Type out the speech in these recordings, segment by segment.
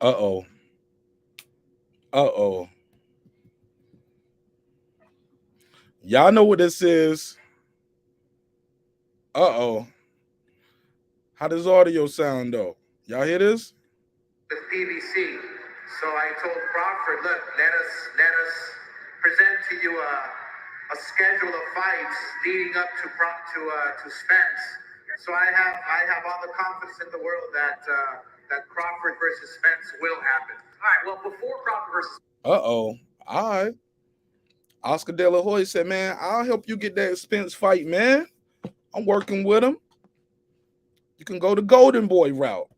Uh-oh. Uh-oh. Y'all know what this is. Uh-oh. How does audio sound though? Y'all hear this? With PBC. So I told Crawford, look, let us present to you a schedule of fights leading up to Spence. So I have all the confidence in the world that Crawford versus Spence will happen. All right. Well, before Crawford versus. Uh-oh. All right. Oscar De La Hoya said, man, I'll help you get that Spence fight, man. I'm working with him. You can go the Golden Boy route.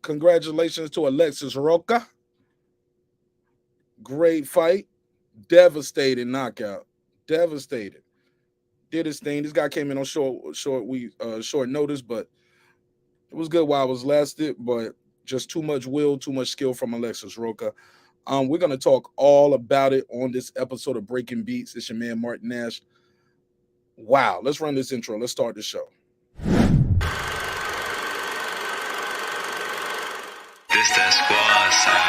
Congratulations to Alexis Rocha. Great fight. Devastating knockout. Devastated. Did his thing. This guy came in on short notice, but it was good while it was lasted, but just too much will, too much skill from Alexis Rocha. We're going to talk all about it on this episode of Breaking Beats. It's your man, Martin Nash. Wow. Let's run this intro. Let's start the show. This that squad sound.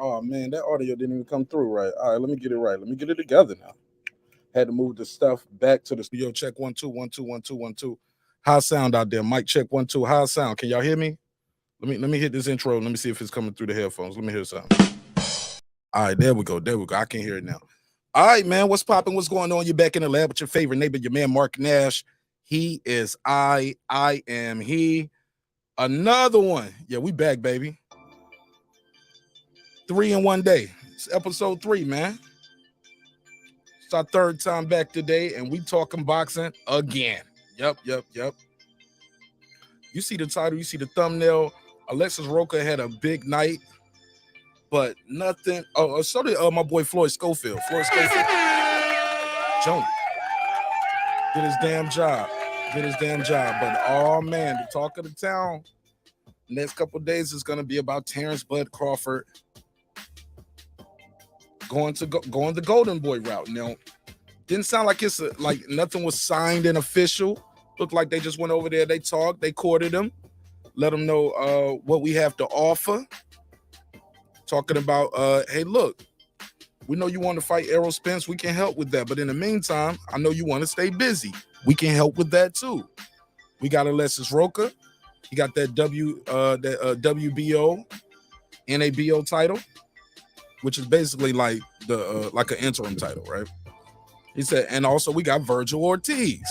Oh man, that audio didn't even come through right. All right, let me get it right. Let me get it together now. Had to move the stuff back to the studio. Check 1 2 1 2 1 2 1 2. How's sound out there? Mic check 1 2. How's sound? Can y'all hear me? Let me hit this intro. Let me see if it's coming through the headphones. Let me hear something. All right, there we go. There we go. I can hear it now. All right, man. What's popping? What's going on? You're back in the lab with your favorite neighbor, your man Mark Nash. He is I am he. Another one. Yeah, we back, baby. 3 in 1 day. It's episode 3, man. It's our 3rd time back today, and we talking boxing again. Yep. You see the title, you see the thumbnail. Alexis Rocha had a big night, but nothing. Oh, so did my boy Floyd Schofield. Floyd Schofield. Junior. Did his damn job. But, oh, man, the talk of the town next couple of days is going to be about Terence Crawford going the Golden Boy route. Now, didn't sound like it's like nothing was signed and official. Looked like they just went over there. They talked. They courted him. Let him know what we have to offer. Talking about, hey, look, we know you want to fight Errol Spence. We can help with that. But in the meantime, I know you want to stay busy. We can help with that too. We got Alexis Rocha. He got that WBO, NABO title, which is basically like the like an interim title, right? He said, and also we got Virgil Ortiz.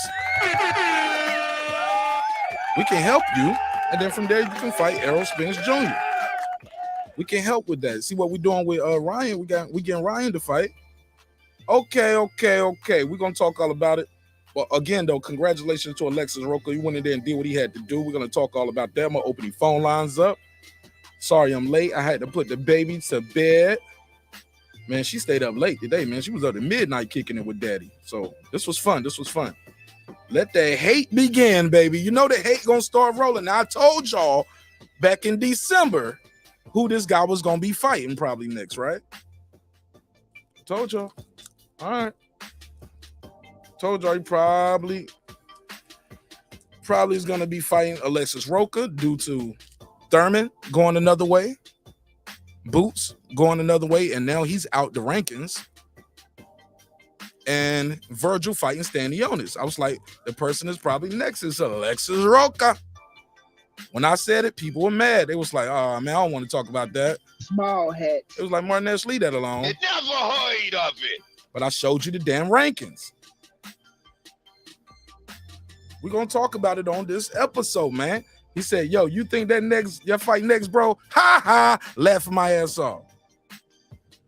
We can help you, and then from there you can fight Errol Spence Jr. We can help with that. See what we're doing with Ryan? We getting Ryan to fight. Okay. We're gonna talk all about it. Well, again, though, congratulations to Alexis Rocha. He went in there and did what he had to do. We're gonna talk all about that. I'm gonna open the phone lines up. Sorry, I'm late. I had to put the baby to bed. Man, she stayed up late today, man. She was up at midnight kicking it with daddy. So this was fun. Let the hate begin, baby. You know the hate gonna start rolling. Now, I told y'all back in December who this guy was gonna be fighting probably next, right? Told y'all. All right. Told y'all he probably is gonna be fighting Alexis Rocha due to Thurman going another way. Boots going another way, and now he's out the rankings. And Virgil fighting Stanionis. I was like, the person is probably next is Alexis Rocha. When I said it, people were mad. They was like, oh, man, I don't want to talk about that. Small head. It was like, Martin Nash, leave that alone. I never heard of it. But I showed you the damn rankings. We're going to talk about it on this episode, man. He said, yo, you think your fight next, bro? Ha ha, laugh my ass off.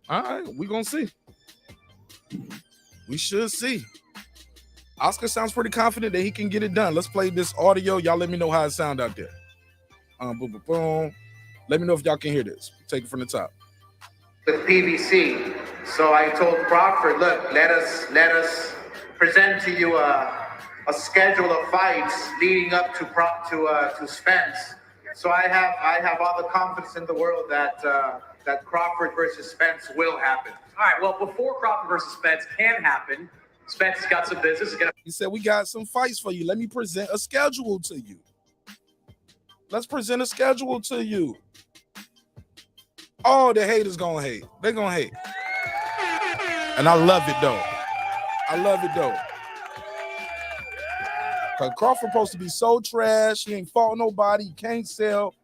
All right, we're going to see. We should see. Oscar sounds pretty confident that he can get it done. Let's play this audio. Y'all let me know how it sounds out there. Boom, boom, boom. Let me know if y'all can hear this. Take it from the top. With PBC. So I told Crawford, look, let us present to you a schedule of fights leading up to Spence. So I have all the confidence in the world that Crawford versus Spence will happen. All right, well, before Crawford versus Spence can happen, Spence has got some business. He said, we got some fights for you. Let me present a schedule to you. Let's present a schedule to you. Oh, the haters gonna hate. They're gonna hate. And I love it, though. I love it, though. Because Crawford supposed to be so trash. He ain't fought nobody. He can't sell.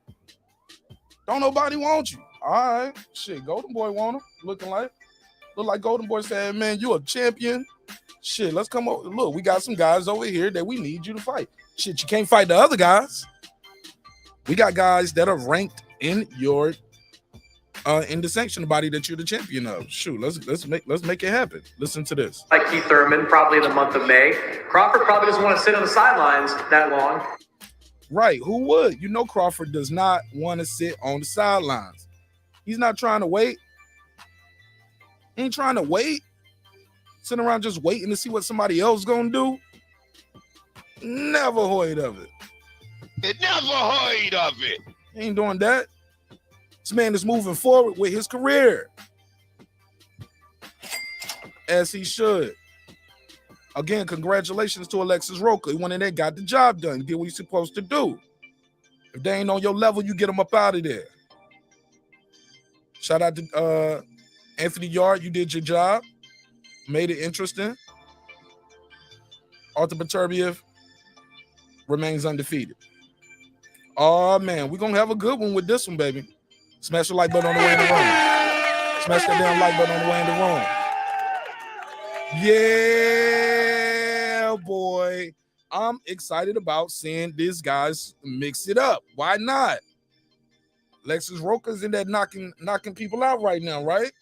Don't nobody want you. All right. Shit, Golden Boy want him. Look like Golden Boy said, man, you a champion. Shit, let's come over. Look, we got some guys over here that we need you to fight. Shit, you can't fight the other guys. We got guys that are ranked in your in the sanctioning body that you're the champion of. Shoot, let's make it happen. Listen to this. Like Keith Thurman, probably in the month of May. Crawford probably doesn't want to sit on the sidelines that long. Right, who would? You know Crawford does not want to sit on the sidelines. He's not trying to wait. He ain't trying to wait. Sitting around just waiting to see what somebody else gonna do. Never heard of it. Never heard of it. He ain't doing that. This man is moving forward with his career. As he should. Again, congratulations to Alexis Rocha. He went in there, got the job done, did what he's supposed to do. If they ain't on your level, you get them up out of there. Shout out to Anthony Yard. You did your job. Made it interesting. Arthur Beterbiev remains undefeated. Oh, man, we're going to have a good one with this one, baby. Smash the like button on the way in the room. Smash that damn like button on the way in the room. Yeah, boy. I'm excited about seeing these guys mix it up. Why not? Alexis Rocha's in there knocking people out right now, right?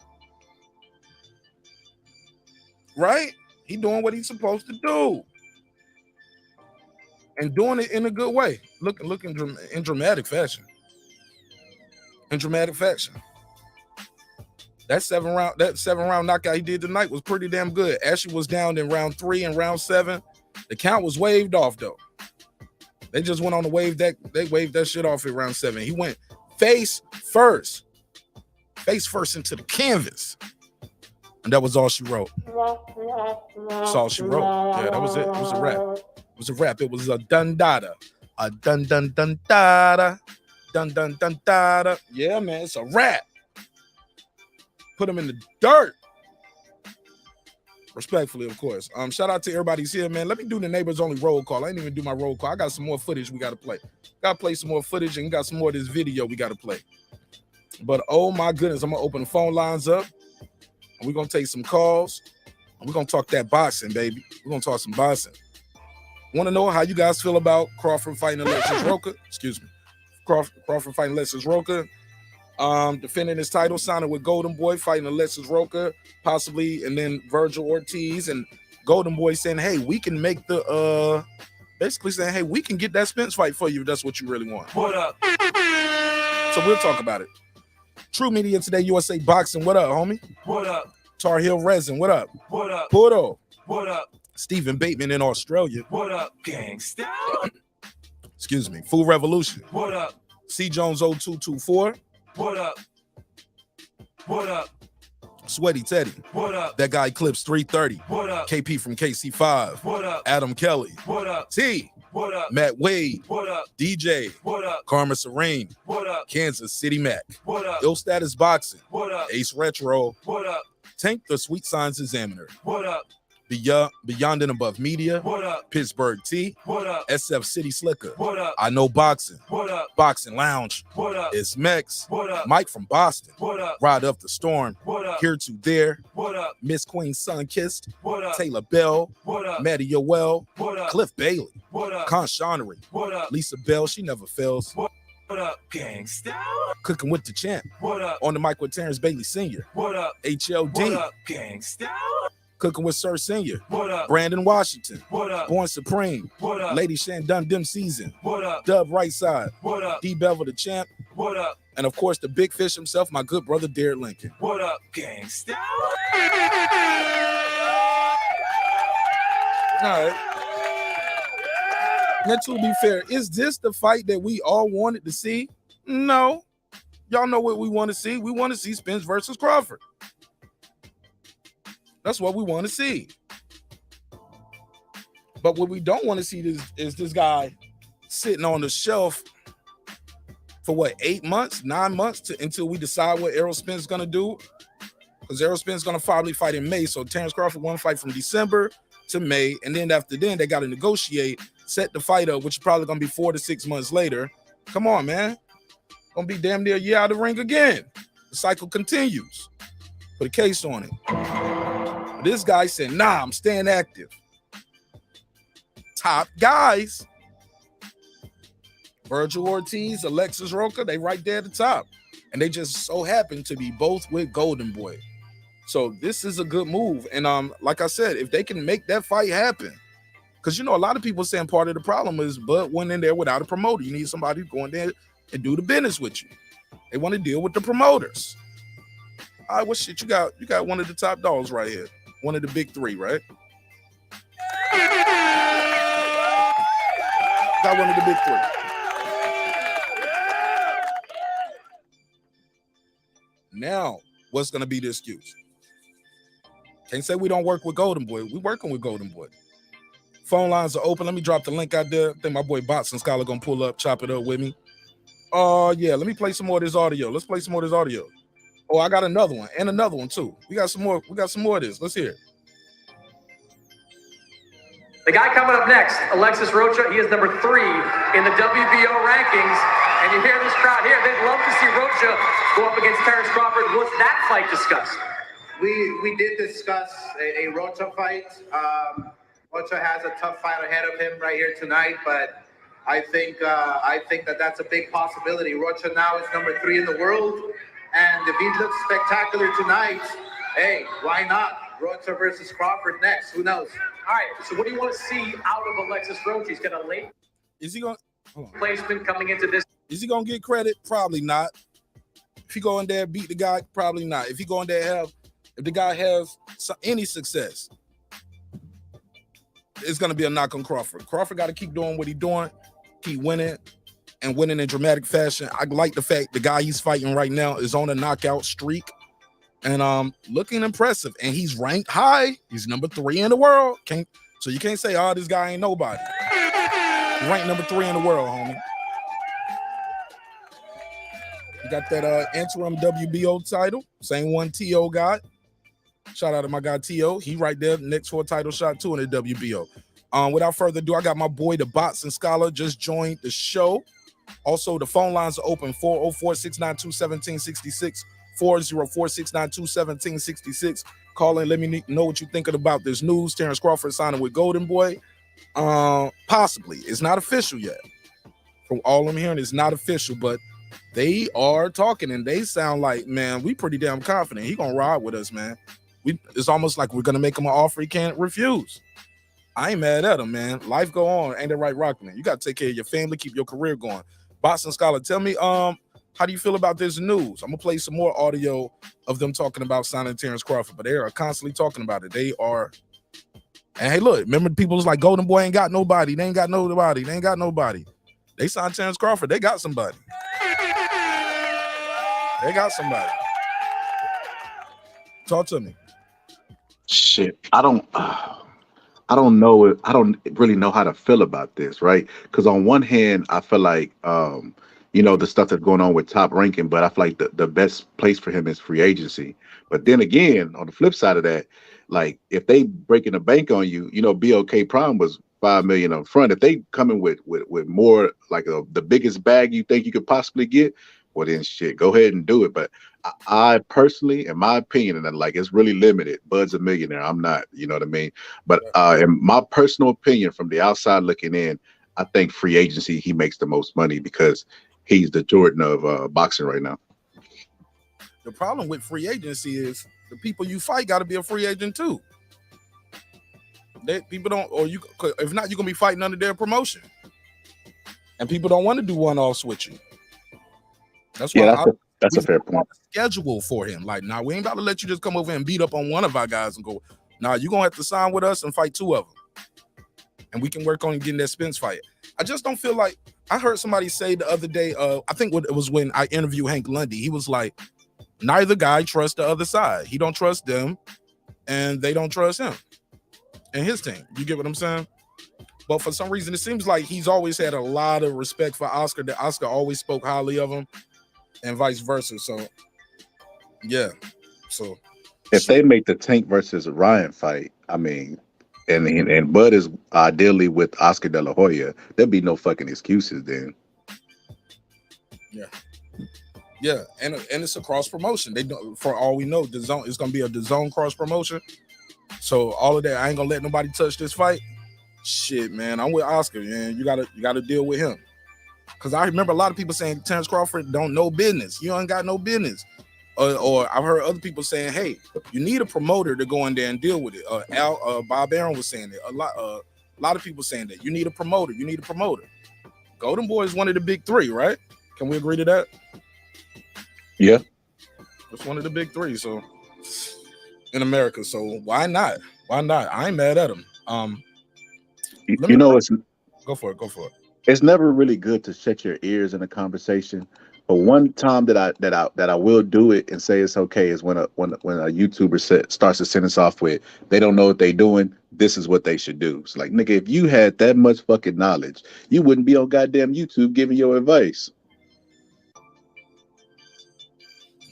Right? He doing what he's supposed to do. And doing it in a good way. Looking in dramatic fashion. In dramatic fashion. That seven round knockout he did tonight was pretty damn good. Ashie was down in round 3 and round 7. The count was waved off though. They just went on the wave that they waved that shit off at round 7. He went face first into the canvas. And that was all she wrote. That's all she wrote. Yeah, that was it. It was a wrap. It was a rap. It was a dun-dada. A dun-dun-dun-dada. Dun-dun-dun-dada. Yeah, man, it's a rap. Put him in the dirt. Respectfully, of course. Shout out to everybody's here, man. Let me do the neighbors only roll call. I didn't even do my roll call. I got some more footage we got to play. Got to play some more footage and got some more of this video we got to play. But oh my goodness, I'm going to open the phone lines up. And we're going to take some calls. And we're going to talk that boxing, baby. We're going to talk some boxing. Want to know how you guys feel about Crawford fighting Alexis Rocha? Excuse me. Crawford fighting Alexis Rocha. Defending his title, signing with Golden Boy, fighting Alexis Rocha, possibly, and then Virgil Ortiz. And Golden Boy saying, hey, we can make the, basically saying, hey, we can get that Spence fight for you if that's what you really want. What up? So we'll talk about it. True Media Today, USA Boxing. What up, homie? What up? Tar Heel Resin. What up? What up? Puro. What up? Stephen Bateman in Australia. What up, gangsta? Excuse me. Full Revolution. What up? C Jones 0224. What up? What up? Sweaty Teddy. What up? That guy Clips 330. What up? KP from KC5. What up? Adam Kelly. What up? T. What up? Matt Wade. What up? DJ. What up? Karma Serene. What up? Kansas City Mac. What up? Ill Status Boxing. What up? Ace Retro. What up? Tank the Sweet Science Examiner. What up? Beyond and Above Media. What up? Pittsburgh T. What up? SF City Slicker. What up? I Know Boxing. What up? Boxing Lounge. What up? It's Mex. What up? Mike from Boston. What up? Ride Up the Storm. What up? Here to There. What up? Miss Queen Sunkissed. What up? Taylor Bell. What up? Maddie Yoel. What up? Cliff Bailey. What up? Con Shonery. What up? Lisa Bell. She never fails. What up, gangsta? Cooking with the Champ. What up? On the mic with Terrence Bailey Sr. What up? HLD. What up, gangsta? Cooking with Sir Senior. What up? Brandon Washington. What up? Born Supreme. What up? Lady Shandon Dim Season. What up? Dub Right Side. What up? D Bevel the Champ. What up? And of course, the big fish himself, my good brother, Derek Lincoln. What up, gangsta? All right. Now, to be fair, is this the fight that we all wanted to see? No. Y'all know what we want to see. We want to see Spence versus Crawford. That's what we want to see. But what we don't want to see is this guy sitting on the shelf for what, 8 months, 9 months until we decide what Errol Spence is going to do. Because Errol Spence is going to probably fight in May. So Terence Crawford won fight from December to May. And then after then, they got to negotiate, set the fight up, which is probably going to be 4 to 6 months later. Come on, man. Going to be damn near a year out of the ring again. The cycle continues. Put a case on it. But this guy said, nah, I'm staying active. Top guys. Virgil Ortiz, Alexis Rocha, they right there at the top. And they just so happen to be both with Golden Boy. So this is a good move. And like I said, if they can make that fight happen, because, you know, a lot of people saying part of the problem is Bud went in there without a promoter. You need somebody to go in there and do the business with you. They want to deal with the promoters. All right, what shit you got? You got one of the top dogs right here. One of the big three, right? Got one of the big three. Now, what's going to be the excuse? Can't say we don't work with Golden Boy. We're working with Golden Boy. Phone lines are open. Let me drop the link out there. I think my boy Bots and Scholar going to pull up, chop it up with me. Yeah, let me play some more of this audio. Let's play some more of this audio. Oh, I got another one and another one too. We got some more. We got some more of this. Let's hear it. The guy coming up next, Alexis Rocha, he is number 3 in the WBO rankings. And you hear this crowd here. They'd love to see Rocha go up against Terence Crawford. What's that fight discussed? We did discuss a Rocha fight. Rocha has a tough fight ahead of him right here tonight, but I think that that's a big possibility. Rocha now is number 3 in the world, and if he looks spectacular tonight, hey, why not? Rocha versus Crawford next. Who knows? All right, so what do you want to see out of Alexis Rocha? He's got a late placement coming into this. Is he gonna get credit? Probably not. If he go in there beat the guy, probably not. If he go in there if the guy has any success, it's gonna be a knock on Crawford. Crawford got to keep doing what he's doing, keep winning, and winning in dramatic fashion. I like the fact the guy he's fighting right now is on a knockout streak. And looking impressive, and he's ranked high. He's number 3 in the world. So you can't say, oh, this guy ain't nobody. He's ranked number 3 in the world, homie. You got that interim WBO title, same one T.O. got. Shout out to my guy T.O. He right there next for a title shot too in the WBO. Without further ado, I got my boy the Bots and Scholar just joined the show. Also, the phone lines are open 404-692-1766. 404-692-1766. Call in. Let me know what you're thinking about this news. Terence Crawford signing with Golden Boy. Possibly. It's not official yet. From all I'm hearing, it's not official, but they are talking and they sound like, man, we pretty damn confident. He gonna ride with us, man. It's almost like we're gonna make him an offer he can't refuse. I ain't mad at him, man. Life go on. Ain't that right, Rockman? You gotta take care of your family, keep your career going. Boston Scholar, tell me, how do you feel about this news? I'm gonna play some more audio of them talking about signing Terence Crawford, but they are constantly talking about it. They are, and hey, look, remember people was like Golden Boy ain't got nobody. They ain't got nobody. They ain't got nobody. They signed Terence Crawford. They got somebody. They got somebody. Talk to me. Shit, I don't know. I don't really know how to feel about this, right? Because on one hand, I feel like, you know, the stuff that's going on with Top Ranking, but I feel like the best place for him is free agency. But then again, on the flip side of that, like if they breaking the bank on you, you know, BOK Prime was $5 million up front. If they coming with more, like the biggest bag you think you could possibly get, well then shit, go ahead and do it. But I personally, in my opinion, and like it's really limited. Bud's a millionaire. I'm not, you know what I mean? But in my personal opinion, from the outside looking in, I think free agency, he makes the most money because he's the Jordan of boxing right now. The problem with free agency is the people you fight got to be a free agent too. People don't, or you, if not, you're gonna be fighting under their promotion, and people don't want to do one-off switching. That's why that's a fair point. Schedule for him. Like, nah, we ain't about to let you just come over and beat up on one of our guys and go. Nah, you're gonna have to sign with us and fight 2 of them, and we can work on getting that Spence fight. I just don't feel like, I heard somebody say the other day. I think it was when I interviewed Hank Lundy. He was like, neither guy trusts the other side. He don't trust them, and they don't trust him and his team. You get what I'm saying? But for some reason, it seems like he's always had a lot of respect for Oscar. That Oscar always spoke highly of him, and vice versa. So, yeah. So, if they make the Tank versus Ryan fight, I mean, and Bud is ideally with Oscar De La Hoya, there'd be no fucking excuses then. Yeah, and it's a cross promotion. They don't, for all we know, the zone is gonna be a DAZN cross promotion. So all of that, I ain't gonna let nobody touch this fight. Shit, man, I'm with Oscar, man. You gotta deal with him. Cause I remember a lot of people saying Terence Crawford don't know business. You ain't got no business. Or I've heard other people saying, hey, you need a promoter to go in there and deal with it. Bob Aaron was saying it. A lot of people saying that. You need a promoter. You need a promoter. Golden Boy is one of the big 3, right? Can we agree to that? Yeah. It's one of the big 3, so in America. So why not? Why not? I ain't mad at him. It's go for it. It's never really good to shut your ears in a conversation. But one time that I will do it and say it's okay is when a YouTuber starts to sentence off with, they don't know what they doing, this is what they should do. It's like, nigga, if you had that much fucking knowledge, you wouldn't be on goddamn YouTube giving your advice.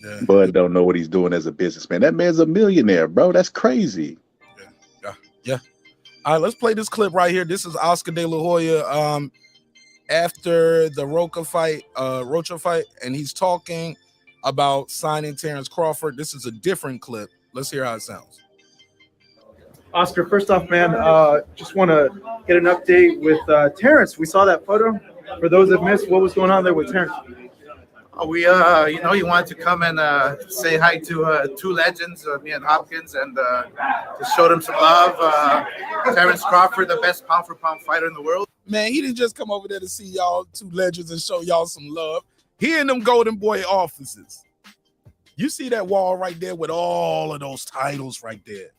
Yeah. Bud don't know what he's doing as a businessman. That man's a millionaire, bro. That's crazy. Yeah. All right, let's play this clip right here. This is Oscar De La Hoya after the Roca fight, Rocha fight, and he's talking about signing Terence Crawford. This is a different clip. Let's hear how it sounds. Oscar, first off, man, just want to get an update with Terence. We saw that photo. For those that missed, what was going on there with Terence? We, he wanted to come and say hi to 2 legends, me and Hopkins, and just showed him some love. Terence Crawford, the best pound-for-pound fighter in the world. Man, he didn't just come over there to see y'all 2 legends and show y'all some love. He in them Golden Boy offices. You see that wall right there with all of those titles right there.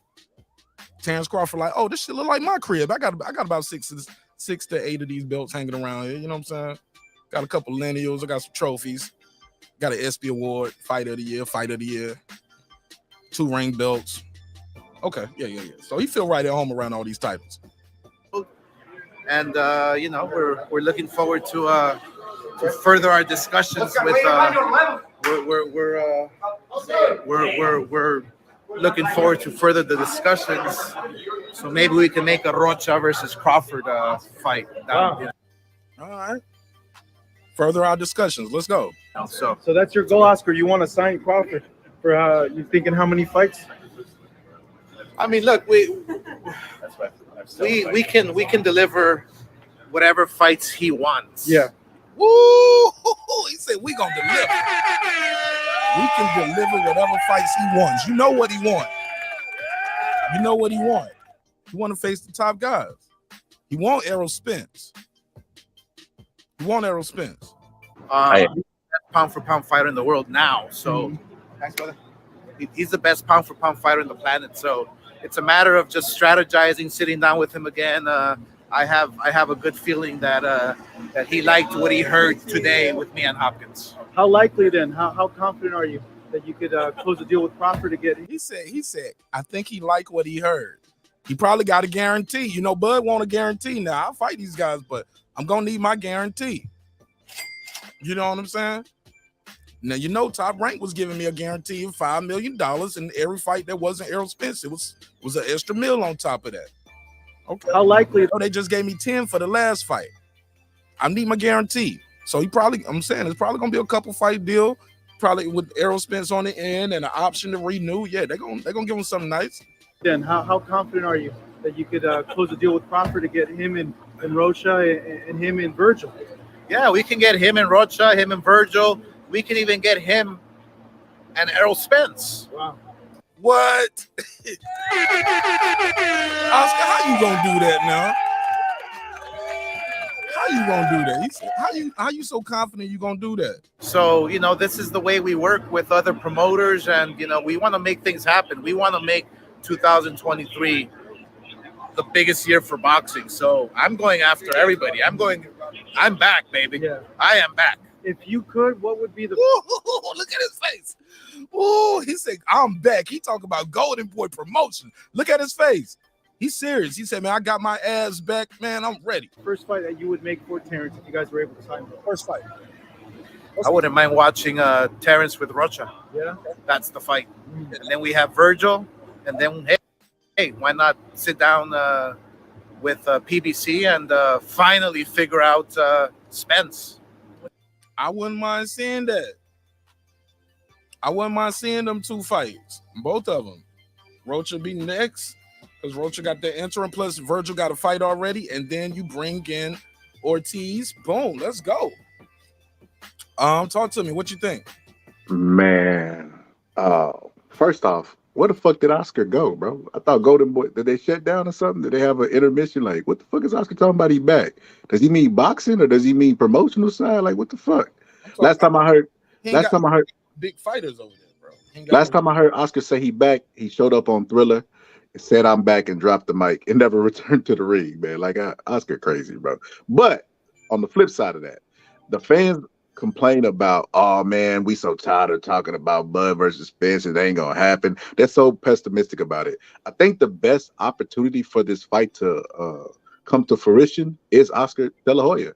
Terence Crawford like, oh, this shit look like my crib. I got about 6 to 8 of these belts hanging around here. You know what I'm saying? Got a couple lineals. I got some trophies. Got an ESPY award, fight of the year, 2 ring belts. Okay, yeah. So he feel right at home around all these titles. And we're looking forward to further our discussions with. We're looking forward to further the discussions. So maybe we can make a Rocha versus Crawford fight. All right. Further our discussions. Let's go. So that's your goal, Oscar. You want to sign Crawford for you thinking how many fights? I mean, look, we can deliver whatever fights he wants. Yeah. Woo! He said we gonna deliver. We can deliver whatever fights he wants. You know what he want. He want to face the top guys. He want Errol Spence. Pound for pound fighter in the world now. So thanks, brother. He's the best pound for pound fighter on the planet. So it's a matter of just strategizing, sitting down with him again. I have a good feeling that he liked what he heard today with me and Hopkins. How likely then? How confident are you that you could close a deal with Crawford to get? He said, I think he liked what he heard. He probably got a guarantee. You know, Bud want a guarantee now. I'll fight these guys, but I'm gonna need my guarantee. You know what I'm saying? Now, you know, Top Rank was giving me a guarantee of $5 million in every fight that wasn't Errol Spence. It was an extra $1 on top of that. Okay. How likely? Oh, they just gave me 10 for the last fight. I need my guarantee. So I'm saying it's probably gonna be a couple fight deal, probably with Errol Spence on the end and an option to renew. Yeah, they're gonna give him something nice. Then how confident are you that you could close a deal with Crawford to get him and Rocha and him and Virgil? Yeah, we can get him and Rocha, him and Virgil. We can even get him and Errol Spence. Wow. What? Oscar, how you gonna do that now? How you gonna do that? He said, how you so confident you gonna do that? So, this is the way we work with other promoters, and, we want to make things happen. We want to make 2023 the biggest year for boxing. So I'm going after everybody. I'm back, baby. Yeah. I am back. If you could, what would be the Ooh, look at his face. Ooh, he said, I'm back. He talking about Golden Boy promotion. Look at his face. He's serious. He said, man, I got my ass back. Man, I'm ready. first fight that you would make for Terence if you guys were able to sign him? First fight. I wouldn't mind watching Terence with Rocha. Yeah. That's the fight. And then we have Virgil. And then, hey, why not sit down with PBC and finally figure out Spence? I wouldn't mind seeing that. I wouldn't mind seeing them two fights. Both of them. Rocha be next because Rocha got the interim, plus Virgil got a fight already, and then you bring in Ortiz. Boom, let's go. Talk to me. What you think? Man, first off, where the fuck did Oscar go, bro? I thought Golden Boy, did they shut down or something? Did they have an intermission? Like, what the fuck is Oscar talking about? He back? Does he mean boxing or does he mean promotional side? Like, what the fuck? Last time I heard big fighters over there, bro. Last time I heard Oscar say he back, he showed up on Thriller, said I'm back, and dropped the mic and never returned to the ring, man. Like, Oscar crazy, bro. But on the flip side of that, the fans complain about, oh man, we so tired of talking about Bud versus Spence, it ain't gonna happen. They're so pessimistic about it. I think the best opportunity for this fight to come to fruition is Oscar De La Hoya.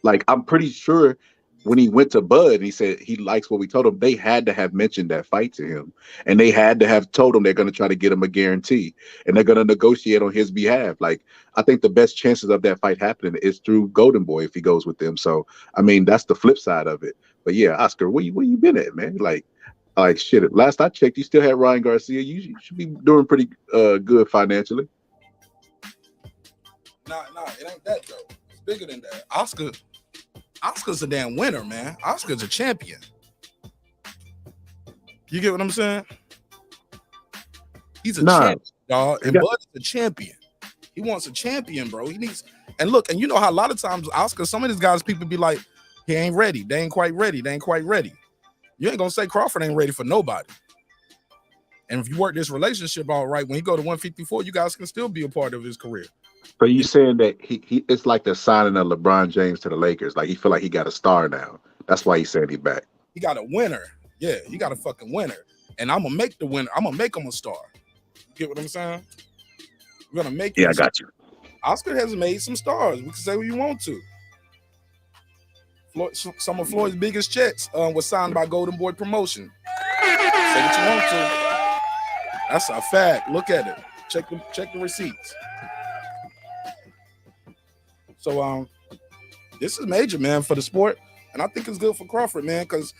Like, I'm pretty sure when he went to Bud and he said he likes what we told him, they had to have mentioned that fight to him. And they had to have told him they're going to try to get him a guarantee. And they're going to negotiate on his behalf. Like, I think the best chances of that fight happening is through Golden Boy if he goes with them. So, I mean, that's the flip side of it. But yeah, Oscar, where you been at, man? Like shit, last I checked, you still had Ryan Garcia. You should be doing pretty good financially. Nah, it ain't that, though. It's bigger than that. Oscar's a damn winner, man. Oscar's a champion. You get what I'm saying? He's a champion, dog. And Bud's a champion. He wants a champion, bro. He needs, and look, and you know how a lot of times Oscar, some of these guys, people be like, he ain't ready. They ain't quite ready. They ain't quite ready. You ain't gonna say Crawford ain't ready for nobody. And if you work this relationship all right, when he go to 154, you guys can still be a part of his career. So you saying that he it's like the signing of LeBron James to the Lakers. Like, he feel like he got a star now. That's why he said he back. He got a winner. Yeah, he got a fucking winner. And I'm gonna make the winner. I'm gonna make him a star. You get what I'm saying? We're gonna make him. Yeah, I got you. Oscar has made some stars. We can say what you want to. Some of Floyd's biggest checks was signed by Golden Boy Promotion. Say what you want to. That's a fact. Look at it. Check the receipts. So this is major, man, for the sport, and I think it's good for Crawford, man, because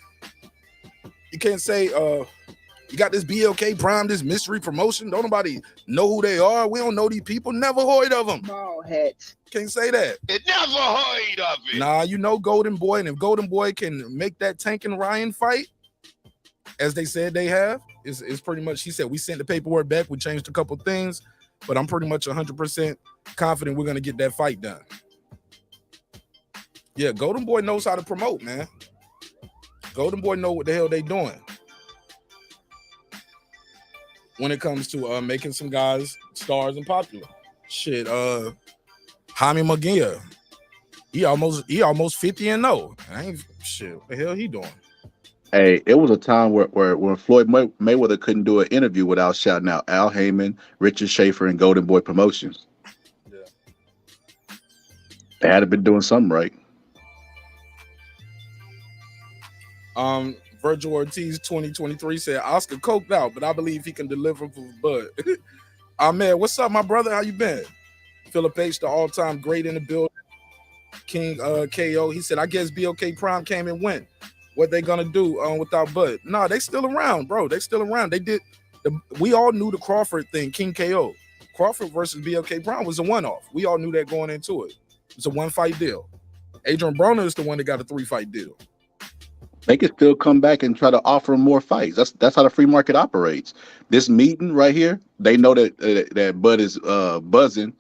you can't say you got this BLK Prime, this mystery promotion. Don't nobody know who they are. We don't know these people. Never heard of them. Ball head. Can't say that. It never heard of it. Nah, you know Golden Boy, and if Golden Boy can make that Tank and Ryan fight, as they said they have, it's pretty much, he said, we sent the paperwork back, we changed a couple things, but I'm pretty much 100% confident we're going to get that fight done. Yeah, Golden Boy knows how to promote, man. Golden Boy know what the hell they doing when it comes to making some guys stars and popular. Shit, Jaime Magia, he almost 50 and 0. I ain't shit. What the hell he doing? Hey, it was a time where Floyd Mayweather couldn't do an interview without shouting out Al Heyman, Richard Schaefer, and Golden Boy Promotions. Yeah, they had to been doing something right. Virgil Ortiz 2023 said Oscar coked out, but I believe he can deliver for Bud. Man, what's up, my brother? How you been? Philip H, the all-time great in the building. King KO. He said, I guess BLK Prime came and went. What they gonna do without Bud? No, they still around, bro. They still around. We all knew the Crawford thing, King KO. Crawford versus BLK Prime was a one-off. We all knew that going into it. It's a one-fight deal. Adrian Broner is the one that got a 3-fight deal. They could still come back and try to offer him more fights. That's how the free market operates. This meeting right here, they know that Bud is buzzing,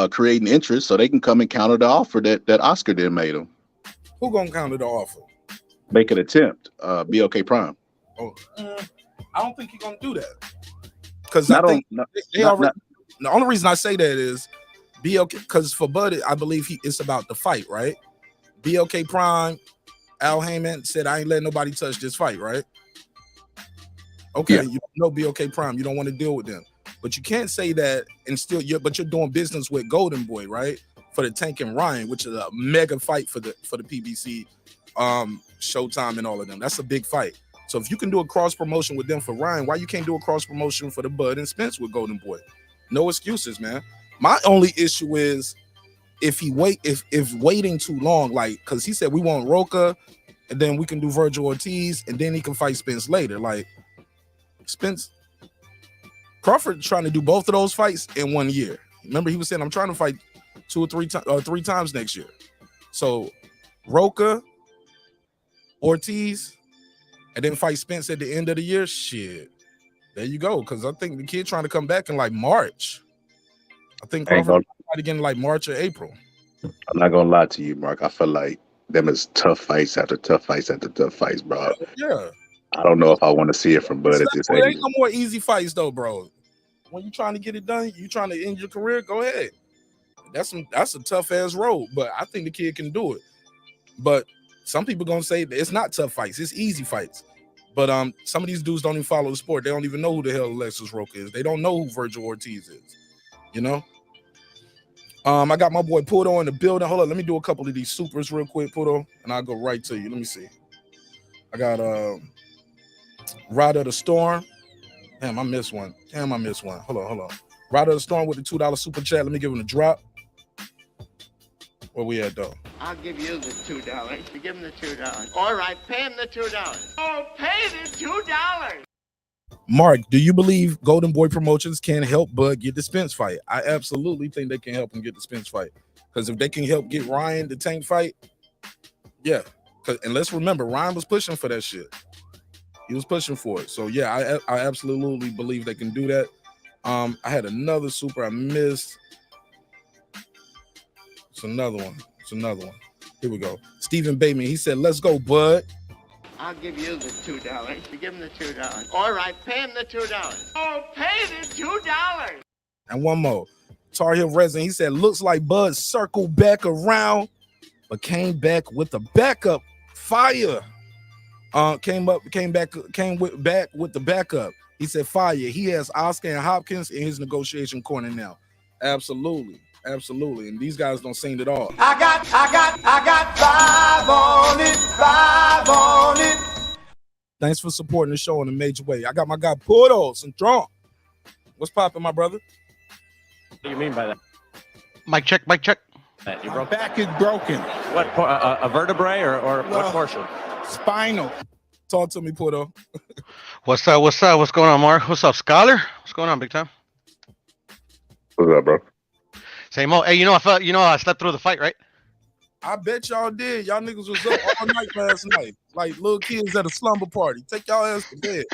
creating interest, so they can come and counter the offer that Oscar then made him. Who gonna counter the offer? Make an attempt. BOK Prime. Oh, I don't think he's gonna do that. Because I think they already. The only reason I say that is BOK, because for Bud, I believe it's about the fight, right? BOK Prime, Al Heyman said, I ain't letting nobody touch this fight, right? Okay, yeah. You know BOK Prime, you don't want to deal with them. But you can't say that and still you're doing business with Golden Boy, right? For the Tank and Ryan, which is a mega fight for the PBC, Showtime and all of them. That's a big fight. So if you can do a cross promotion with them for Ryan, why you can't do a cross promotion for the Bud and Spence with Golden Boy? No excuses, man. My only issue is if waiting too long, like, because he said we want Roca and then we can do Virgil Ortiz and then he can fight Spence later. Like, Spence, Crawford trying to do both of those fights in 1 year. Remember, he was saying I'm trying to fight 2 or 3 times next year. So Roca, Ortiz, and then fight Spence at the end of the year. Shit, there you go. Because I think the kid trying to come back in like March. I think Crawford will fight again in like March or April. I'm not gonna lie to you, Mark. I feel like them is tough fights after tough fights after tough fights, bro. Yeah. I don't know if I want to see it from Bud at this age. There ain't no more easy fights though, bro. When you trying to get it done, you trying to end your career, go ahead. That's a tough ass road, but I think the kid can do it. But some people gonna say it's not tough fights, it's easy fights. But some of these dudes don't even follow the sport. They don't even know who the hell Alexis Rocha is. They don't know who Virgil Ortiz is. You know? I got my boy Puto in the building. Hold on, let me do a couple of these supers real quick, Puto, and I'll go right to you. Let me see. I got Rider the Storm. Damn, I missed one. Hold on. Rider the Storm with the $2 super chat. Let me give him a drop. Where we at, though? I'll give you the $2. You give him the $2. All right, pay him the $2. Oh, pay the $2. Mark, do you believe Golden Boy Promotions can help Bud get the Spence fight? I absolutely think they can help him get the Spence fight. Because if they can help get Ryan the Tank fight, yeah. And let's remember, Ryan was pushing for that shit. He was pushing for it. So, yeah, I absolutely believe they can do that. I had another super I missed. It's another one. Here we go. Stephen Bateman, he said, let's go, Bud. I'll give you the $2. You give him the $2. All right, pay him the $2. Oh, pay the $2. And one more. Tar Heel Resident, he said, looks like Bud circled back around, but came back with a backup fire. Came back with the backup. He said, fire. He has Oscar and Hopkins in his negotiation corner now. Absolutely. And these guys don't sing at all. I got 5 on it. Thanks for supporting the show in a major way. I got my guy Puto Centron. What's popping, my brother? What do you mean by that? Mic check. You broke back is broken. What, a vertebrae or what portion? Spinal. Talk to me, Puto. What's up? What's going on, Mark? What's up, Scholar? What's going on, big time? What's up, bro? Same old. Hey, I slept through the fight, right? I bet y'all did. Y'all niggas was up all night last night. Like little kids at a slumber party. Take y'all ass to bed.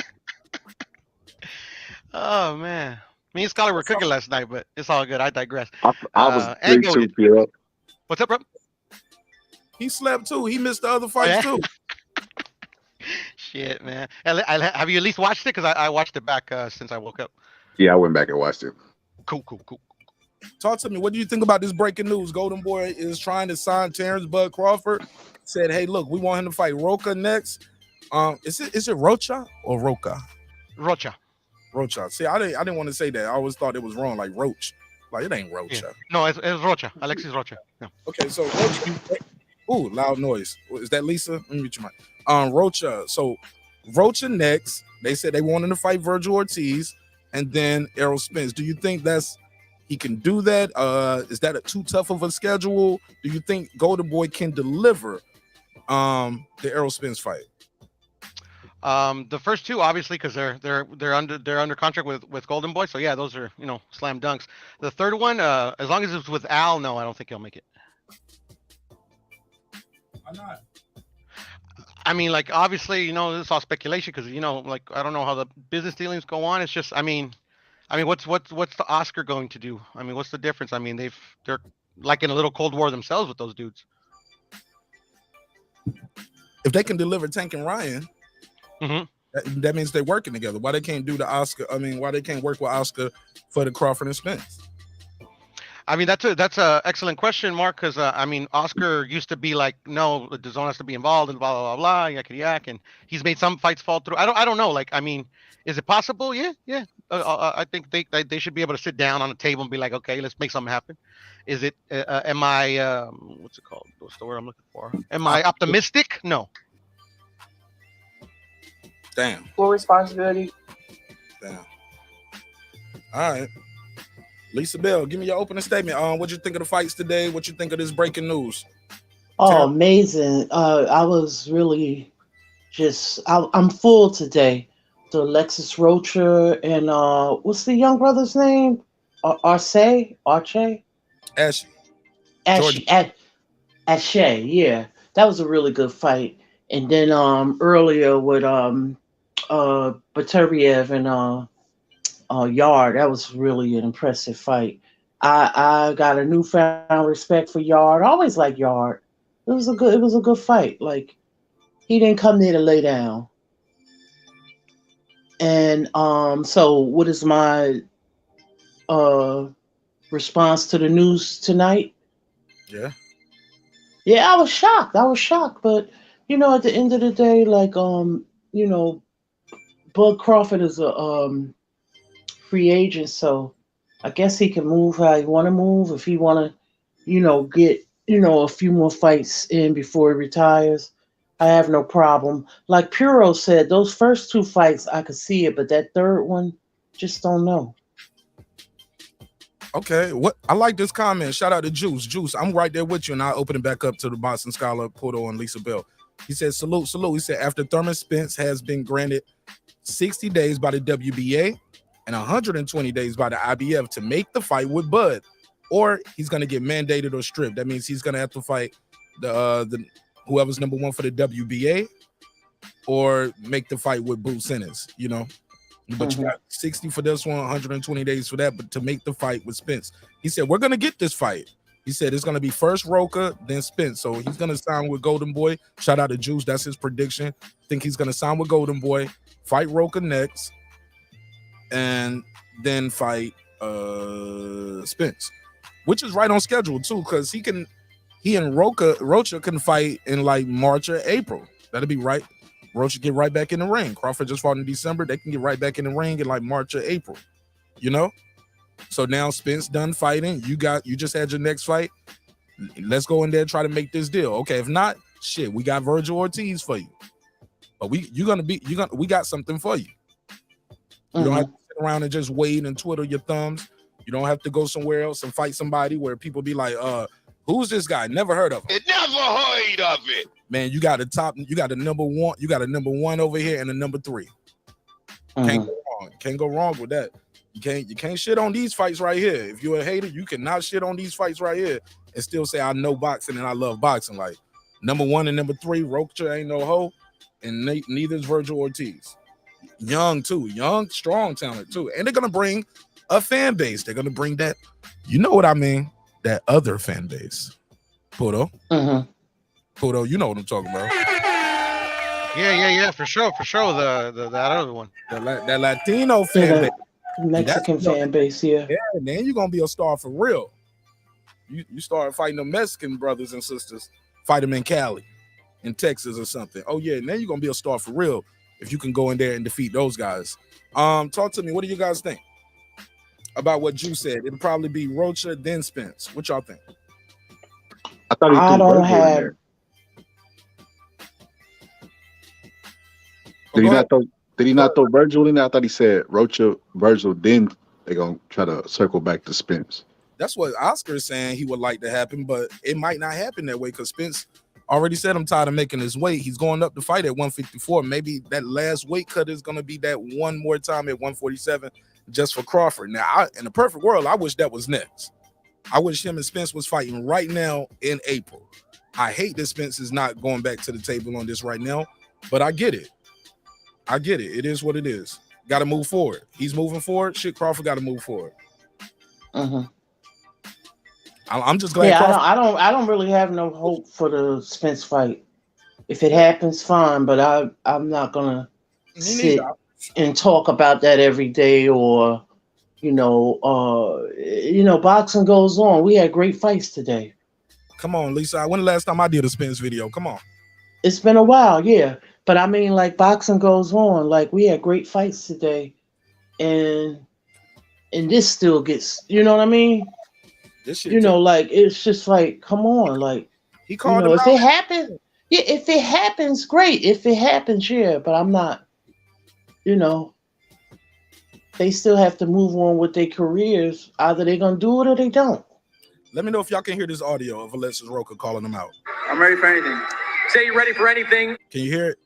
Oh, man. Me and Scholar were cooking last night, but it's all good. I digress. I was 3-2 up. What's up, bro? He slept too. He missed the other fights too. Shit, man. Have you at least watched it? Because I watched it back since I woke up. Yeah, I went back and watched it. Cool. Talk to me. What do you think about this breaking news? Golden Boy is trying to sign Terence Bud Crawford. Said, hey, look, we want him to fight Roca next. Is it Rocha or Roca? Rocha. See, I didn't want to say that. I always thought it was wrong, like Roach. Like it ain't Rocha. Yeah. No, it's Rocha. Alexis Rocha. Yeah. Okay, so Rocha. Ooh, loud noise. Is that Lisa? Let me mute your mic. Rocha. So Rocha next. They said they wanted to fight Virgil Ortiz and then Errol Spence. Do you think he can do that? Is that too tough of a schedule? Do you think Golden Boy can deliver the Errol Spence fight? The first two, obviously, because they're under contract with Golden Boy. So yeah, those are slam dunks. The third one, as long as it's with Al, no, I don't think he'll make it. Why not? I mean, like obviously, this is all speculation because like I don't know how the business dealings go on. It's just, I mean, what's the Oscar going to do? I mean, what's the difference? I mean, they're like in a little Cold War themselves with those dudes. If they can deliver Tank and Ryan, that means they're working together. Why they can't do the Oscar? I mean, why they can't work with Oscar for the Crawford and Spence? I mean, that's a excellent question, Mark, because I mean, Oscar used to be like, no, the zone has to be involved and blah blah blah blah, yakety yak, and he's made some fights fall through. I don't know. Like, I mean, is it possible? Yeah. I think they should be able to sit down on a table and be like, okay, let's make something happen. Is it? Am I? What's it called? What's the word I'm looking for? Am I optimistic? No. Damn. Full responsibility. Damn. All right. Lisa Bell, give me your opening statement. What you think of the fights today? What you think of this breaking news? Oh, amazing. I was really I'm full today. So Alexis Rocha and what's the young brother's name? Arce? Ashie. Ashie, yeah. That was a really good fight. And then earlier with Beterbiev and Yard, that was really an impressive fight. I got a newfound respect for Yard. I always like Yard. It was a good fight. Like, he didn't come there to lay down. And so what is my response to the news tonight? Yeah, I was shocked. But at the end of the day, like Bud Crawford is a free agent, so I guess he can move how he want to move. If he want to, get a few more fights in before he retires, I have no problem. Like Puro said, those first 2 fights I could see it, but that third one, just don't know. Okay, I like this comment. Shout out to Juice. I'm right there with you, and I'll open it back up to the Boston Scholar, Porto, and Lisa Bell. He said, salute. He said, after Thurman Spence has been granted 60 days by the WBA and 120 days by the IBF to make the fight with Bud, or he's going to get mandated or stripped. That means he's going to have to fight the whoever's number 1 for the WBA or make the fight with Boo Simmons, But you got 60 for this one, 120 days for that, but to make the fight with Spence. He said, we're going to get this fight. He said it's going to be first Roca, then Spence. So he's going to sign with Golden Boy. Shout out to Juice. That's his prediction. Think he's going to sign with Golden Boy, fight Roca next, and then fight Spence, which is right on schedule too, because he and Rocha can fight in like March or April. That'll be right. Rocha get right back in the ring. Crawford just fought in December. They can get right back in the ring in like March or April. So now Spence done fighting. You just had your next fight. Let's go in there and try to make this deal. Okay, if not, shit, we got Virgil Ortiz for you. But we got something for you. You don't have to sit around and just wait and twiddle your thumbs. You don't have to go somewhere else and fight somebody where people be like, who's this guy? Never heard of him. Never heard of it. Man, you got a number 1, you got a number 1 over here and a number 3. Can't go wrong. Can't go wrong with that. You can't shit on these fights right here. If you're a hater, you cannot shit on these fights right here and still say I know boxing and I love boxing. Like number 1 and number 3, Rocha ain't no hoe, and neither is Virgil Ortiz. Young too, strong talent too, and they're gonna bring a fan base. They're gonna bring that, you know what I mean, that other fan base. Puto, Puto, you know what I'm talking about. Yeah, for sure. The that other one, that Latino fan base. Mexican fan base, yeah. Yeah, man, you're gonna be a star for real. You start fighting the Mexican brothers and sisters, fight them in Cali, in Texas or something. Oh yeah, now you're gonna be a star for real if you can go in there and defeat those guys. Talk to me. What do you guys think about what you said? It'll probably be Rocha then Spence. What y'all think? I don't have. Did he not throw Virgil in there? I thought he said Rocha, Virgil, then they're going to try to circle back to Spence. That's what Oscar is saying he would like to happen, but it might not happen that way because Spence already said I'm tired of making his weight. He's going up to fight at 154. Maybe that last weight cut is going to be that one more time at 147 just for Crawford. Now, in a perfect world, I wish that was next. I wish him and Spence was fighting right now in April. I hate that Spence is not going back to the table on this right now. But I get it. It is what it is. Got to move forward. He's moving forward. Shit, Crawford got to move forward. Mhm. I'm just glad. Yeah, Crawford, I don't really have no hope for the Spence fight. If it happens, fine, but I'm not gonna sit and talk about that every day, or boxing goes on. We had great fights today. Come on, Lisa. When the last time I did a Spence video? Come on. It's been a while, yeah. But I mean, like, boxing goes on. Like, we had great fights today, and this still gets, you know what I mean? This shit, like, it's just like, come on, like, he called him if out. it happens, yeah, if it happens, great. If it happens, yeah. But I'm not, they still have to move on with their careers. Either they're gonna do it or they don't. Let me know if y'all can hear this audio of Alexis Rocha calling him out. I'm ready for anything. Say you're ready for anything. Can you hear it?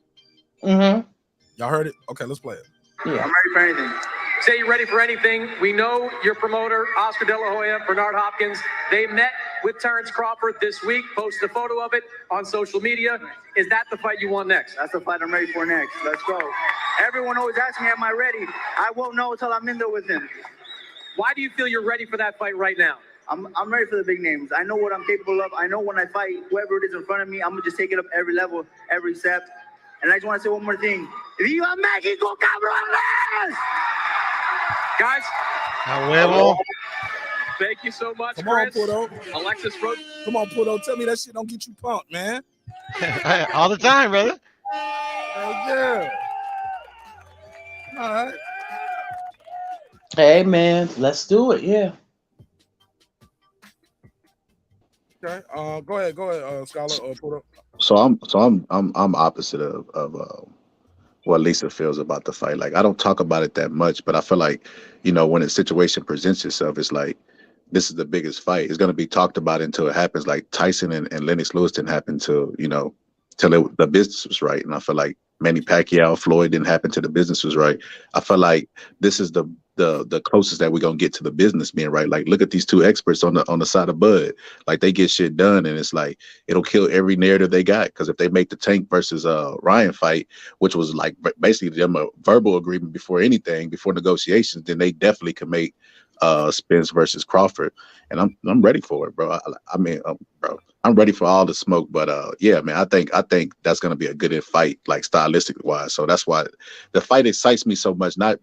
Mm-hmm. Y'all heard it? Okay, let's play it. Yeah. I'm ready for anything. Say you're ready for anything. We know your promoter, Oscar De La Hoya, Bernard Hopkins, they met with Terence Crawford this week, posted a photo of it on social media. Is that the fight you want next? That's the fight I'm ready for next. Let's go. Everyone always asks me, am I ready? I won't know until I'm in there with him. Why do you feel you're ready for that fight right now? I'm ready for the big names. I know what I'm capable of. I know when I fight whoever it is in front of me, I'm going to just take it up every level, every step. And I just want to say one more thing. Viva Mexico, cabrones! Guys, thank you so much, Come Chris. on, Puto. Alexis Rocha. Come on, Puto. Tell me that shit don't get you pumped, man. All the time, brother. Yeah. All right. Hey, man, let's do it. Yeah. Okay. Go ahead, Scholar or Puto. So I'm opposite of what Lisa feels about the fight. Like, I don't talk about it that much, but I feel like, when a situation presents itself, it's like, this is the biggest fight. It's going to be talked about until it happens. Like Tyson and Lennox Lewis didn't happen till the business was right. And I feel like Manny Pacquiao, Floyd didn't happen till the business was right. I feel like this is the closest that we're going to get to the business being right. Like, look at these two experts on the side of Bud. Like, they get shit done, and it's like, it'll kill every narrative they got. Because if they make the Tank versus Ryan fight, which was like basically them a verbal agreement before negotiations, then they definitely can make Spence versus Crawford. And I'm ready for it, bro. Bro, I'm ready for all the smoke. But yeah, man, I think that's gonna be a good fight, like stylistic wise. So that's why the fight excites me so much, not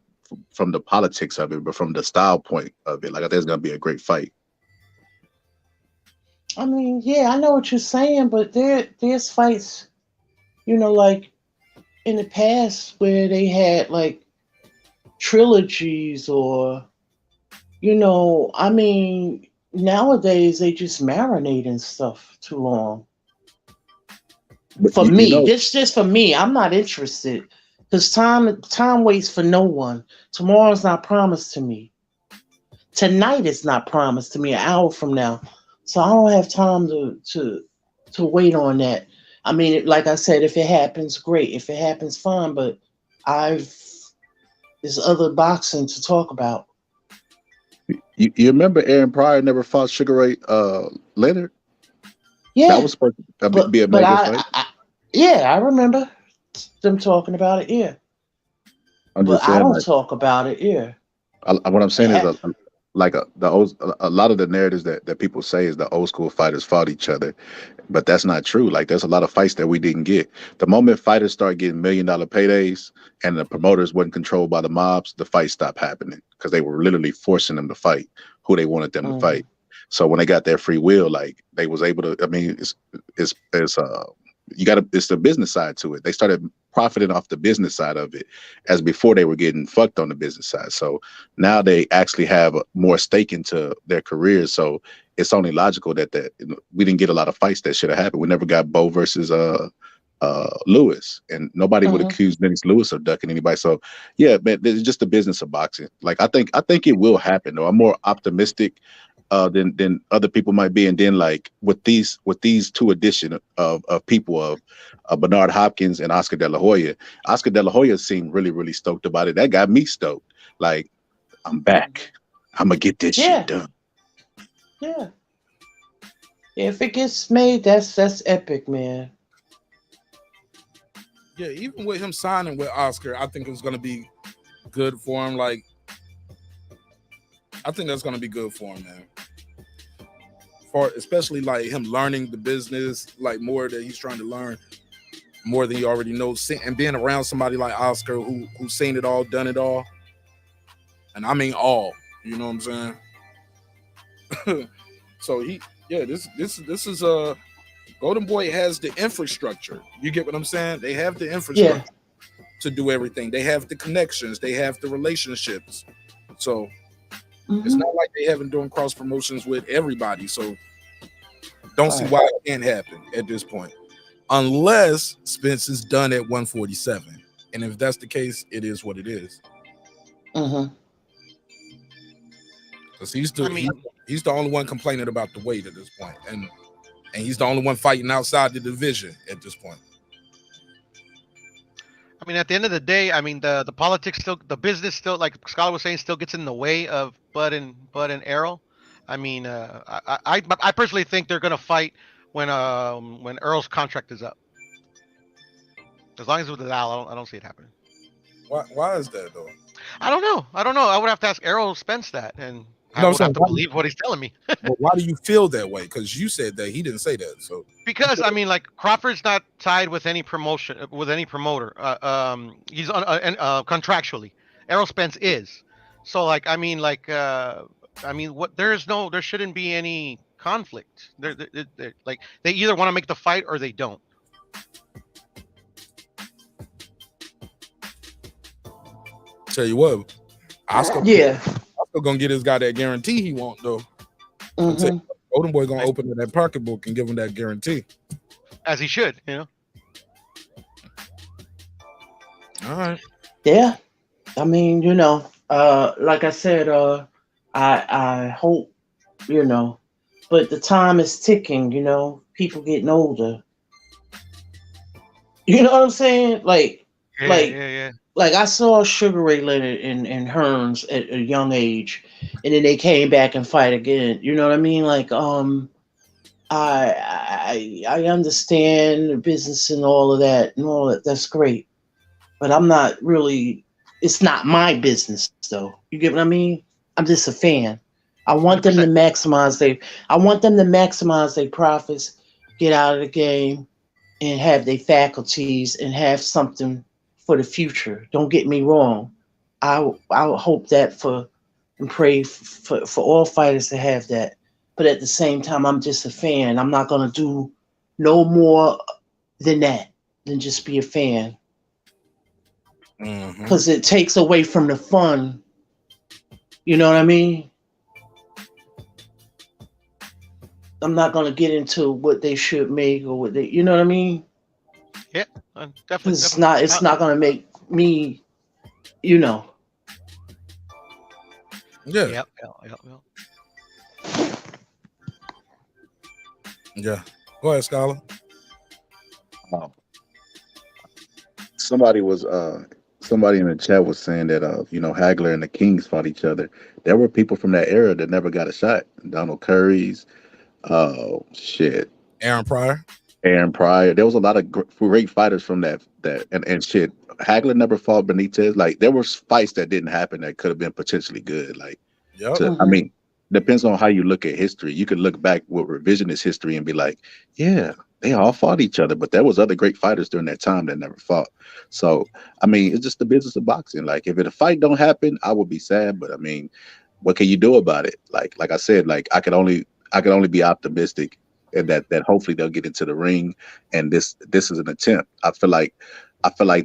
from the politics of it, but from the style point of it. Like, I think it's gonna be a great fight. I mean, yeah, I know what you're saying, but there's fights, like in the past where they had like trilogies, or I mean, nowadays they just marinate in stuff too long. But for me, this just for me. I'm not interested, because time waits for no one. Tomorrow's not promised to me. Tonight is not promised to me. An hour from now, so I don't have time to wait on that. I mean, like I said, if it happens, great. If it happens, fine. But there's other boxing to talk about. You remember Aaron Pryor never fought Sugar Ray Leonard? Yeah, that was supposed to be a mega fight. I remember them talking about it. Yeah, but I don't talk about it. Yeah, what I'm saying is, a lot of the narratives that people say is the old school fighters fought each other, but that's not true. Like, there's a lot of fights that we didn't get. The moment fighters start getting $1 million paydays and the promoters wasn't controlled by the mobs, the fights stopped happening, because they were literally forcing them to fight who they wanted them to fight. So when they got their free will, like, they was able to. I mean, it's the business side to it. They started profiting off the business side of it, as before they were getting fucked on the business side. So now they actually have more stake into their careers. So it's only logical that we didn't get a lot of fights that should have happened. We never got Bo versus Lewis, and nobody would accuse Lennox Lewis of ducking anybody. So yeah, man, it's just the business of boxing. Like, I think it will happen, though. I'm more optimistic than other people might be. And then, like, with these two addition of people of Bernard Hopkins and Oscar De La Hoya seemed really, really stoked about it. That got me stoked. Like, I'm back. I'm gonna get this shit done. Yeah. If it gets made, that's epic, man. Yeah, even with him signing with Oscar, I think it's gonna be good for him. Like, I think that's gonna be good for him, man. For especially like him learning the business, like more that he's trying to learn, more than he already knows, and being around somebody like Oscar who's seen it all, done it all, and I mean all. You know what I'm saying? So this is Golden Boy has the infrastructure. You get what I'm saying? They have the infrastructure to do everything. They have the connections. They have the relationships. So it's not like they haven't done cross promotions with everybody. So don't see why it can't happen at this point, unless Spence is done at 147. And if that's the case, it is what it is. Because he's the only one complaining about the weight at this point, and he's the only one fighting outside the division at this point. I mean, at the end of the day, I mean, the politics still, the business still, like Scholar was saying, still gets in the way of Bud and Errol. I mean, I personally think they're gonna fight when Errol's contract is up. As long as it's with Al, I don't see it happening. Why is that though? I don't know. I would have to ask Errol Spence that, and I would have to believe what he's telling me. But why do you feel that way? Because you said that he didn't say that. So because I mean, like Crawford's not tied with any promoter. He's on contractually. Errol Spence is. So like, I mean, there shouldn't be any conflict. Like they either want to make the fight or they don't. Tell you what, Oscar gonna get his guy that guarantee he want though. Golden Boy gonna open that pocketbook and give him that guarantee, as he should, you know. All right. Yeah, I mean, you know, like I said, I hope, you know, but the time is ticking. You know, people getting older. You know what I'm saying? Like I saw Sugar Ray Leonard and Hearns at a young age, and then they came back and fight again. You know what I mean? Like, I understand the business and all of that and all that. That's great, but I'm not really. It's not my business, though. You get what I mean? I'm just a fan. I want them to maximize their profits, get out of the game, and have their faculties and have something for the future. Don't get me wrong. I hope that and pray for all fighters to have that. But at the same time, I'm just a fan. I'm not gonna do no more than that, than just be a fan. Because it takes away from the fun. You know what I mean? I'm not gonna get into what they should make or what they, you know what I mean? Yeah, definitely. It's not gonna make me, you know. Yeah. Yeah. Go ahead, Scholar. Somebody in the chat was saying that you know, Hagler and the Kings fought each other. There were people from that era that never got a shot. Donald Curry's, Aaron Pryor. There was a lot of great fighters from that and shit. Hagler never fought Benitez. Like there were fights that didn't happen that could have been potentially good. Like, I mean, depends on how you look at history. You could look back with revisionist history and be like, yeah, they all fought each other, but there was other great fighters during that time that never fought. So, I mean, it's just the business of boxing. Like, if a fight don't happen, I would be sad, but I mean, what can you do about it? Like I said, like I could only be optimistic and that hopefully they'll get into the ring, and this is an attempt. I feel like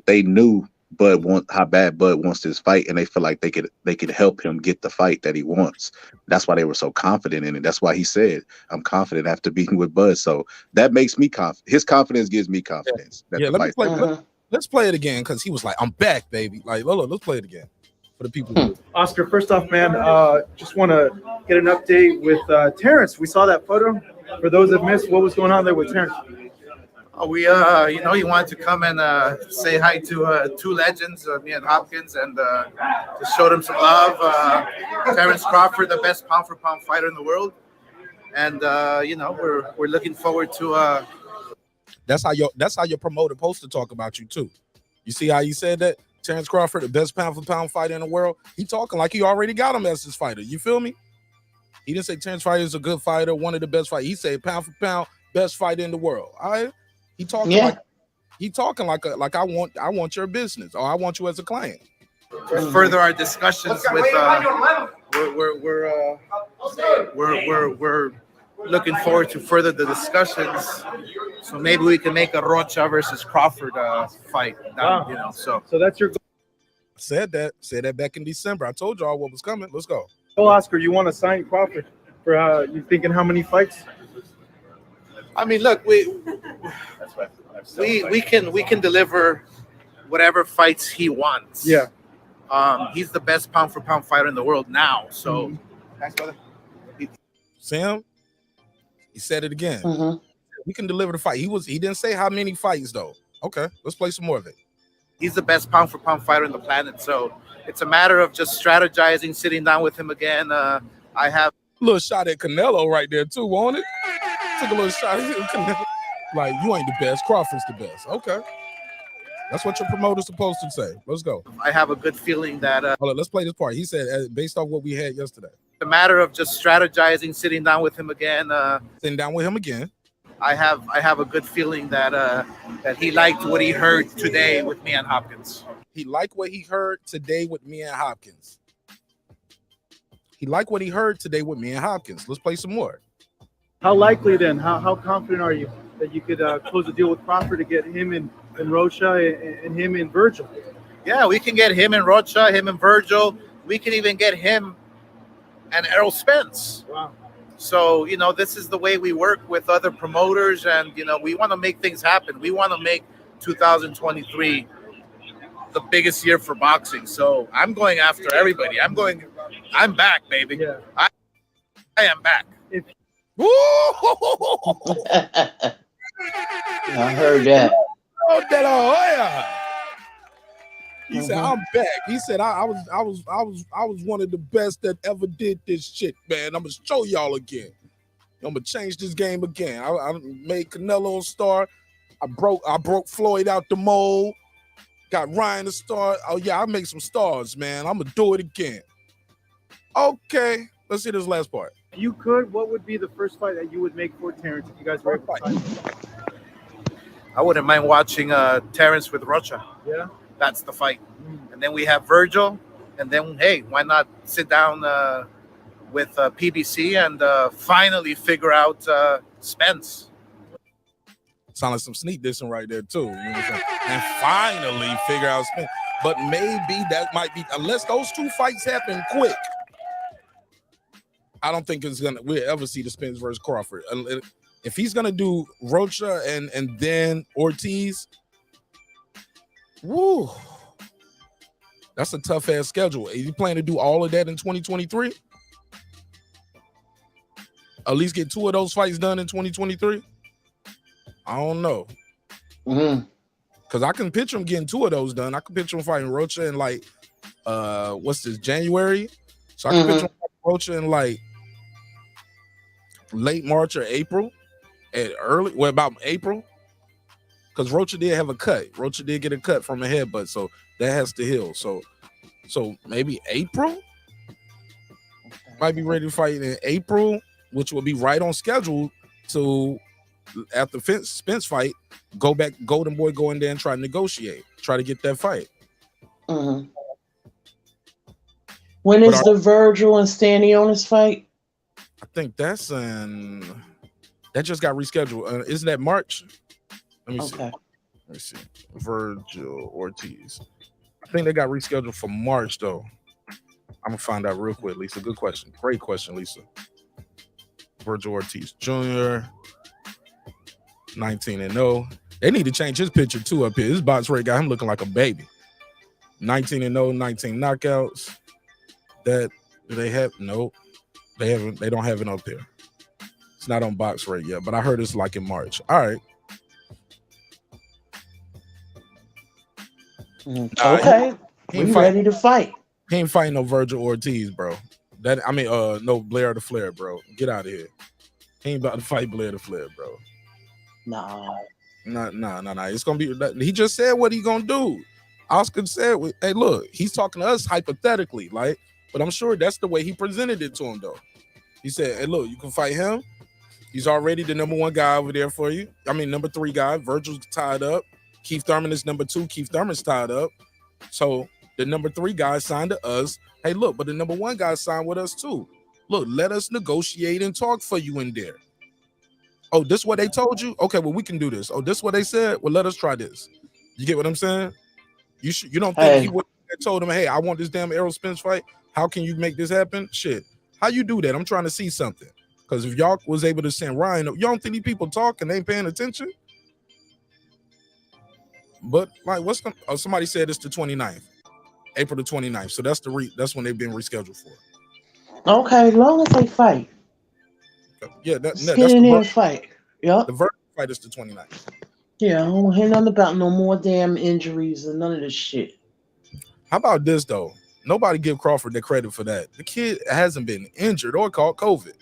they knew how bad Bud wants this fight, and they feel like they could help him get the fight that he wants. That's why they were so confident in it. That's why he said, "I'm confident after beating with Bud." So that makes me confident. His confidence gives me confidence. Let's play it again because he was like, "I'm back, baby." Like, Lolo, let's play it again for the people. Oscar, first off, man, just want to get an update with Terence. We saw that photo. For those that missed, what was going on there with Terence? We you know, he wanted to come and say hi to two legends, me and Hopkins, and just showed him some love. Terence Crawford, the best pound for pound fighter in the world, and you know, we're looking forward to That's how your promoter supposed to talk about you too. You see how you said that? Terence Crawford, the best pound for pound fighter in the world. He talking like he already got him as his fighter. You feel me? He didn't say Terence Fighter is a good fighter, one of the best fighters. He said pound for pound, best fighter in the world. All right. He talking like I want your business, or I want you as a client. Further our discussions with we're looking forward to further the discussions. So maybe we can make a Rocha versus Crawford fight. Wow. You know, so that's your goal. Said that back in December. I told y'all what was coming. Let's go. Oh, Oscar, you want to sign Crawford for you thinking how many fights? I mean, look, we can deliver whatever fights he wants. Yeah. He's the best pound for pound fighter in the world now. So thanks, brother. Sam, he said it again. We can deliver the fight. He didn't say how many fights though. Okay, let's play some more of it. He's the best pound for pound fighter on the planet. So it's a matter of just strategizing, sitting down with him again. I have a little shot at Canelo right there too, won't it? Took a little shot at Canelo. Like, you ain't the best. Crawford's the best. Okay. That's what your promoter's supposed to say. Let's go. I have a good feeling that hold on, let's play this part. He said based off what we had yesterday. It's a matter of just strategizing, sitting down with him again. Sitting down with him again. I have a good feeling that that he liked what he heard today with me and Hopkins. He liked what he heard today with me and Hopkins. He liked what he heard today with me and Hopkins. Let's play some more. How likely then? How confident are you that you could close a deal with Crawford to get him and Rocha and him and Virgil? Yeah, we can get him and Rocha, him and Virgil. We can even get him and Errol Spence. Wow. So, you know, this is the way we work with other promoters, and, you know, we want to make things happen. We want to make 2023 the biggest year for boxing. So I'm going after everybody. I'm back, baby. Yeah. I am back. I heard that. Oh, that Hoya. He said, I'm back. He said, I was one of the best that ever did this shit, man. I'm gonna show y'all again. I'm gonna change this game again. I made Canelo a star. I broke Floyd out the mold. Got Ryan a star. Oh yeah, I make some stars, man. I'm gonna do it again. Okay, let's see this last part. If you could, what would be the first fight that you would make for Terence if you guys were able to fight? I wouldn't mind watching Terence with Rocha. Yeah. That's the fight. And then we have Virgil. And then, hey, why not sit down with PBC and finally figure out Spence? Sound like some sneak dissing right there, too. You know what I'm saying? And finally figure out Spence. But maybe that might be, unless those two fights happen quick, I don't think we'll ever see the Spence versus Crawford. If he's gonna do Rocha and then Ortiz, woo, that's a tough ass schedule. Are you planning to do all of that in 2023? At least get 2 of those fights done in 2023? I don't know. Because I can picture him getting 2 of those done. I can picture him fighting Rocha in like what's this, January? So I can picture him fighting Rocha in like late March or April. About April, because Rocha did have a cut. Rocha did get a cut from a headbutt, so that has to heal. So maybe April might be ready to fight in April, which will be right on schedule to after Spence fight. Go back, Golden Boy, go in there and try to negotiate, try to get that fight. When is the Virgil and Stanionis fight? I think that's in. That just got rescheduled. Isn't that March? Let me see. Let me see. Virgil Ortiz. I think they got rescheduled for March, though. I'm going to find out real quick, Lisa. Good question. Great question, Lisa. Virgil Ortiz Jr. 19-0. They need to change his picture, too, up here. His box rate got him looking like a baby. 19-0, 19 knockouts. That, do they have? Nope. They don't have it up here. It's not on box rate yet, but I heard it's like in March. All right. Okay. We ready to fight. He ain't fighting no Virgil Ortiz, bro. No Blair the Flair, bro. Get out of here. He ain't about to fight Blair the Flair, bro. Nah. No. It's gonna be. He just said what he gonna do. Oscar said, "Hey, look, he's talking to us hypothetically, like, but I'm sure that's the way he presented it to him, though. He said, "Hey, look, you can fight him. He's already the number 1 guy over there for you. I mean, number 3 guy. Virgil's tied up. Keith Thurman is number 2. Keith Thurman's tied up. So the number 3 guy signed to us. Hey, look, but the number 1 guy signed with us too. Look, let us negotiate and talk for you in there. Oh, this what they told you? Okay, well, we can do this. Oh, this what they said? Well, let us try this. You get what I'm saying? You don't think he would have told him, hey, I want this damn Errol Spence fight. How can you make this happen? Shit. How you do that? I'm trying to see something. Because if y'all was able to send Ryan, you don't think these people talk and they ain't paying attention? But like, somebody said it's the 29th, April the 29th. So that's that's when they've been rescheduled for. Okay, as long as they fight. Yeah, that's get in there and fight. Yep. The verdict fight is the 29th. Yeah, I don't hear nothing about no more damn injuries and none of this shit. How about this though? Nobody give Crawford the credit for that. The kid hasn't been injured or caught COVID.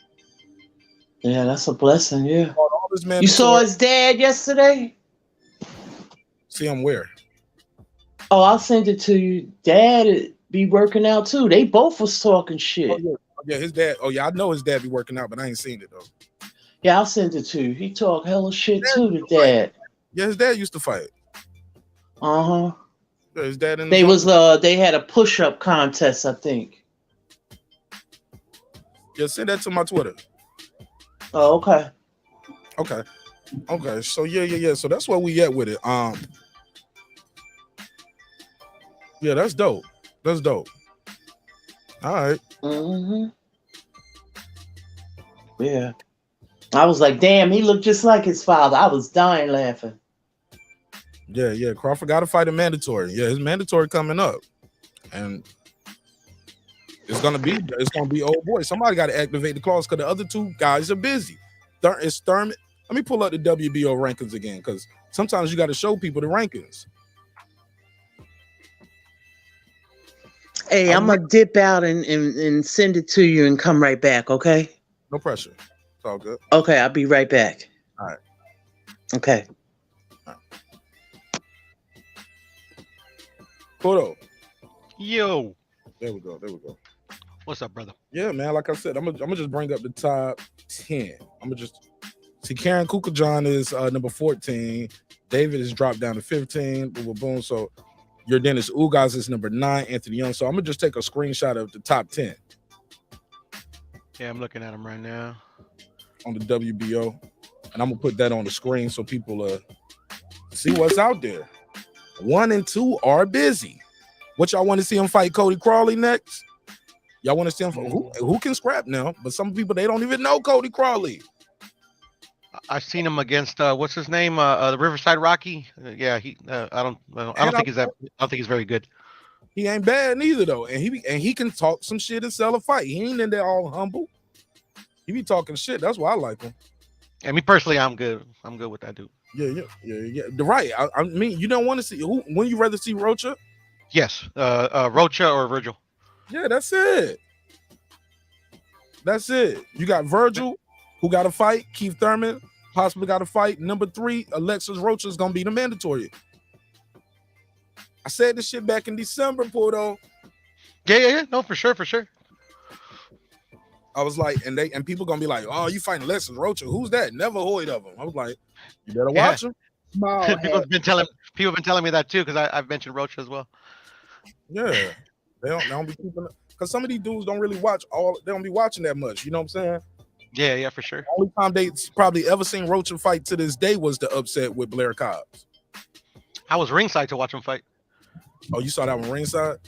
Yeah, that's a blessing. Yeah. You saw his dad yesterday? See him where? Oh, I'll send it to you. Dad be working out too. They both was talking shit. Oh, yeah, his dad. Oh yeah, I know his dad be working out, but I ain't seen it though. Yeah, I'll send it to you. He talk hella shit too to dad. Yeah, his dad used to fight. Uh-huh. Yeah, his dad and they had a push-up contest, I think. Yeah, send that to my Twitter. Oh, okay. Okay. So yeah. So that's where we at with it. Yeah, that's dope. All right. Mm-hmm. Yeah. I was like, damn, he looked just like his father. I was dying laughing. Yeah. Crawford got to fight a mandatory. Yeah, his mandatory coming up, and it's gonna be old boy. Somebody got to activate the clause because the other 2 guys are busy. It's Thurman. Let me pull up the WBO rankings again because sometimes you got to show people the rankings. Hey, I'm gonna dip out and send it to you and come right back. Okay. No pressure. It's all good. Okay, I'll be right back. All right. Okay. Photo. Yo. There we go. What's up, brother? Yeah, man. Like I said, I'm gonna just bring up the top 10. I'm gonna just see Karen Kukajan is number 14. David is dropped down to 15. Boom. So your Dennis Ugas is number 9. Anthony Young. So I'm gonna just take a screenshot of the top 10. Yeah, I'm looking at him right now on the WBO, and I'm gonna put that on the screen so people see what's out there. 1 and 2 are busy. What y'all want to see him fight Cody Crawley next? Y'all want to see him who can scrap now? But some people they don't even know Cody Crawley. I've seen him against what's his name? The Riverside Rocky. Yeah, he. I don't think he's very good. He ain't bad neither though, and he can talk some shit and sell a fight. He ain't in there all humble. He be talking shit. That's why I like him. And me personally, I'm good. I'm good with that dude. Yeah. Right. I mean, you don't want to see who? When you rather see Rocha? Yes, Rocha or Virgil. Yeah, that's it. You got Virgil, who got to fight. Keith Thurman possibly got to fight. Number 3, Alexis Rocha is gonna be the mandatory. I said this shit back in December, Porto. Yeah. No, for sure. I was like, and people gonna be like, oh, you fighting Alexis Rocha? Who's that? Never heard of him. I was like, you better watch him. People have been telling me that too because I've mentioned Rocha as well. Yeah, they don't be keeping it because some of these dudes don't really watch they don't be watching that much. You know what I'm saying? Yeah, for sure. The only time they probably ever seen Rocha fight to this day was the upset with Blair Cobbs. I was ringside to watch him fight. Oh, you saw that one ringside?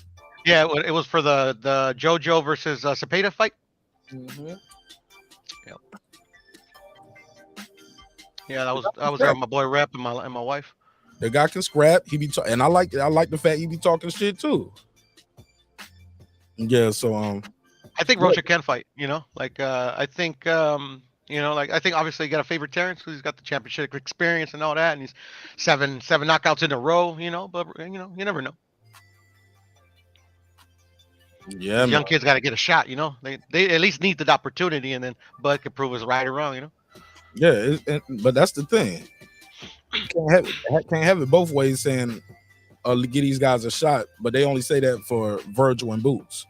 Yeah, it was for the JoJo versus Cepeda fight. Mm-hmm. Yep. Yeah, I was there with my boy Rep and my wife. The guy can scrap. He be and I like the fact he be talking shit too. Yeah, so I think Rocha can fight. I think I think obviously you got to favor Terence because he's got the championship experience and all that, and he's seven knockouts in a row. But you never know. Yeah, young kids got to get a shot. They at least need the opportunity, and then Bud can prove us right or wrong. Yeah, but that's the thing. can't have it both ways saying give these guys a shot, but they only say that for Virgil and Boots.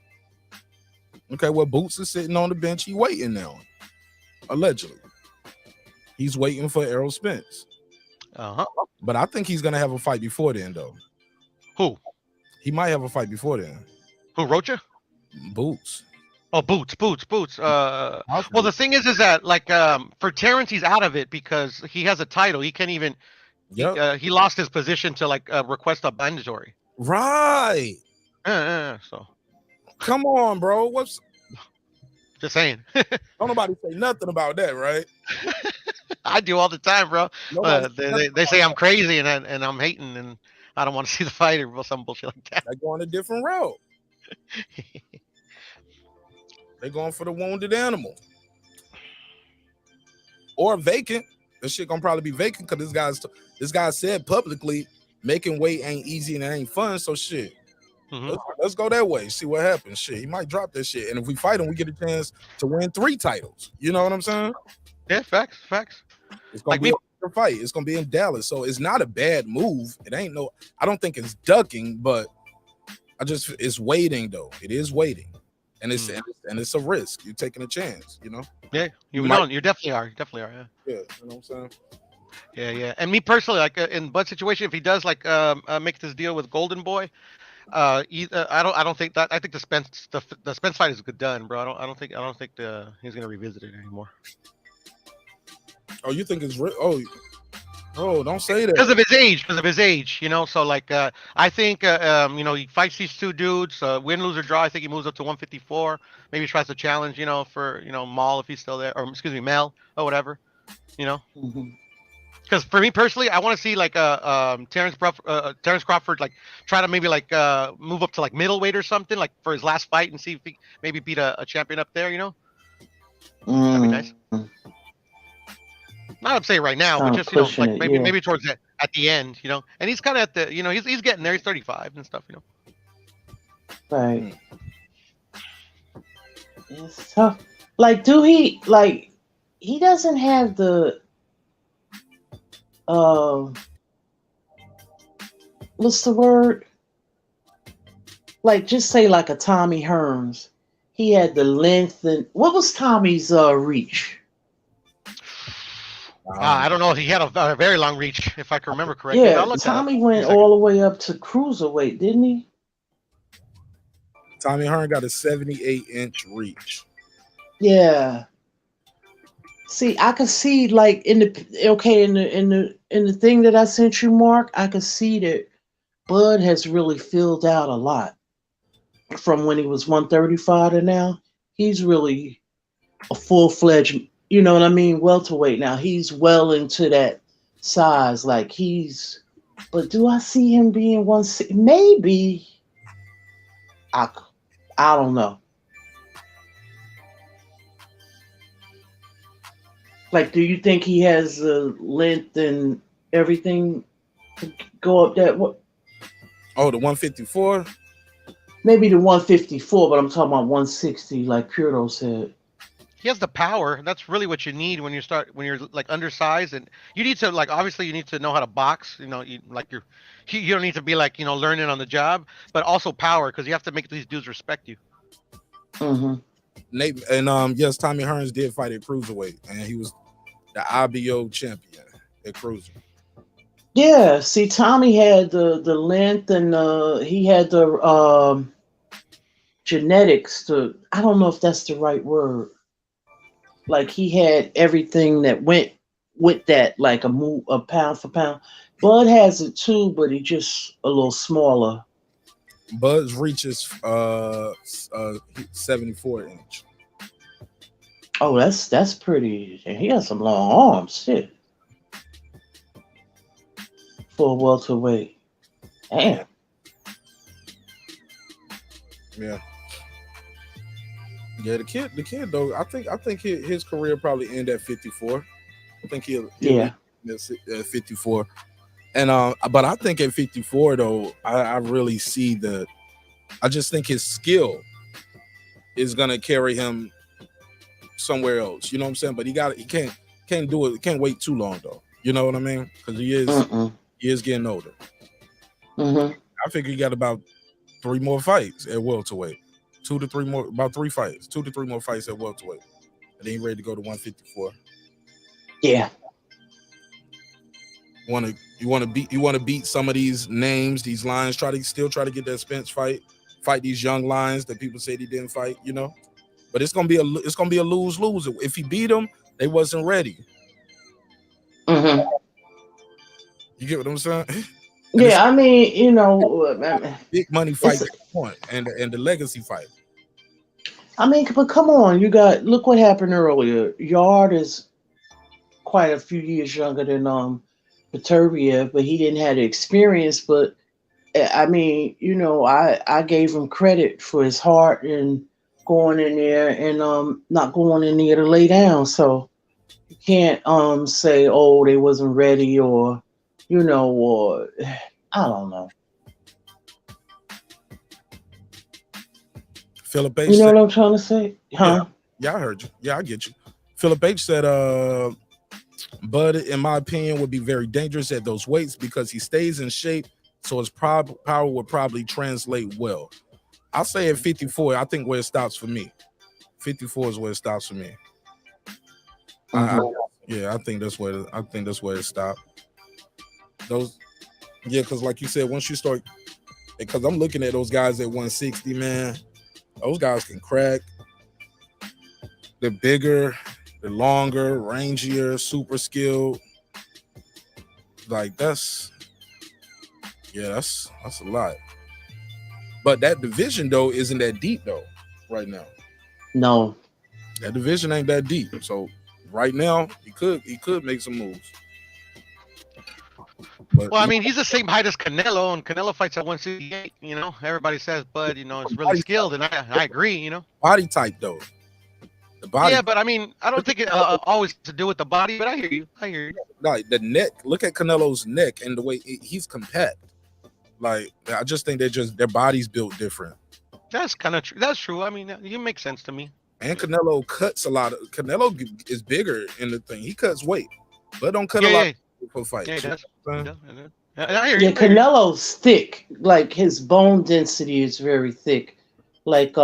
Okay, well, Boots is sitting on the bench. He waiting now. Allegedly. He's waiting for Errol Spence. But I think he's going to have a fight before then, though. Who? He might have a fight before then. Who, Rocha? Boots. Oh, Boots. Well, the thing is that, like, for Terence, he's out of it because he has a title. He can't even... Yep. He lost his position to, like, request a mandatory. Right. So... Come on, bro. What's... Just saying. Don't nobody say nothing about that, right? I do all the time, bro. They say I'm crazy and I'm hating and I don't want to see the fight or some bullshit like that. They're going a different route. They're going for the wounded animal. Or vacant. This shit gonna probably be vacant because this guy said publicly making weight ain't easy and it ain't fun. So shit. Let's go that way. See what happens. Shit, he might drop that shit. And if we fight him, we get a chance to win 3 titles. You know what I'm saying? Yeah, facts. It's gonna be a fight. It's gonna be in Dallas. So it's not a bad move. It ain't I don't think it's ducking, but it's waiting though. It is waiting. And it's a risk. You're taking a chance, you know? Yeah, you definitely are. Yeah. Yeah, you know what I'm saying? Yeah. And me personally, like in Bud's situation, if he does like make this deal with Golden Boy, I don't think that. I think the Spence fight is good done, bro. I don't think he's gonna revisit it anymore. Oh, you think it's oh, don't say that. Because of his age, you know. So like, I think he fights these 2 dudes, win, lose or draw. I think he moves up to 154. Maybe tries to challenge, for Maul if he's still there, or excuse me, Mel or whatever, Because for me personally, I want to see like Terence Crawford like try to maybe like move up to like middleweight or something like for his last fight and see if he maybe beat a champion up there. That'd be nice. Not to say right now, but just like maybe towards that at the end, And he's kind of at the he's getting there. He's 35 and stuff, Right. It's tough. Like, he doesn't have the what's the word? Like, just say like a Tommy Hearns. He had the length and what was Tommy's reach? I don't know. He had a very long reach, if I can remember correctly. Yeah, Tommy went all the way up to cruiserweight, didn't he? Tommy Hearn got a 78-inch reach. Yeah. See, I could see like in the thing that I sent you, Mark, I could see that Bud has really filled out a lot from when he was 135 to now. He's really a full-fledged, welterweight now. He's well into that size. Like but do I see him being 160? Maybe. I don't know. Like, do you think he has the length and everything to go up that? Oh, the 154? Maybe the 154, but I'm talking about 160, like Purdo said. He has the power. That's really what you need when you're like undersized, and you need to obviously you need to know how to box. You don't need to be learning on the job, but also power because you have to make these dudes respect you. Mm-hmm. Nate and yes, Tommy Hearns did fight at cruiserweight, and he was the IBO champion at cruiser. Yeah, see, Tommy had the length and he had the genetics to. I don't know if that's the right word. Like he had everything that went with that, like a pound for pound. Bud has it too, but he's just a little smaller. Bud's reach is 74-inch. Oh, that's pretty. And he has some long arms, shit. For a welterweight. Damn. Yeah. Yeah, the kid though, I think his career probably end at 54. I think he'll end at 54. And but I think at 54 though, I really see I just think his skill is gonna carry him somewhere else. You know what I'm saying? But he can't do it. He can't wait too long though. You know what I mean? Because he is getting older. Mm-hmm. I figure he got about 3 more fights at welterweight. 2 to 3 more, about 3 fights. 2 to 3 more fights at welterweight. And then he's ready to go to 154. Yeah. You want to beat some of these names, these lions. Try to get that Spence fight these young lions that people said he didn't fight. You know, but it's gonna be a lose-lose. If he beat them, they wasn't ready. Mm-hmm. You get what I'm saying? Yeah, I mean, big money fight and the legacy fight. I mean, but come on, look what happened earlier. Yard is quite a few years younger than Beterbiev, but he didn't have the experience. But I mean, I gave him credit for his heart and going in there and not going in there to lay down. So you can't say, oh, they wasn't ready, or or I don't know. Philip H. You know what I'm trying to say? Huh? Yeah, I heard you. Yeah, I get you. Philip H. said, Bud, in my opinion, would be very dangerous at those weights because he stays in shape, so his power would probably translate well. I'll say at 54, I think where it stops for me. 54 is where it stops for me. Mm-hmm. I think that's where it stopped. Because like you said, once you start, because I'm looking at those guys at 160, man, those guys can crack. They're bigger, they're longer, rangier, super skilled. Like that's a lot. But that division though isn't that deep though right now. No, that division ain't that deep. So right now he could make some moves. But, well, I mean, he's the same height as Canelo, and Canelo fights at 168. Everybody says, Bud, it's really skilled, and I agree. Body type though. The body. Yeah, but I mean, I don't think it always to do with the body. But I hear you. Like the neck. Look at Canelo's neck and the way he's compact. Like I just think their bodies built different. That's kind of true. That's true. I mean, you make sense to me. And Canelo cuts a lot. Canelo is bigger in the thing. He cuts weight, but don't cut a lot for fights. Yeah, he does. Canelo's thick. Like his bone density is very thick. Like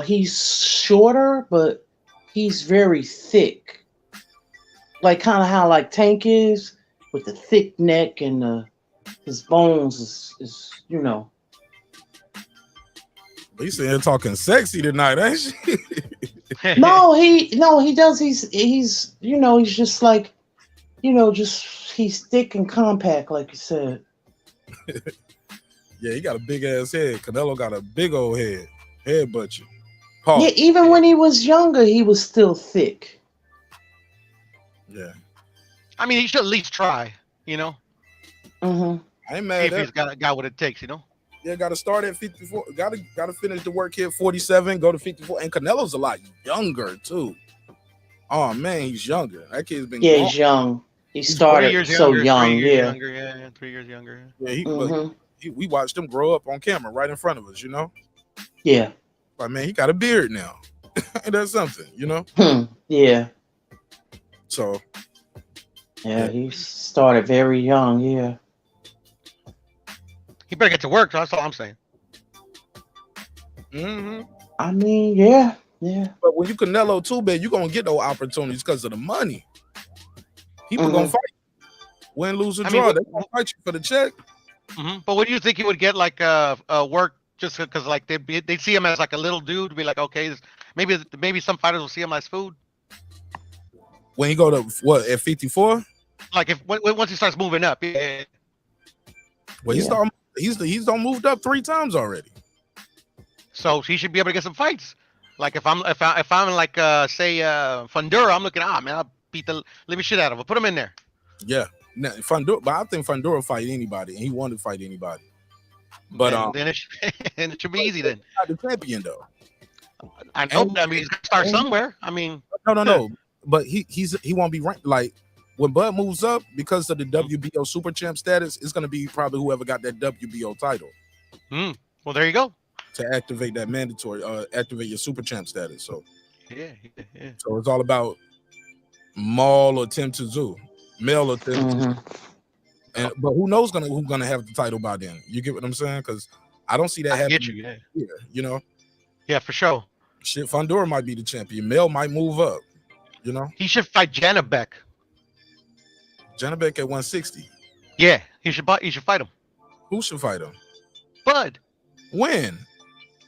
he's shorter, but he's very thick. Like kind of how like Tank is with the thick neck and his bones is. He's saying talking sexy tonight, ain't she? No, he does. He's he's just like, he's thick and compact, like you said. Yeah, he got a big ass head. Canelo got a big old head butcher. Yeah, even when he was younger, he was still thick. Yeah. I mean, he should at least try, Mm-hmm. I ain't mad if he's got what it takes, Yeah, got to start at 54. Got to finish the work here at 47. Go to 54. And Canelo's a lot younger too. Oh man, he's younger. That kid's been. Yeah, he's young. He started so young. 3 years younger, 3 years younger. Yeah, we watched him grow up on camera right in front of us. Yeah. But man, he got a beard now. And that's something, Yeah. So. Yeah, he started very young. Yeah. He better get to work. That's all I'm saying. Mm-hmm. I mean, yeah. But when you Canelo too bad, you're gonna get those opportunities because of the money. People gonna fight, win, lose, or draw. They're gonna fight you for the check. Mm-hmm. But what do you think he would get like work just because like they see him as like a little dude, be like, okay, maybe some fighters will see him as food. When he go to what at 54? Like once he starts moving up, yeah. Well, he's done moved up 3 times already. So he should be able to get some fights. Like if I'm like say Fundura, I'm looking, man, I'll beat the living shit out of him. Put him in there. Yeah. Now, Fundura, but I think Fundura will fight anybody, and he wanted to fight anybody. But then it should be easy then. Not the champion though. I know. I mean, he's gonna start somewhere. I mean, no. But he won't be ranked like. When Bud moves up, because of the WBO super champ status, it's going to be probably whoever got that WBO title. Well, there you go. To activate that mandatory, activate your super champ status. So, yeah. So it's all about Maul or Tim Tszyu, Mel or Tim Tszyu. Mhm. But who knows who's gonna have the title by then? You get what I'm saying? Because I don't see that happening. Get you, yeah. Here, you know. Yeah, for sure. Shit, Fondora might be the champion. Mel might move up. You know. He should fight Janabek. Janabek at 160. Yeah, he should fight him. Who should fight him? Bud. When?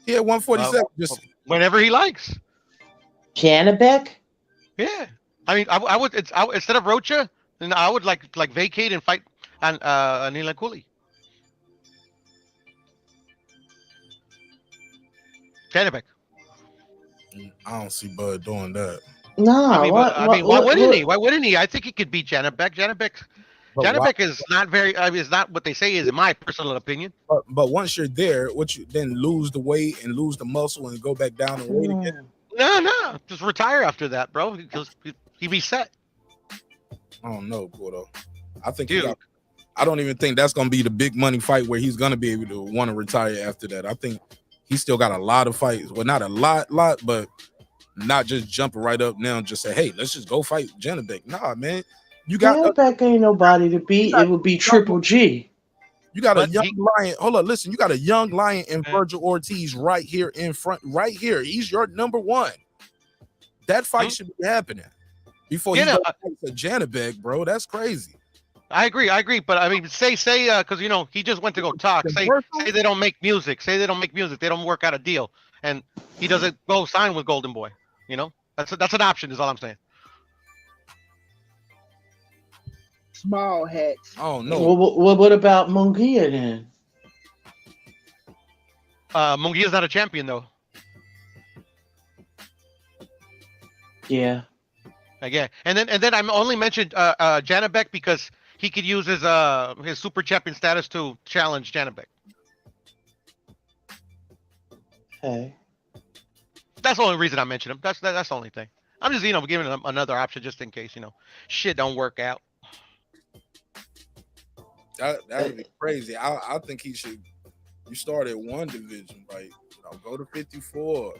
He at 147. Just whenever he likes. Janabek? Yeah. I mean, I would instead of Rocha, then I would like vacate and fight on Anila Kuli. Janabek. I don't see Bud doing that. No, I mean, why wouldn't he? Why wouldn't he? I think he could beat Janabek. Janabek is not very. I mean, it's not what they say is, in my personal opinion. But once you're there, what you then lose the weight and lose the muscle and go back down and weight again. No, just retire after that, bro. Because he reset. I don't know, Gordo. I think I don't even think that's gonna be the big money fight where he's gonna be able to want to retire after that. I think he's still got a lot of fights. Well, not a lot, but not just jumping right up now and just say, hey, let's just go fight Janabek. Nah, man. You got Janabek ain't nobody to beat. It would be Triple G. You got a young lion. Hold on, listen. You got a young lion in Virgil Ortiz right here in front, right here. He's your number one. That fight should be happening before you go to Janabek, bro. That's crazy. I agree. But I mean, say, because he just went to go talk. Say they don't make music. Say they don't make music. They don't work out a deal, and he doesn't go sign with Golden Boy. That's an option. Is all I'm saying. Small hats. Oh no. What about Munguia then? Munguia's not a champion though. Yeah. Again, and then I only mentioned Janabek because he could use his super champion status to challenge Janabek. Okay. That's the only reason I mentioned him. That's the only thing. I'm just giving him another option just in case shit don't work out. That would be crazy. I think he should. You start at one division, right? Go to 54.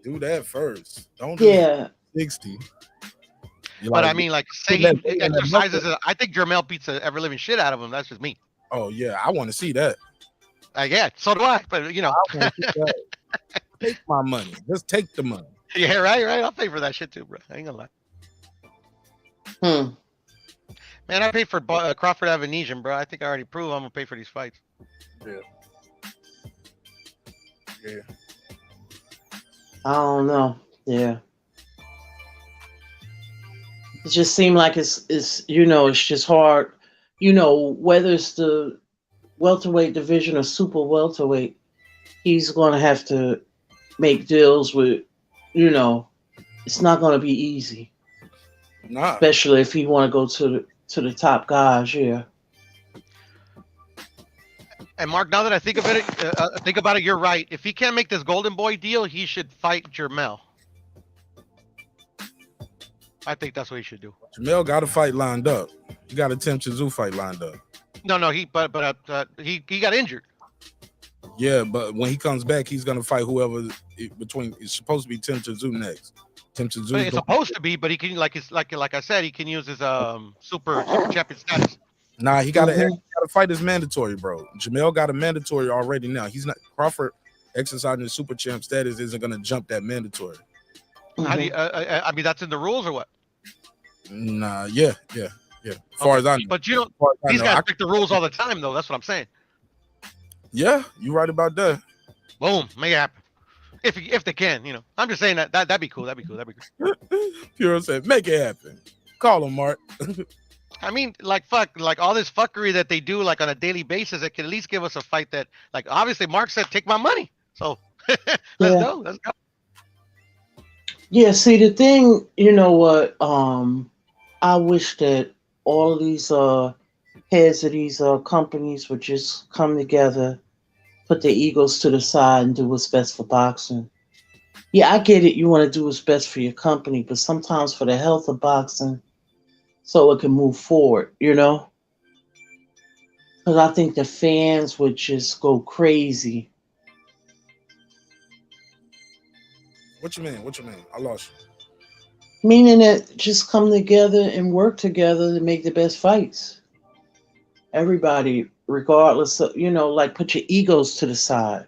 Do that first. Don't do 60. But I mean, say he exercises. I think Jermel beats the ever living shit out of him. That's just me. Oh yeah, I want to see that. Yeah, so do I. But I wanna see that. Take my money. Just take the money. Yeah, right. I'll pay for that shit too, bro. I ain't gonna lie. Man, I paid for Crawford Avanesyan, bro. I think I already proved I'm gonna pay for these fights. Yeah. I don't know. Yeah. It just seemed like it's it's just hard. Whether it's the welterweight division or super welterweight, he's gonna have to make deals with. It's not gonna be easy. Nah. Especially if he want to go to the top guys. Yeah. And Mark, now that I think about it, you're right. If he can't make this Golden Boy deal, he should fight Jermel. I think that's what he should do. Jermel got a fight lined up. He got a Tim Tszyu fight lined up. No, he got injured. Yeah, but when he comes back, he's gonna fight whoever between. It's supposed to be Tim Tszyu next. Tim Tszyu. It's supposed to be, but he can like I said, he can use his super champion status. Nah, he gotta fight is mandatory, bro. Jermel got a mandatory already now. He's not Crawford exercising his super champ status isn't gonna jump that mandatory. How do you, I mean, that's in the rules or what? Nah, yeah. As far as I know. But these guys break the rules all the time, though. That's what I'm saying. Yeah, you right about that. Boom, make it happen. If they can, I'm just saying that'd be cool. That'd be cool. Pure said, make it happen. Call him, Mark. I mean, all this fuckery that they do, on a daily basis, it can at least give us a fight that, obviously, Mark said, take my money. So let's go. Yeah, see the thing, what? I wish that all of these heads of these companies would just come together, put their egos to the side, and do what's best for boxing. Yeah, I get it. You want to do what's best for your company, but sometimes for the health of boxing, so it can move forward, Because I think the fans would just go crazy. What you mean? I lost you. Meaning that just come together and work together to make the best fights. Everybody, regardless of, like put your egos to the side.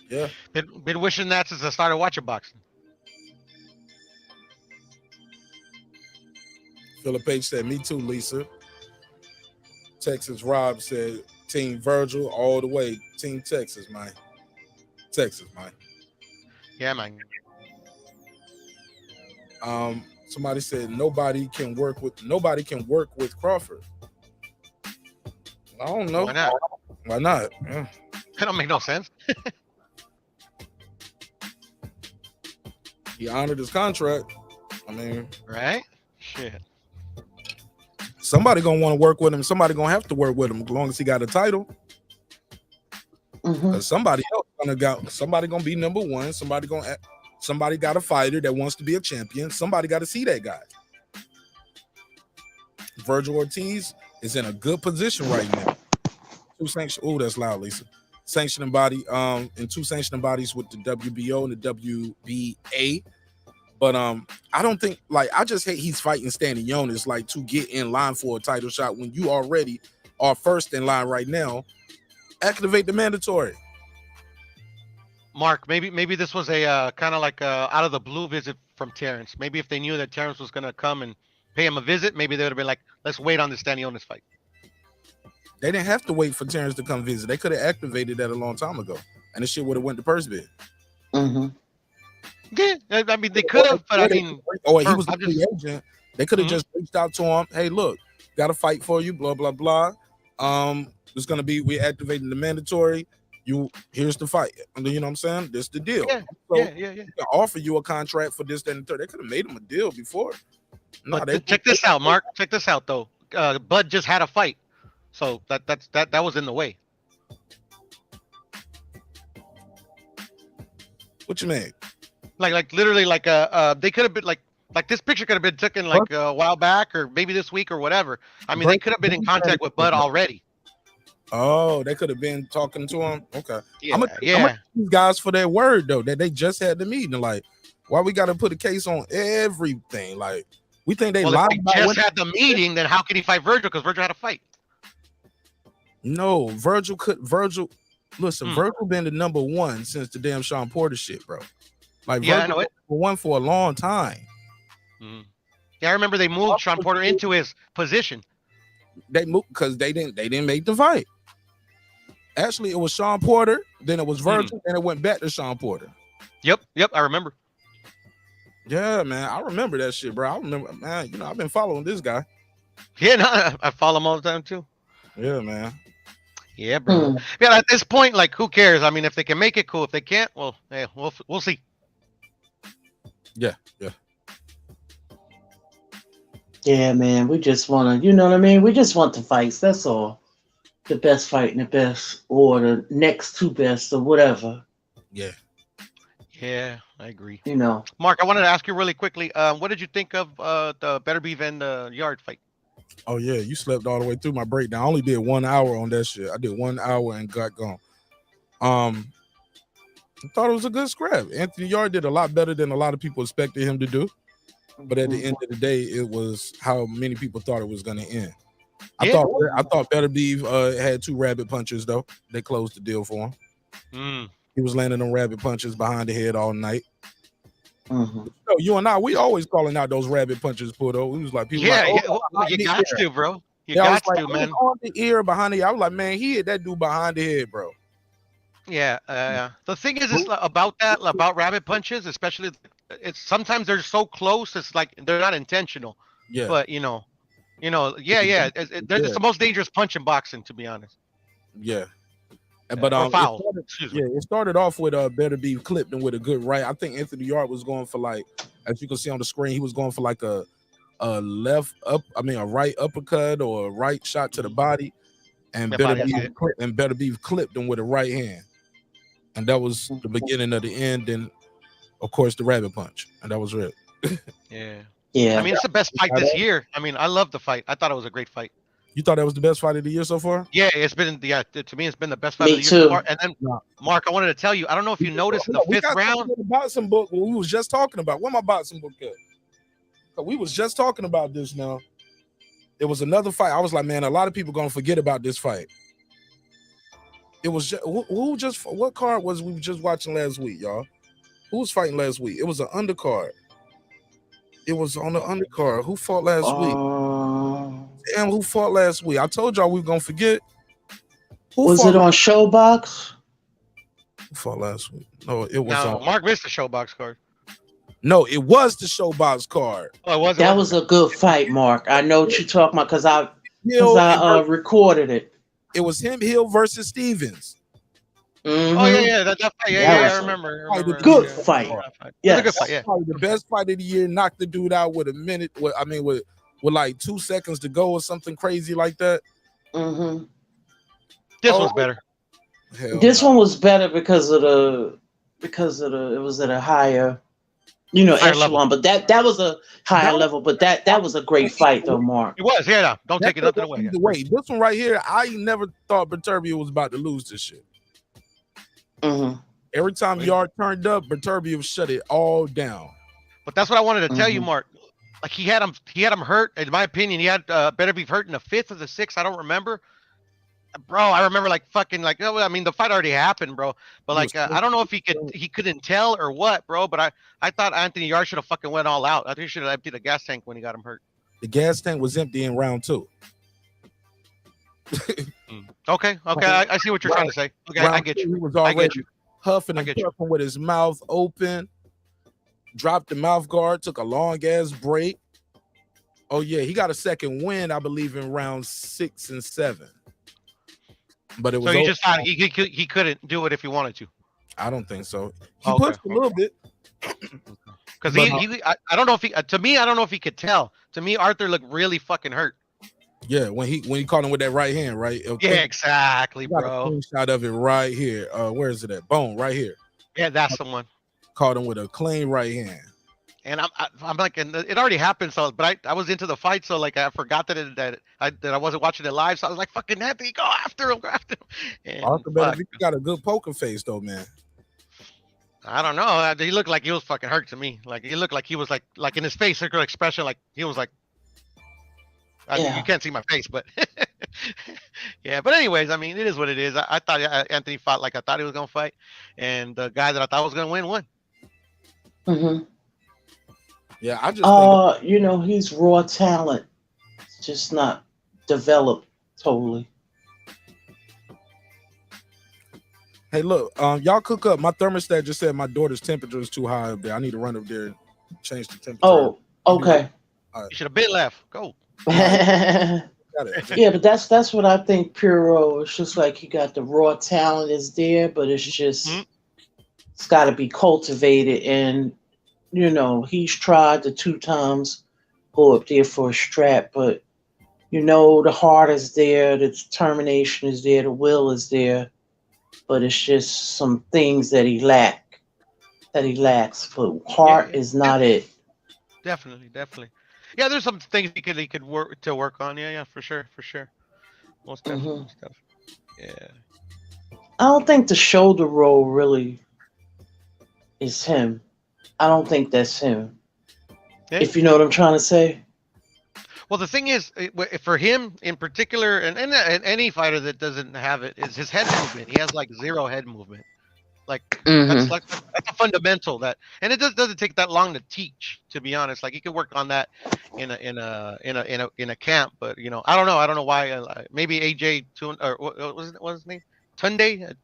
Yeah. Been wishing that since I started watching boxing. Philip H said, "Me too, Lisa." Texas Rob said, "Team Virgil all the way. Team Texas, man. Texas, man." Yeah, man. Somebody said nobody can work with Crawford. I don't know. Why not? Why not? Yeah. That don't make no sense. He honored his contract. I mean, right? Shit. Somebody gonna want to work with him. Somebody gonna have to work with him as long as he got a title. Somebody else somebody gonna be number one. Somebody got a fighter that wants to be a champion. Somebody got to see that guy. Virgil Ortiz is in a good position right now. Oh, that's loud, Lisa. Sanctioning body, and 2 sanctioning bodies with the WBO and the WBA. But I don't think, I just hate he's fighting Stanley Jonas to get in line for a title shot when you already are first in line right now. Activate the mandatory. Mark, maybe this was a kind of out of the blue visit from Terence. Maybe if they knew that Terence was gonna come and pay him a visit, maybe they would have been like, let's wait on the Stanley Jonas fight. They didn't have to wait for Terence to come visit. They could have activated that a long time ago, and the shit would have went to purse bid. Yeah, I mean they could have, but I mean, he was a free agent. They could have just reached out to him. Hey, look, got a fight for you. Blah blah blah. It's gonna be we activating the mandatory. Here's the fight. You know what I'm saying? This the deal. Yeah, so yeah. They can offer you a contract for this, that, and the third. They could have made him a deal before. Check this out, Mark. Check this out though. Bud just had a fight, so that was in the way. What you mean? Like literally they could have been like this picture could have been taken a while back or maybe this week or whatever. I mean, they could have been in contact with Bud already. Oh, they could have been talking to him. Okay. Yeah, I'm gonna these guys for their word though that they just had the meeting. Why we got to put a case on everything? We think they lied about just had the meeting. Then how can he fight Virgil? Because Virgil had a fight. No, Virgil. Listen, Virgil been the number one since the damn Sean Porter shit, bro. Virgil I know it. One for a long time. Yeah, I remember they moved Sean Porter into his position. They moved because they didn't make the fight. Actually, it was Sean Porter, then it was Virgil, and it went back to Sean Porter. Yep, I remember. Yeah, man, I remember that shit, bro. I remember, man. I've been following this guy. Yeah, no, I follow him all the time too. Yeah, man. Yeah, bro. Yeah, at this point, who cares? I mean, if they can make it, cool. If they can't, well, hey, we'll see. Yeah. Yeah, man. We just want to, you know what I mean? We just want the fights. That's all. The best fight and the best, or the next two best, or whatever. Yeah. Yeah, I agree. Mark, I wanted to ask you really quickly. What did you think of the Beterbiev and the Yard fight? Oh yeah, you slept all the way through my breakdown. I only did 1 hour on that shit. I did 1 hour and got gone. I thought it was a good scrap. Anthony Yard did a lot better than a lot of people expected him to do. But at the end of the day, it was how many people thought it was going to end. I thought Beterbiev had 2 rabbit punches though. They closed the deal for him. He was landing them rabbit punches behind the head all night. You and I, we always calling out those rabbit punches, Puto. We was like, people you got to, bro. You got to, man. On the ear, behind the ear. I was like, man, he hit that dude behind the head, bro. Yeah. The thing is about rabbit punches, especially, it's sometimes they're so close. It's like they're not intentional. Yeah. But yeah. It's the most dangerous punch in boxing, to be honest. Yeah. But foul. It started off with Beterbiev clipped him with a good right. I think Anthony Yard was going for as you can see on the screen, he was going for a right uppercut or a right shot to the body, and Beterbiev clipped him with a right hand, and that was the beginning of the end. And of course the rabbit punch, and that was it. Yeah. I mean, it's the best fight this year. I mean, I love the fight. I thought it was a great fight. You thought that was the best fight of the year so far? Yeah, it's been to me it's been the best fight of Me the year so too. far. And then Mark, I wanted to tell you, I don't know if you noticed in the We fifth got round. the boxing book we was just talking about. Where my boxing book at? We was just talking about this now. It was another fight. I was like, man, a lot of people gonna forget about this fight. It was just, what card was we just watching last week, y'all? Who was fighting last week? It was an undercard. It was on the undercard. Who fought last week? Damn, who fought last week? I told y'all we were gonna forget. Was it on Showbox? Who fought last week? No, it was No, on. Mark missed the Showbox card. No, it was the Showbox card. Oh, it was. That was a good fight, Mark. I know what you're talking about because I recorded it. It was him, Hill versus Stevens. Mm-hmm. Oh yeah, that fight. Yeah, I remember. Good fight. Yeah, a good fight. Yeah, probably the best fight of the year. Knocked the dude out with a minute. With like 2 seconds to go or something crazy like that. Mm-hmm. This one's better. This one was better because of it was at a higher, echelon. Level. But that was a higher level. But that was a great fight though, Mark. It was. Yeah, don't take it nothing away. Either way, this one right here, I never thought Beterbiev was about to lose this shit. Mm-hmm. Every time Yard turned up, Beterbiev shut it all down. But that's what I wanted to tell you, Mark. Like he had him hurt. In my opinion, he had Beterbiev hurt in the 5th or the 6th. I don't remember. Bro, I remember the fight already happened, bro. But like, I don't know if he couldn't tell or what, bro. But I thought Anthony Yard should have fucking went all out. I think he should have emptied the gas tank when he got him hurt. The gas tank was empty in round 2. Okay, I see what you're trying to say. Okay, I get you. He was already huffing and get you. puffing with his mouth open. Dropped the mouth guard, took a long ass break. Oh yeah, he got a second win, I believe, in round 6 and 7. But it was. So you just thought he couldn't do it if he wanted to. I don't think so. He pushed a little bit. Because I don't know if he. To me, I don't know if he could tell. To me, Arthur looked really fucking hurt. Yeah, when he caught him with that right hand, right? Okay. Yeah, exactly, Got bro. a clean shot of it right here. Where is it at? Boom, right here. Yeah, that's the one. Caught him with a clean right hand. And I'm like, and it already happened. So, but I was into the fight, so like I forgot that I wasn't watching it live. So I was like, fucking Anthony, go after him. And Arthur Beterbiev got a good poker face though, man. I don't know. He looked like he was fucking hurt to me. Like he looked like he was like in his face, circular expression, like he was like. You can't see my face, but yeah. But anyways, I mean, it is what it is. I thought Anthony fought like I thought he was gonna fight, and the guy that I thought was gonna won. Mm-hmm. Yeah, I just think he's raw talent, it's just not developed totally. Hey, look, y'all cook up. My thermostat just said my daughter's temperature is too high up there. I need to run up there and change the temperature. Oh, okay. You should have been left. Go. Yeah, but that's what I think. Puro, it's just like he got the raw talent is there, but it's just it's got to be cultivated. And he's tried the 2 times go up there for a strap, but the heart is there, the determination is there, the will is there, but it's just some things that he lacks. But heart is not it. Definitely. Yeah, there's some things he could work on. Yeah, for sure. Most definitely stuff. Yeah. I don't think the shoulder roll really is him. I don't think that's him. Yeah. If you know what I'm trying to say. Well, the thing is, for him in particular, and any fighter that doesn't have it, is his head movement. He has like 0 head movement. Like that's a fundamental and it doesn't take that long to teach. To be honest, like you could work on that in a camp, but I don't know why. Maybe AJ or what was his name? Tunde. How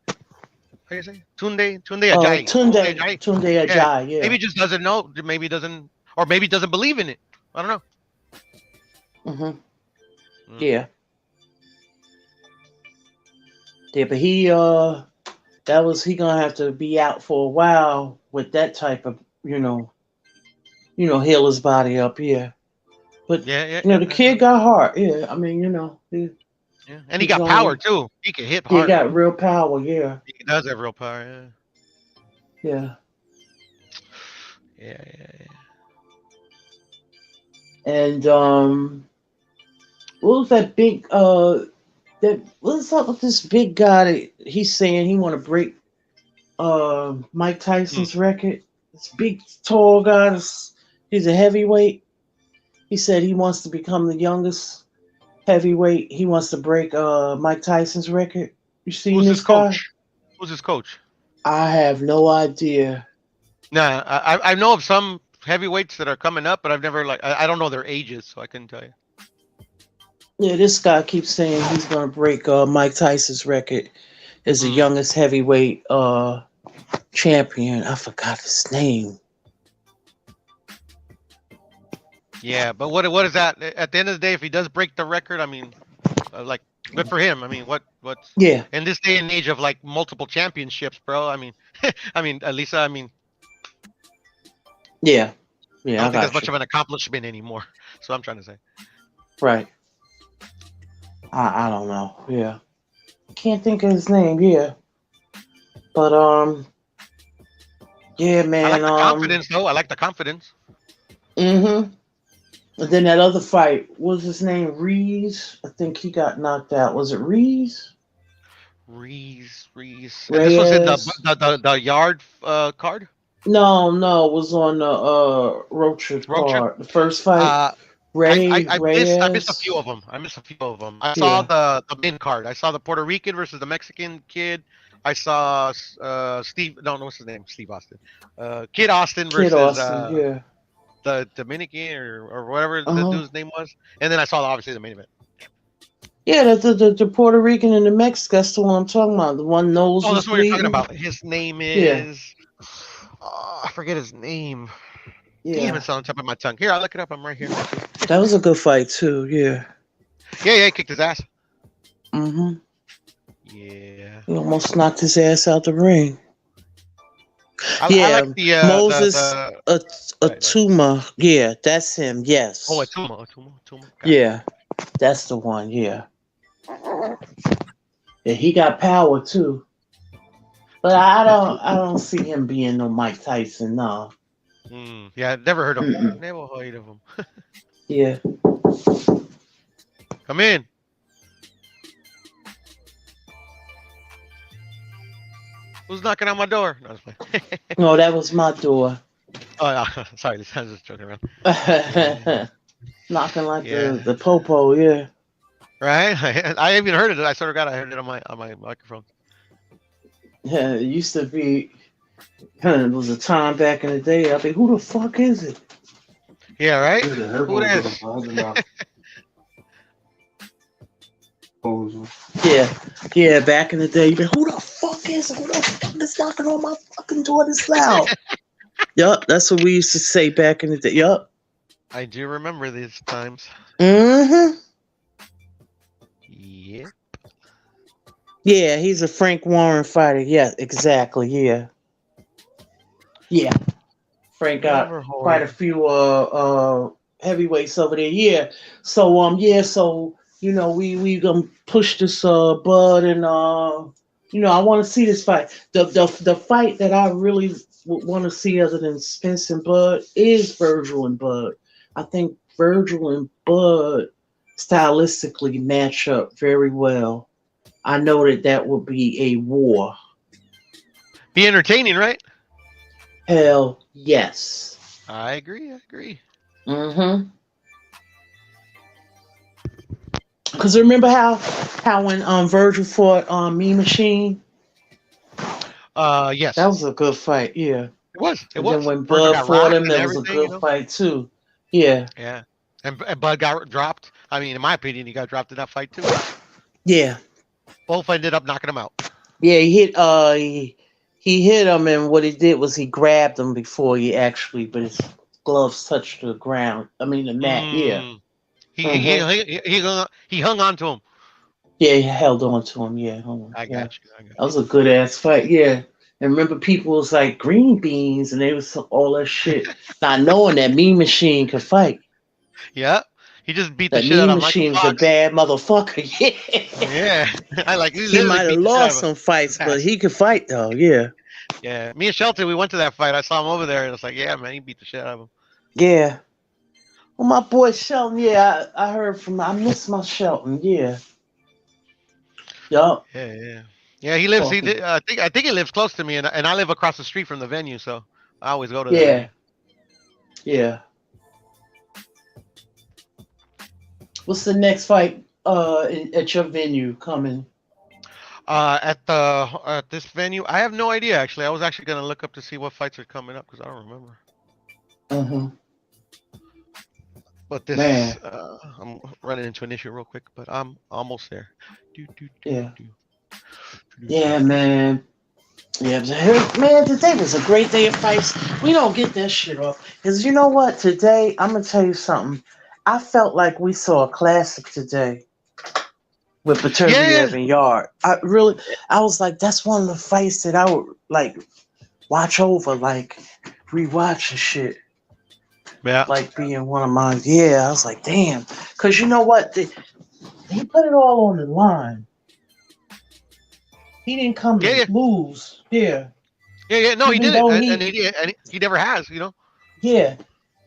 do you say? Tunde Ajayi. Tunde Ajayi. Yeah. Maybe he just doesn't know. Maybe he doesn't, or maybe he doesn't believe in it. I don't know. Yeah. Yeah, but he gonna have to be out for a while with that type of heal his body up here. But the kid got heart. Yeah, I mean and he got power too. He can hit hard. He got real power. Yeah, he does have real power. Yeah. And what was that big what's up with this big guy that he's saying he want to break Mike Tyson's record? This big tall guy, he's a heavyweight. He said he wants to become the youngest heavyweight. He wants to break Mike Tyson's record. You seen Who's this his guy? coach? Who's his coach? I have no idea. Nah, I know of some heavyweights that are coming up, but I've never I don't know their ages, so I couldn't tell you. Yeah, this guy keeps saying he's gonna break Mike Tyson's record as the youngest heavyweight champion. I forgot his name. Yeah, but what is that? At the end of the day, if he does break the record, I mean, like, good for him. I mean, what's Yeah. in this day and age of like multiple championships, bro? I mean, I mean, Lisa, I mean, Yeah. I Yeah, don't I think got that's much you. of an accomplishment anymore. So I'm trying to say. Right. I don't know. Yeah. Can't think of his name, yeah. But yeah, man. I like the confidence, though. I like the confidence. Mm-hmm. And then that other fight, what was his name? Rees? I think he got knocked out. Was it Rees? Rees. And this was in the yard card? No, it was on the Rocha card. The first fight. I Reyes. missed a few of them. I Yeah. saw the main card. I saw the Puerto Rican versus the Mexican kid. I saw Steve. No, what's his name? Steve Austin. Kid Austin versus yeah. the Dominican or whatever the Uh-huh. dude's name was. And then I saw obviously the main event. Yeah, the Puerto Rican and the Mexican. That's the one I'm talking about. The one nose Oh, was that's what you're talking bleeding. about. His name Yeah. is. Oh, I forget his name. Yeah. Damn, it's on top of my tongue. Here, I'll look it up. I'm right here. That was a good fight too. Yeah. Yeah, he kicked his ass. Mm-hmm. Yeah. He almost knocked his ass out the ring. I Yeah, like the Moses Atuma. Yeah, that's him. Yes. Oh, Atuma. Yeah, that's the one. Yeah. Yeah, he got power too. But I don't see him being no Mike Tyson. No. Yeah, I never heard of him. Never heard of him. Yeah. Come in. Who's knocking on my door? No, I was playing. No, that was my door. Oh, yeah. Sorry, I was just joking around. Knocking like Yeah. the popo. Yeah. Right? I even heard it. I swear to God, I heard it on my microphone. Yeah, it used to be. It was a time back in the day. I think, who the fuck is it? Yeah, right? Who it is? Yeah, back in the day, you'd be, who the fuck is it? Who the fuck is knocking on my fucking door this loud? Yup, that's what we used to say back in the day. Yup. I do remember these times. Mm-hmm. Yep. Yeah, he's a Frank Warren fighter. Yeah, exactly. Yeah. Yeah. Frank got quite a few heavyweights over there. Yeah. So so we gonna push this Bud and I want to see this fight. The fight that I really want to see other than Spence and Bud is Virgil and Bud. I think Virgil and Bud stylistically match up very well. I know that would be a war. Be entertaining, right? Hell yes. I agree. Mm-hmm. Because remember how when Virgil fought Mean Machine? Yes. That was a good fight, yeah. It was. And then when Bud fought him, that was a good fight too. Yeah. Yeah. And Bud got dropped. I mean, in my opinion, he got dropped in that fight too. Yeah. Both ended up knocking him out. Yeah, he hit him, and what he did was he grabbed him before but his gloves touched the ground. I mean the mat. Yeah. He hung on to him. Yeah, he held on to him. Yeah. I got you. That was a good ass fight. Yeah. And remember, people was like green beans, and they was all that shit, not knowing that Mean Machine could fight. Yeah. He just beat the That shit out Mean of Machine Michael was a bad motherfucker. Yeah. Yeah. I like. He might have lost some fights, but he could fight though. Yeah. Yeah. Me and Shelton, we went to that fight. I saw him over there, and it's like, yeah, man, he beat the shit out of him. Yeah. Well, my boy Shelton, yeah, I heard from. I miss my Shelton, yeah. Yup. Yeah. Yeah, he lives. Talking. I think he lives close to me, and I live across the street from the venue, so I always go to the Yeah, venue. yeah. What's the next fight at your venue coming? At this venue, I have no idea. Actually, I was actually gonna look up to see what fights are coming up because I don't remember. Mm-hmm. But this, Man. I'm running into an issue real quick, but I'm almost there. Yeah. Yeah, man. Yeah, man, today was a great day of fights. We don't get that shit off. Because you know what? Today, I'm going to tell you something. I felt like we saw a classic today with Beterbiev and Yard. I was like, that's one of the fights that I would, like, watch over, like, rewatch and shit. Yeah. Like being one of mine. Yeah, I was like, damn. Because you know what? He put it all on the line. He didn't come to lose. Yeah. Yeah. No, he Even didn't, though and he never has. You know. Yeah.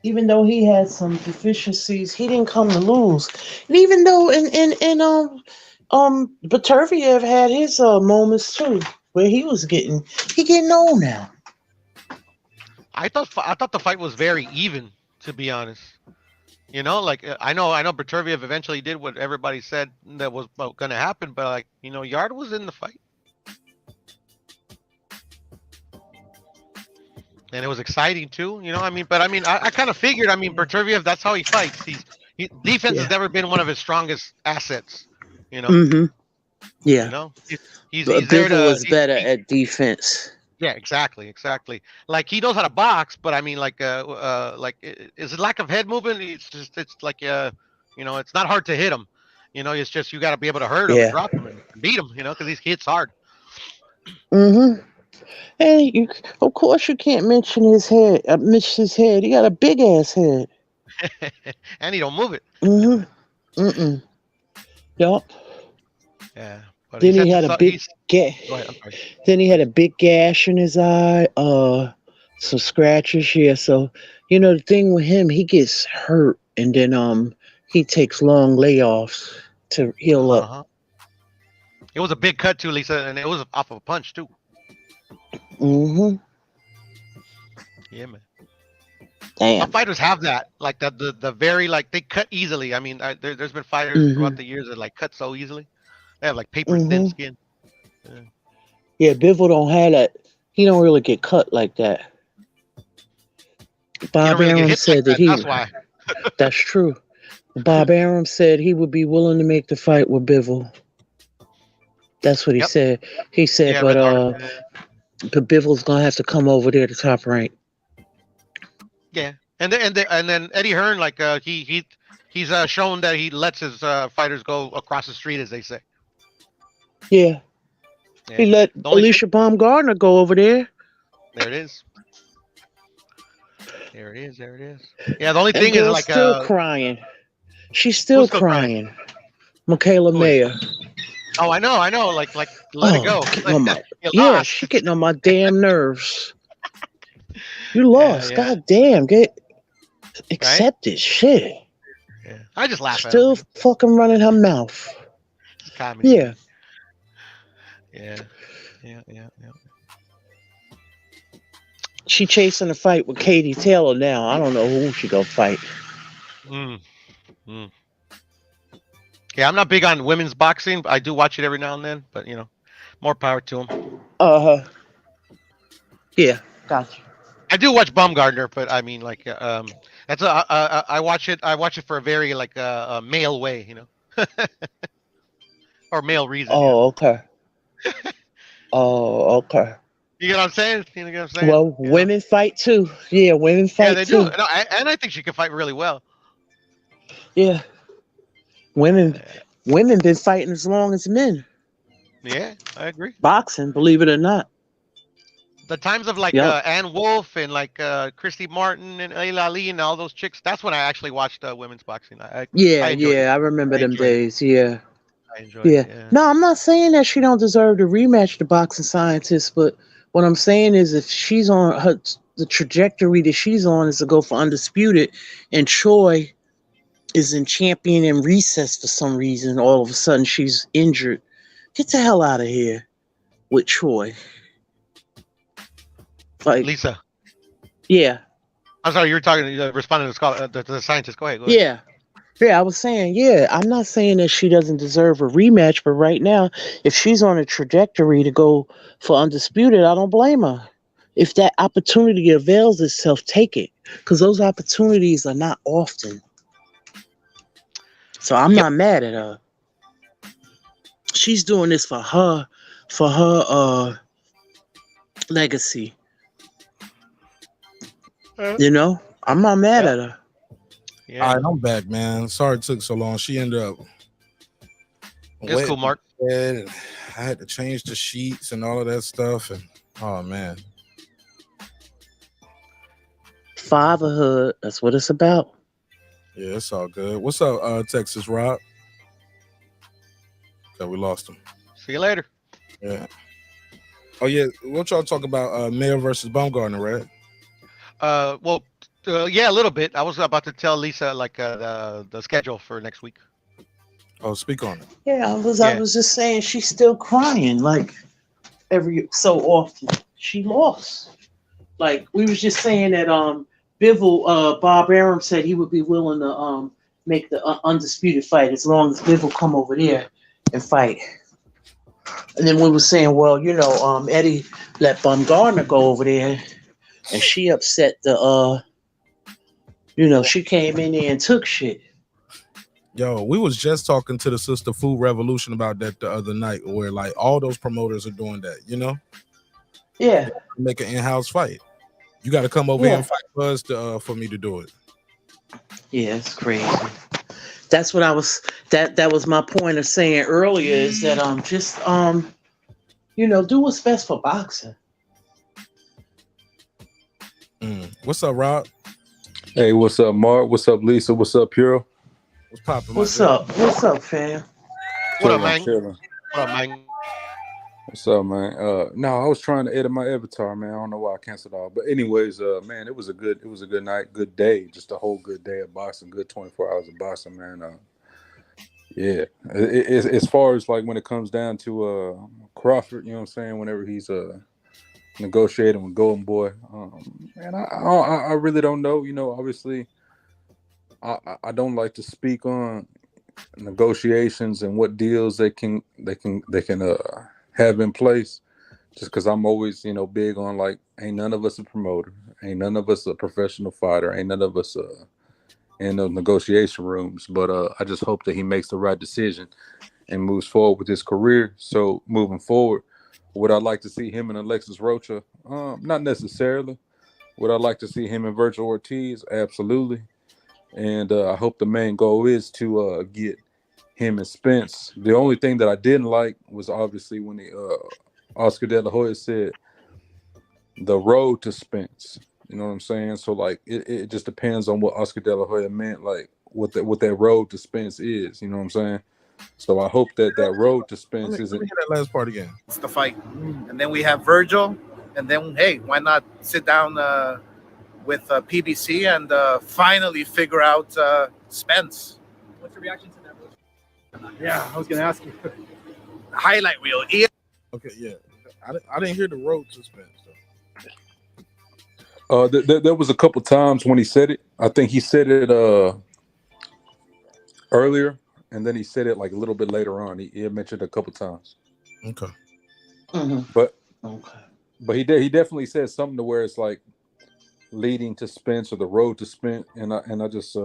Even though he had some deficiencies, he didn't come to lose. And even though Beterbiev had his moments too, where he getting old now. I thought the fight was very even, to be honest. You know, like I know Beterbiev eventually did what everybody said that was going to happen, but like, you know, Yard was in the fight. And it was exciting too, you know. I mean, I kind of figured. I mean, Beterbiev, that's how he fights. Defense has never been one of his strongest assets, you know. Mm-hmm. Yeah. You know, he's there to. Was better at defense. Yeah, exactly. Like he knows how to box, but I mean, is it lack of head movement? It's like you know, it's not hard to hit him. You know, it's just you got to be able to hurt him, and drop him, and beat him. You know, because he hits hard. Mm-hmm. And of course, you can't mention his head. He got a big ass head. And he don't move it. Mm-hmm. Mm-mm. Yup. Yeah. But then he had a big Then he had a big gash in his eye. Some scratches. Yeah. So you know the thing with him, he gets hurt, and then he takes long layoffs to heal up. Uh-huh. It was a big cut too, Lisa, and it was off of a punch too. Mm-hmm. Yeah, man. Damn. Some fighters have that, like the very like they cut easily. I mean, there's been fighters throughout the years that like cut so easily. They have like paper thin skin. Yeah, Bivol don't have that. He don't really get cut like that. Bob Arum said that that's why. That's true. Bob Arum said he would be willing to make the fight with Bivol. That's what he said. He said, but Bivol's gonna have to come over there to Top Rank. Yeah, and then Eddie Hearn, like he's shown that he lets his fighters go across the street, as they say. Yeah. He let Alicia Baumgartner go over there. There it is. There it is. Yeah, the only thing is like still crying. She's still crying. Michaela Mayer. Oh, I know. Like let it go. She's getting on my damn nerves. You lost. God damn. Accept it. Shit. Yeah. I just laugh at Still fucking running her mouth. Yeah. She chasing a fight with Katie Taylor now. I don't know who she gonna fight. Yeah, I'm not big on women's boxing. I do watch it every now and then, but you know, more power to them. Yeah, gotcha. I do watch Baumgartner, but I mean, like, that's I watch it. I watch it for a very like a male way, you know, or male reason. Oh, okay. Oh, okay. You know what I'm saying? Well, women fight too. Yeah, women fight they too. do. No, and I think she can fight really well. Yeah. Women been fighting as long as men. Yeah, I agree. Boxing, believe it or not. The times of like Ann Wolfe and like Christy Martin and Layla Ali and all those chicks. That's when I actually watched women's boxing. I remember them days. Yeah. I enjoyed it. Yeah. No, I'm not saying that she don't deserve to rematch the boxing scientist, but what I'm saying is if she's on the trajectory that she's on is to go for undisputed, and Troy is in champion and recess for some reason. All of a sudden, she's injured. Get the hell out of here with Troy. Like Lisa. Yeah. I'm sorry, you were talking, responding to the scientist. Go ahead. Yeah. Yeah, I was saying, I'm not saying that she doesn't deserve a rematch, but right now, if she's on a trajectory to go for undisputed, I don't blame her. If that opportunity avails itself, take it. Because those opportunities are not often. So I'm not mad at her. She's doing this for her legacy. You know? I'm not mad at her. Yeah. All right, I'm back, man. Sorry it took so long. She ended up. It's cool, Mark. I had to change the sheets and all of that stuff, and oh man. Fatherhood. That's what it's about. Yeah, it's all good. What's up, Texas Rob? Okay, we lost him. See you later. Yeah. Oh yeah, what y'all talk about? Mayer versus Baumgartner, right? Yeah, a little bit. I was about to tell Lisa the schedule for next week. Oh, speak on it. Yeah, I was just saying she's still crying like every so often. She lost. Like we was just saying that Bivol Bob Arum said he would be willing to make the undisputed fight as long as Bivol come over there and fight. And then we were saying, well, Eddie let Baumgartner go over there, and she upset the she came in there and took shit. Yo, we was just talking to the Sister Food Revolution about that the other night, where like all those promoters are doing that, Yeah. Make an in-house fight. You got to come over here and fight Buzz for me to do it. Yeah, it's crazy. That's what I was. That was my point of saying earlier is that just do what's best for boxing. What's up, Rob? Hey, what's up, Mark? What's up, Lisa? What's up, Puro? What's poppin'? What's up? What's up, fam? What up, man? Chilling. What up, man? What's up, man? No, I was trying to edit my avatar, man. I don't know why I canceled all. But anyways, man, it was a good night, good day, just a whole good day of boxing, good 24 hours of boxing, man. Yeah. As far as like when it comes down to Crawford, you know what I'm saying, whenever he's negotiating with Golden Boy, man, I really don't know. Obviously I don't like to speak on negotiations and what deals they can have in place, just because I'm always big on like, ain't none of us a promoter, ain't none of us a professional fighter, ain't none of us in those negotiation rooms, but I just hope that he makes the right decision and moves forward with his career. So moving forward, would I like to see him and Alexis Rocha? Not necessarily. Would I like to see him and Virgil Ortiz? Absolutely. And I hope the main goal is to get him and Spence. The only thing that I didn't like was obviously when Oscar De La Hoya said the road to Spence. You know what I'm saying? So like it just depends on what Oscar De La Hoya meant, like what that road to Spence is. You know what I'm saying? So I hope that road to Spence isn't. Let me hear that last part again. It's the fight, and then we have Virgil, and then hey, why not sit down with PBC and finally figure out Spence? What's your reaction to that? Yeah, I was gonna ask you. Highlight reel. Okay, yeah, I didn't hear the road to Spence. There was a couple times when he said it. I think he said it earlier, and then he said it like a little bit later on. He mentioned it a couple times. Okay. Mm-hmm. But he definitely said something to where it's like leading to Spence or the road to Spence, and I just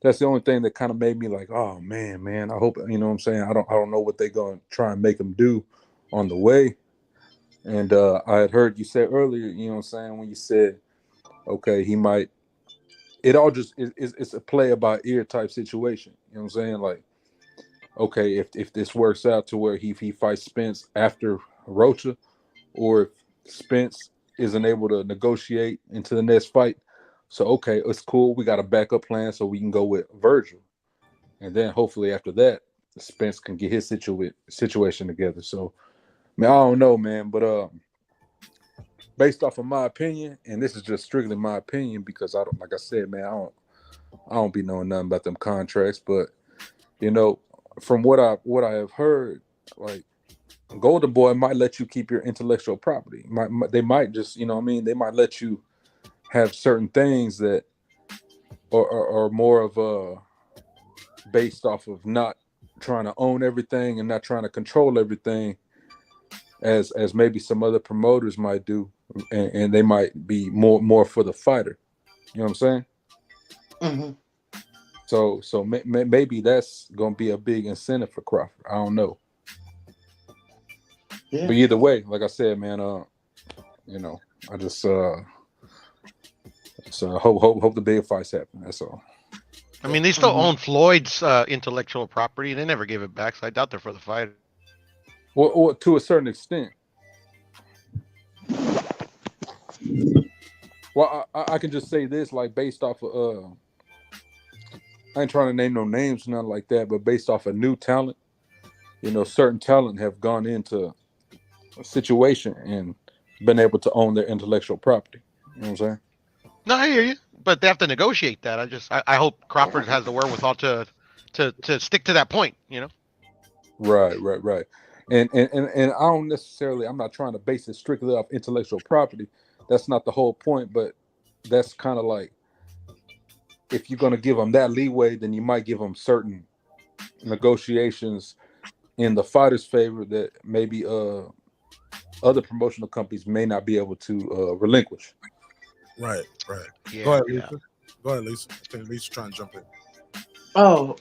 that's the only thing that kind of made me like, oh man, I hope, you know what I'm saying, I don't know what they're gonna try and make him do on the way. And I had heard you say earlier, you know what I'm saying, when you said, okay, he might, it all just it's a play by ear type situation. You know what I'm saying? Like, okay, if this works out to where he fights Spence after Rocha, or if Spence isn't able to negotiate into the next fight, so okay, it's cool. We got a backup plan, so we can go with Virgil, and then hopefully after that, Spence can get his situation together. So, man, I don't know, man, but based off of my opinion, and this is just strictly my opinion, because I don't, like I said, man, I I don't be knowing nothing about them contracts, but you know, from what I have heard, like Golden Boy might let you keep your intellectual property. They might just, you know what I mean? They might let you have certain things that are more of a based off of not trying to own everything and not trying to control everything as maybe some other promoters might do, and they might be more for the fighter. You know what I'm saying? Mm-hmm. So maybe that's gonna be a big incentive for Crawford. I don't know. Yeah. But either way, like I said, man, you know, I just hope the big fights happen. That's all. I mean, they still own Floyd's intellectual property. They never gave it back, so I doubt they're for the fight. Or to a certain extent. Well, I can just say this, like based off of I ain't trying to name no names, nothing like that, but based off of new talent, you know, certain talent have gone into a situation and been able to own their intellectual property. You know what I'm saying? No, I hear you, but they have to negotiate that. I hope Crawford has the wherewithal to stick to that point. You know. Right. And I don't necessarily. I'm not trying to base it strictly off intellectual property. That's not the whole point, but that's kind of like if you're going to give them that leeway, then you might give them certain negotiations in the fighter's favor that maybe other promotional companies may not be able to relinquish. Right. Yeah, Go ahead, Lisa. I think Lisa's trying to jump in. Oh,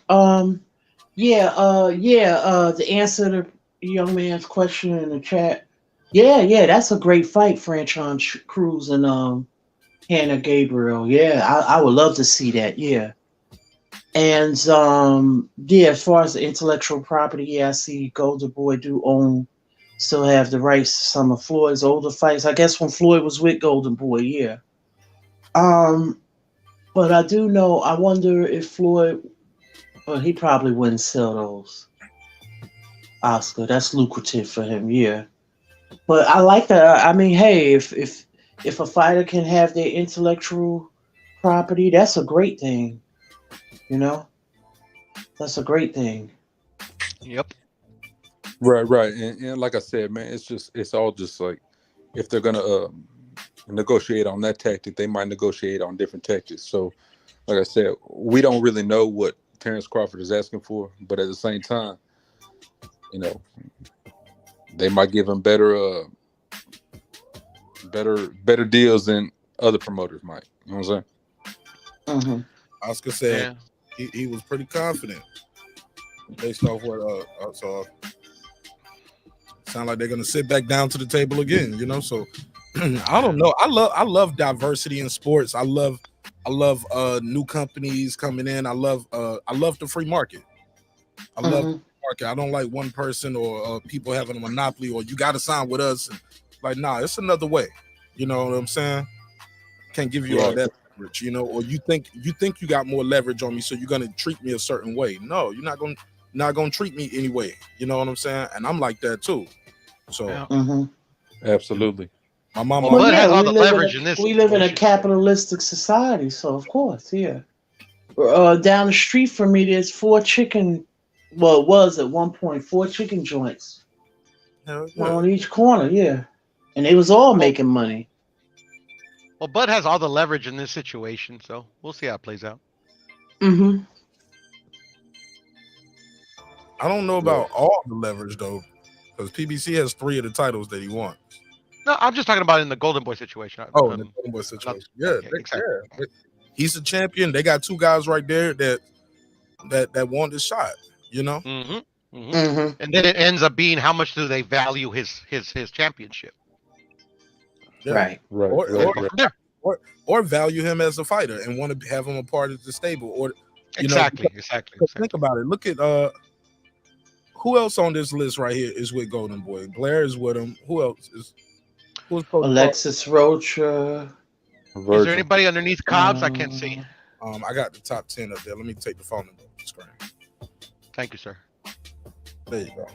the answer to the young man's question in the chat. Yeah, that's a great fight, Franchon Cruz and Hannah Gabriel. Yeah, I would love to see that. Yeah. And as far as the intellectual property, I see Golden Boy still have the rights to some of Floyd's older fights. I guess when Floyd was with Golden Boy, yeah. But I do know, I wonder if Floyd, well, he probably wouldn't sell those. Oscar, that's lucrative for him, yeah. But I like that. I mean, hey, if a fighter can have their intellectual property, that's a great thing. You know, that's a great thing. Yep. Right. And like I said, man, it's all just like if they're gonna negotiate on that tactic, they might negotiate on different tactics. So, like I said, we don't really know what Terence Crawford is asking for, but at the same time, you know, they might give him better deals than other promoters might. You know what I'm saying? Mm-hmm. Oscar said he was pretty confident based off what so sound like they're gonna sit back down to the table again, you know. So I don't know. I love diversity in sports. I love new companies coming in. I love the free market. I love the market. I don't like one person or people having a monopoly or you got to sign with us. Like, nah, it's another way. You know what I'm saying? Can't give you all that leverage, you know. Or you think you got more leverage on me, so you're gonna treat me a certain way. No, you're not gonna treat me anyway. You know what I'm saying? And I'm like that too. So Absolutely. My mama. Well, Bud has all the leverage in this. We live in a capitalistic society, so of course, yeah. Down the street from me, there's 4 chicken. Well, it was at one point 4 chicken joints. One on each corner, yeah, and they was all making money. Well, Bud has all the leverage in this situation, so we'll see how it plays out. Mm-hmm. I don't know about all the leverage though, because PBC has 3 of the titles that he wants. No, I'm just talking about in the Golden Boy situation. The Golden Boy situation. Exactly. He's a champion. They got 2 guys right there that want this shot. You know. And then it ends up being how much do they value his championship? Yeah. Or value him as a fighter and want to have him a part of the stable. Or exactly. Think about it. Look at who else on this list right here is with Golden Boy? Blair is with him. Who else is? Alexis Rocha. Is there anybody underneath Cobbs? I can't see. I got the top 10 up there. Let me take the phone number off the screen. Thank you, sir. There you go.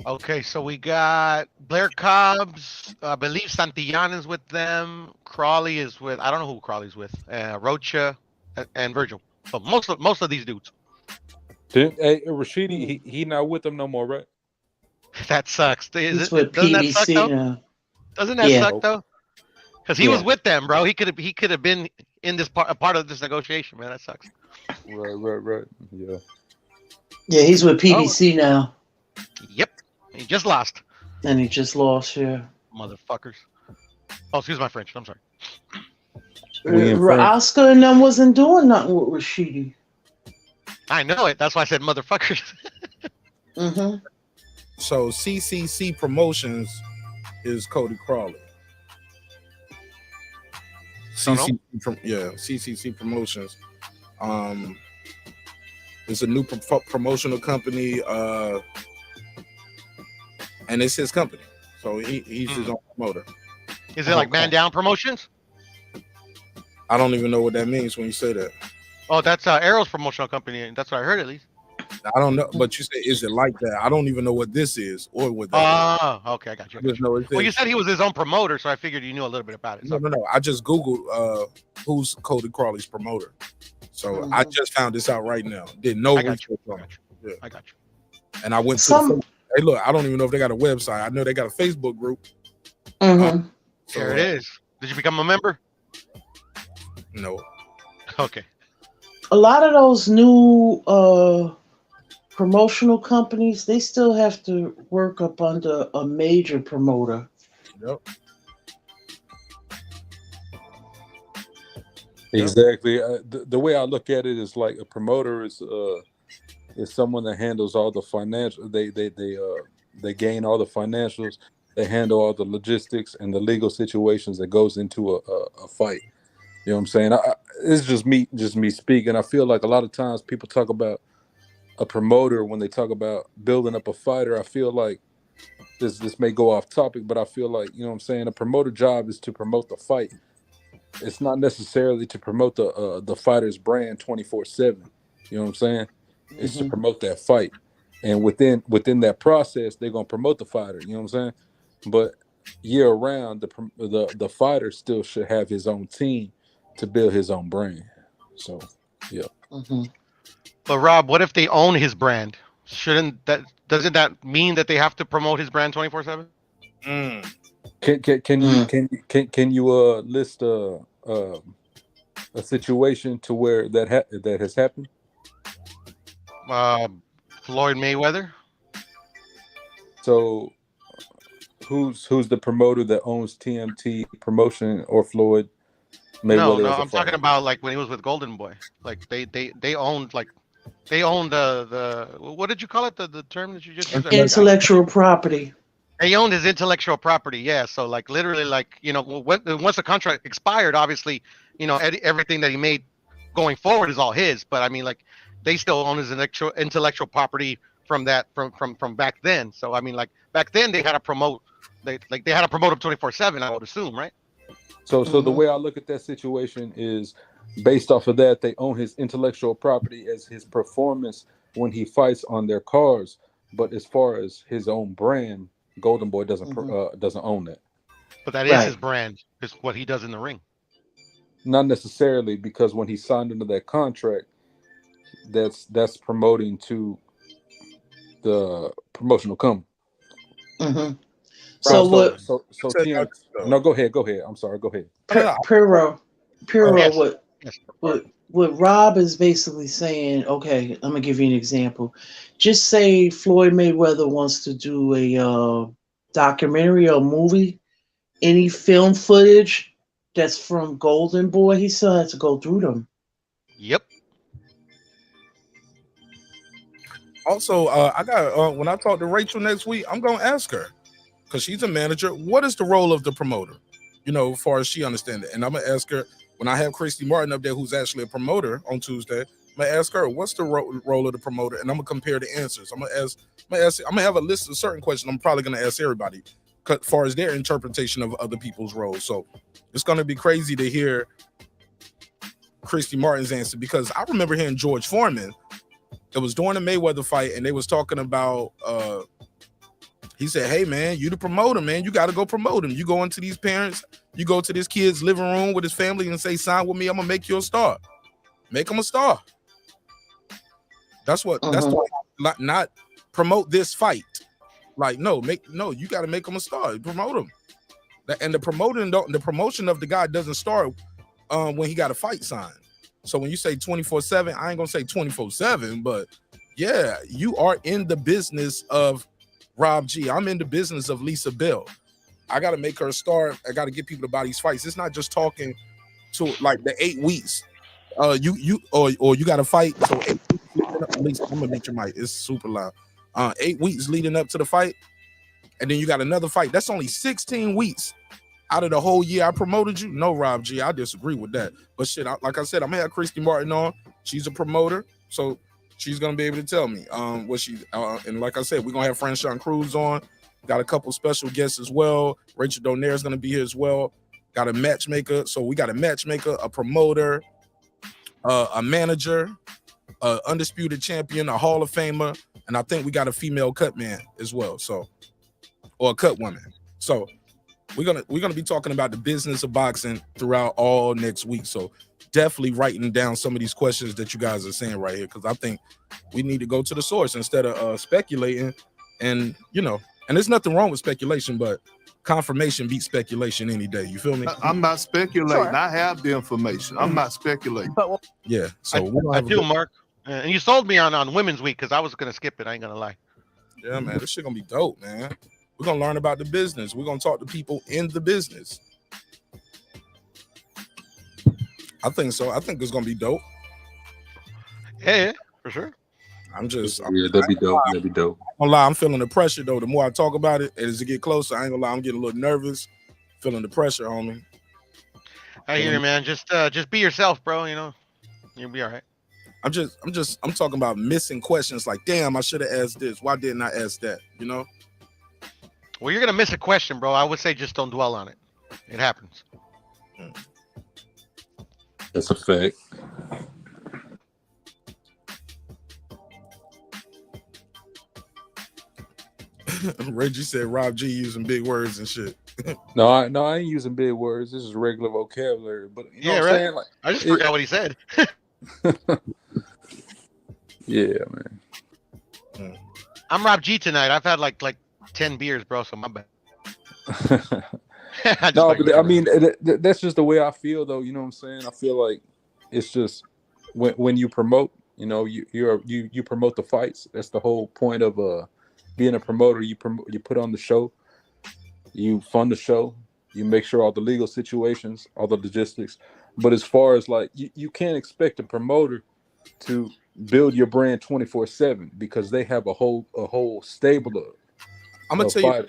Okay, so we got Blair Cobbs. I believe Santillán is with them. Crawley is with. I don't know who Crawley's with. Rocha and Virgil. So most of these dudes. Hey, Rashidi, he not with them no more, right? That sucks. He's with Doesn't that suck PBC though? now. Doesn't that Yeah. suck though? Because he was Yeah. with them, bro. He could have been in this part of this negotiation, man. That sucks. Right. Yeah. Yeah, he's with PBC now. Yep. He just lost. And he just lost, yeah. Motherfuckers. Oh, excuse my French. I'm sorry. Oscar and them wasn't doing nothing with Rashidi. I know it. That's why I said motherfuckers. Mm-hmm. So CCC Promotions is Cody Crawley. CCC Promotions. It's a new promotional company, and it's his company. So he's his own promoter. Is it like Man Down Promotions? I don't even know what that means when you say that. Oh, that's Errol's promotional company. That's what I heard at least. I don't know, but you say, is it like that? I don't even know what this is or what that is. Oh, okay, I got you. I just know it's Well, you said he was his own promoter, so I figured you knew a little bit about it. So. No. I just Googled who's Cody Crawley's promoter. So I just found this out right now. Didn't know. I got you. Yeah. I got you. And I went to hey, look, I don't even know if they got a website. I know they got a Facebook group. Mm-hmm. So, there it is. Did you become a member? No. Okay. A lot of those new promotional companies, they still have to work up under a major promoter. Yep. Exactly. The way I look at it is like a promoter is someone that handles all the financial. They gain all the financials. They handle all the logistics and the legal situations that goes into a fight. You know what I'm saying? It's just me speaking. I feel like a lot of times people talk about a promoter when they talk about building up a fighter. I feel like this may go off topic, but I feel like, you know what I'm saying, a promoter job is to promote the fight. It's not necessarily to promote the fighter's brand 24/7. You know what I'm saying? It's to promote that fight. And within that process, they're gonna promote the fighter. You know what I'm saying? But year round, the fighter still should have his own team to build his own brand. So, yeah. But Rob, what if they own his brand? Doesn't that mean that they have to promote his brand 24/7? Can you list a situation to where that has happened? Floyd Mayweather. So who's the promoter that owns TMT Promotion or Floyd Mayweather? No, I'm talking about like when he was with Golden Boy. Like they owned the what did you call it? The term that you just used? Intellectual property. They owned his intellectual property, yeah. So like literally, like, you know, once the contract expired, obviously, you know, everything that he made going forward is all his. But I mean, like, they still own his intellectual property from back then. So I mean, like back then they had to promote, they had to promote him 24/7. I would assume, right? So the way I look at that situation is based off of that, they own his intellectual property as his performance when he fights on their cars. But as far as his own brand, Golden Boy doesn't own that. But that is his brand. Is what he does in the ring. Not necessarily, because when he signed into that contract, that's promoting to the promotional company. So what? So no, go ahead. I'm sorry. Go ahead. Piro, what Rob is basically saying, okay, I'm gonna give you an example. Just say Floyd Mayweather wants to do a documentary or movie. Any film footage that's from Golden Boy, he still has to go through them. Yep. Also, I got when I talk to Rachel next week, I'm gonna ask her, because she's a manager, what is the role of the promoter? You know, as far as she understands it. And I'm gonna ask her when I have Christy Martin up there, who's actually a promoter on Tuesday. I'm gonna ask her what's the role of the promoter, and I'm gonna compare the answers. I'm gonna have a list of certain questions. I'm probably gonna ask everybody as far as their interpretation of other people's roles. So it's gonna be crazy to hear Christy Martin's answer, because I remember hearing George Foreman. It was during the Mayweather fight, and they was talking about. He said, "Hey man, you the promoter, man. You got to go promote him. You go into these parents, you go to this kid's living room with his family and say, sign with me. I'm gonna make you a star. Make him a star." That's what. That's not promote this fight. Like no, you got to make him a star. Promote him. And the promotion of the guy doesn't start when he got a fight signed. So when you say 24/7, I ain't gonna say 24/7, but yeah, you are in the business of Rob G. I'm in the business of Lisa Bell. I got to make her a star. I got to get people to buy these fights. It's not just talking to like the 8 weeks. You got to fight. So 8 weeks at least, I'm gonna mute your mic. It's super loud. 8 weeks leading up to the fight, and then you got another fight. That's only 16 weeks out of the whole year I promoted you. No, Rob G, I disagree with that. But shit, like I said, I'm gonna have Christy Martin on. She's a promoter, so she's gonna be able to tell me what she. And like I said, we're gonna have Franchon Cruz on. Got a couple special guests as well. Rachel Donaire is gonna be here as well. Got a matchmaker. So we got a matchmaker, a promoter, a manager, a undisputed champion, a Hall of Famer, and I think we got a female cut man as well. So, or a cut woman. So we're gonna be talking about the business of boxing throughout all next week. So definitely writing down some of these questions that you guys are saying right here, because I think we need to go to the source instead of speculating. And and there's nothing wrong with speculation, but confirmation beats speculation any day. You feel me? I'm not speculating. Sure. I have the information. I'm not speculating. Yeah. So I do, Mark. And you sold me on Women's Week because I was gonna skip it. I ain't gonna lie. Yeah, man, this shit gonna be dope, man. We're gonna learn about the business. We're gonna talk to people in the business. I think so. I think it's gonna be dope. Yeah, for sure. That'd be dope. That'd be dope. I'm gonna lie, I'm feeling the pressure though. The more I talk about it, as it get closer, I ain't gonna lie, I'm getting a little nervous. Feeling the pressure, homie. I hear you, man. Just be yourself, bro. You'll be all right. I'm talking about missing questions. Like, damn, I should have asked this. Why didn't I ask that? Well, you're gonna miss a question, bro. I would say just don't dwell on it. It happens. That's a fact. Reggie said Rob G using big words and shit. No, I ain't using big words. This is regular vocabulary. But you know what I'm saying? Like, I just forgot what he said. Yeah, man. I'm Rob G tonight. I've had like 10 beers, bro. So my bad. No, but I mean that's just the way I feel, though. You know what I'm saying? I feel like it's just when you promote, you promote the fights. That's the whole point of being a promoter. You put on the show, you fund the show, you make sure all the legal situations, all the logistics. But as far as like you can't expect a promoter to build your brand 24/7 because they have a whole stable of. I'm gonna tell you,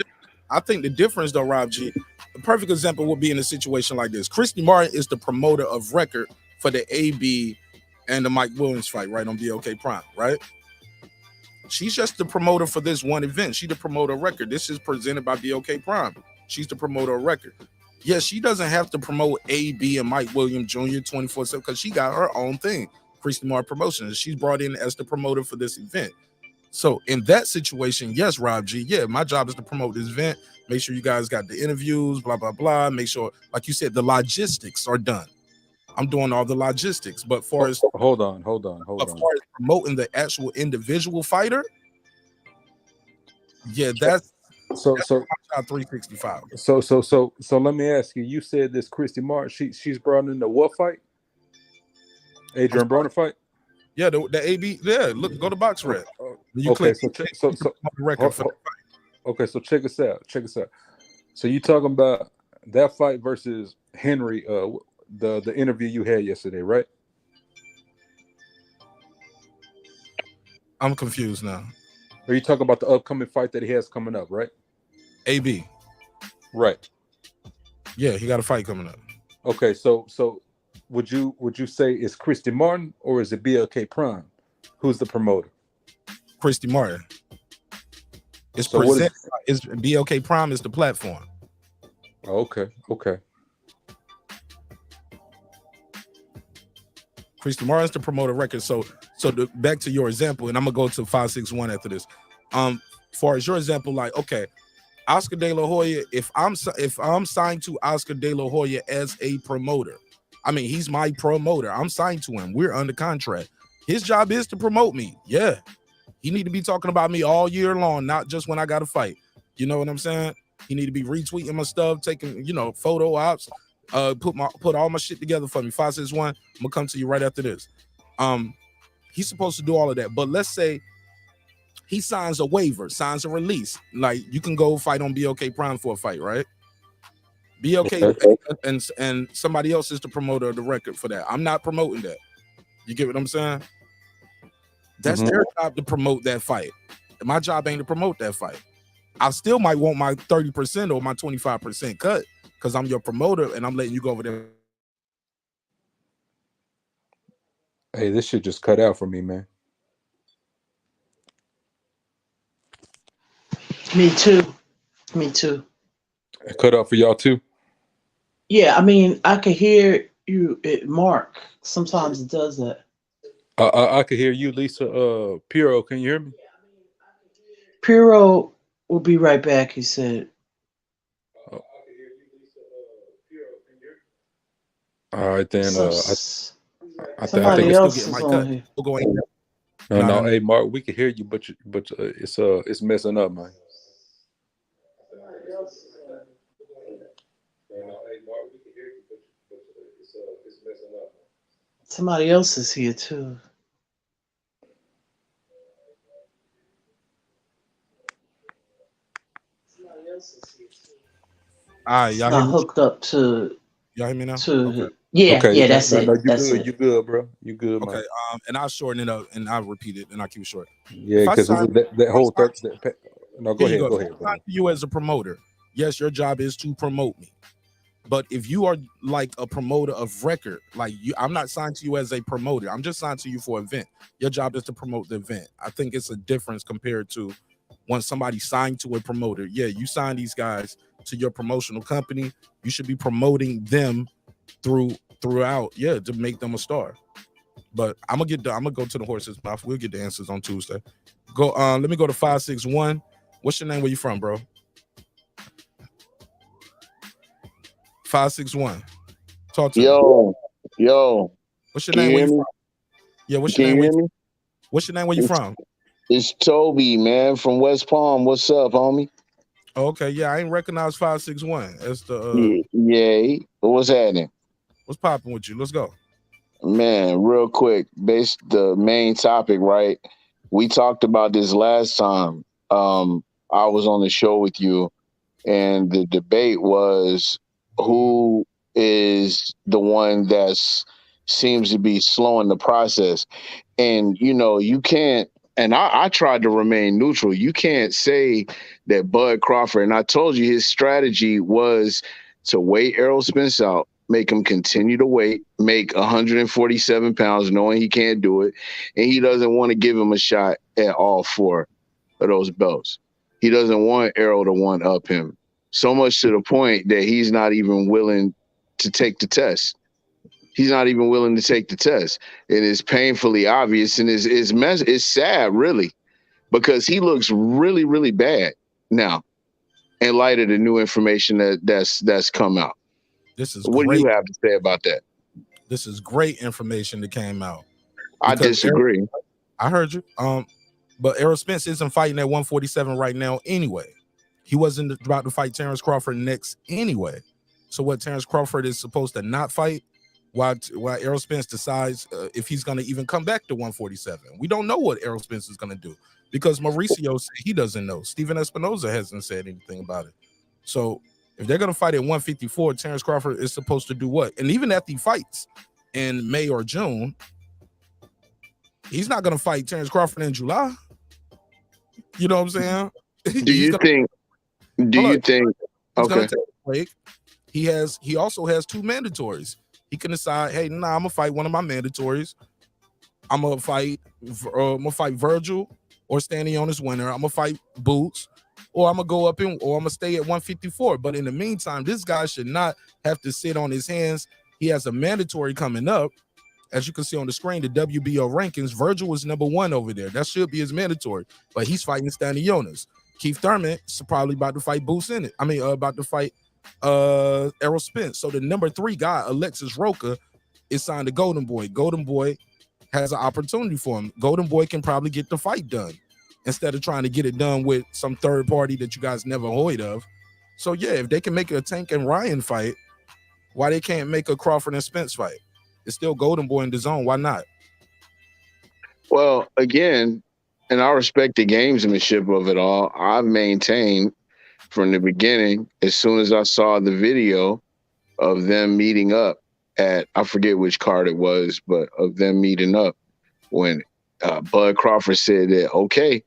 I think the difference though, Rob G, the perfect example would be in a situation like this. Christy Martin is the promoter of record for the AB and the Mike Williams fight, right, on BOK Prime, right? She's just the promoter for this one event. She's the promoter of record. This is presented by BOK Prime. She's the promoter of record. Yes, she doesn't have to promote AB and Mike Williams Jr. 24/7 because she got her own thing, Christy Martin Promotions. She's brought in as the promoter for this event. So in that situation, yes, Rob G, yeah, my job is to promote this event, make sure you guys got the interviews, blah, blah, blah, make sure, like you said, the logistics are done. I'm doing all the logistics, but hold on. As far as promoting the actual individual fighter, yeah, that's so 365. So let me ask you. You said this Christy Martin, she's brought in the what fight? Adrian Broner fight? Yeah, the AB. Yeah, look, go to Box Red. Okay, so check us out. So you talking about that fight versus Henry? The interview you had yesterday, right? I'm confused now. Are you talking about the upcoming fight that he has coming up, right? AB. Right. Yeah, he got a fight coming up. Okay, so would you say it's Christy Martin or is it BLK Prime? Who's the promoter? Christy Martin. It's so presented. Is BLK Prime is the platform. Okay. Christy Martin's the promoter record. So back to your example, and I'm gonna go to 561 after this. Far as your example, like, okay, Oscar De La Hoya, if I'm signed to Oscar De La Hoya as a promoter, I mean, he's my promoter. I'm signed to him. We're under contract. His job is to promote me. Yeah. He need to be talking about me all year long, not just when I got to fight. You know what I'm saying? He need to be retweeting my stuff, taking, photo ops, put all my shit together for me. 561, I'm gonna come to you right after this. He's supposed to do all of that. But let's say he signs a waiver, signs a release. Like, you can go fight on BOK Prime for a fight, right? BOK and somebody else is the promoter of the record for that. I'm not promoting that. You get what I'm saying? That's their job to promote that fight. My job ain't to promote that fight. I still might want my 30% or my 25% cut because I'm your promoter and I'm letting you go over there. Hey, this shit just cut out for me, man. Me too. It cut out for y'all too? Yeah, I mean, I could hear you, Mark. Sometimes it does that. I could hear you, Lisa. Piro, can you hear me? Piro will be right back, he said. All right, then. I somebody think else is on here. We'll go in. No. Hey, Mark, we can hear you, but it's messing up, man. Somebody else is here too. All right, y'all not hooked up to. Y'all hear me now? Okay. Yeah, that's it. No, that's it. You good, bro. You good, man. Okay, and I'll shorten it up and I'll repeat it and I'll keep it short. Yeah, because that whole third. No, go ahead. Go ahead. You as a promoter, yes, your job is to promote me. But if you are like a promoter of record, like you, I'm not signed to you as a promoter. I'm just signed to you for an event. Your job is to promote the event. I think it's a difference compared to when somebody signed to a promoter. Yeah, you sign these guys to your promotional company. You should be promoting them throughout, to make them a star. But I'm gonna go to the horse's mouth. We'll get the answers on Tuesday. Go. Let me go to 561. What's your name? Where you from, bro? 561. Talk to me. Yo. What's your name? Where you from? Yeah, what's your name? What's your name? Where you from? It's Toby, man, from West Palm. What's up, homie? Okay, yeah, I ain't recognize 561 as the. Yeah. What's happening? What's popping with you? Let's go. Man, real quick, the main topic, right? We talked about this last time. I was on the show with you, and the debate was who is the one that seems to be slowing the process. And, you can't, and I tried to remain neutral. You can't say that Bud Crawford, and I told you his strategy was to wait Errol Spence out, make him continue to wait, make 147 pounds, knowing he can't do it. And he doesn't want to give him a shot at all four of those belts. He doesn't want Errol to one-up him. So much to the point that he's not even willing to take the test. He's not even willing to take the test. It is painfully obvious, and it's sad, really, because he looks really, really bad now in light of the new information that's come out. What do you have to say about that? This is great information that came out. I disagree. I heard you. But Errol Spence isn't fighting at 147 right now anyway. He wasn't about to fight Terence Crawford next anyway. So what, Terence Crawford is supposed to not fight while Errol Spence decides if he's going to even come back to 147. We don't know what Errol Spence is going to do because Mauricio said he doesn't know. Steven Espinoza hasn't said anything about it. So if they're going to fight at 154, Terence Crawford is supposed to do what? And even at the fights in May or June, he's not going to fight Terence Crawford in July. You know what I'm saying? Do you think? Okay. Break. He also has two mandatories. He can decide, hey, I'm gonna fight one of my mandatories. I'm gonna fight Virgil or Stanionis winner. I'm gonna fight Boots, or I'm gonna go up or I'm gonna stay at 154. But in the meantime, this guy should not have to sit on his hands. He has a mandatory coming up. As you can see on the screen, the WBO rankings, Virgil was #1 over there. That should be his mandatory, but he's fighting Stanionis. Keith Thurman is probably about to fight Boots in it. About to fight Errol Spence. So the #3 guy, Alexis Rocha, is signed to Golden Boy. Golden Boy has an opportunity for him. Golden Boy can probably get the fight done instead of trying to get it done with some third party that you guys never heard of. So yeah, if they can make a Tank and Ryan fight, why they can't make a Crawford and Spence fight? It's still Golden Boy in the zone. Why not? Well, again, and I respect the gamesmanship of it all. I've maintained from the beginning, as soon as I saw the video of them meeting up at, I forget which card it was, but of them meeting up when Bud Crawford said that, okay,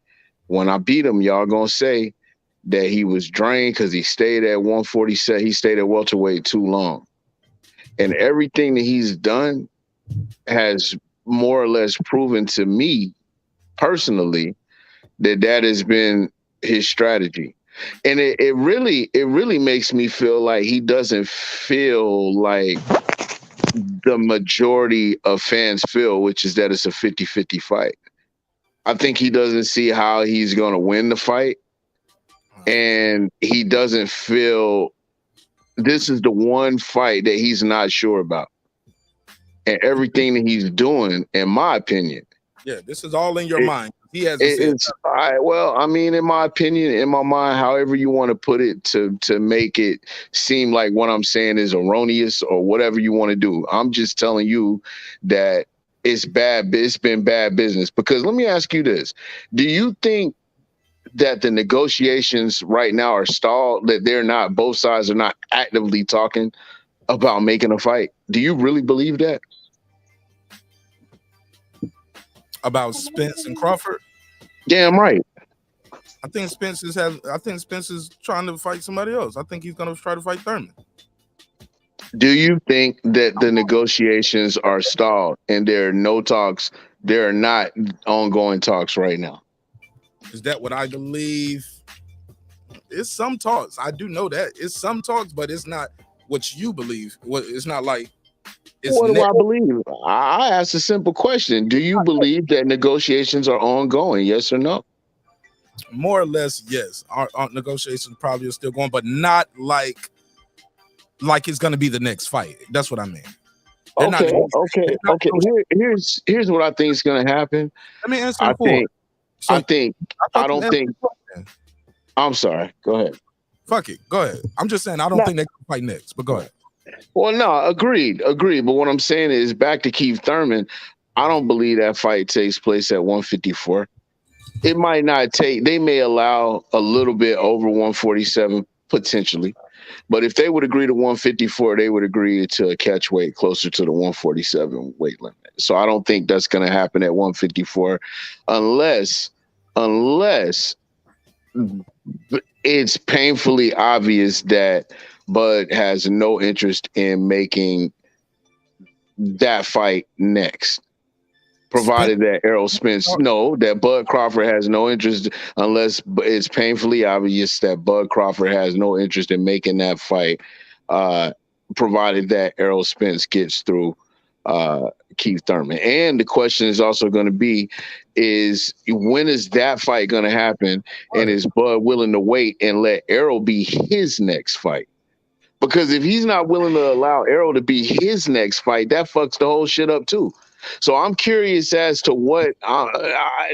when I beat him, y'all gonna say that he was drained because he stayed at 147. He stayed at welterweight too long. And everything that he's done has more or less proven to me personally that has been his strategy. And it really makes me feel like he doesn't feel like the majority of fans feel, which is that it's a 50-50 fight. I think he doesn't see how he's going to win the fight. And he doesn't feel this is the one fight that he's not sure about. And everything that he's doing, in my opinion. Yeah, this is all in your mind. He hasn't said. Well, I mean, in my opinion, in my mind, however you want to put it to make it seem like what I'm saying is erroneous or whatever you want to do. I'm just telling you that it's bad. It's been bad business. Because let me ask you this. Do you think that the negotiations right now are stalled, that both sides are not actively talking about making a fight? Do you really believe that? About Spence and Crawford? Damn right. I think Spence is trying to fight somebody else. I think he's gonna try to fight Thurman. Do you think that the negotiations are stalled and there are no talks? There are not ongoing talks right now. Is that what I believe? It's some talks. I do know that it's some talks, but it's not what you believe. It's not like. What do I believe? I asked a simple question. Do you believe that negotiations are ongoing? Yes or no? More or less, yes. Our negotiations probably are still going, but not like it's going to be the next fight. That's what I mean. Okay. Here's what I think is going to happen. Let me answer. I'm sorry. Go ahead. Fuck it. Go ahead. I'm just saying I don't think they can fight next. But go ahead. Well, no, agreed. But what I'm saying is, back to Keith Thurman, I don't believe that fight takes place at 154. It might not take. They may allow a little bit over 147 potentially, but if they would agree to 154, they would agree to a catch weight closer to the 147 weight limit. So I don't think that's going to happen at 154, unless it's painfully obvious that Bud has no interest in making that fight next. Provided that Errol Spence, that Bud Crawford has no interest, unless it's painfully obvious that Bud Crawford has no interest in making that fight, provided that Errol Spence gets through Keith Thurman. And the question is also going to be, is when is that fight going to happen? And is Bud willing to wait and let Errol be his next fight? Because if he's not willing to allow Errol to be his next fight, that fucks the whole shit up too. So I'm curious as to what.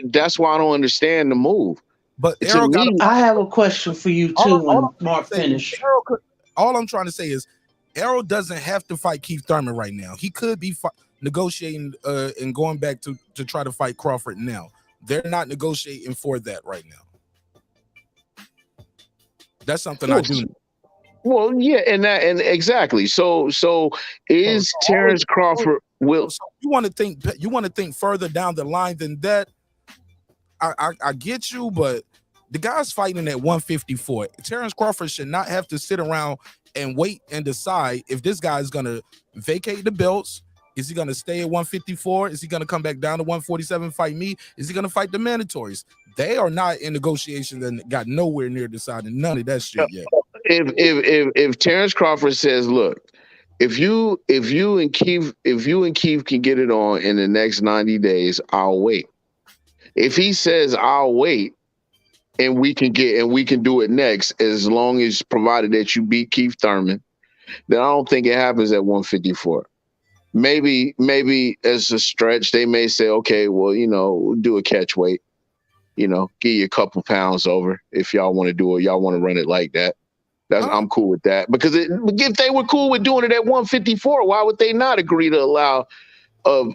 That's why I don't understand the move. But Errol, I have a question for you too. When Mark finished, all I'm trying to say is, Errol doesn't have to fight Keith Thurman right now. He could be negotiating and going back to try to fight Crawford now. They're not negotiating for that right now. That's something I do know. Well, yeah, and exactly. So is Terence Crawford will? So you want to think further down the line than that? I get you, but the guy's fighting at 154. Terence Crawford should not have to sit around and wait and decide if this guy is gonna vacate the belts. Is he gonna stay at 154? Is he gonna come back down to 147, fight me? Is he gonna fight the mandatories? They are not in negotiations and got nowhere near deciding none of that shit yet. If Terence Crawford says, look, if you and Keith can get it on in the next 90 days, I'll wait. If he says I'll wait and we can do it next, as long as provided that you beat Keith Thurman, then I don't think it happens at 154. maybe as a stretch, they may say, okay, well, we'll do a catch weight. Give you a couple pounds over if y'all want to do it. Y'all want to run it like that. I'm cool with that. Because if they were cool with doing it at 154, why would they not agree to allow? Why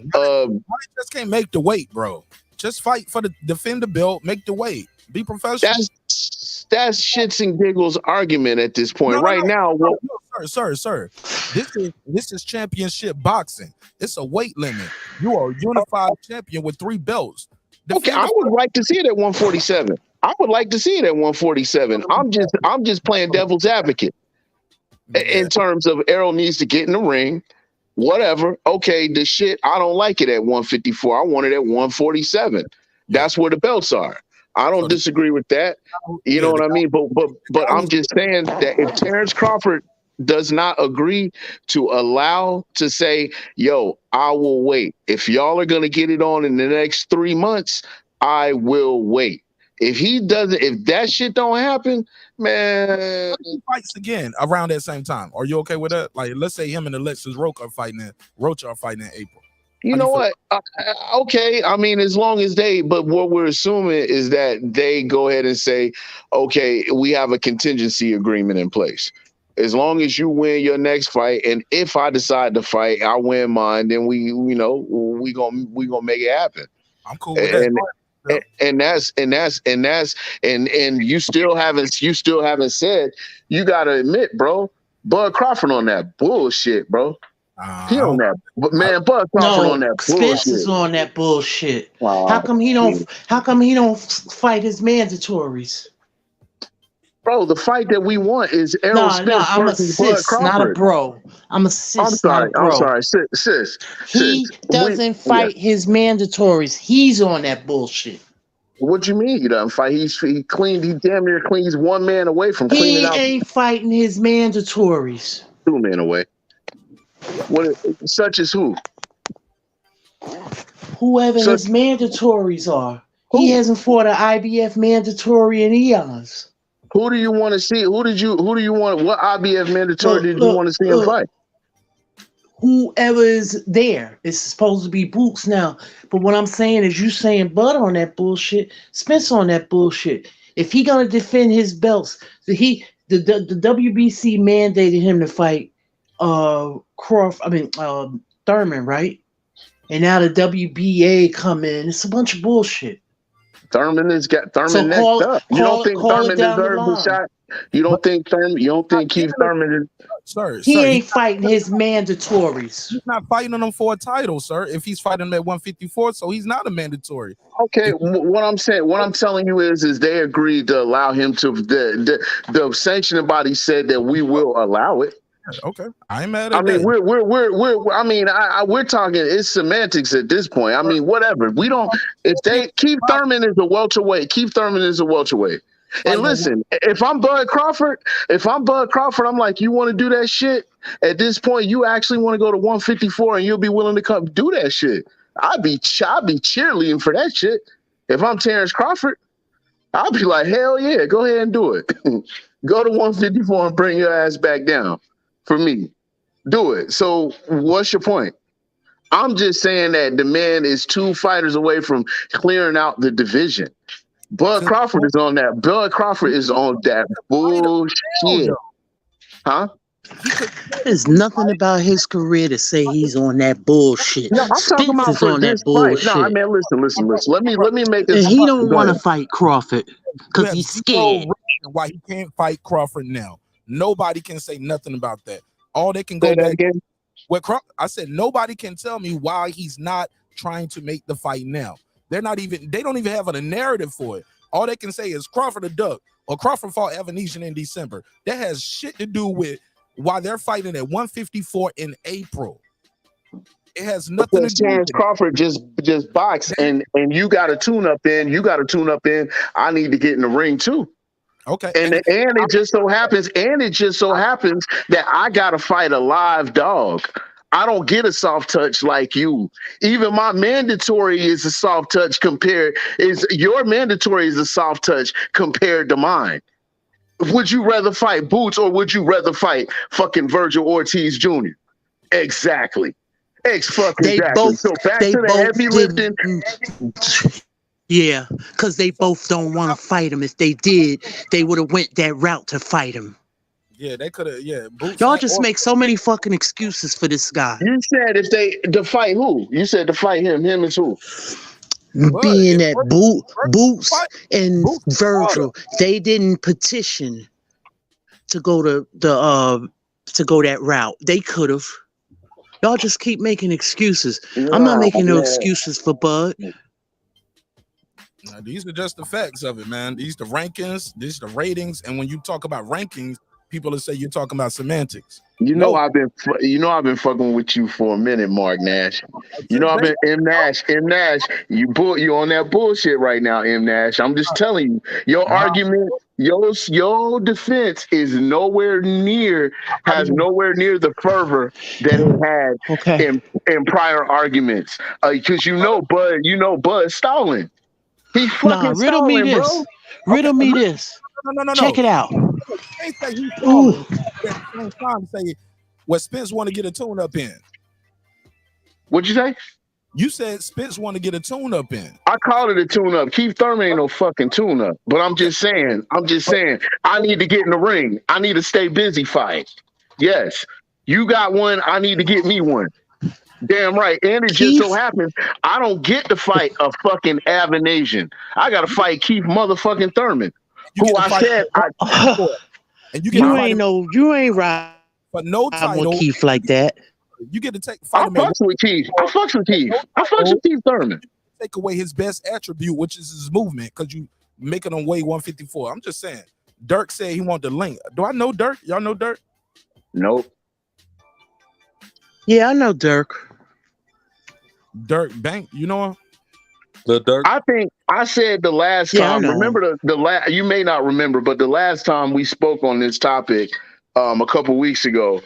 just can't make the weight, bro? Just fight for the defend the belt, make the weight, be professional. That's shits and giggles argument at this point. Now, sir. This is championship boxing. It's a weight limit. You are a unified champion with 3 belts. Okay, I would like to see it at 147. I would like to see it at 147. I'm just playing devil's advocate in terms of Errol needs to get in the ring. Whatever. Okay, the shit, I don't like it at 154. I want it at 147. That's where the belts are. I don't disagree with that. You know what I mean? But I'm just saying that if Terence Crawford does not agree to allow to say, yo, I will wait. If y'all are going to get it on in the next 3 months, I will wait. If that shit don't happen, man. He fights again around that same time. Are you okay with that? Like, let's say him and Alexis Rocha are fighting in April. You know what? Okay. I mean, as long as but what we're assuming is that they go ahead and say, okay, we have a contingency agreement in place. As long as you win your next fight, and if I decide to fight, I win mine, then we gonna make it happen. I'm cool with that. And you still haven't said, you gotta admit, bro, Bud Crawford on that bullshit, bro. He on that, but man, Bud Crawford on that bullshit. Spence is on that bullshit. How come he don't fight his mandatories? Bro, the fight that we want is Errol Spence I'm a versus Bud sis, Crawford. not a bro. I'm a sis, I'm sorry, not a bro. I'm sorry, sis. He doesn't fight his mandatories. He's on that bullshit. What you mean he doesn't fight? He damn near cleans one man away from cleaning out. He ain't fighting his mandatories. 2 men away. Such as who? Whoever his mandatories are. He hasn't fought an IBF mandatory in eons. Who do you want to see? Who do you want? What IBF mandatory did you want to see him fight? Whoever is there. It's supposed to be Boots now. But what I'm saying is you saying Bud on that bullshit, Spence on that bullshit. If he gonna defend his belts, the WBC mandated him to fight Thurman, right? And now the WBA come in. It's a bunch of bullshit. Thurman next up. You don't think Thurman deserves a shot? You don't think Keith Thurman is? Sir, he ain't fighting his mandatories. He's not fighting them for a title, sir. If he's fighting them at 154, so he's not a mandatory. Okay, what I'm telling you is they agreed to allow him to. The sanctioning body said that we will allow it. Okay, I ain't mad at that. I mean, we're talking. It's semantics at this point. I mean, whatever. We don't. Keith Thurman is a welterweight. And listen, if I'm Bud Crawford, I'm like, you want to do that shit? At this point, you actually want to go to 154, and you'll be willing to come do that shit. I'd be cheerleading for that shit. If I'm Terence Crawford, I'll be like, hell yeah, go ahead and do it. Go to 154 and bring your ass back down. For me, do it. So what's your point? I'm just saying that the man is 2 fighters away from clearing out the division. Bud Crawford is on that. Bud Crawford is on that bullshit. Huh? There's nothing about his career to say he's on that bullshit. No, I'm talking about for this fight. No, I mean, listen. Let me make this. And he don't want to fight Crawford because he's scared. Why he can't fight Crawford now? Nobody can say nothing about that. All they can go back again. I said nobody can tell me why he's not trying to make the fight now. They don't even have a narrative for it. All they can say is Crawford a duck or Crawford fought Avanesyan in December. That has shit to do with why they're fighting at 154 in April. It has nothing to do with Terence Crawford just boxed and you got to tune up in. I need to get in the ring too. Okay. And it just so happens that I gotta fight a live dog. I don't get a soft touch like you. Even my mandatory is a soft touch your mandatory is a soft touch compared to mine. Would you rather fight Boots or would you rather fight fucking Virgil Ortiz Jr.? Exactly. Exactly. So back they to the both heavy lifting. Yeah, because they both don't want to fight him. If they did, they would have went that route to fight him. Yeah, they could have. Yeah, Boots. Y'all just make so many fucking excuses for this guy. You said to fight who? You said to fight him. Him is who? Being that Boots and Virgil, they didn't petition to go to that route. They could have. Y'all just keep making excuses. I'm not making no excuses for Bud. Now, these are just the facts of it, man. These the rankings, these the ratings, and when you talk about rankings, people will say you're talking about semantics. I've been fucking with you for a minute, Mark Nash. I've been M Nash. You on that bullshit right now, M Nash. I'm just telling you, your argument, your defense is nowhere near the fervor that it had in prior arguments. Because Bud stalling. He fucking riddle me stalling, this. bro. Riddle me this. No. Check it out. Can't say he's stalling. At the same time, say what Spence want to get a tune up in. What'd you say? You said Spence want to get a tune up in. I called it a tune up. Keith Thurman ain't no fucking tune up. But I'm just saying, I need to get in the ring. I need to stay busy fight. Yes. You got one, I need to get me one. Damn right. And it just so happens I don't get to fight a fucking avanesyan. I gotta fight Keith motherfucking Thurman. Who I said and you ain't right. But no title. Keith like that. You get to take. I fucks with Keith. I fucks with Keith Thurman. Take away his best attribute, which is his movement, because you making him weigh 154. I'm just saying. Dirk said he wanted the link. Do I know Dirk? Y'all know Dirk? Nope. Yeah, I know Dirk. Dirk Bank, you know him? The Dirk. I think I said the last time. Remember the last? You may not remember, but the last time we spoke on this topic, a couple weeks ago,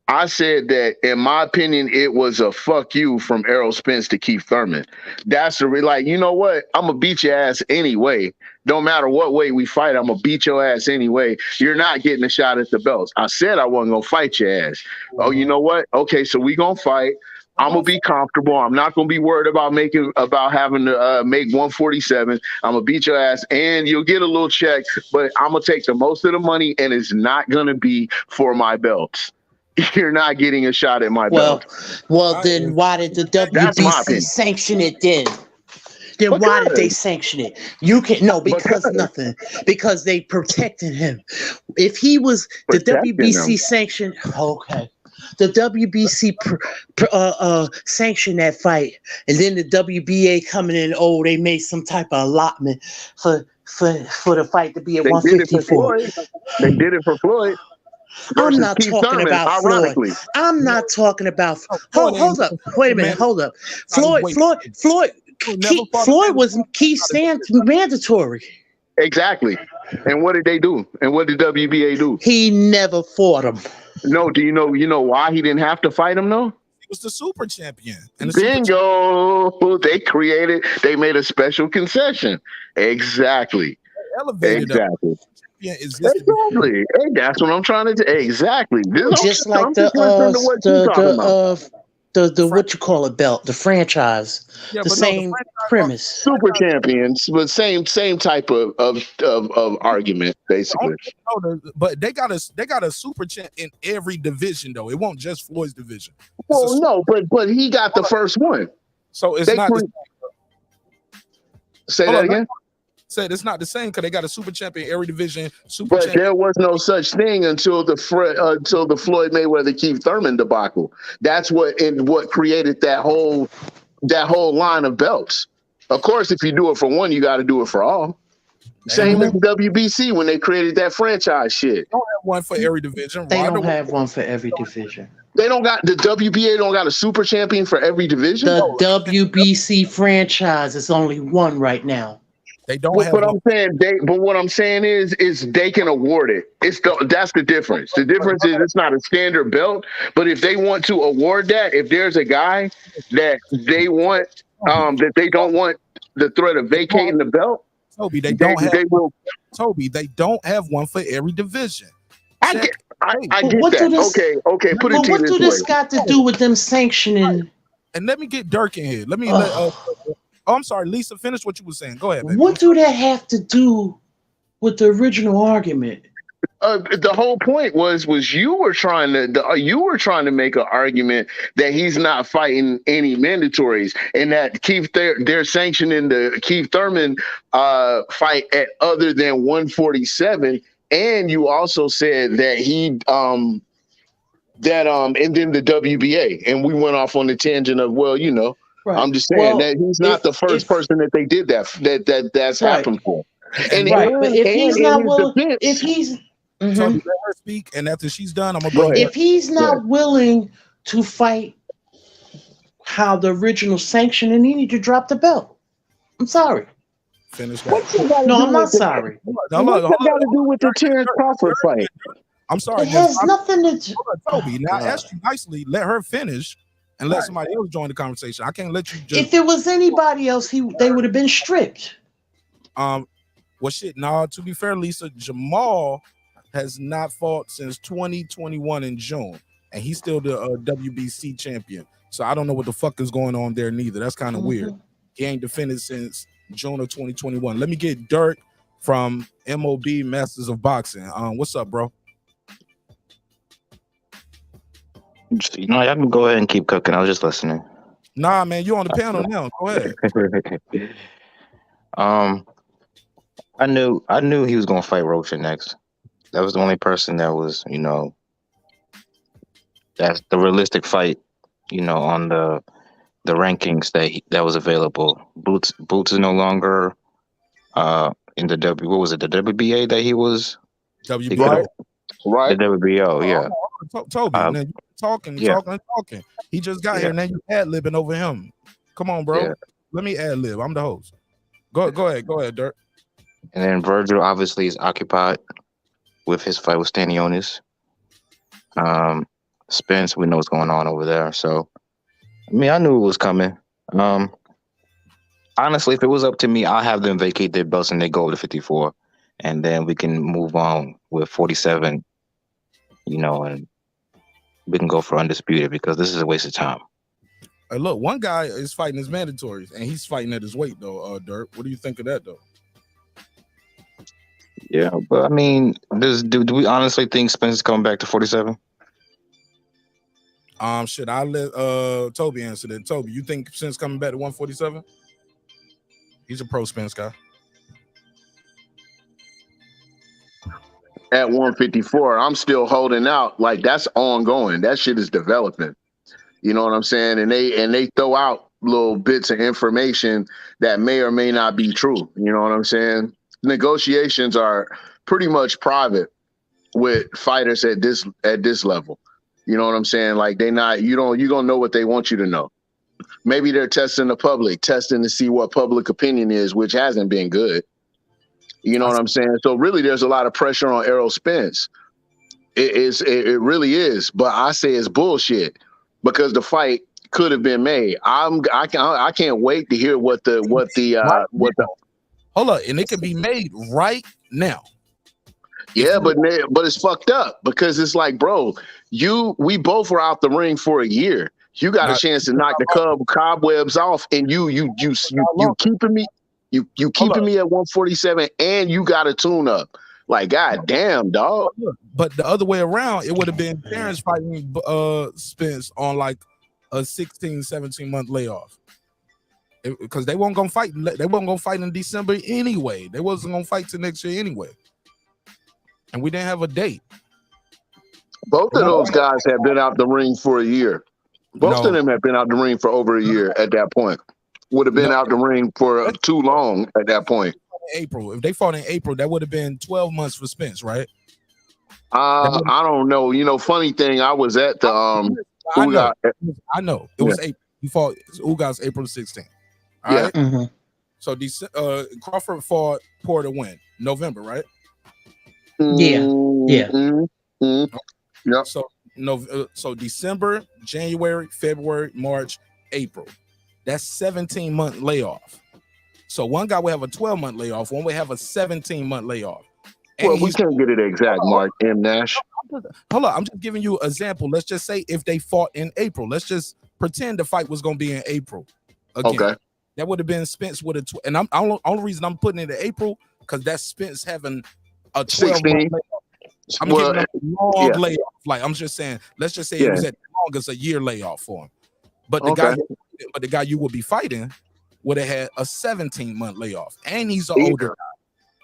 I said that in my opinion, it was a fuck you from Errol Spence to Keith Thurman. That's you know what? I'm gonna beat your ass anyway. Don't matter what way we fight, I'm gonna beat your ass anyway. You're not getting a shot at the belts. I said I wasn't gonna fight your ass. Oh, you know what? Okay, so we gonna fight. I'm gonna be comfortable. I'm not gonna be worried about having to make 147. I'm gonna beat your ass, and you'll get a little check. But I'm gonna take the most of the money, and it's not gonna be for my belts. You're not getting a shot at my belt. Well, then why did the WBC sanction it then? Then why did they sanction it? You can't because nothing. Because they protected him. If he was the WBC sanction, okay. The WBC sanctioned that fight, and then the WBA coming in. Oh, they made some type of allotment for the fight to be at 154. They did it for Floyd. I'm not talking about Floyd. I'm not talking about. Hold up. Wait a minute. Hold up. Floyd was Keith Stan's mandatory. Exactly. And what did they do? And what did WBA do? He never fought him. No, do you know why he didn't have to fight him though? He was the super champion. And Bingo! They made a special concession. Exactly. Elevated exactly. Exactly. Hey, that's what I'm trying to do. Exactly. Just like the what you call it belt, the franchise. Yeah, the same premise. Super champions, but same type of argument, basically. But they got a super champ in every division though. It won't just Floyd's division. Well, no, but he got the first one. So it's not say that again. Said it's not the same because they got a super champion in every division. There was no such thing until the Floyd Mayweather Keith Thurman debacle. That's what created that whole line of belts. Of course, if you do it for one, you got to do it for all. Same with the WBC when they created that franchise shit. They don't have one for every division. They don't have one for every division. They don't got the WBA. Don't got a super champion for every division. The WBC franchise is only one right now. They don't have. But what I'm saying is they can award it. That's the difference. The difference is it's not a standard belt. But if they want to award that, if there's a guy that they want that they don't want the threat of vacating the belt, Toby, they don't have one for every division. I get that. Okay. Put it to what do this got to do with them sanctioning And let me get Dirk in here. Let me I'm sorry, Lisa, finish what you were saying. Go ahead, baby. What do that have to do with the original argument? The whole point was you were trying to make an argument that he's not fighting any mandatories, and that they're sanctioning the Keith Thurman fight at other than 147. And you also said that and then the WBA, and we went off on the tangent of Right. I'm just saying that he's not the first person that they did that's right. happened for. And right, but if he's not willing, if he's So let her speak, and after she's done, I'm gonna bring if he's not willing to fight how the original sanctioning, he need to drop the belt. I'm sorry. Finish that. No, I'm not sorry. What's that got to do with the Terence Crawford fight? I'm sorry. It has nothing to do. Toby, now I asked you nicely. Let her finish, and let somebody else join the conversation. I can't let you just. If it was anybody else, they would have been stripped. Well, shit. Nah, to be fair, Lisa, Jamal has not fought since 2021 in June, and he's still the WBC champion. So I don't know what the fuck is going on there neither. That's kind of weird. He ain't defended since June of 2021. Let me get Dirk from MOB Masters of Boxing. What's up, bro? Y'all can go ahead and keep cooking. I was just listening. Nah, man, you on the panel now. Go ahead. I knew he was gonna fight Rocha next. That was the only person that was, that's the realistic fight, on the rankings that was available. Boots is no longer in the the WBA that he was. WBO. Right. The WBO, yeah. Toby, man, you talking. He just got here, and then you ad-libbing over him. Come on, bro. Yeah. Let me ad-lib. I'm the host. Go ahead, Dirk. And then Virgil obviously is occupied with his fight with Stanionis. Spence, we know what's going on over there. So, I knew it was coming. Honestly, if it was up to me, I'll have them vacate their belts and they go over to 54. And then we can move on with 47, and we can go for undisputed because this is a waste of time. Look, one guy is fighting his mandatories, and he's fighting at his weight, though, Dirk. What do you think of that, though? Yeah, but do we honestly think Spence is coming back to 47? Shit, I'll let Toby answer that. Toby, you think Spence coming back to 147? He's a pro Spence guy. At 154, I'm still holding out. Like, that's ongoing. That shit is developing. You know what I'm saying? And they throw out little bits of information that may or may not be true. You know what I'm saying? Negotiations are pretty much private with fighters at this level. You know what I'm saying? Like, you don't know what they want you to know. Maybe they're testing the public, testing to see what public opinion is, which hasn't been good. You know what I'm saying? So really, there's a lot of pressure on Errol Spence. It really is. But I say it's bullshit because the fight could have been made. I can't wait to hear what the hold up, and it can be made right now. Yeah, but it's fucked up because it's like, bro, we both were out the ring for a year. You got a chance to knock the cobwebs off, and you keeping me. You keeping me at 147, and you got a tune up. Like, god damn, dog. But the other way around, it would have been Terence fighting Spence on like a 16, 17 month layoff. Because they weren't gonna fight. They weren't gonna fight in December anyway. They wasn't gonna fight till next year anyway. And we didn't have a date. Both of those guys have been out the ring for a year. Both of them have been out the ring for over a year at that point. Would have been out the ring for too long at that point. April. If they fought in April, that would have been 12 months for Spence, right? I don't know. Funny thing, I was at the I know. It was April. He fought Ugas April 16th. All right. Mm-hmm. So Crawford fought Porter when? November, right? Yeah. Yeah. So December, January, February, March, April. That's 17-month layoff. So one guy will have a 12-month layoff. One will have a 17-month layoff. Well, we can't get it exact, Mark M. Nash. Hold on. I'm just giving you an example. Let's just say if they fought in April. Let's just pretend the fight was gonna be in April again. Okay. That would have been Spence with a and I'm only reason I'm putting it in April because that's Spence having a 12-month 16. layoff. I'm giving him a long layoff. Like I'm just saying, let's just say it was at the longest a year layoff for him. But the guy you would be fighting would have had a 17-month layoff, and he's an older guy.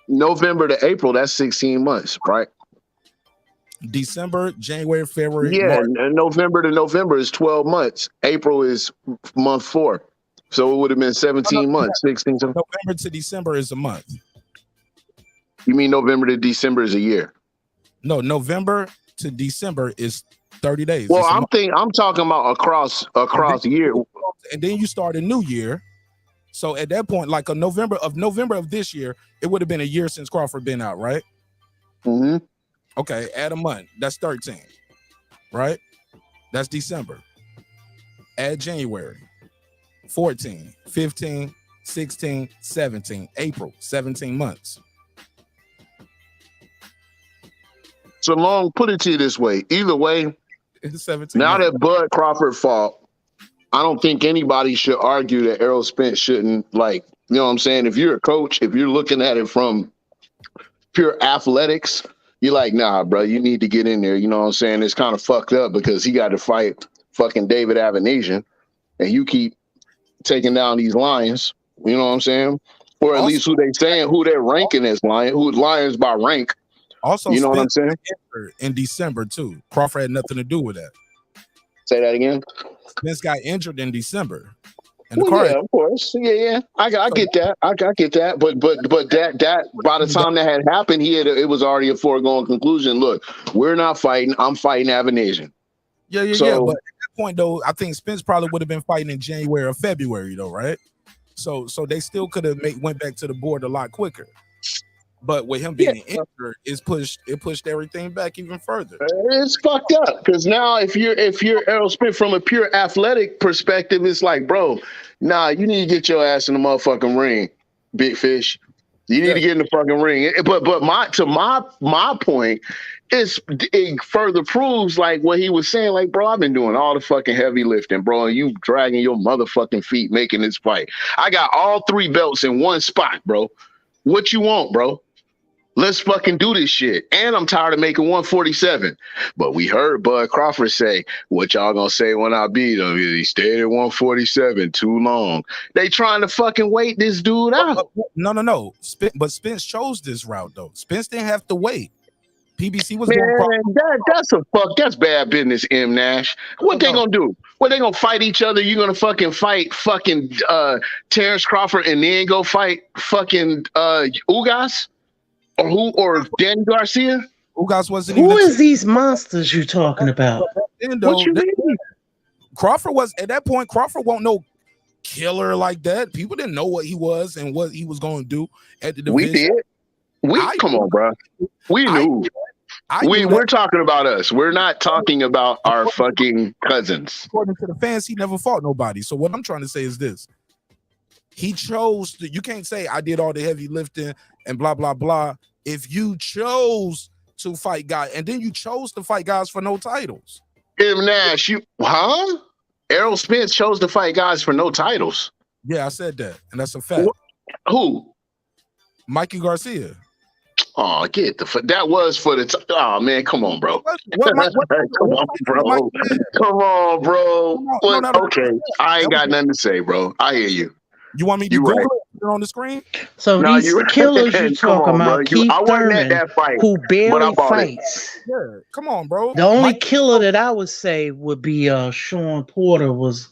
November to April, that's 16 months, right? December, January, February. Yeah, March. and November to November is 12 months. April is month 4. So it would have been 17 months. 16. November to December is a month. You mean November to December is a year? No, November to December is 30 days. Well, I'm talking about across the year. And then you start a new year. So at that point, like November of this year, it would have been a year since Crawford been out, right? Mm-hmm. Okay, add a month. That's 13, right? That's December. Add January. 14, 15, 16, 17, April, 17 months. So long, put it to you this way. Either way, it's 17 now months. that Bud Crawford fought, I don't think anybody should argue that Errol Spence shouldn't, like, you know what I'm saying? If you're a coach, if you're looking at it from pure athletics, you're like, nah, bro, you need to get in there. You know what I'm saying? It's kind of fucked up because he got to fight fucking David Avanesyan, and you keep taking down these lions. You know what I'm saying? Or at least who they're ranking as lions by rank. Also, you know what I'm saying? In December too. Crawford had nothing to do with that. Say that again. Spence got injured in December. Well, yeah, of course. Yeah. I get that. I get that. But that by the time that had happened, it was already a foregone conclusion. Look, we're not fighting. I'm fighting Avanesyan. Yeah. But at that point, though, I think Spence probably would have been fighting in January or February, though, right? So they still could have went back to the board a lot quicker. But with him being injured, it pushed everything back even further. It's fucked up because now if you're Errol Spence from a pure athletic perspective, it's like, bro, nah, you need to get your ass in the motherfucking ring, big fish. You need to get in the fucking ring. But my point is it further proves like what he was saying, like, bro, I've been doing all the fucking heavy lifting, bro, and you dragging your motherfucking feet making this fight. I got all 3 belts in one spot, bro. What you want, bro? Let's fucking do this shit. And I'm tired of making 147. But we heard Bud Crawford say, what y'all gonna say when I beat him? He stayed at 147 too long. They trying to fucking wait this dude out. No. But Spence chose this route, though. Spence didn't have to wait. PBC was that's bad business, M. Nash. What they gonna do? What they gonna fight each other? You gonna fucking fight Terence Crawford and then go fight fucking Ugas? Or Danny Garcia? Ugas wasn't Who is these monsters you talking about? What you mean? Crawford was at that point. Crawford won't no killer like that. People didn't know what he was and what he was going to do at the division. We did. Come on, bro. We knew. We're talking about us. We're not talking about our fucking cousins. According to the fans, he never fought nobody. So what I'm trying to say is this. He chose to, you can't say I did all the heavy lifting and blah, blah, blah. If you chose to fight guys, and then you chose to fight guys for no titles. M. Nash, Errol Spence chose to fight guys for no titles. Yeah, I said that, and that's a fact. Who? Mikey Garcia. Oh, that was for the oh man, come on, bro. Come on, bro. Okay, I ain't got nothing to say, bro. I hear you. You want me to Google it on the screen? So these killers you talking about, Keith Thurman, who barely fights. Yeah, come on, bro. The only killer that I would say would be Sean Porter was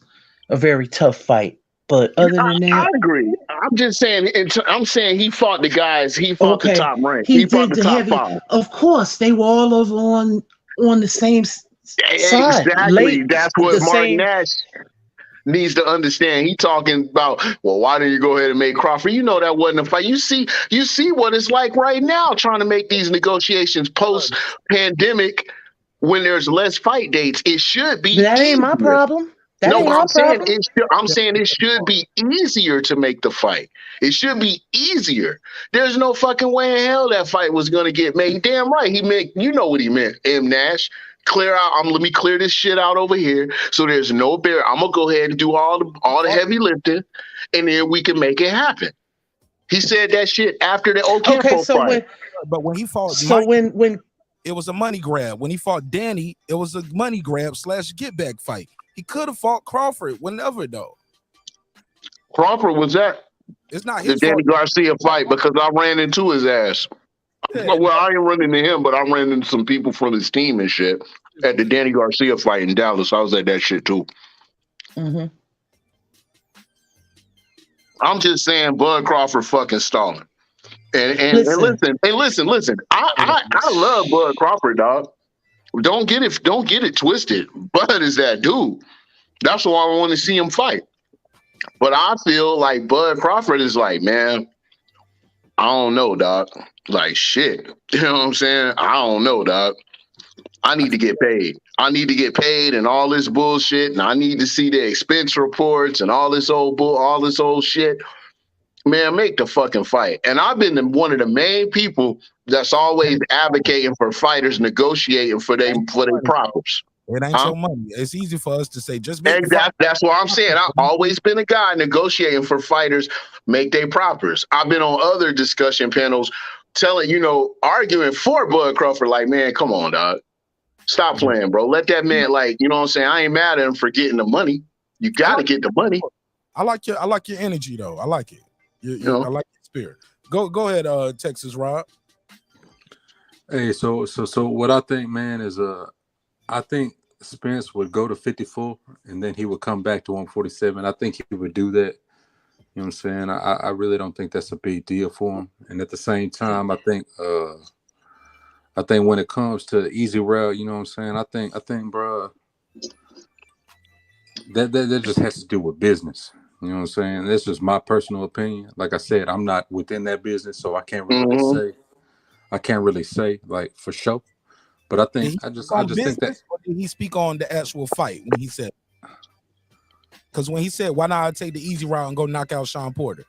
a very tough fight. But other than that, I agree. I'm just saying. I'm saying he fought the guys. He fought the top rank. He fought did the top heavy. 5. Of course, they were all over on the same side. Exactly. That's what Mark Nash needs to understand. He talking about, well, why didn't you go ahead and make Crawford? You know that wasn't a fight. You see what it's like right now trying to make these negotiations post-pandemic when there's less fight dates. It should be. That ain't my problem. I'm saying it should be easier to make the fight. It should be easier. There's no fucking way in hell that fight was going to get made. Damn right. You know what he meant, M. Nash. clear out. Let me clear this shit out over here, so there's no barrier. I'm gonna go ahead and do all the heavy lifting, and then we can make it happen. He said that shit after the Ocampo fight. But when he fought, when it was a money grab. When he fought Danny, it was a money grab / get back fight. He could have fought Crawford whenever though. Crawford was that? It's not the his Danny fault. Garcia fight because I ran into his ass. Well, I ain't running into him, but I ran into some people from his team and shit at the Danny Garcia fight in Dallas. I was at that shit too. Mm-hmm. I'm just saying, Bud Crawford fucking stalling. And listen. I love Bud Crawford, dog. Don't get it twisted. Bud is that dude. That's why I want to see him fight. But I feel like Bud Crawford is like, man, I don't know, dog. Like shit. You know what I'm saying? I don't know, dog. I need to get paid. I need to get paid and all this bullshit. And I need to see the expense reports and all this old shit. Man, make the fucking fight. And I've been one of the main people that's always advocating for fighters negotiating for their props. It ain't so money. It's easy for us to say just make that's what I'm saying. I've always been a guy negotiating for fighters, make their propers. I've been on other discussion panels arguing for Bud Crawford, like, man, come on, dog. Stop playing, bro. Let that man, like, you know what I'm saying? I ain't mad at him for getting the money. You gotta get the money. I like your energy though. I like it. I like your spirit. Go ahead, Texas Rob. Hey, so what I think, man, is I think Spence would go to 54 and then he would come back to 147. I think he would do that. You know what I'm saying? I really don't think that's a big deal for him. And at the same time, I think when it comes to the easy route, you know what I'm saying? I think, bro, that just has to do with business. You know what I'm saying? That's just my personal opinion. Like I said, I'm not within that business, so I can't really say like for sure. But I think I just think that. Or did he speak on the actual fight when he said? Because when he said, "Why not I take the easy route and go knock out Sean Porter,"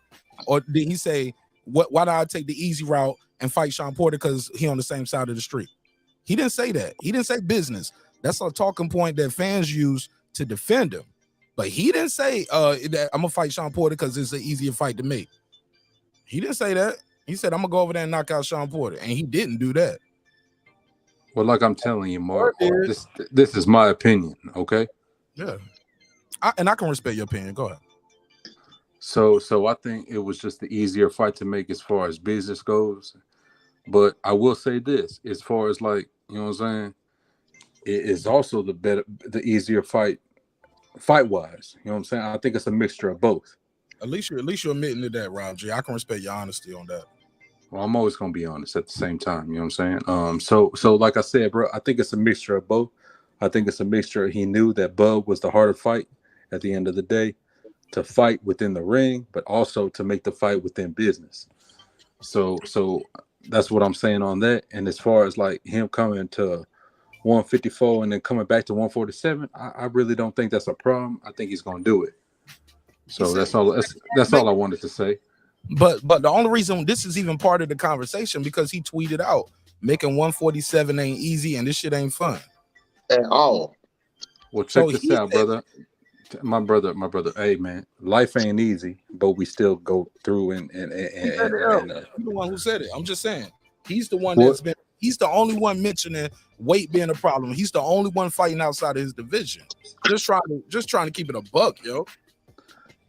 or did he say, "Why not I take the easy route and fight Sean Porter because he on the same side of the street"? He didn't say that. He didn't say business. That's a talking point that fans use to defend him. But he didn't say that I'm gonna fight Sean Porter because it's an easier fight to make. He didn't say that. He said I'm gonna go over there and knock out Sean Porter, and he didn't do that. Well, like I'm telling you, Mark, this is my opinion, okay? Yeah, I can respect your opinion. Go ahead. So I think it was just the easier fight to make as far as business goes. But I will say this, as far as like, you know what I'm saying, it is also the easier fight wise. You know what I'm saying? I think it's a mixture of both. At least you're admitting to that, Rob G. I can respect your honesty on that. Well, I'm always gonna be honest at the same time. You know what I'm saying? So like I said, bro, I think it's a mixture of both. I think it's a mixture. He knew that Bud was the harder fight at the end of the day, to fight within the ring, but also to make the fight within business. So that's what I'm saying on that. And as far as like him coming to 154 and then coming back to 147, I really don't think that's a problem. I think he's gonna do it. So that's all I wanted to say. But the only reason this is even part of the conversation because he tweeted out making 147 ain't easy and this shit ain't fun at all. Well, check this out, brother. My brother. Hey, man, life ain't easy, but we still go through and you're the one who said it. I'm just saying he's the one he's the only one mentioning weight being a problem. He's the only one fighting outside of his division. Just trying to keep it a buck, yo.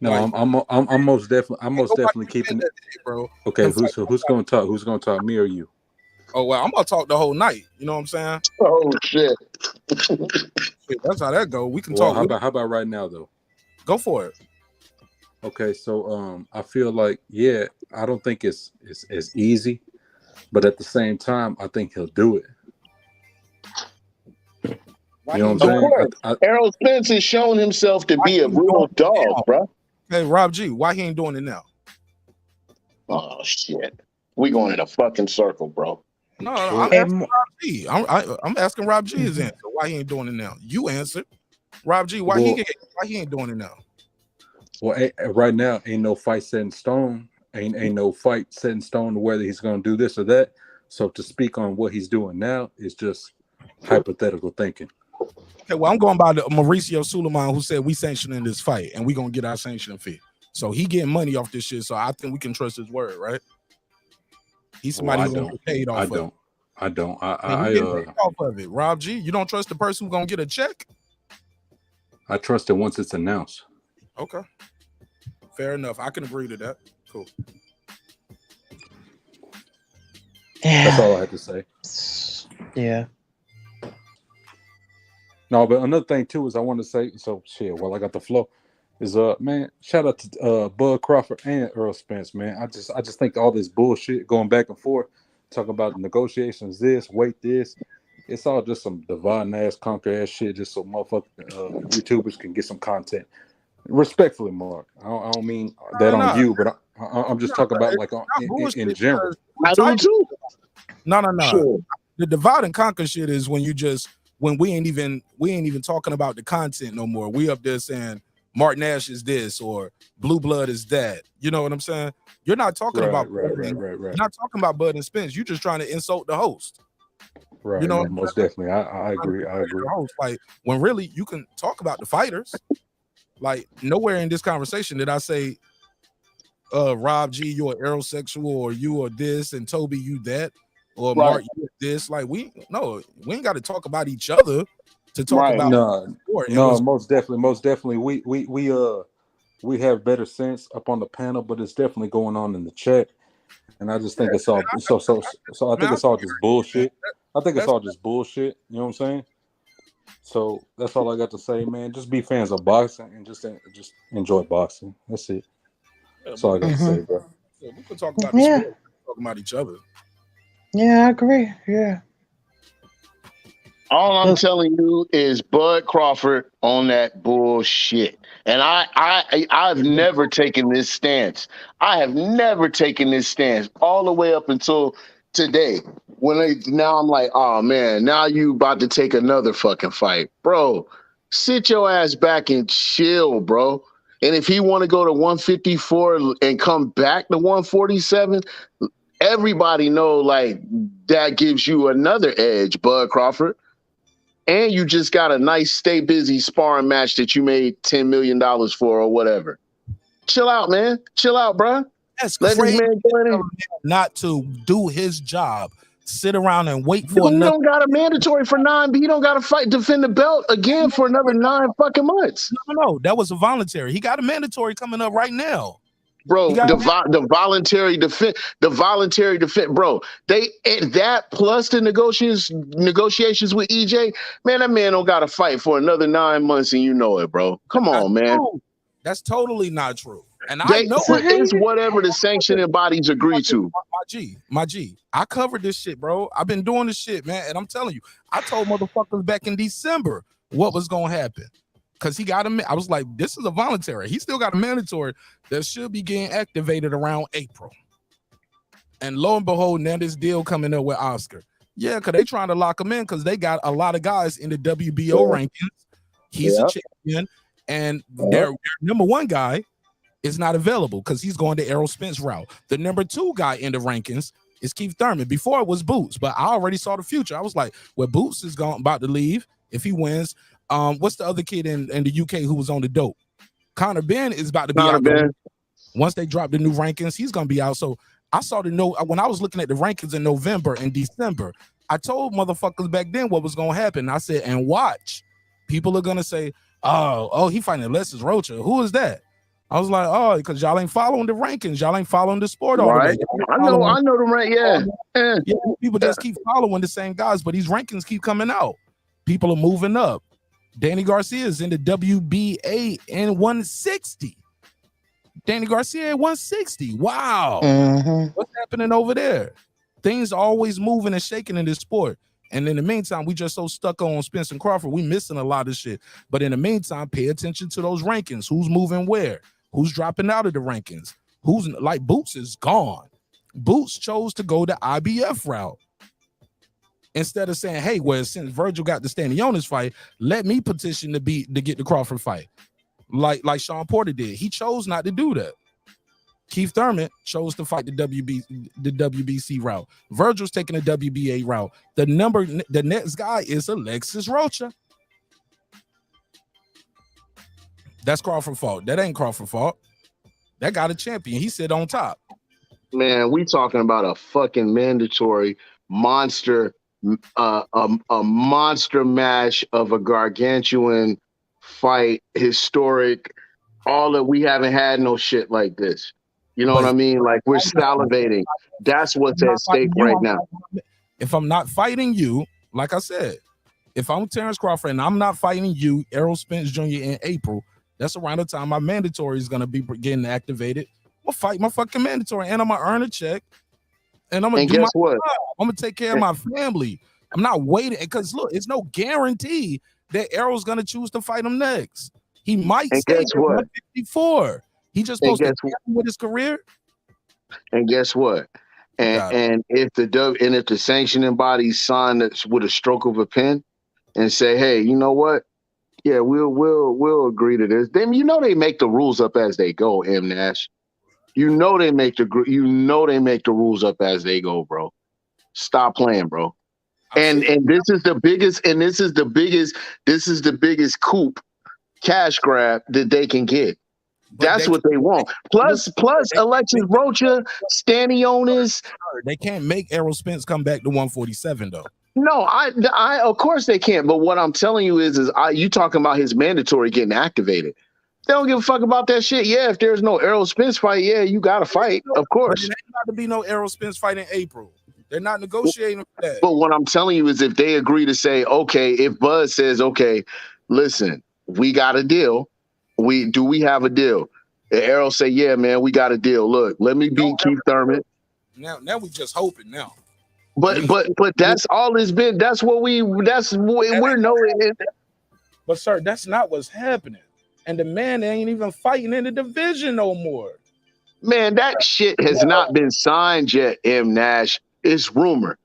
No, I'm most definitely keeping it, bro. Okay, who's gonna talk? Who's gonna talk? Me or you? Oh well, I'm gonna talk the whole night. You know what I'm saying? Oh shit. That's how that go. We can talk. How about right now though? Go for it. Okay, so I feel like I don't think it's as easy, but at the same time, I think he'll do it. You know what I'm saying? Errol Spence has shown himself to be a real dog, bro. Hey, Rob G, why he ain't doing it now? Oh shit, we going in a fucking circle, bro. No, I'm asking Rob G. I'm asking Rob G his answer. Why he ain't doing it now? You answer, Rob G. Why he ain't doing it now? Well, right now ain't no fight set in stone. Ain't no fight set in stone whether he's gonna do this or that. So to speak on what he's doing now is just hypothetical thinking. Okay, well, I'm going by the Mauricio Suleiman, who said we sanctioning this fight and we gonna get our sanctioning fee. So he getting money off this shit. So I think we can trust his word, right? He's somebody who's gonna get paid off. I don't. He getting paid off of it. Rob G, you don't trust the person who's gonna get a check? I trust it once it's announced. Okay, fair enough. I can agree to that. Cool. That's all I had to say. Yeah. No, but another thing too is I want to say, so shit, while I got the flow, is man, shout out to Bud Crawford and Errol Spence, man. I just think all this bullshit going back and forth, talking about negotiations, this, wait, this, it's all just some divide ass, conquer ass shit, just so motherfucking YouTubers can get some content. Respectfully, Mark, I don't mean that on you, but I'm just talking about like in general. I do too. No. Sure. The divide and conquer shit is when we ain't even talking about the content no more. We up there saying Mark Nash is this or Blue Blood is that. You know what I'm saying? You're not talking about right. You're not talking about Bud and Spence. You're just trying to insult the host. Right. You know, no, most definitely. I agree. Like when really you can talk about the fighters. Like nowhere in this conversation did I say, Rob G, you're an aerosexual, or you are this, and Toby, you that, or Mark, you this. Like we ain't got to talk about each other to talk about. No, most definitely. We have better sense up on the panel, but it's definitely going on in the chat, and I just think it's all so. I think it's all just bullshit. I think it's all just bullshit. You know what I'm saying? So that's all I got to say, man. Just be fans of boxing and just enjoy boxing. That's it. That's all I got to say, bro. Yeah, we can talk about this. Yeah. Talk about each other. Yeah, I agree. Yeah. All I'm telling you is Bud Crawford on that bullshit. And I've never taken this stance. I have never taken this stance all the way up until today. Now I'm like, oh man, now you about to take another fucking fight. Bro, sit your ass back and chill, bro. And if he want to go to 154 and come back to 147, everybody know like that gives you another edge, Bud Crawford. And you just got a nice stay busy sparring match that you made $10 million for or whatever. Chill out, man. Chill out, bro. That's crazy. Not to do his job. Sit around and wait for another. He don't got a mandatory for 9, but he don't got to defend the belt again for another 9 fucking months. No, that was a voluntary. He got a mandatory coming up right now. Bro, the voluntary defense, bro. They that plus the negotiations with EJ, man. That man don't got to fight for another 9 months, and you know it, bro. Come on, man. That's totally not true. And I know it's whatever the sanctioning bodies agree to. My G, I covered this shit, bro. I've been doing this shit, man. And I'm telling you, I told motherfuckers back in December what was gonna happen. Cause he got I was like, this is a voluntary. He still got a mandatory that should be getting activated around April. And lo and behold, now this deal coming up with Oscar. Yeah, because they trying to lock him in because they got a lot of guys in the WBO rankings. He's a champion, and their number 1 guy is not available because he's going the Errol Spence route. The number 2 guy in the rankings is Keith Thurman. Before it was Boots, but I already saw the future. I was like, well, Boots is about to leave if he wins. What's the other kid in the UK who was on the dope? Connor Ben is about to be out. Once they drop the new rankings, he's going to be out. So I saw when I was looking at the rankings in November and December, I told motherfuckers back then what was going to happen. I said, and watch, people are going to say, oh, he fighting Alexis Rocha. Who is that? I was like, oh, because y'all ain't following the rankings. Y'all ain't following the sport all the way. I know the rank. Yeah. People just keep following the same guys, but these rankings keep coming out. People are moving up. Danny Garcia is in the WBA in 160. Danny Garcia at 160. Wow. What's happening over there? Things are always moving and shaking in this sport. And in the meantime, we just so stuck on Spence and Crawford, we missing a lot of shit. But in the meantime, pay attention to those rankings. Who's moving where? Who's dropping out of the rankings? Who's like Boots is gone. Boots chose to go the IBF route. Instead of saying, hey, well, since Virgil got the Stanionis fight, let me petition to get the Crawford fight. Like Sean Porter did. He chose not to do that. Keith Thurman chose to fight the WBC route. Virgil's taking the WBA route. The next guy is Alexis Rocha. That's Crawford's fault. That ain't Crawford's fault. That got a champion. He sit on top. Man, we talking about a fucking mandatory monster, a monster match of a gargantuan fight, historic. All that we haven't had no shit like this. You know what I mean? Like we're salivating. That's what's at stake right now. If I'm not fighting you, like I said, if I'm Terence Crawford and I'm not fighting you, Errol Spence Jr. in April, that's around the time my mandatory is gonna be getting activated. I'm gonna fight my fucking mandatory, and I'm gonna earn a check, and I'm gonna do my job. I'm gonna take care of my family. I'm not waiting because look, it's no guarantee that Errol's gonna choose to fight him next. He might stay at 154. He just supposed to get with his career. And guess what? And if the sanctioning bodies sign it with a stroke of a pen and say, hey, you know what? Yeah, we'll agree to this. Then they make the rules up as they go, M Nash. They make the rules up as they go, bro. Stop playing, bro. And this is the biggest coup cash grab that they can get. That's what they want. Plus Alexis Rocha, Stanionis. They can't make Errol Spence come back to 147 though. No, I of course they can't. But what I'm telling you is you talking about his mandatory getting activated. They don't give a fuck about that shit. Yeah, if there's no Errol Spence fight, yeah, you got to fight, of course. But there's not to be no Errol Spence fight in April. They're not negotiating for that. But what I'm telling you is if they agree to say, okay, if Buzz says, okay, listen, we got a deal. We have a deal. And Errol say, yeah, man, we got a deal. Look, let me beat Keith Thurman. Now we just hoping now. But that's all it's been. That's what we're knowing. But sir, that's not what's happening. And the man ain't even fighting in the division no more. Man, that shit has not been signed yet, M. Nash. It's rumor.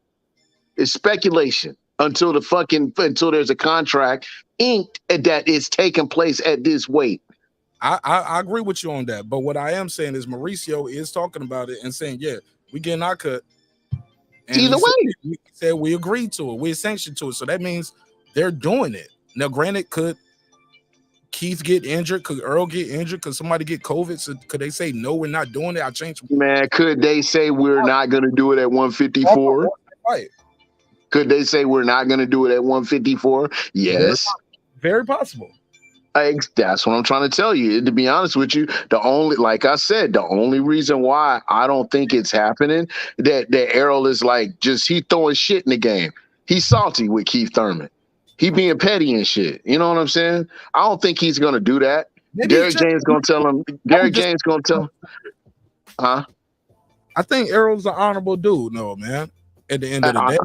It's speculation until there's a contract inked that is taking place at this weight. I agree with you on that. But what I am saying is Mauricio is talking about it and saying, yeah, we getting our cut. And either way. He said we agreed to it. We're sanctioned to it. So that means they're doing it. Now, granted, could Keith get injured? Could Earl get injured? Could somebody get COVID? So could they say, no, we're not doing it? I changed. Man, could they say we're not going to do it at 154? Right. Could they say we're not going to do it at 154? Yes. Very possible. That's what I'm trying to tell you. To be honest with you, like I said, the only reason why I don't think it's happening that Errol is like he throwing shit in the game. He's salty with Keith Thurman. He being petty and shit. You know what I'm saying? I don't think he's gonna do that. Derek James gonna tell him. Huh? I think Errol's an honorable dude, no man. At the end of the day.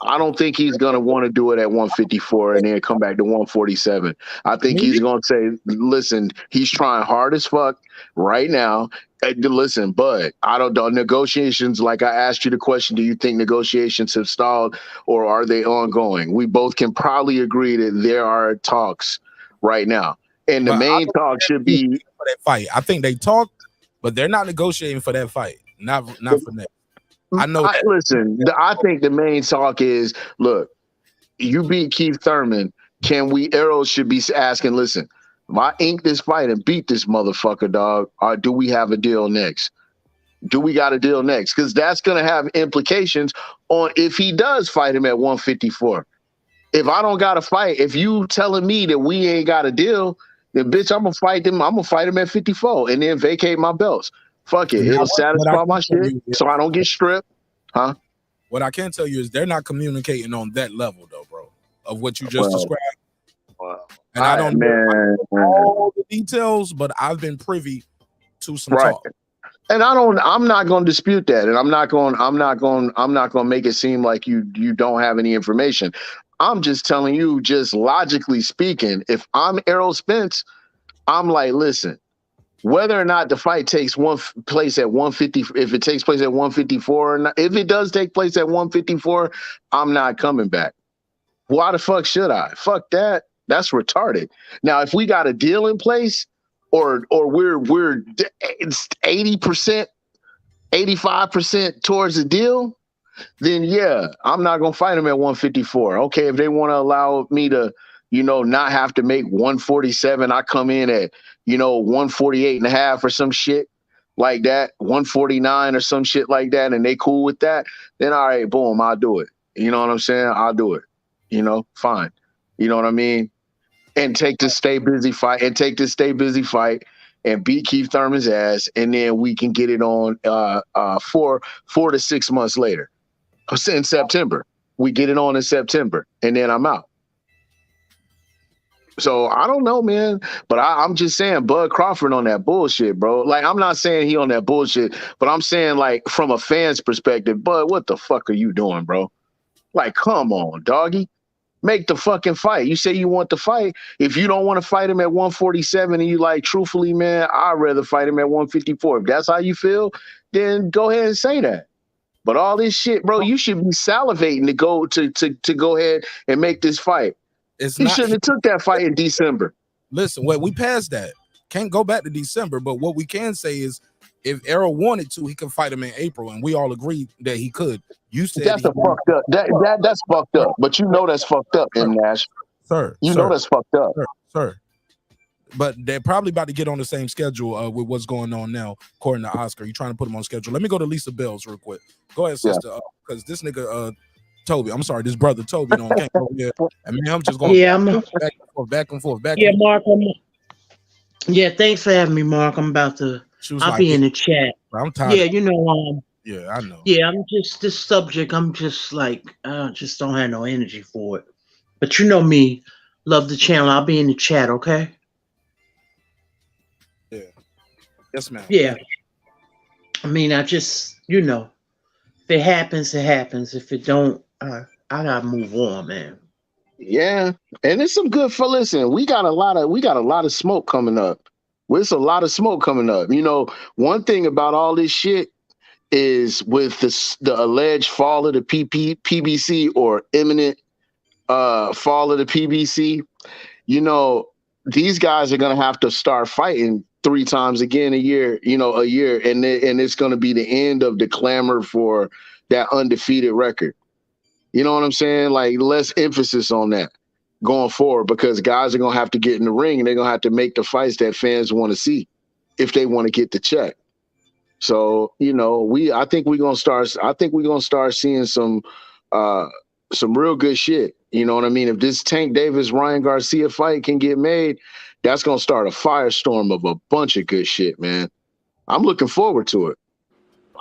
I don't think he's going to want to do it at 154 and then come back to 147. I think he's going to say, listen, he's trying hard as fuck right now. Listen, bud, I don't know. Negotiations, like I asked you the question, do you think negotiations have stalled or are they ongoing? We both can probably agree that there are talks right now. And the main talk should be for that fight. I think they talked, but they're not negotiating for that fight. Not for that. I know. Listen, I think the main talk is, look, you beat Keith Thurman. Errol should be asking, listen, if I ink this fight and beat this motherfucker, dog, or do we have a deal next? Do we got a deal next? Because that's going to have implications on if he does fight him at 154. If I don't got to fight, if you telling me that we ain't got a deal, then bitch, I'm going to fight him. I'm going to fight him at 54 and then vacate my belts. Fuck it. It'll satisfy my shit so I don't get stripped. Huh? What I can tell you is they're not communicating on that level, though, bro, of what you just described. And I don't know all the details, but I've been privy to some talk. And I'm not going to dispute that. And I'm not going to make it seem like you don't have any information. I'm just telling you, just logically speaking, if I'm Errol Spence, I'm like, listen, whether or not the fight takes place at 150, if it takes place at 154, or not, if it does take place at 154, I'm not coming back. Why the fuck should I? Fuck that. That's retarded. Now, if we got a deal in place, or we're 80%, 85% towards the deal, then yeah, I'm not gonna fight him at 154. Okay, if they want to allow me to, not have to make 147, I come in at 148 and a half or some shit like that, 149 or some shit like that, and they cool with that, then all right, boom, I'll do it. You know what I'm saying? I'll do it. Fine. You know what I mean? And take this stay busy fight and beat Keith Thurman's ass, and then we can get it on 4 to 6 months later. In September. We get it on in September, and then I'm out. So I don't know, man, but I'm just saying Bud Crawford on that bullshit, bro. Like, I'm not saying he on that bullshit, but I'm saying, like, from a fan's perspective, Bud, what the fuck are you doing, bro? Like, come on, doggy. Make the fucking fight. You say you want to fight. If you don't want to fight him at 147 and you like, truthfully, man, I'd rather fight him at 154. If that's how you feel, then go ahead and say that. But all this shit, bro, you should be salivating to go ahead and make this fight. You shouldn't have took that fight in December. Listen, we passed that. Can't go back to December, but what we can say is if Errol wanted to, he could fight him in April, and we all agreed that he could. You said that's fucked up. That's fucked up. But that's fucked up, M. Nash. Sir. That's fucked up. Sir. But they're probably about to get on the same schedule with what's going on now, according to Oscar. You're trying to put him on schedule. Let me go to Lisa Bells real quick. Go ahead, sister, because this nigga Toby, I'm sorry, this brother Toby came over here, and me, I'm just going back and forth. Mark. Yeah, thanks for having me, Mark. I'm about to. I'll be in the chat. I'm tired. Yeah, yeah, I know. Yeah, I'm just this subject. I'm just like, I just don't have no energy for it. But you know me, love the channel. I'll be in the chat. Okay. Yeah. Yes, ma'am. Yeah. I mean, I just, if it happens, it happens. If it don't, I gotta move on, man. Yeah, and it's some good for. Listen, we got a lot of smoke coming up. There's a lot of smoke coming up. One thing about all this shit is with the alleged fall of the PBC or imminent fall of the PBC. These guys are gonna have to start fighting 3 times again a year, and it's going to be the end of the clamor for that undefeated record. You know what I'm saying? Like, less emphasis on that going forward, because guys are going to have to get in the ring and they're going to have to make the fights that fans want to see if they want to get the check. So, I think we're going to start seeing some real good shit. You know what I mean? If this Tank Davis Ryan Garcia fight can get made, that's going to start a firestorm of a bunch of good shit, man. I'm looking forward to it.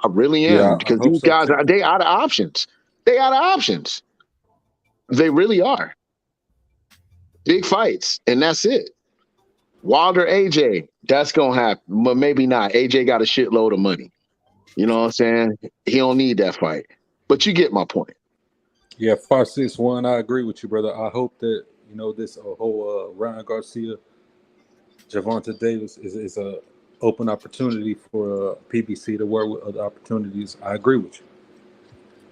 I really am, because these guys, they out of options. They out of options. They really are. Big fights, and that's it. Wilder, AJ, that's going to happen, but maybe not. AJ got a shitload of money. You know what I'm saying? He don't need that fight. But you get my point. Yeah, 561, I agree with you, brother. I hope that, this whole Ryan Garcia, Gervonta Davis is a open opportunity for PBC to work with other opportunities. I agree with you.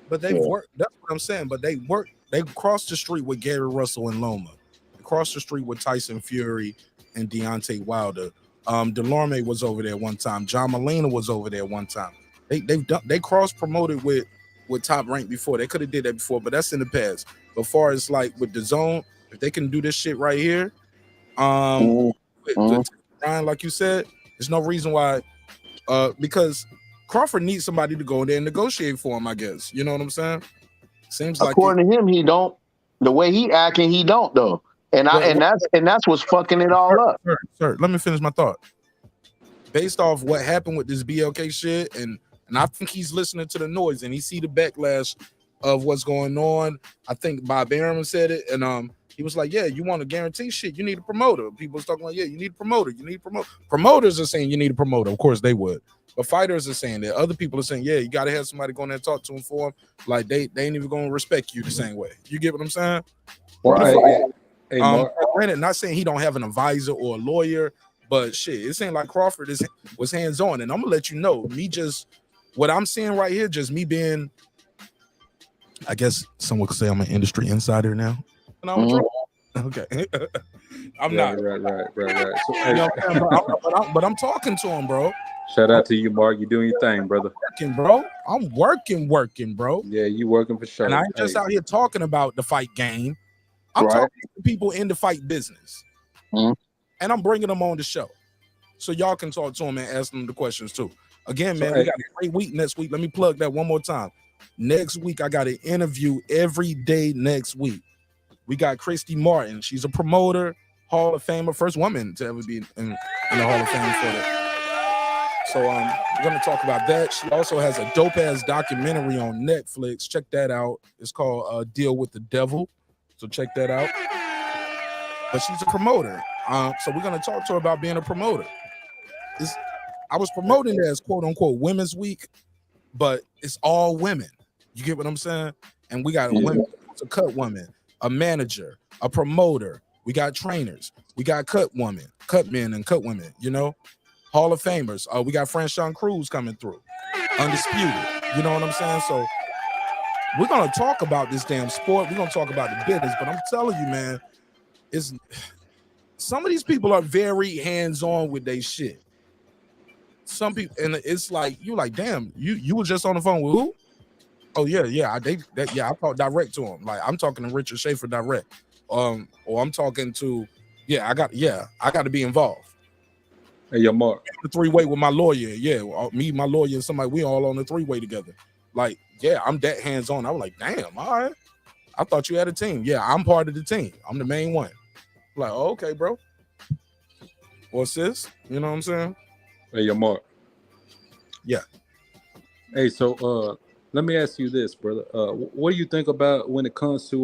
But they've worked. That's what I'm saying. But they worked. They crossed the street with Gary Russell and Loma. They crossed the street with Tyson Fury and Deontay Wilder. Delorme was over there one time. John Molina was over there one time. They cross promoted with Top Rank before. They could have did that before, but that's in the past. But far as like with the zone, if they can do this shit right here, with Ryan, like you said, there's no reason why. Because Crawford needs somebody to go in there and negotiate for him, I guess. You know what I'm saying? Seems like according to him, he don't. The way he acting, he don't though. And that's what's fucking it all up. Sir, let me finish my thought. Based off what happened with this BLK shit, and I think he's listening to the noise and he see the backlash of what's going on. I think Bob Arum said it, and he was like, yeah, you want to guarantee shit, you need a promoter. People was talking like, yeah, you need a promoter. You need a promoter. Promoters are saying you need a promoter. Of course they would. But fighters are saying that. Other people are saying, yeah, you got to have somebody go in there and talk to him for him. Like, they ain't even going to respect you the same way. You get what I'm saying? Right. Granted, not saying he don't have an advisor or a lawyer, but shit, it seemed like Crawford was hands-on. And I'm going to let you know, what I'm seeing right here, just me being, I guess someone could say I'm an industry insider now. And I'm Okay. I'm Right, not. right. So, You hey, know what I'm saying? But I'm talking to him, bro. shout out to you, Mark. You doing your thing, brother. Working, bro. I'm working, bro. Yeah, you working for sure. And I ain't just Hey, out here talking about the fight game. I'm Right. talking to people in the fight business. Mhm. And I'm bringing them on the show. So y'all can talk to them and ask them the questions too. Again, So, man, we got a great week next week. Let me plug that one more time. Next week, I got an interview every day next week. We got Christy Martin. She's a promoter, Hall of Famer, first woman to ever be in the Hall of Fame for that. So we're going to talk about that. She also has a dope-ass documentary on Netflix. Check that out. It's called Deal with the Devil. So check that out. But she's a promoter. So we're going to talk to her about being a promoter. I was promoting it as quote-unquote Women's Week, but it's all women. You get what I'm saying? And we got a women, a cut woman, a manager, a promoter. We got trainers. We got cut women, cut men, and cut women, you know? Hall of Famers. We got Franchon Cruz coming through. Undisputed. You know what I'm saying? So we're going to talk about this damn sport. We're going to talk about the business. But I'm telling you, man, some of these people are very hands-on with their shit. Some people, and it's like, you like, damn, you were just on the phone with who? Oh, yeah. I talk direct to him. Like, I'm talking to Richard Schaefer direct. Or I'm talking to, I got to be involved. Hey, yo, Mark. The three-way with my lawyer. Yeah, me, my lawyer, and somebody, we all on the three-way together. Like, I'm that hands-on. I was like, damn, all right. I thought you had a team. Yeah, I'm part of the team. I'm the main one. I'm like, oh, okay, bro. Or sis, you know what I'm saying? Hey, yo, Mark. Yeah. Hey, so let me ask you this, brother. What do you think about when it comes to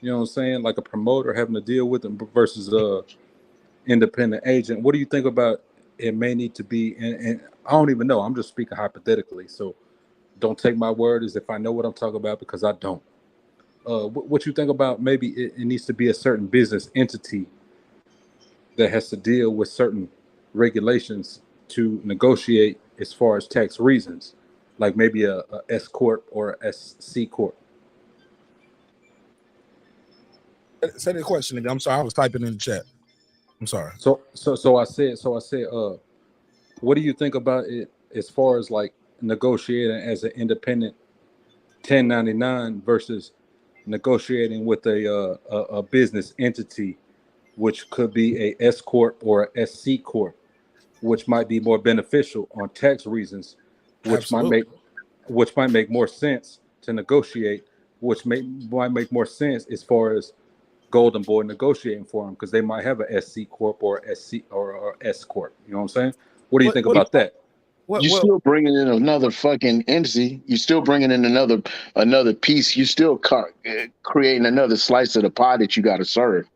you know what I'm saying, like a promoter having to deal with them versus independent agent? What do you think about it may need to be? And I don't even know. I'm just speaking hypothetically. So don't take my word as if I know what I'm talking about, because I don't. What you think about maybe it needs to be a certain business entity that has to deal with certain regulations to negotiate as far as tax reasons, like maybe a S corp or a SC corp. Say the question again. I'm sorry, I was typing in the chat. I'm sorry. So I said, what do you think about it as far as like negotiating as an independent 1099 versus negotiating with a business entity, which could be a S corp or a SC corp, which might be more beneficial on tax reasons, which might make more sense to negotiate, which might make more sense as far as Golden Boy negotiating for them, because they might have a SC corp or SC or S corp. You know what I'm saying? What do you think about that? You're still bringing in another fucking entity. You're still bringing in another piece. You're still creating another slice of the pie that you got to serve.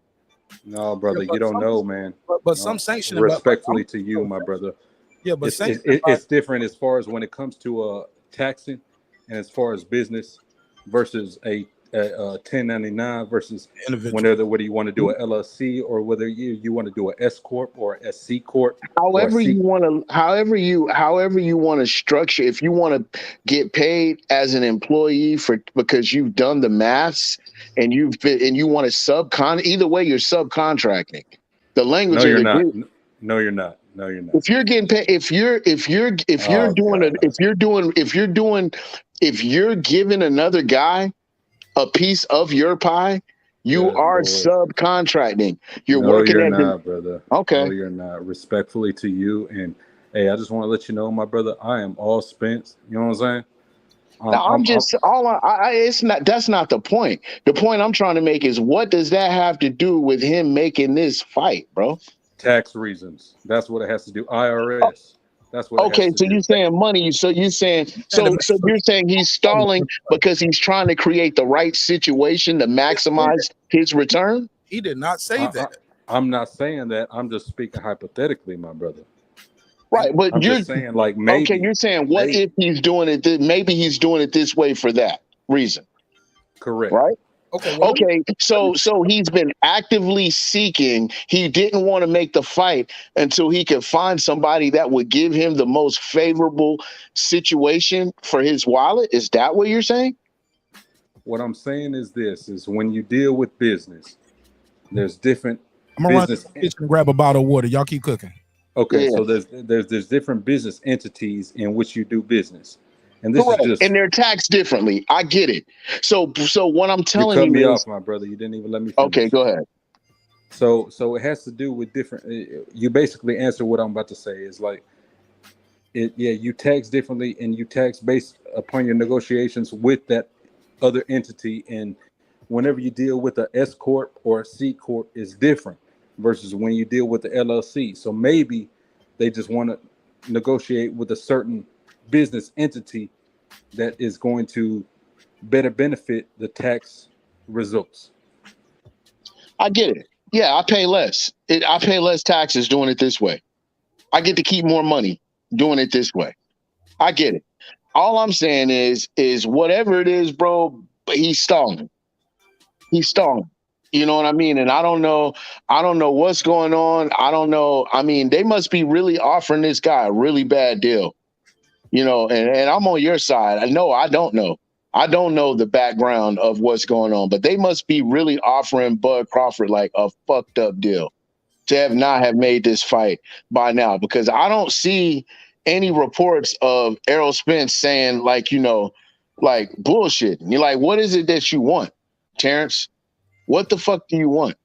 No, brother, you don't know, man. But some sanctioning, respectfully to you, my brother. Yeah, but it's different as far as when it comes to taxing, and as far as business versus a 1099 versus whether you want to do an LLC or whether you want to do an S corp or a SC corp. However you want to structure. If you want to get paid as an employee because you've done the maths and you want to either way you're subcontracting. The language. No, you're not. No, you're not. No, you're not. If you're getting paid, if you're giving another guy a piece of your pie, you are subcontracting. You're working you're at not, brother. Okay. No, you're not. Respectfully to you, and hey, I just want to let you know, my brother, I am all spence. You know what I'm saying? That's not the point. The point I'm trying to make is, what does that have to do with him making this fight, bro? Tax reasons. That's what it has to do. IRS. That's what. Okay, so you're saying money. So you're saying he's stalling because he's trying to create the right situation to maximize his return? He did not say that. I'm not saying that. I'm just speaking hypothetically, my brother. Right, but you're just saying, like, maybe. Okay, you're saying what if he's doing it? Maybe he's doing it this way for that reason. Correct. Right. Okay. So he's been actively seeking. He didn't want to make the fight until he could find somebody that would give him the most favorable situation for his wallet. Is that what you're saying? What I'm saying is this: is when you deal with business, There's different I'm gonna run to business. the kitchen and grab a bottle of water. Y'all keep cooking. Okay, Yeah. so there's different business entities in which you do business, and this Correct. is just And they're taxed differently. I get it. So what I'm you telling cut you me is off, my brother. You didn't even let me finish. okay. Go ahead. So it has to do with different. You basically answer what I'm about to say. Is like it. Yeah, you tax differently, and you tax based upon your negotiations with that other entity. And whenever you deal with a S corp or a C corp, is different versus when you deal with the LLC. So maybe they just want to negotiate with a certain business entity that is going to better benefit the tax results. I get it. Yeah, I pay less. I pay less taxes doing it this way. I get to keep more money doing it this way. I get it. All I'm saying is whatever it is, bro, he's stalling. He's stalling. You know what I mean? And I don't know what's going on. I don't know. I mean, they must be really offering this guy a really bad deal. You know, and I'm on your side. I don't know. I don't know the background of what's going on, but they must be really offering Bud Crawford like a fucked up deal to not have made this fight by now, because I don't see any reports of Errol Spence saying like, you know, like bullshit. And you're like, what is it that you want, Terence? What the fuck do you want?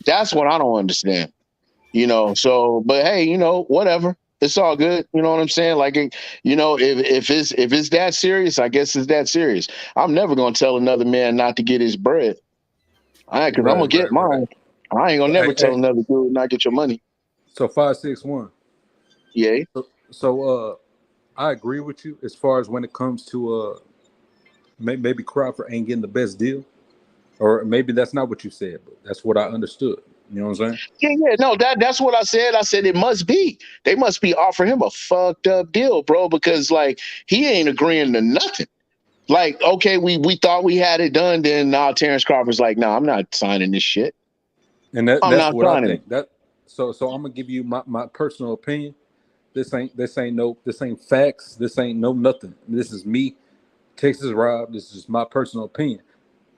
That's what I don't understand. You know, so, but hey, you know, whatever. It's all good. You know what I'm saying? Like, you know, if it's that serious, I guess it's that serious. I'm never gonna tell another man not to get his bread. All right, because I'm gonna get mine. I ain't gonna never tell another dude not get your money. So 561. Yeah. So I agree with you as far as when it comes to maybe Crawford ain't getting the best deal, or maybe that's not what you said, but that's what I understood. You know what I'm saying? Yeah. No, that's what I said. I said it must be. They must be offering him a fucked up deal, bro, because like he ain't agreeing to nothing. Like, okay, we thought we had it done, then now Terence Crawford's like, no, I'm not signing this shit. And I'm that's not what I signing think. That so I'm gonna give you my personal opinion. This ain't facts. This ain't no nothing. This is me, Texas Rob. This is my personal opinion.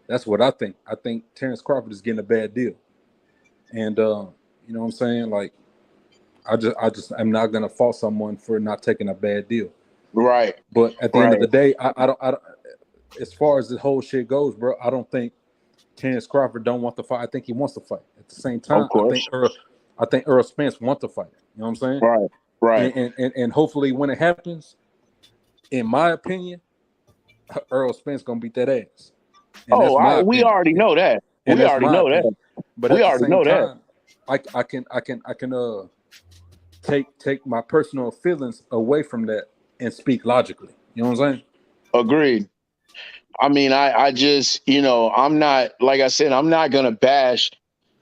That's what I think. I think Terence Crawford is getting a bad deal. And you know what I'm saying? Like I'm not gonna fault someone for not taking a bad deal. Right. But at the end of the day, I don't as far as the whole shit goes, bro, I don't think Terence Crawford don't want to fight. I think he wants to fight. At the same time, Of course. I think Earl Spence wants to fight. You know what I'm saying? Right. And hopefully when it happens, in my opinion, Earl Spence gonna beat that ass. And We already know that. And We that's already my know opinion. that. But We at the already same know that. time, I can take my personal feelings away from that and speak logically. You know what I'm saying? Agreed. I mean, I just, you know, I'm not, like I said, I'm not gonna bash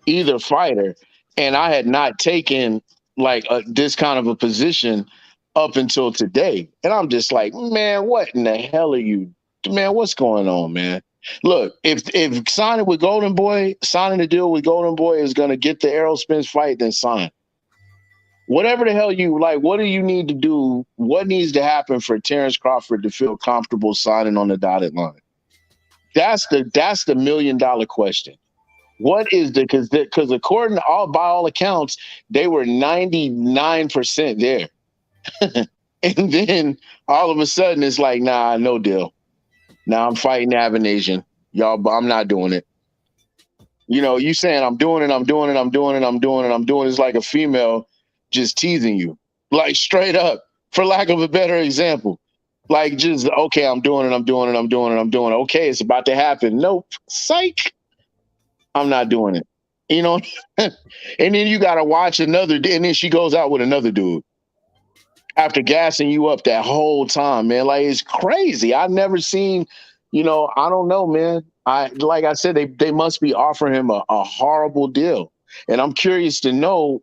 either fighter, and I had not taken like this kind of a position up until today, and I'm just like, man, what in the hell are you, man? What's going on, man? Look, if signing the deal with Golden Boy is gonna get the Errol Spence fight, then sign. Whatever the hell you like, what do you need to do? What needs to happen for Terence Crawford to feel comfortable signing on the dotted line? That's the $1 million question. What is because according to by all accounts, they were 99% there. And then all of a sudden it's like, nah, no deal. Now I'm fighting avanesyan. Y'all, but I'm not doing it. You know, you saying I'm doing it. It's like a female just teasing you. Like straight up, for lack of a better example. Like just, okay, I'm doing it. Okay, it's about to happen. Nope. Psych. I'm not doing it. You know? And then you got to watch another, and then she goes out with another dude after gassing you up that whole time, man. Like, it's crazy. I've never seen, you know, I don't know, man. Like I said, they must be offering him a horrible deal. And I'm curious to know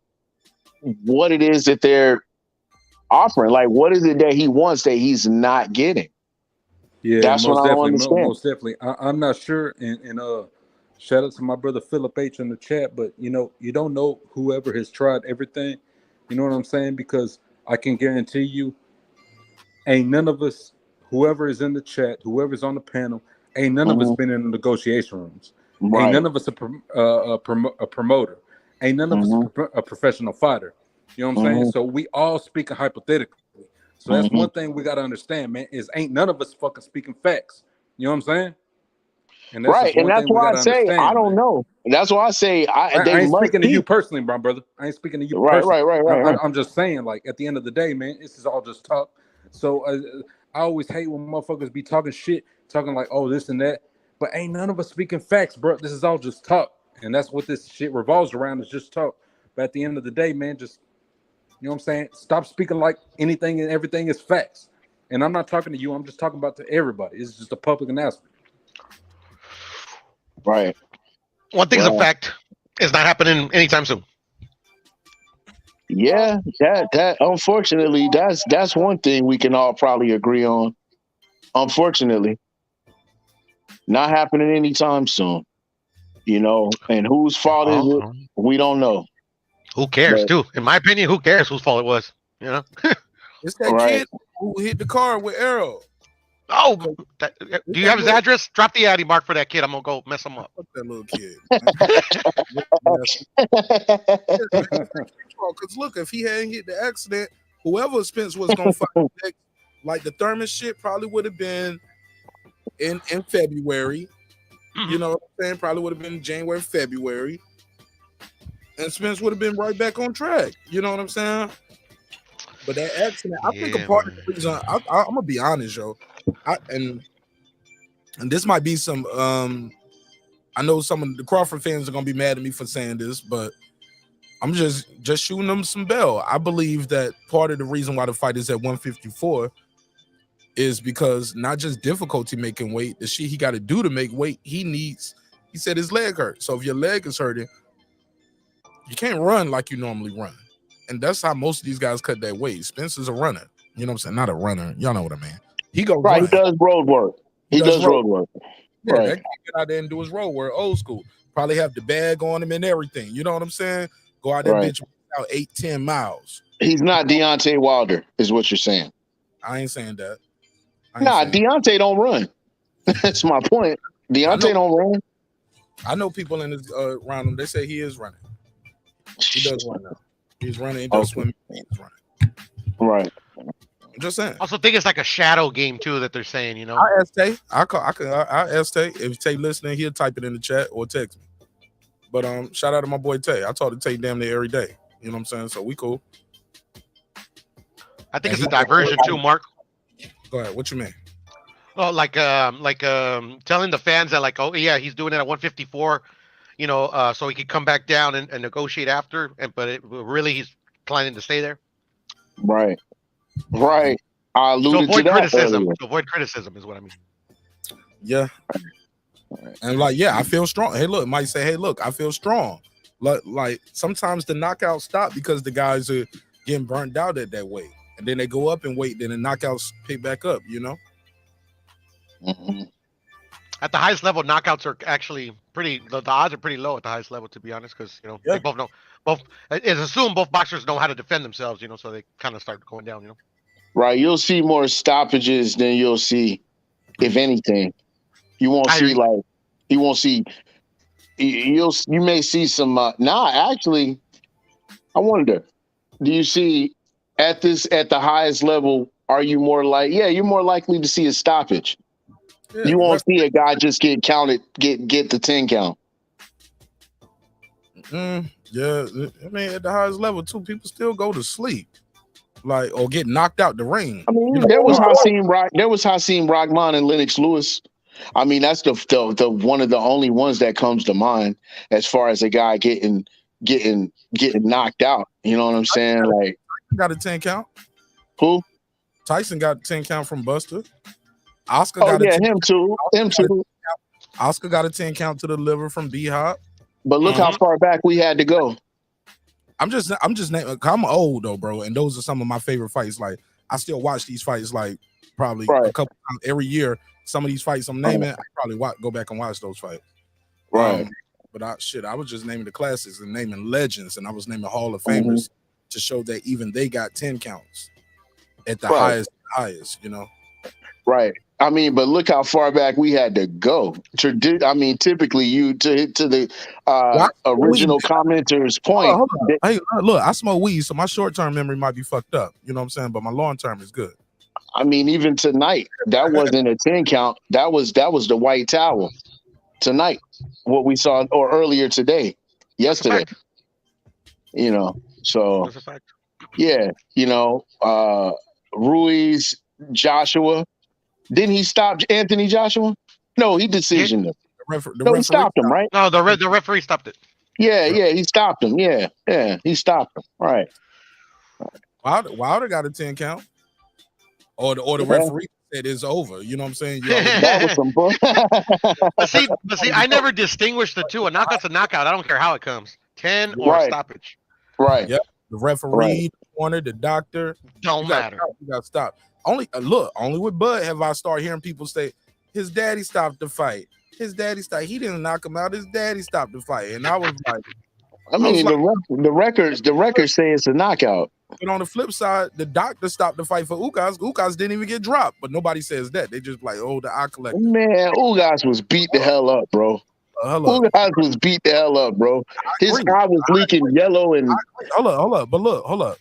what it is that they're offering. Like, what is it that he wants that he's not getting? Yeah, that's what I don't understand. Most definitely. I'm not sure. And shout out to my brother Philip H in the chat. But you know, you don't know whoever has tried everything. You know what I'm saying? Because I can guarantee you, ain't none of us, whoever is in the chat, whoever's on the panel, ain't none of us been in the negotiation rooms. Right. Ain't none of us a promoter. Ain't none of us a professional fighter. You know what I'm saying? So we all speaking hypothetically. So that's one thing we got to understand, man, is ain't none of us fucking speaking facts. You know what I'm saying? And that's Right. just And one that's thing we why got I to say understand. I don't man. know. That's why I say they I ain't must speaking to be. you personally, my brother. I ain't speaking to you Right, personally. right. I'm just saying, like, at the end of the day, man, this is all just talk. So I always hate when motherfuckers be talking shit, talking like, oh, this and that. But ain't none of us speaking facts, bro. This is all just talk. And that's what this shit revolves around, is just talk. But at the end of the day, man, just, you know what I'm saying? Stop speaking like anything and everything is facts. And I'm not talking to you. I'm just talking about to everybody. It's just a public announcement. Right. One thing's a fact. It's not happening anytime soon. Yeah, that unfortunately, that's one thing we can all probably agree on. Unfortunately, not happening anytime soon. You know, and whose fault is it? We don't know. Who cares, But- too? In my opinion, who cares whose fault it was? You know? It's that kid who hit the car with Errol. Oh, do you have his address? Drop the Addy Mark for that kid. I'm gonna go mess him up. Fuck that little kid. Because look, if he hadn't hit the accident, whoever Spence was gonna fight next, like the Thurman shit, probably would have been in February. You know what I'm saying? Probably would have been January, February, and Spence would have been right back on track. You know what I'm saying? But that accident, I think a part of the reason I'm gonna be honest, yo, and this might be some. I know some of the Crawford fans are gonna be mad at me for saying this, but I'm just shooting them some bell. I believe that part of the reason why the fight is at 154 is because not just difficulty making weight, the shit he got to do to make weight. He said his leg hurt. So if your leg is hurting, you can't run like you normally run. And that's how most of these guys cut their weight. Spencer's a runner. You know what I'm saying? Not a runner. Y'all know what I mean. He go right. run. He does road work. He does road work. Yeah, Right. that kid get out there and do his road work, old school. Probably have the bag on him and everything. You know what I'm saying? Go out that Right. bitch out 8-10 miles. He's not Deontay Wilder, is what you're saying. I ain't saying that. Nah, Deontay don't run. That's my point. Deontay don't run. I know people in his around him. They say he is running. He does run now. He's running. He does swim. He's running. Right. I'm just saying. Also, think it's like a shadow game too that they're saying. You know. I asked Tay. I asked Tay. If Tay listening, he'll type it in the chat or text me. But shout out to my boy Tay. I talk to Tay damn near every day. You know what I'm saying? So we cool. I think it's a diversion too, Mark. Go ahead. What you mean? Oh, like telling the fans that, like, oh yeah, he's doing it at 154, you know, so he could come back down and negotiate after, but really he's planning to stay there. Right. Right. I alluded to avoid that criticism. earlier. To avoid criticism is what I mean. Yeah. And like, yeah, I feel strong. Hey, look, Mike say, hey, look, I feel strong. Like sometimes the knockouts stop because the guys are getting burnt out at that weight. And then they go up in weight, then the knockouts pick back up, you know? Mm-hmm. At the highest level, knockouts are actually the odds are pretty low at the highest level, to be honest, because, you know, they both know, it's assumed both boxers know how to defend themselves, you know, so they kind of start going down, you know? Right. You'll see more stoppages than you'll see, if anything. You won't see you may see some actually, I wonder, do you see at the highest level, are you more you're more likely to see a stoppage. Yeah, you won't see a guy just get counted, get the 10 count. Yeah, I mean, at the highest level too, people still go to sleep, like, or get knocked out the ring. I mean, there was Hasim Rahman and Lennox Lewis. I mean, that's the one of the only ones that comes to mind as far as a guy getting knocked out. You know what I'm saying? Like, got a 10 count. Who? Tyson got a 10 count from Buster. Oscar got him too. Oscar got a 10 count to the liver from B-Hop. But look how far back we had to go. I'm just naming. I'm old though, bro, and those are some of my favorite fights. Like, I still watch these fights like probably a couple times every year. Some of these fights I'm naming, I probably go back and watch those fights. Right. But I was just naming the classics and naming legends, and I was naming Hall of Famers to show that even they got 10 counts at the highest, you know. Right. I mean, but look how far back we had to go. Typically, you to hit to the original commenter's point. Hold on. Hey, look, I smoke weed, so my short-term memory might be fucked up. You know what I'm saying? But my long-term is good. I mean, even tonight, that wasn't a 10 count. That was the white towel. Tonight, what we saw, or earlier today, yesterday. You know, so yeah, you know, Ruiz, Joshua. Didn't he stop Anthony Joshua? No, he decisioned him. He stopped him, right? No, the referee stopped it. Yeah, he stopped him. Yeah, he stopped him. Right. Wilder got a 10 count. Or the referee said it's over. You know what I'm saying? That was some bull. But see, I never distinguish the two. A knockout's a knockout. I don't care how it comes. 10 or a stoppage. Right. Yep. The referee, the corner, the doctor. Don't matter. You got to stop. Only with Bud have I started hearing people say his daddy stopped the fight. His daddy stopped. He didn't knock him out. His daddy stopped the fight. And I was like, the records say it's a knockout. But on the flip side, the doctor stopped the fight for Ugas. Ugas didn't even get dropped, but nobody says that. They just like, oh, the eye collector. Man, Ugas was beat the hell up, bro. Ugas was beat the hell up, bro. His eye was leaking yellow and. Hold up.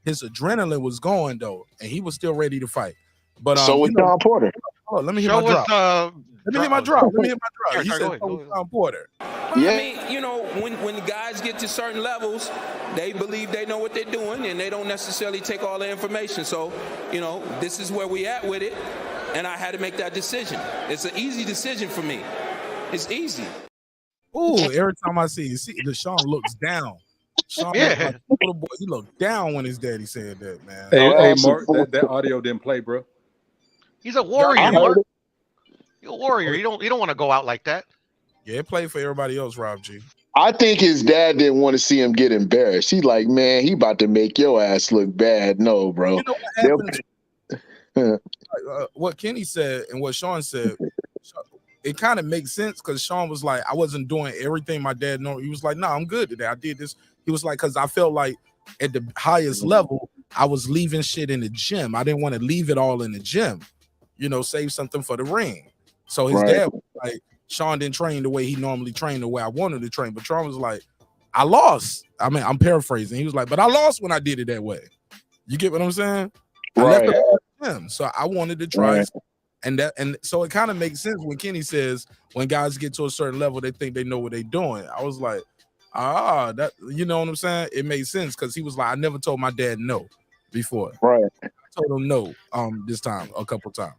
His adrenaline was going though, and he was still ready to fight. But so was Sean Porter. Let me hear my drop. Let me hear my drop. He said so was Sean Porter. Yeah. I mean, you know, when the guys get to certain levels, they believe they know what they're doing, and they don't necessarily take all the information. So, you know, this is where we at with it, and I had to make that decision. It's an easy decision for me. It's easy. Ooh, every time I see Sean looks down. Sean little boy, he looked down when his daddy said that, man. Hey, Mark, that audio didn't play, bro. He's a warrior, Mark. You're a warrior. You don't want to go out like that. Yeah, it played for everybody else, Rob G. I think his dad didn't want to see him get embarrassed. He's like, man, he about to make your ass look bad. No, bro. You know what Kenny said and what Sean said, it kind of makes sense because Sean was like, I wasn't doing everything my dad know. He was like, no, I'm good today. I did this. He was like, because I felt like at the highest level, I was leaving shit in the gym. I didn't want to leave it all in the gym, you know, save something for the ring. So his dad was like, Sean didn't train the way he normally trained, the way I wanted to train. But Sean was like, I lost. I mean, I'm paraphrasing. He was like, but I lost when I did it that way. You get what I'm saying? I left the gym, so I wanted to try. And so it kind of makes sense when Kenny says when guys get to a certain level, they think they know what they're doing. I was like, that, you know what I'm saying? It made sense because he was like, I never told my dad no before. Right. I told him no this time a couple times.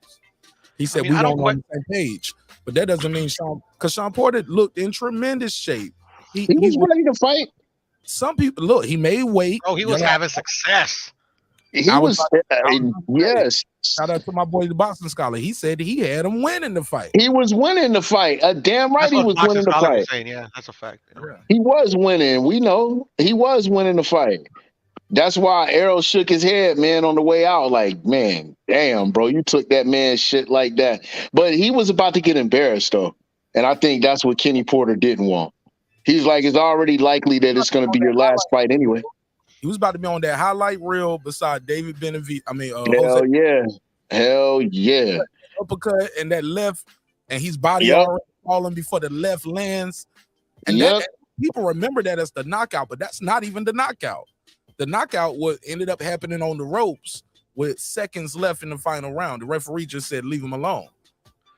He said we don't on the same page, but that doesn't mean because Sean Porter looked in tremendous shape. He was ready to fight. Some people look, he made weight. Oh, he was having success. Yes. Shout out to my boy, the boxing scholar. He said he had him winning the fight. He was winning the fight. Damn right, he was winning the fight. Yeah, that's a fact. Yeah. He was winning. We know he was winning the fight. That's why Errol shook his head, man, on the way out. Like, man, damn, bro, you took that man's shit like that. But he was about to get embarrassed, though. And I think that's what Kenny Porter didn't want. He's like, it's already likely that it's going to be your last fight anyway. He was about to be on that highlight reel beside David Beterbiev. I mean, Hell yeah. Uppercut and that left, and his body already falling before the left lands. And that, people remember that as the knockout, but that's not even the knockout. The knockout ended up happening on the ropes with seconds left in the final round. The referee just said, leave him alone.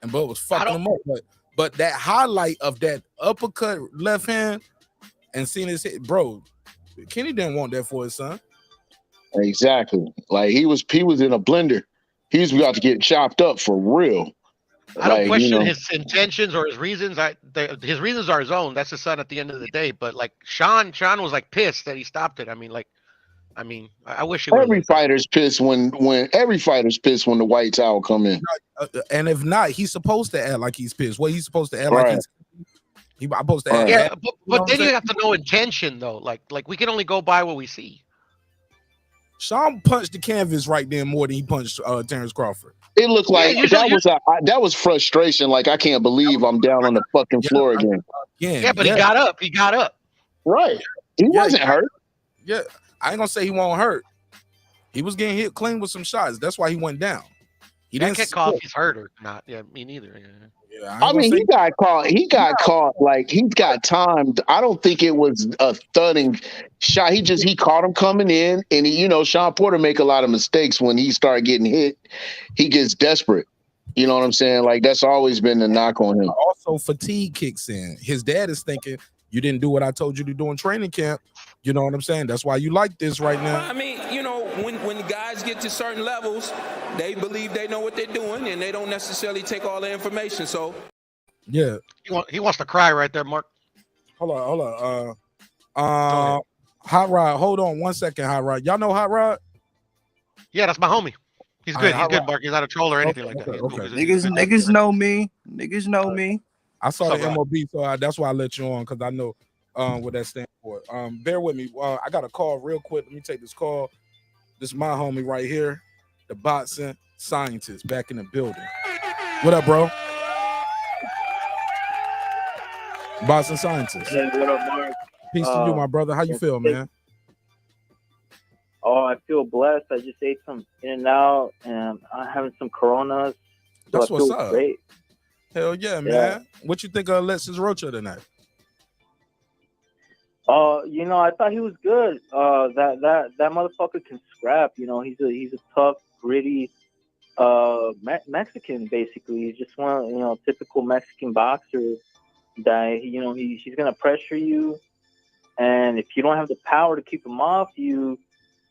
And Bud was fucking him up. But that highlight of that uppercut left hand and seeing his head, bro, Kenny didn't want that for his son. Exactly. Like he was in a blender. He was about to get chopped up for real. I don't question his intentions or his reasons. His reasons are his own. That's his son at the end of the day. But like Sean was like pissed that he stopped it. I mean, I wish he every fighter's pissed when the white towel come in. And if not, he's supposed to act like he's pissed. What he's supposed to act like he's supposed to act. Yeah, but then you have to know intention though. Like we can only go by what we see. Sean punched the canvas right then more than he punched Terence Crawford. It looked like that was frustration. Like I can't believe I'm down on the fucking floor again. Yeah, but he got up. He got up. Right. He wasn't hurt. Yeah. I ain't gonna say he won't hurt. He was getting hit clean with some shots. That's why he went down. He That didn't kid call score. if he's hurt or not. Yeah, me neither. Yeah. Yeah, I mean, he got caught. He got caught. Like he's got timed. I don't think it was a stunning shot. He caught him coming in, and Sean Porter make a lot of mistakes when he started getting hit. He gets desperate. You know what I'm saying? Like that's always been the knock on him. Also, fatigue kicks in. His dad is thinking, you didn't do what I told you to do in training camp. You know what I'm saying? That's why you like this right now. I mean, when the guys get to certain levels, they believe they know what they're doing, and they don't necessarily take all the information. So, yeah, he wants to cry right there, Mark. Hold on. Hot Rod, hold on 1 second, Hot Rod. Y'all know Hot Rod? Yeah, that's my homie. He's good. He's good, Rod. Mark. He's not a troll or anything like that. Okay. Niggas know me. Niggas know me. I saw the MOB, so that's why I let you on, because I know what that stands for. Bear with me. I got a call real quick. Let me take this call. This is my homie right here, the boxing scientist back in the building. What up, bro? Boxing scientist. Hey, what up, Mark? Peace to you, my brother. How you feel, man? Oh, I feel blessed. I just ate some In-N-Out, and I'm having some Coronas. So That's I what's feel up. Great. Hell yeah, man. What you think of Alexis Rocha tonight? I thought he was good. That motherfucker can scrap. He's a tough, gritty Mexican. Basically, he's just one typical Mexican boxer. That he's gonna pressure you, and if you don't have the power to keep him off you,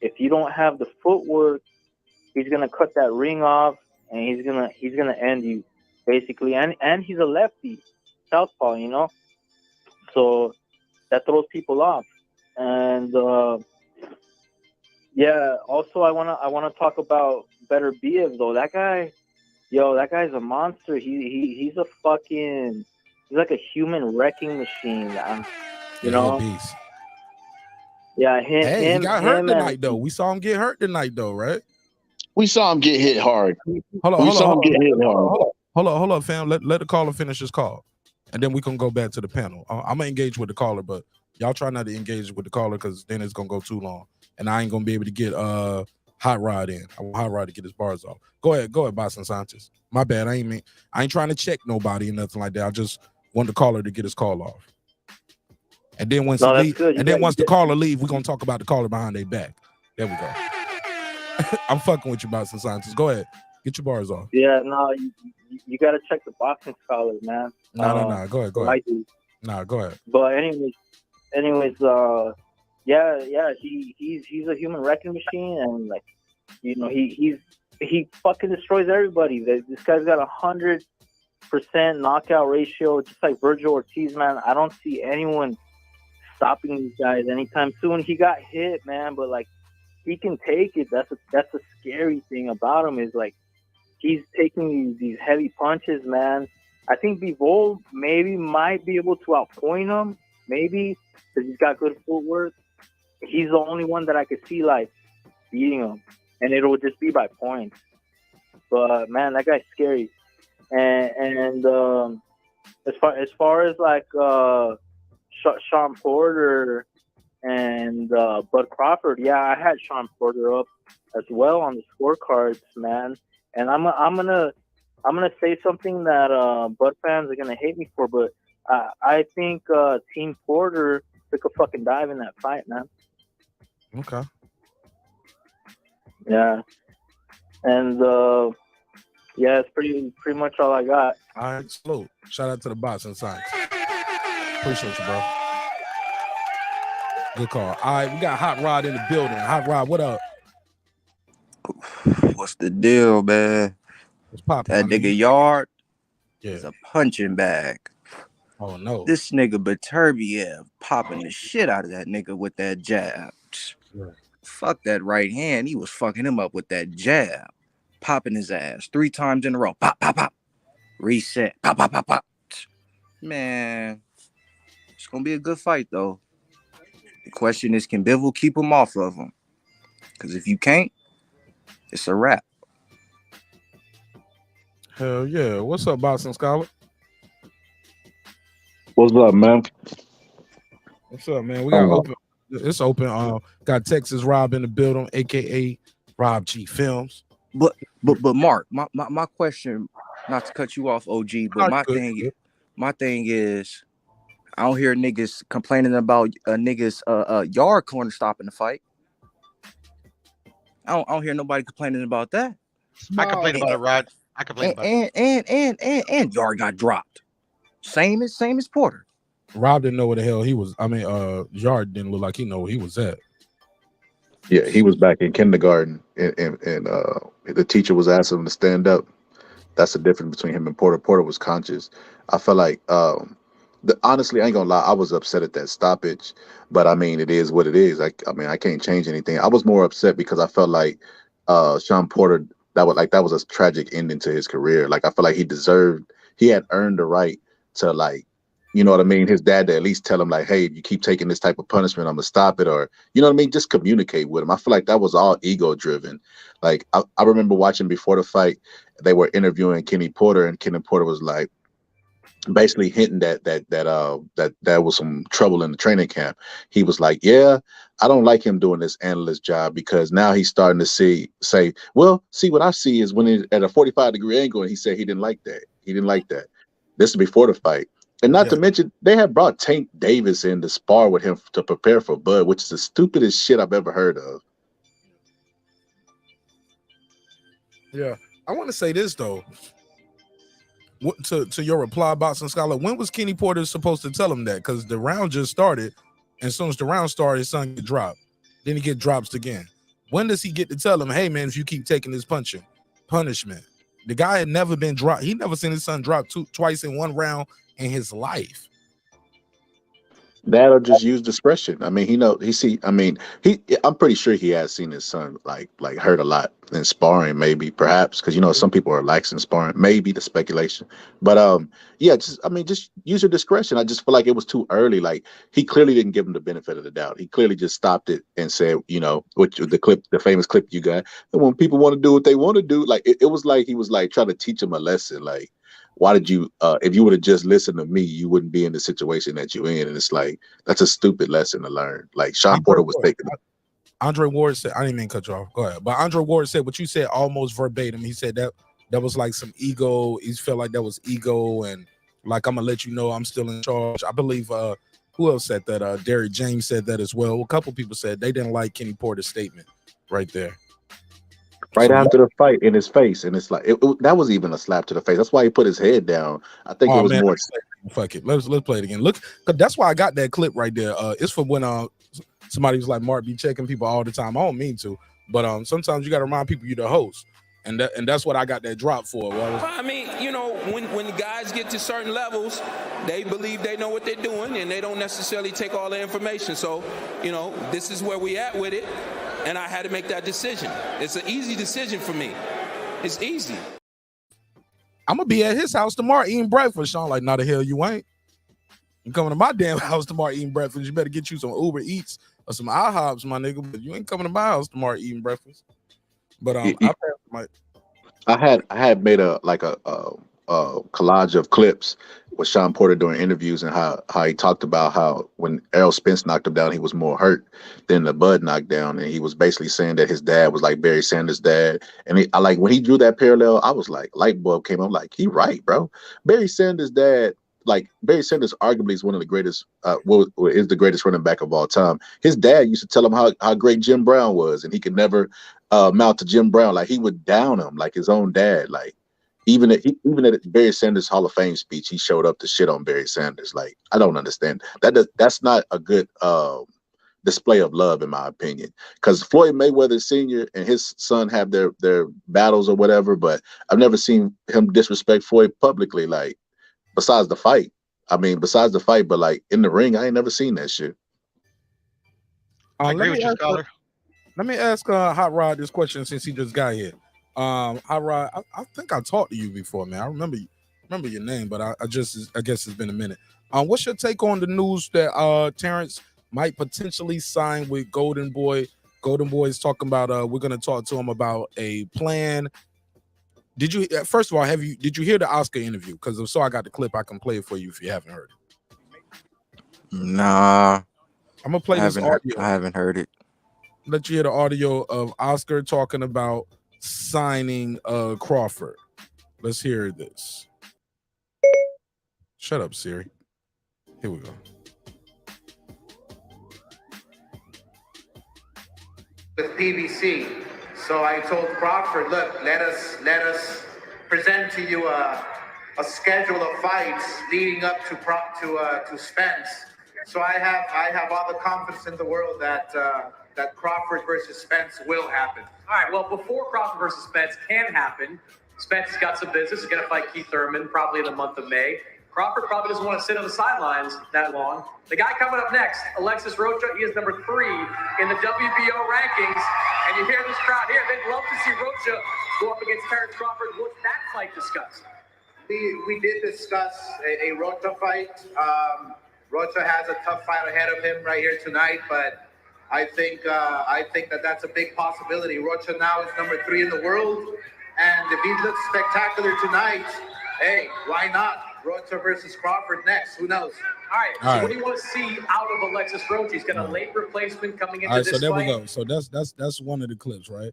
if you don't have the footwork, he's gonna cut that ring off, and he's gonna end you, basically. And he's a lefty, southpaw, so that throws people off. And also I wanna talk about Beterbiev though. That guy's a monster. He's like a human wrecking machine, man. You know. Beast. Yeah, he got hurt tonight though. We saw him get hurt tonight though, right? We saw him get hit hard. Hold on, fam. Let the caller finish his call, and then we can go back to the panel. I'm gonna engage with the caller, but y'all try not to engage with the caller because then it's gonna go too long, and I ain't gonna be able to get Hot Rod in. I want Hot Rod to get his bars off. Go ahead, Boston Sanchez. My bad. I ain't trying to check nobody or nothing like that. I just want the caller to get his call off. And then once the caller leave, we're gonna talk about the caller behind their back. There we go. I'm fucking with you, Boston Scientist. Go ahead, get your bars off. Yeah, no, you gotta check the boxing scholars, man. No. Go ahead. I do. Nah, go ahead. But anyways, he's a human wrecking machine, and like, he fucking destroys everybody. This guy's got 100% knockout ratio, just like Virgil Ortiz, man. I don't see anyone stopping these guys anytime soon. He got hit, man, but like he can take it. That's a scary thing about him, is like he's taking these heavy punches, man. I think Bivol might be able to outpoint him, maybe, because he's got good footwork. He's the only one that I could see like beating him, and it'll just be by points. But man, that guy's scary. And as far as like Sean Porter and Bud Crawford, yeah, I had Sean Porter up as well on the scorecards, man. And I'm gonna say something that Bud fans are gonna hate me for, but I think Team Porter took a fucking dive in that fight, man. Okay. Yeah. And yeah, it's pretty much all I got. All right, salute. Shout out to the boxing science. Appreciate you, bro. Good call. All right, we got Hot Rod in the building. Hot Rod, what up? What's the deal, man? What's poppin'? That nigga Yard Yeah. is a punching bag. Oh no. This nigga Beterbiev popping the shit out of that nigga with that jab. Yeah. Fuck that right hand. He was fucking him up with that jab. Popping his ass 3 times in a row. Pop, pop, pop. Reset. Pop, pop, pop, pop. Man, it's gonna be a good fight though. The question is, can Bivol keep him off of him? Because if you can't, it's a wrap. Hell yeah. What's up, Boston Scholar? What's up, man? What's up, man? We got open. It's open. Got Texas Rob in the building, aka Rob G Films. But Mark, my question, not to cut you off, OG, but my thing is, I don't hear niggas complaining about niggas yard corner stopping the fight. I don't hear nobody complaining about that. I complain about it, Rod. I complain about it. And Yard got dropped. Same as Porter. Rob didn't know where the hell he was. I mean, Yard didn't look like he know where he was at. Yeah, he was back in kindergarten, and the teacher was asking him to stand up. That's the difference between him and Porter. Porter was conscious. I felt like, honestly, I ain't gonna lie, I was upset at that stoppage, but I mean, it is what it is. I mean, I can't change anything. I was more upset because I felt like Sean Porter, that was a tragic ending to his career. Like, I feel like he had earned the right to, like, you know what I mean, his dad to at least tell him, like, hey, if you keep taking this type of punishment, I'm gonna stop it, or, you know what I mean, just communicate with him. I feel like that was all ego driven. Like, I remember watching before the fight, they were interviewing Kenny Porter, and Kenny Porter was like, basically hinting that was some trouble in the training camp. He was like, yeah, I don't like him doing this analyst job, because now he's starting to say, well, see, what I see is when he's at a 45-degree angle, and he said he didn't like that. This is before the fight. And not to mention, they had brought Tank Davis in to spar with him to prepare for Bud, which is the stupidest shit I've ever heard of. Yeah. I want to say this, though. To your reply, Boxing Scholar, when was Kenny Porter supposed to tell him that? Because the round just started, and as soon as the round started, his son get dropped. Then he get dropped again. When does he get to tell him, hey, man, if you keep taking this punishment? The guy had never been dropped. He never seen his son drop twice in one round in his life. That'll just use discretion. I mean, I'm pretty sure he has seen his son like hurt a lot in sparring, maybe, perhaps, because, you know, some people are lax in sparring, maybe, the speculation. But yeah, just use your discretion. I just feel like it was too early. Like, he clearly didn't give him the benefit of the doubt. He clearly just stopped it and said, you know, the famous clip you got, and when people want to do what they want to do, like, it was like he was like trying to teach him a lesson, like, why did you, if you would have just listened to me, you wouldn't be in the situation that you're in. And it's like, that's a stupid lesson to learn. Like, Sean Porter was taking it. Andre Ward said, I didn't mean to cut you off. Go ahead. But Andre Ward said what you said almost verbatim. He said that was like some ego. He felt like that was ego, and like, I'm gonna let you know I'm still in charge. I believe who else said that? Derrick James said that as well. A couple people said they didn't like Kenny Porter's statement right there. Right after the fight, in his face, and it's like that was even a slap to the face. That's why he put his head down. I think it was more. Fuck it, let's play it again. Look, cause that's why I got that clip right there. It's for when somebody was like, Mark be checking people all the time. I don't mean to, but sometimes you got to remind people you're the host, and that's what I got that drop for. I mean, you know, when guys get to certain levels, they believe they know what they're doing, and they don't necessarily take all the information. So, you know, this is where we at with it. And I had to make that decision. It's an easy decision for me. It's easy. I'm going to be at his house tomorrow eating breakfast. Sean like, no, the hell you ain't. You coming to my damn house tomorrow eating breakfast. You better get you some Uber Eats or some IHOPs, my nigga. But you ain't coming to my house tomorrow eating breakfast. But I had made a collage of clips with Sean Porter during interviews, and how he talked about how when Errol Spence knocked him down, he was more hurt than the Bud knockdown, and he was basically saying that his dad was like Barry Sanders' dad. And I like when he drew that parallel, I was like, light bulb came. I'm like, he right, bro. Barry Sanders' dad, like, Barry Sanders arguably is one of the greatest, is the greatest running back of all time. His dad used to tell him how great Jim Brown was, and he could never mount to Jim Brown. Like, he would down him like his own dad. Like, even at Barry Sanders' Hall of Fame speech, he showed up to shit on Barry Sanders. Like, I don't understand. That's not a good display of love, in my opinion. Because Floyd Mayweather Sr. and his son have their battles or whatever, but I've never seen him disrespect Floyd publicly. Like, besides the fight, but like in the ring, I ain't never seen that shit. I agree with you, Scholar. Let me ask Hot Rod this question since he just got here. Hot Rod, I think I talked to you before, man. I remember your name, but I guess it's been a minute. What's your take on the news that Terence might potentially sign with Golden Boy? Golden Boy is talking about we're gonna talk to him about a plan. Did you first of all did you hear the Oscar interview? Because if so, I got the clip. I can play it for you if you haven't heard it. Nah, I'm gonna play this audio. I haven't heard it. Let you hear the audio of Oscar talking about signing Crawford. Let's hear this. Shut up, Siri. Here we go. With PBC. So I told Crawford, look, let us present to you a schedule of fights leading up to Spence. So I have all the confidence in the world that that Crawford versus Spence will happen. All right, well, before Crawford versus Spence can happen, Spence has got some business. He's going to fight Keith Thurman probably in the month of May. Crawford probably doesn't want to sit on the sidelines that long. The guy coming up next, Alexis Rocha, he is number 3 in the WBO rankings. And you hear this crowd here. They'd love to see Rocha go up against Terence Crawford. What's that fight discussed? We did discuss a Rocha fight. Rocha has a tough fight ahead of him right here tonight, but I think that that's a big possibility. Rocha now is number 3 in the world, and if he looks spectacular tonight, hey, why not? Rocha versus Crawford next. Who knows? All right. So what do you want to see out of Alexis Rocha? He's got a late replacement coming into this fight. So there we go. So that's one of the clips, right?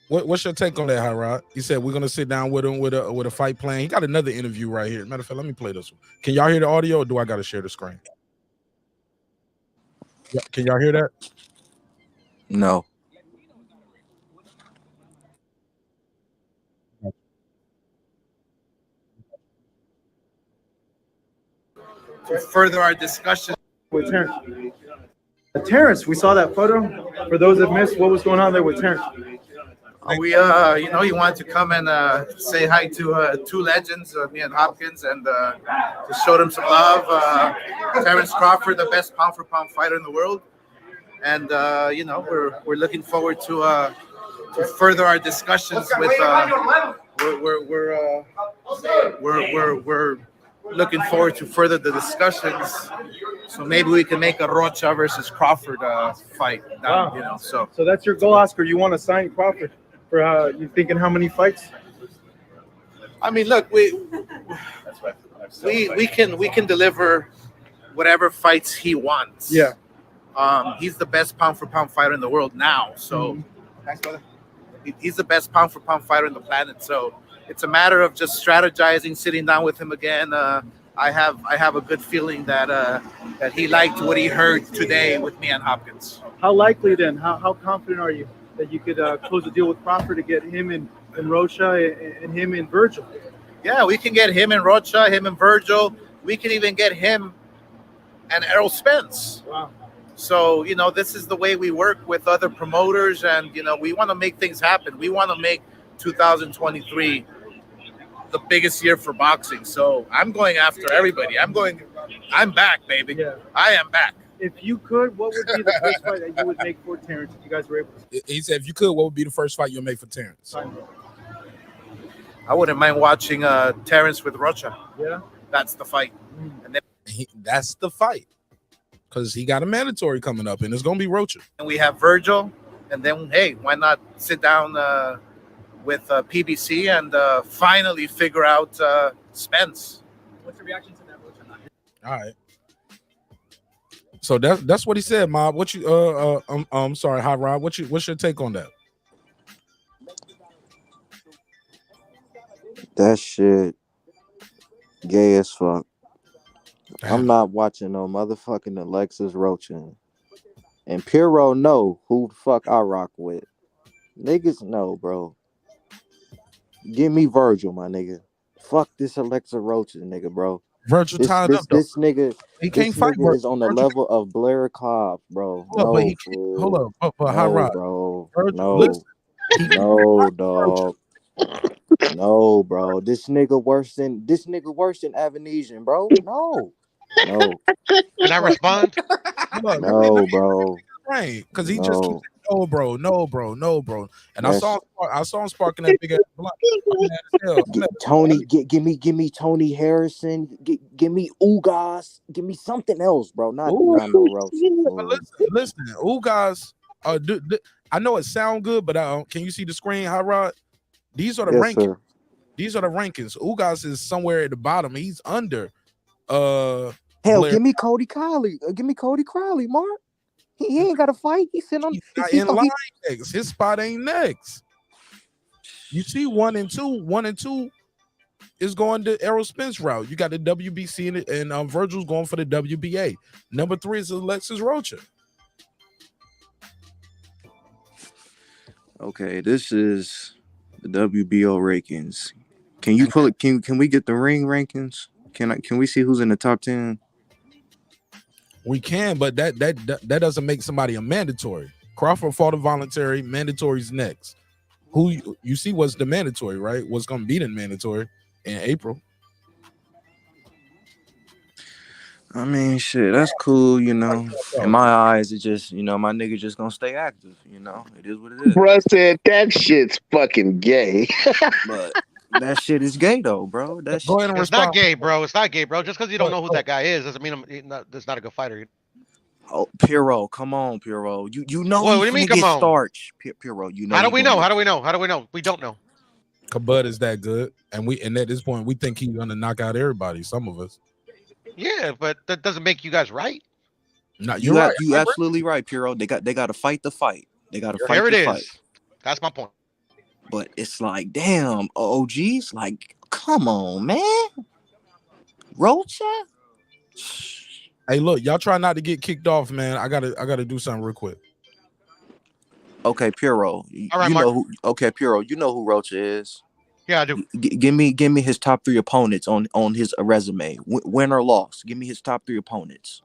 What's your take on that, Hyrod? He said we're gonna sit down with him with a fight plan. He got another interview right here. Matter of fact, let me play this one. Can y'all hear the audio, or do I gotta share the screen? Yeah, can y'all hear that? No. To further our discussion with Terence. Terence, we saw that photo. For those that missed, what was going on there with Terence? We, he wanted to come and say hi to 2 legends, me and Hopkins, and to show them some love. Terence Crawford, the best pound for pound fighter in the world, and we're looking forward to further our discussions with. We're looking forward to further the discussions. So maybe we can make a Rocha versus Crawford fight. Wow. So that's your goal, Oscar. You want to sign Crawford for you thinking how many fights? I mean, look, we can deliver whatever fights he wants. Yeah. He's the best pound for pound fighter in the world now. So thanks, brother. He's the best pound for pound fighter in the planet. So it's a matter of just strategizing, sitting down with him again. I have a good feeling that he liked what he heard today with me and Hopkins. How likely then? How confident are you that you could close a deal with Crawford to get him and Rocha and him and Virgil? Yeah, we can get him and Rocha, him and Virgil. We can even get him and Errol Spence. Wow. So, this is the way we work with other promoters, and, we want to make things happen. We want to make 2023 the biggest year for boxing. So I'm going after everybody. I'm back, baby. Yeah. I am back. If you could, what would be the first fight that you would make for Terence if you guys were able to? He said, if you could, what would be the first fight you'll make for Terence? I wouldn't mind watching Terence with Rocha. Yeah. That's the fight. And then that's the fight. Because he got a mandatory coming up, and it's going to be Rocha. And we have Virgil. And then, hey, why not sit down with PBC and finally figure out Spence? What's your reaction to that, Rocha? All right. So that's what he said, Mob. What you I'm sorry, Hot Rod. What's your take on that? That shit gay as fuck. I'm not watching no motherfucking Alexis Rocha. And Piro know who the fuck I rock with. Niggas know, bro. Give me Virgil, my nigga. Fuck this Alexis Rocha, nigga, bro. Virgil tied up. This nigga, he can't fight. Nigga is on the level of Blair Cobb, bro. Hold up, but Hot Rod, bro. Virgil, No, no, dog. No, bro. This nigga worse than avanesyan, bro. No. Can I respond? No, bro. Right, because he just keeps saying, no, bro. And I saw him sparking that big ass blunt. Tony, give me Tony Harrison. Give me Ugas. Give me something else, bro. Not no Roach. Listen, Ugas. I know it sound good, but can you see the screen, Hot Rod? These are the rankings. Sir. These are the rankings. Ugas is somewhere at the bottom. He's under. Hell, Blair. give me Cody Crowley. Give me Cody Crowley, Mark. He ain't got to fight. He said on. He's not He in thought line he, next. His spot ain't next. You see 1 and 2. 1 and 2 is going the Errol Spence route. You got the WBC and Virgil's going for the WBA. Number 3 is Alexis Rocha. Okay, this is the WBO rankings. Can you pull it? Can we get the ring rankings? Can we see who's in the top 10? We can, but that doesn't make somebody a mandatory. Crawford fought a voluntary. Mandatory's next. Who you see what's the mandatory, right? What's going to be the mandatory in April? I mean, shit, that's cool, you know. In my eyes, it just, you know, my nigga just gonna stay active, you know. It is what it is. Bruh said that shit's fucking gay. But that shit is gay though, bro. That Go ahead and It's respond. not gay, bro. It's not gay, bro. Just because you don't know who that guy is doesn't mean that's not a good fighter. Oh, Piro, come on, Piro. You know What do you mean? Come on, starch, Piro. You know. How do we know? How do we know? How do we know? We don't know. Bud is that good, and at this point, we think he's gonna knock out everybody. Some of us. Yeah, but that doesn't make you guys right. No, you're right. You absolutely right, Piro. They got to fight the fight. They got to fight There it the is. fight. That's my point. But it's like, damn, OGs, like, come on, man. Rocha? Hey, look, y'all try not to get kicked off, man. I gotta do something real quick. Okay, Piro. All right, you Mark. know who? Okay, Piro. You know who Rocha is? Yeah, I do. Give me his top 3 opponents on his resume, win or loss. Give me his top 3 opponents.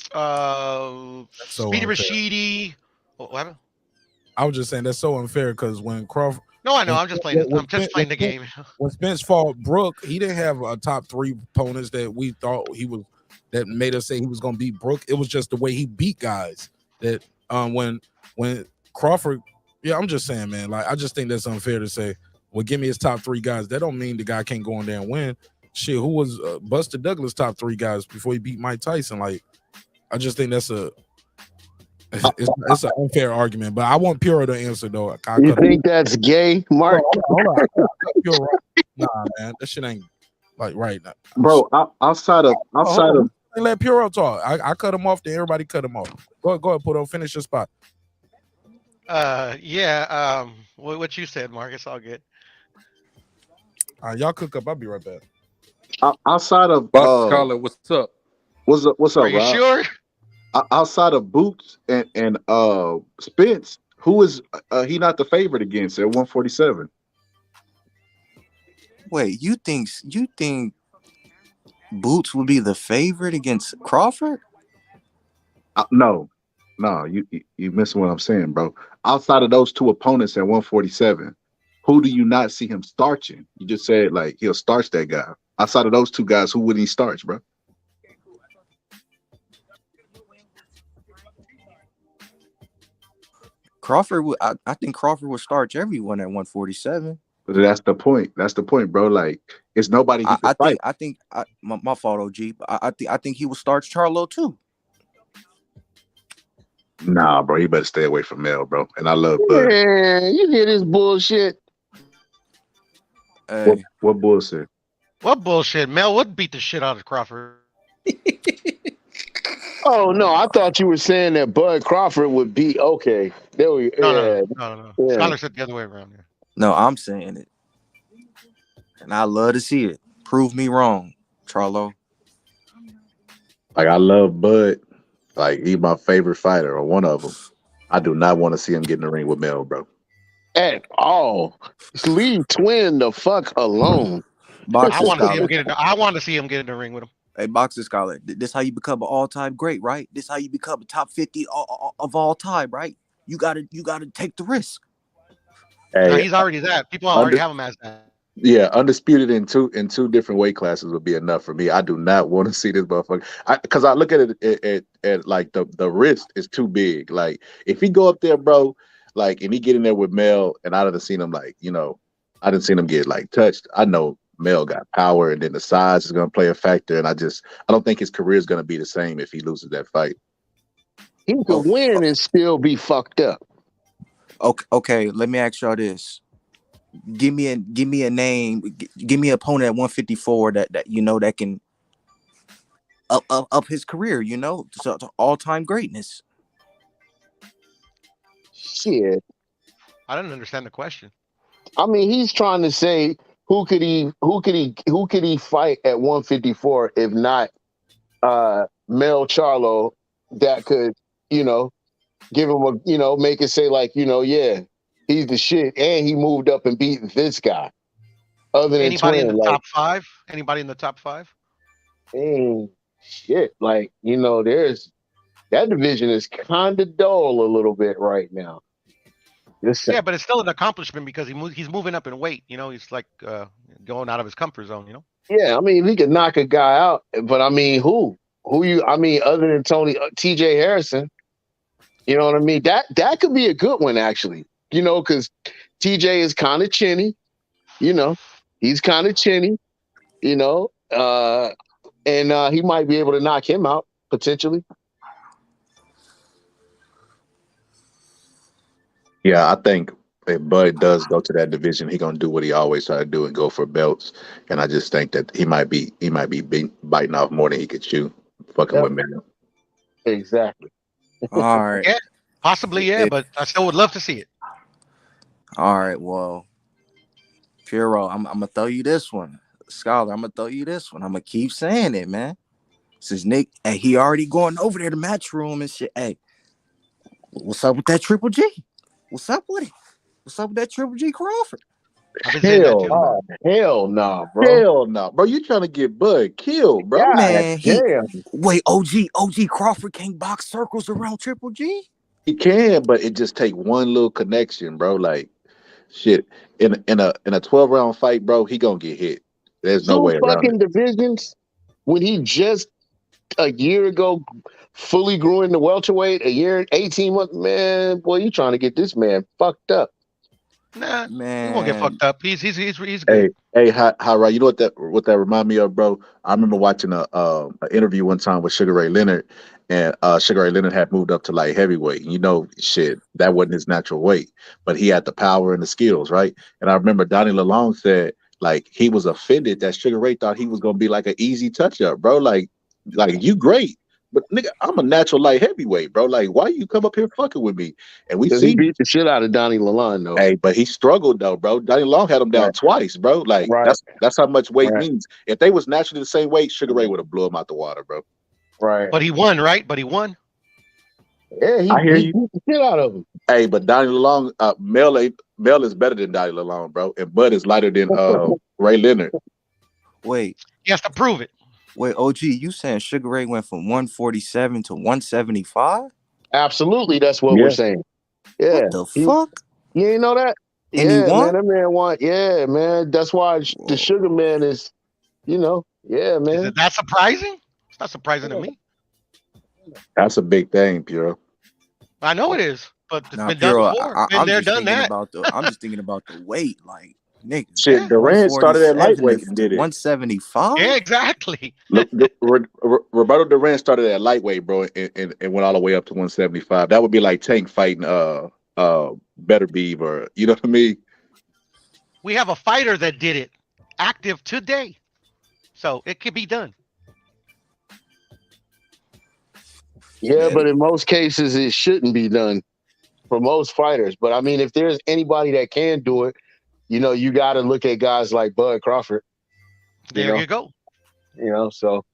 Speedy Rashidi. What happened? I was just saying that's so unfair because when Crawford. No, I know. I'm just playing. I'm just playing the game. When Spence fought Brooke, he didn't have a top 3 opponents that we thought he was. That made us say he was gonna beat Brooke. It was just the way he beat guys. That when Crawford. Yeah, I'm just saying, man. Like I just think that's unfair to say. Well, give me his top 3 guys. That don't mean the guy can't go in there and win. Shit, who was Buster Douglas' top 3 guys before he beat Mike Tyson? Like, I just think that's it's an unfair argument. But I want Puro to answer though. You think that's gay, Mark? Hold on. Nah, man, that shit ain't like right now. Bro, outside of Let Puro talk. I cut him off. Then everybody cut him off. Go ahead, Puto. Finish your spot. Yeah. What you said, Mark. It's all good. Y'all cook up. I'll be right back. outside of Box Scholar, what's up? What's up, Are you Rob? sure? Outside of Boots and Spence, who is he not the favorite against at 147? Wait, you think Boots would be the favorite against Crawford? No, you missing what I'm saying, bro. Outside of those 2 opponents at 147, who do you not see him starching? You just said like he'll starch that guy. Outside of those 2 guys, who would he starch, bro? Crawford would. I think Crawford would starch everyone at 147. But that's the point. That's the point, bro. Like it's nobody. I think my fault, OG. But I think he would starch Charlo too. Nah, bro. You better stay away from Mel, bro. And I love Bud. Man, you hear this bullshit? Hey. What bullshit? What bullshit? Mel would beat the shit out of Crawford. Oh no, I thought you were saying that Bud Crawford would be okay. There we No. Yeah. Scholar said the other way around there. No, I'm saying it, and I love to see it. Prove me wrong, Charlo. Like I love Bud. Like he's my favorite fighter or one of them. I do not want to see him get in the ring with Mel, bro. At all. Leave Twin the fuck alone. I want to see him get in the ring with him. Hey, Boxer Scholar, this how you become an all-time great, right? This how you become a top 50 of all time, right? You gotta take the risk. Hey, No, he's already that. People already have him as that. Yeah, undisputed in two different weight classes would be enough for me. I do not want to see this motherfucker because I look at it at like the wrist is too big. Like if he go up there, bro, like and he get in there with Mel, and I didn't seen him like I didn't seen him get like touched. I know Mel got power, and then the size is gonna play a factor, and I don't think his career is gonna be the same if he loses that fight. He could win and still be fucked up. Okay, let me ask y'all this. Give me a name. Give me an opponent at 154 that can up his career. To all-time greatness. Shit. I didn't understand the question. I mean, he's trying to say who could he fight at 154 if not Mel Charlo that could, give him a, make it say like, yeah, he's the shit, and he moved up and beat this guy. Other than Anybody in Twin, the like, top 5? Anybody in the top 5? shit, like, there's that division is kind of dull a little bit right now. Yeah, but it's still an accomplishment because he's moving up in weight. He's like going out of his comfort zone. Yeah, I mean, he could knock a guy out, but I mean, who other than Tony, TJ Harrison, you know what I mean? That could be a good one, actually, because TJ is kind of chinny, he's kind of chinny, and he might be able to knock him out potentially. Yeah, I think if Bud does go to that division, he's gonna do what he always try to do and go for belts. And I just think that he might be biting off more than he could chew, fucking with me. Exactly. All right. Yeah, possibly, yeah, but I still would love to see it. All right, well, Piero, I'm gonna throw you this one. Scholar, I'm gonna throw you this one. I'm gonna keep saying it, man. Since Nick, hey, he already going over there to match room and shit. Hey, what's up with that Triple G? What's up with it? What's up with that Triple G Crawford? Hell nah, bro. Hell no, bro. You trying to get Bud killed, bro? God, Man, damn. Wait, OG Crawford can't box circles around Triple G? He can, but it just take one little connection, bro. Like shit. In a 12-round fight, bro, he gonna get hit. There's no way around fucking it. divisions when he just a year ago fully grew into welterweight, a year and 18 months, man, boy, you trying to get this man fucked up. Nah, man, he won't get fucked up. He's good. Hey, how right? You know what that remind me of, bro? I remember watching a interview one time with Sugar Ray Leonard, and Sugar Ray Leonard had moved up to like heavyweight. Shit, that wasn't his natural weight, but he had the power and the skills, right? And I remember Donnie Lalonde said like he was offended that Sugar Ray thought he was gonna be like an easy touch up, bro. Like you great. But nigga, I'm a natural light heavyweight, bro. Like, why you come up here fucking with me? And we see he beat the shit out of Donnie Lalonde, though. Hey, but he struggled though, bro. Donnie Lalonde had him down twice, bro. Like that's how much weight means. If they was naturally the same weight, Sugar Ray would have blew him out the water, bro. Right. But he won, right? Yeah, I hear you. Beat the shit out of him. Hey, but Donnie Lalonde, Mel is better than Donnie Lalonde, bro, and Bud is lighter than Ray Leonard. Wait, he has to prove it. Wait, OG, you saying Sugar Ray went from 147 to 175? Absolutely, that's what we're saying. Yeah. What the fuck? You ain't know that? And he won? Man, that man won. Yeah, man. That's why the Sugar Man is, yeah, man. Is it that surprising? It's not surprising to me. That's a big thing, Puro. I know it is, but it's been Puro, done before. I'm just thinking about the weight, like. Nigga, shit, Durant started at lightweight and did it. 175? Yeah, exactly. Roberto Durant started at lightweight, bro, and went all the way up to 175. That would be like Tank fighting Beterbiev, or you know what I mean? We have a fighter that did it, active today, so it could be done. Yeah, but in most cases, it shouldn't be done for most fighters. But I mean, if there's anybody that can do it, you got to look at guys like Bud Crawford. There you go. So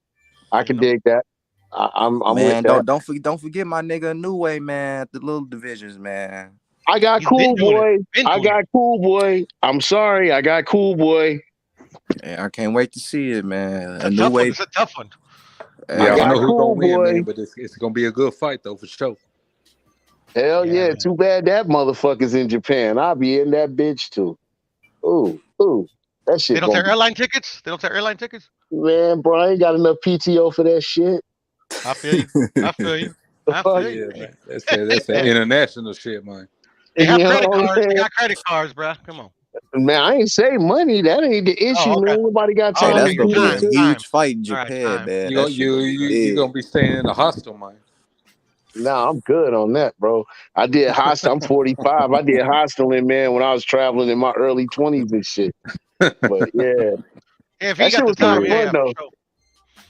I can dig that. I'm man, with that. Don't forget my nigga New Way, man. The little divisions, man. I got Cool Boy. I'm sorry, I got Cool Boy. Yeah, I can't wait to see it, man. A New Way. It's a tough one. Yeah, I know who's gonna win, man, but it's gonna be a good fight though, for sure. Hell yeah! Too bad that motherfucker's in Japan. I'll be in that bitch too. Ooh, that shit. They don't sell airline tickets. Man, bro, I ain't got enough PTO for that shit. I feel you. Yeah, man. That's that international shit, man. They have credit cards. They got credit cards, bro. Come on. Man, I ain't say money. That ain't the issue, man. Nobody got time. That's gonna be a huge fight in Japan, man. You're gonna be staying in a hostel, man. Nah, I'm good on that, bro. I did hostel. I'm 45. I did hosteling, man, when I was traveling in my early 20s and shit. But yeah, if that shit was kind of fun though.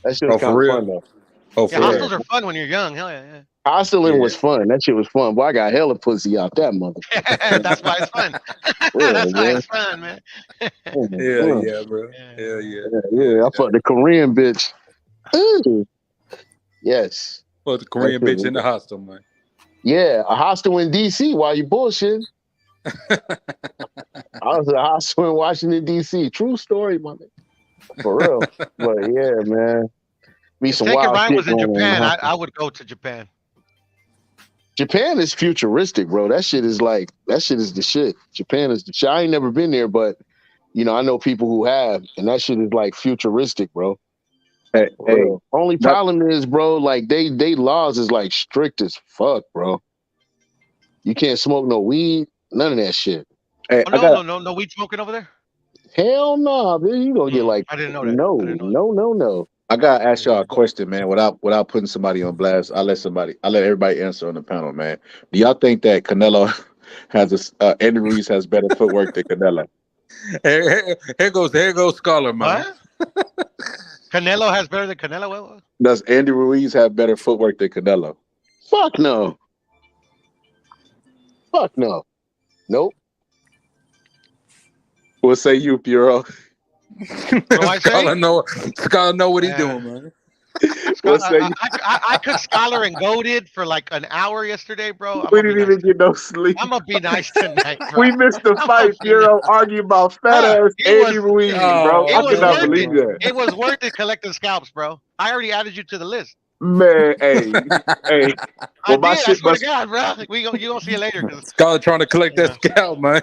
That shit was kind of fun though. Oh, Yeah, for real. hostels are fun when you're young. Hell yeah, Hosteling was fun. That shit was fun. Boy, I got hella pussy out that motherfucker. yeah. That's why it's fun. That's why it's fun, man. Hell yeah, bro. Hell yeah. Yeah, I fucked the Korean bitch. Ooh. Yes. Fuck the Korean bitch in the hostel, man. Yeah, a hostel in DC while you bullshit. I was at a hostel in Washington, DC. True story, my nigga. For real. But yeah, man. Be If some Taking wild Ryan shit was in going on. Japan, Huh? I would go to Japan. Japan is futuristic, bro. That shit is the shit. Japan is the shit. I ain't never been there, but you know, I know people who have, and that shit is like futuristic, bro. Hey, For real. Only problem is, bro, like they laws is like strict as fuck, bro. You can't smoke no weed, none of that shit. Hey, Oh, no weed smoking over there? Hell no, man. You gonna get like I didn't know that. No. I gotta ask y'all a question, man. Without putting somebody on blast, I let everybody answer on the panel, man. Do y'all think that Canelo has Andy Ruiz has better footwork than Canelo? Here goes Scholar, man. What? Canelo has better than Canelo? What? Does Andy Ruiz have better footwork than Canelo? Fuck no. Fuck no. Nope. What say you, Piero? Scholar know what he doing, man. I could Scholar and goaded for like an hour yesterday, bro. We didn't even get no sleep. I'm gonna be nice tonight, bro. We missed the fight. Piero arguing about fat ass Andy Ruiz, bro. I could not believe that. It was worth it collecting scalps, bro. I already added you to the list. Man, hey. Well, I swear to God, bro. You gonna see it later. Scholar trying to collect that scalp, man.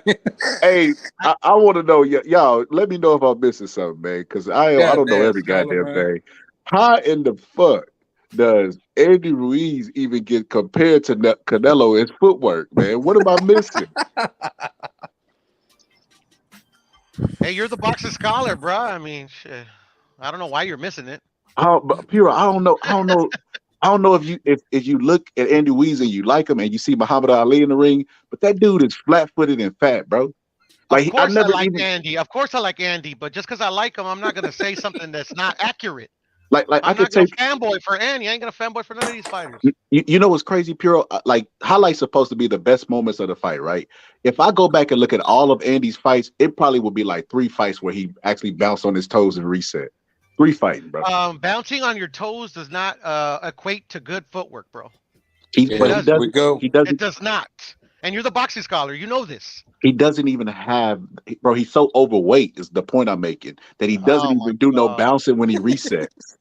Hey, I want to know, y'all. Let me know if I'm missing something, man, because I don't know every goddamn thing. How in the fuck does Andy Ruiz even get compared to Canelo in footwork, man? What am I missing? Hey, you're the boxing scholar, bro. I mean, shit. I don't know why you're missing it. But Piero, I don't know if you look at Andy Ruiz and you like him and you see Muhammad Ali in the ring, but that dude is flat-footed and fat, bro. Like, of course I like Andy. Of course I like Andy, but just because I like him, I'm not gonna say something that's not accurate. Like I'm I could not say gonna fanboy for Andy. I ain't gonna fanboy for none of these fighters. You know what's crazy, Piero? Like highlights supposed to be the best moments of the fight, right? If I go back and look at all of Andy's fights, it probably would be like 3 fights where he actually bounced on his toes and reset. 3 fighting, bro. Bouncing on your toes does not equate to good footwork, bro. It does not. And you're the boxing scholar. You know this. He doesn't even have, bro. He's so overweight. Is the point I'm making that he doesn't even do no bouncing when he resets.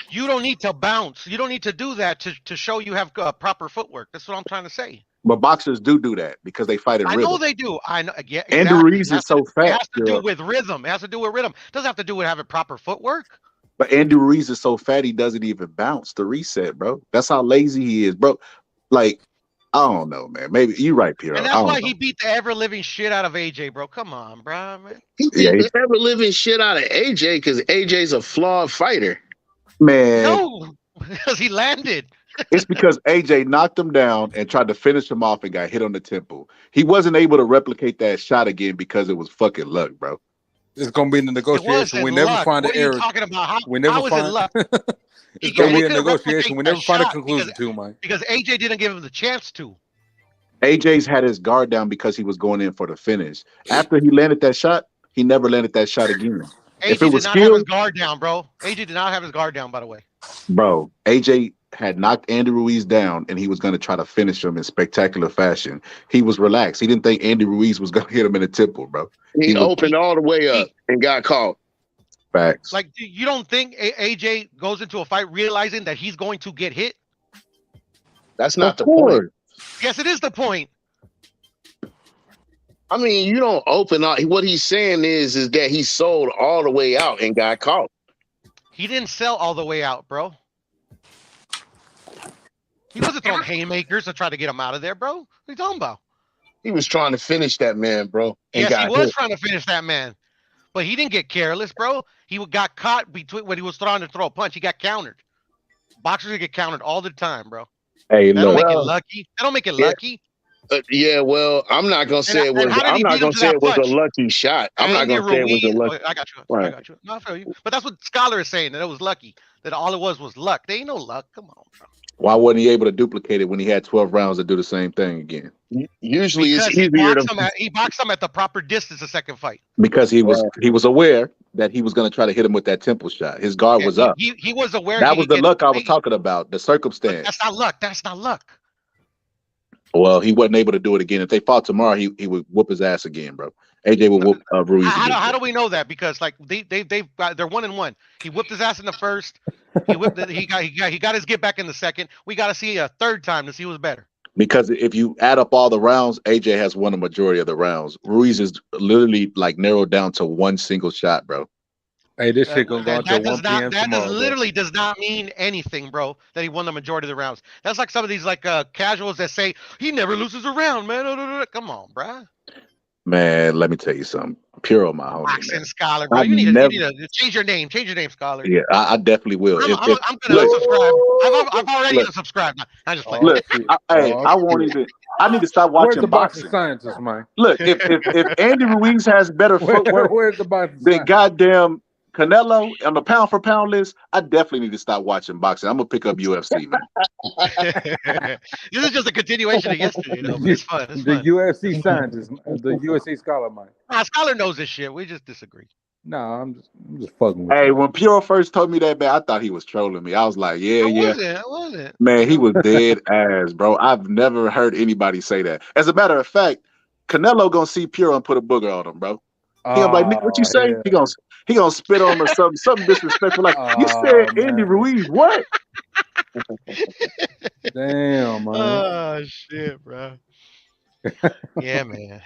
You don't need to bounce. You don't need to do that to show you have proper footwork. That's what I'm trying to say. But boxers do that because they fight in rhythm. I know they do. I know. Yeah, exactly. Andy Ruiz is so fat. It has to do with rhythm. It has to do with rhythm. It doesn't have to do with having proper footwork. But Andy Ruiz is so fat he doesn't even bounce to reset, bro. That's how lazy he is, bro. Like, I don't know, man. Maybe you're right, Piero. And that's why he beat the ever living shit out of AJ, bro. Come on, bro. Man. He beat the ever living shit out of AJ because AJ's a flawed fighter. Man. No, because he landed. It's because AJ knocked him down and tried to finish him off and got hit on the temple. He wasn't able to replicate that shot again because it was fucking luck, bro. It's gonna be in the negotiation. We never find an error. What are you talking about? We never how find. is it luck? It's gonna be a negotiation. We never find a conclusion to, man. Because AJ didn't give him the chance to. AJ's had his guard down because he was going in for the finish. After he landed that shot, he never landed that shot again. AJ did not have his guard down, bro. AJ did not have his guard down, by the way. Bro, AJ had knocked Andy Ruiz down and he was going to try to finish him in spectacular fashion. He was relaxed. He didn't think Andy Ruiz was going to hit him in the temple, bro. He opened all the way up and got caught. Facts. Like, you don't think AJ goes into a fight realizing that he's going to get hit? That's not the point. Yes, it is the point. I mean, you don't open up. What he's saying is that he sold all the way out and got caught. He didn't sell all the way out, bro. He wasn't throwing haymakers to try to get him out of there, bro. What are you talking about? He was trying to finish that man, bro. Yes, he was trying to finish that man. But he didn't get careless, bro. He got caught between when he was trying to throw a punch. He got countered. Boxers get countered all the time, bro. Hey, that don't make it lucky. That don't make it lucky. Yeah, well, I'm not gonna say it was. how did I'm he not beat him gonna to say that it was a punch? lucky shot. I'm not Andy gonna say it was a Ruiz. lucky. I got you. I Right. got you. No, I feel you. But that's what Scholar is saying, that it was lucky. That all it was luck. There ain't no luck. Come on, bro. Why wasn't he able to duplicate it when he had 12 rounds to do the same thing again? Usually, it's Because he easier boxed to. him at the proper distance the second fight. Because he was aware that he was going to try to hit him with that temple shot. His guard was up. He was aware That he was could the get luck I was paid. talking about, the But circumstance. that's not luck. That's not luck. Well, he wasn't able to do it again. If they fought tomorrow, he would whoop his ass again, bro. AJ would whoop Ruiz again. How do we know that? Because like they're 1-1. He whipped his ass in the first. He whipped it. He got his get back in the second. We got to see a third time to see who's better. Because if you add up all the rounds, AJ has won the majority of the rounds. Ruiz is literally like narrowed down to one single shot, bro. Hey, this shit gonna go until 1 p.m. tomorrow. Literally does not mean anything, bro. That he won the majority of the rounds. That's like some of these like casuals that say he never loses a round, man. Come on, bro. Man, let me tell you something. Puro, my homie, Boxing man. Scholar, bro. You need to change your name. Change your name, Scholar. Yeah, I definitely will. I'm gonna unsubscribe. I've already unsubscribed. I just playing. Look, I won't even. I need to stop Where's watching the boxing boxing. scientist, man? Look, if Andy Ruiz has better footwork Where's the boxing than scientist? goddamn Canelo on the pound for pound list, I definitely need to stop watching boxing. I'm gonna pick up UFC, man. This is just a continuation of yesterday, though. But it's fun. It's The fun. UFC scientist, the UFC scholar, man. Scholar knows this shit. We just disagree. No, I'm just fucking with Hey, you. when Puro first told me that, man, I thought he was trolling me. I was like, yeah. I wasn't. Man, he was dead ass, bro. I've never heard anybody say that. As a matter of fact, Canelo gonna see Puro and put a booger on him, bro. He gonna be like, nigga, what you say? Hell. He gonna spit on him or something disrespectful. Like, you said Andy man. Ruiz, what? Damn, man. Oh shit, bro. Yeah, man.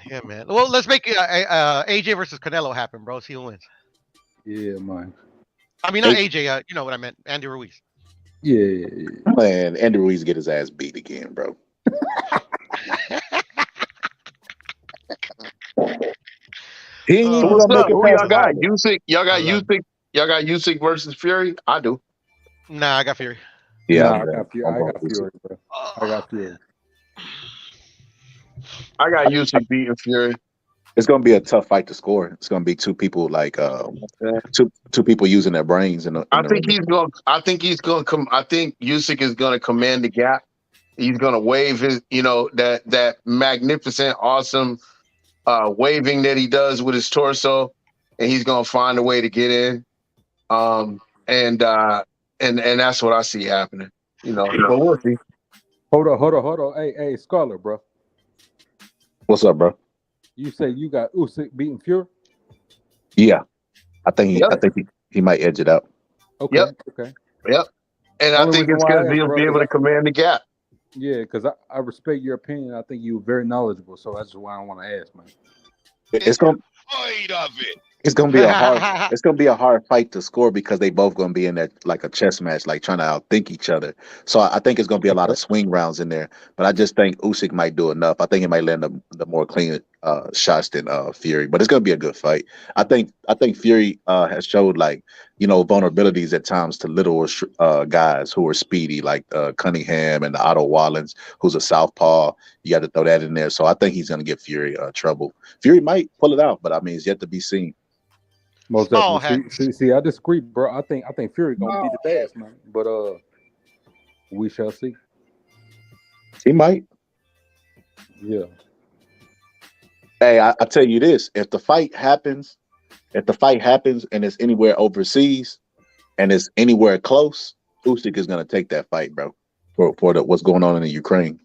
Well, let's make AJ versus Canelo happen, bro. See who wins. Yeah, man. I mean, not AJ. You know what I meant. Andy Ruiz. Yeah. Man, Andy Ruiz get his ass beat again, bro. He ain't even What's gonna up? make it Who past y'all got? Wilder. Usyk? Y'all got Usyk? Y'all got Usyk versus Fury? I do. Nah, I got Fury. Yeah, I got Fury, bro. I got Fury. I got Usyk beating Fury. It's gonna be a tough fight to score. It's gonna be two people like two people using their brains in the I think ring. he's going. I think he's going to come. I think Usyk is going to command the gap. He's going to wave his, that magnificent, awesome waving that he does with his torso, and he's going to find a way to get in. And that's what I see happening. But we'll see. Hold on. Hey, Scholar, bro. What's up, bro? You say you got Usyk beating Fury? Yeah, I think he might edge it out. Okay. Yep. And I think it's because he'll be able to command the gap. Yeah, because I respect your opinion. I think you're very knowledgeable, so that's why I want to ask, man. It's gonna be a hard fight to score because they both gonna be in that like a chess match, like trying to outthink each other. So I think it's gonna be a lot of swing rounds in there. But I just think Usyk might do enough. I think he might land the more clean shots than Fury. But it's gonna be a good fight. I think Fury has showed vulnerabilities at times to little guys who are speedy, like Cunningham and the Otto Wallens, who's a southpaw. You got to throw that in there. So I think he's gonna give Fury trouble. Fury might pull it out, but I mean, it's yet to be seen. Most definitely. See, I disagree, bro. I think Fury gonna beat the ass, man. But we shall see. He might. Yeah. Hey, I tell you this: if the fight happens and it's anywhere overseas and it's anywhere close, Usyk is gonna take that fight, bro. For what's going on in the Ukraine.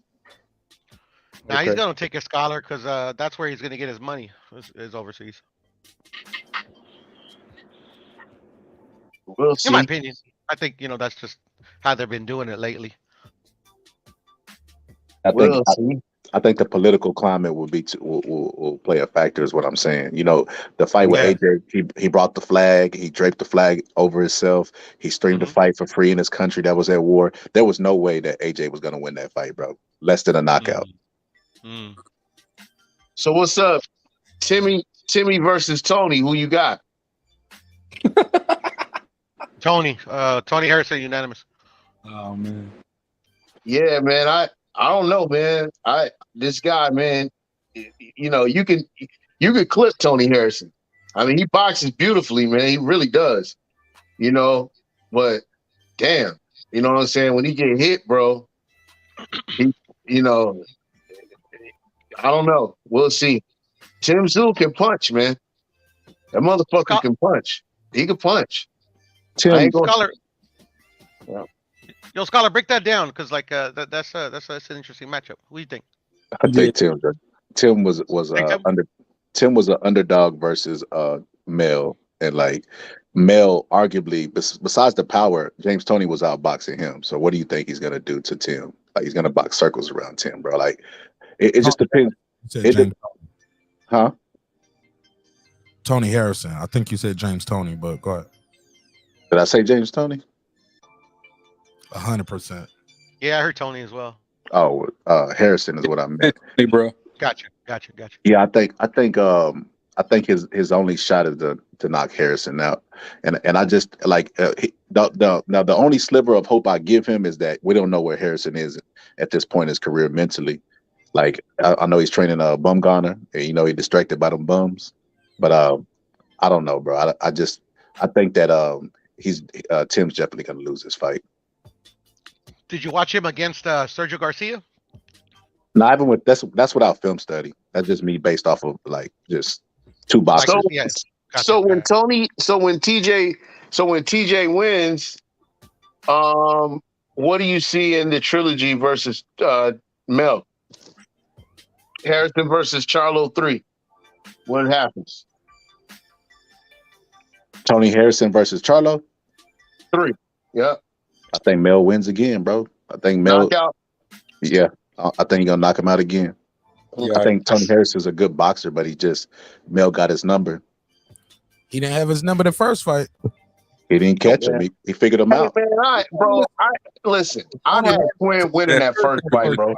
Now he's gonna take a Scholar because that's where he's gonna get his money. Is overseas. We'll see. In my opinion, I think that's just how they've been doing it lately. I think the political climate will play a factor, is what I'm saying. The fight with AJ, he brought the flag, he draped the flag over himself, he streamed the fight for free in his country that was at war. There was no way that AJ was gonna win that fight, bro. Less than a knockout. So what's up, Timmy versus Tony? Who you got? Tony Harrison unanimous. Oh man. Yeah, man. I don't know, man. This guy, man. You know, you can clip Tony Harrison. I mean, he boxes beautifully, man. He really does. You know, but damn, you know what I'm saying? When he get hit, bro, you know, I don't know. We'll see. Tim Tszyu can punch, man. That motherfucker can punch. He can punch. Tim, Scholar. Yeah. Yo, Scholar, break that down because like that's an interesting matchup. What do you think? I think Tim was an underdog versus Mel, and like Mel, arguably besides the power, James Toney was outboxing him. So what do you think he's gonna do to Tim? Like he's gonna box circles around Tim, bro. Like it just depends. Huh? Tony Harrison. I think you said James Toney, but go ahead. Did I say James Toney? 100%. Yeah, I heard Tony as well. Oh, Harrison is what I meant. Hey, bro. Gotcha. Yeah, I think his only shot is to knock Harrison out, and I just like the only sliver of hope I give him is that we don't know where Harrison is at this point in his career mentally. Like I know he's training a bum gunner, and you know he's distracted by them bums, but I don't know, bro. I think that Tim's definitely gonna lose this fight. Did you watch him against Sergio Garcia? No, even with that's without film study. That's just me based off of like just two boxers. So when TJ wins, what do you see in the trilogy versus Mel? Harrison versus Charlo 3. What happens? Tony Harrison versus Charlo 3. Yeah. I think Mel wins again, bro. I think Mel. Knockout. Yeah, I think he's gonna knock him out again. Yeah, I think Tony Harrison's a good boxer, but Mel got his number. He didn't have his number the first fight. He didn't catch him. He figured him out. Man, listen. I had Quinn winning that first fight, bro.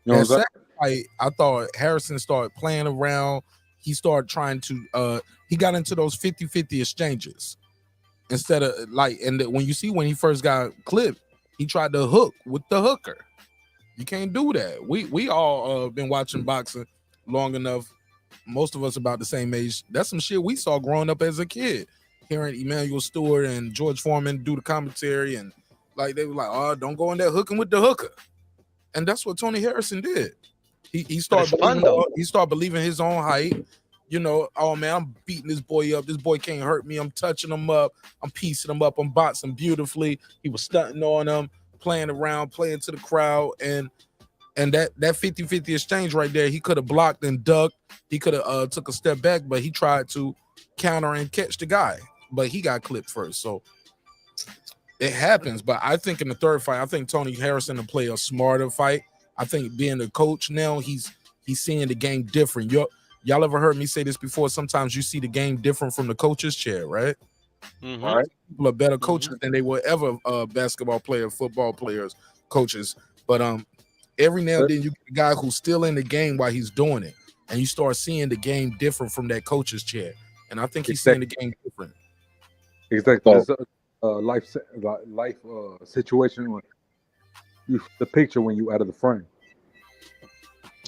That second fight, I thought Harrison started playing around. He started trying to. He got into those 50-50 exchanges instead of like. And when he first got clipped, he tried to hook with the hooker. You can't do that. We all been watching boxing long enough. Most of us about the same age. That's some shit we saw growing up as a kid. Hearing Emmanuel Stewart and George Foreman do the commentary, and like they were like, "Oh, don't go in there hooking with the hooker." And that's what Tony Harrison did. He started believing his own height. You know, oh man, I'm beating this boy up. This boy can't hurt me. I'm touching him up. I'm piecing him up. I'm boxing beautifully. He was stunting on him, playing around, playing to the crowd, and that 50-50 exchange right there, he could have blocked and ducked. He could have took a step back, but he tried to counter and catch the guy, but he got clipped first. So it happens. But I think in the third fight, I think Tony Harrison will play a smarter fight. I think being a coach now, he's seeing the game different. Y'all ever heard me say this before? Sometimes you see the game different from the coach's chair, right? Mm-hmm. All right. People are better coaches than they were ever basketball players, football players, coaches. But every now and then you get a guy who's still in the game while he's doing it, and you start seeing the game different from that coach's chair. And I think he's seeing the game different. Exactly. It's a life situation when the picture when you out of the frame.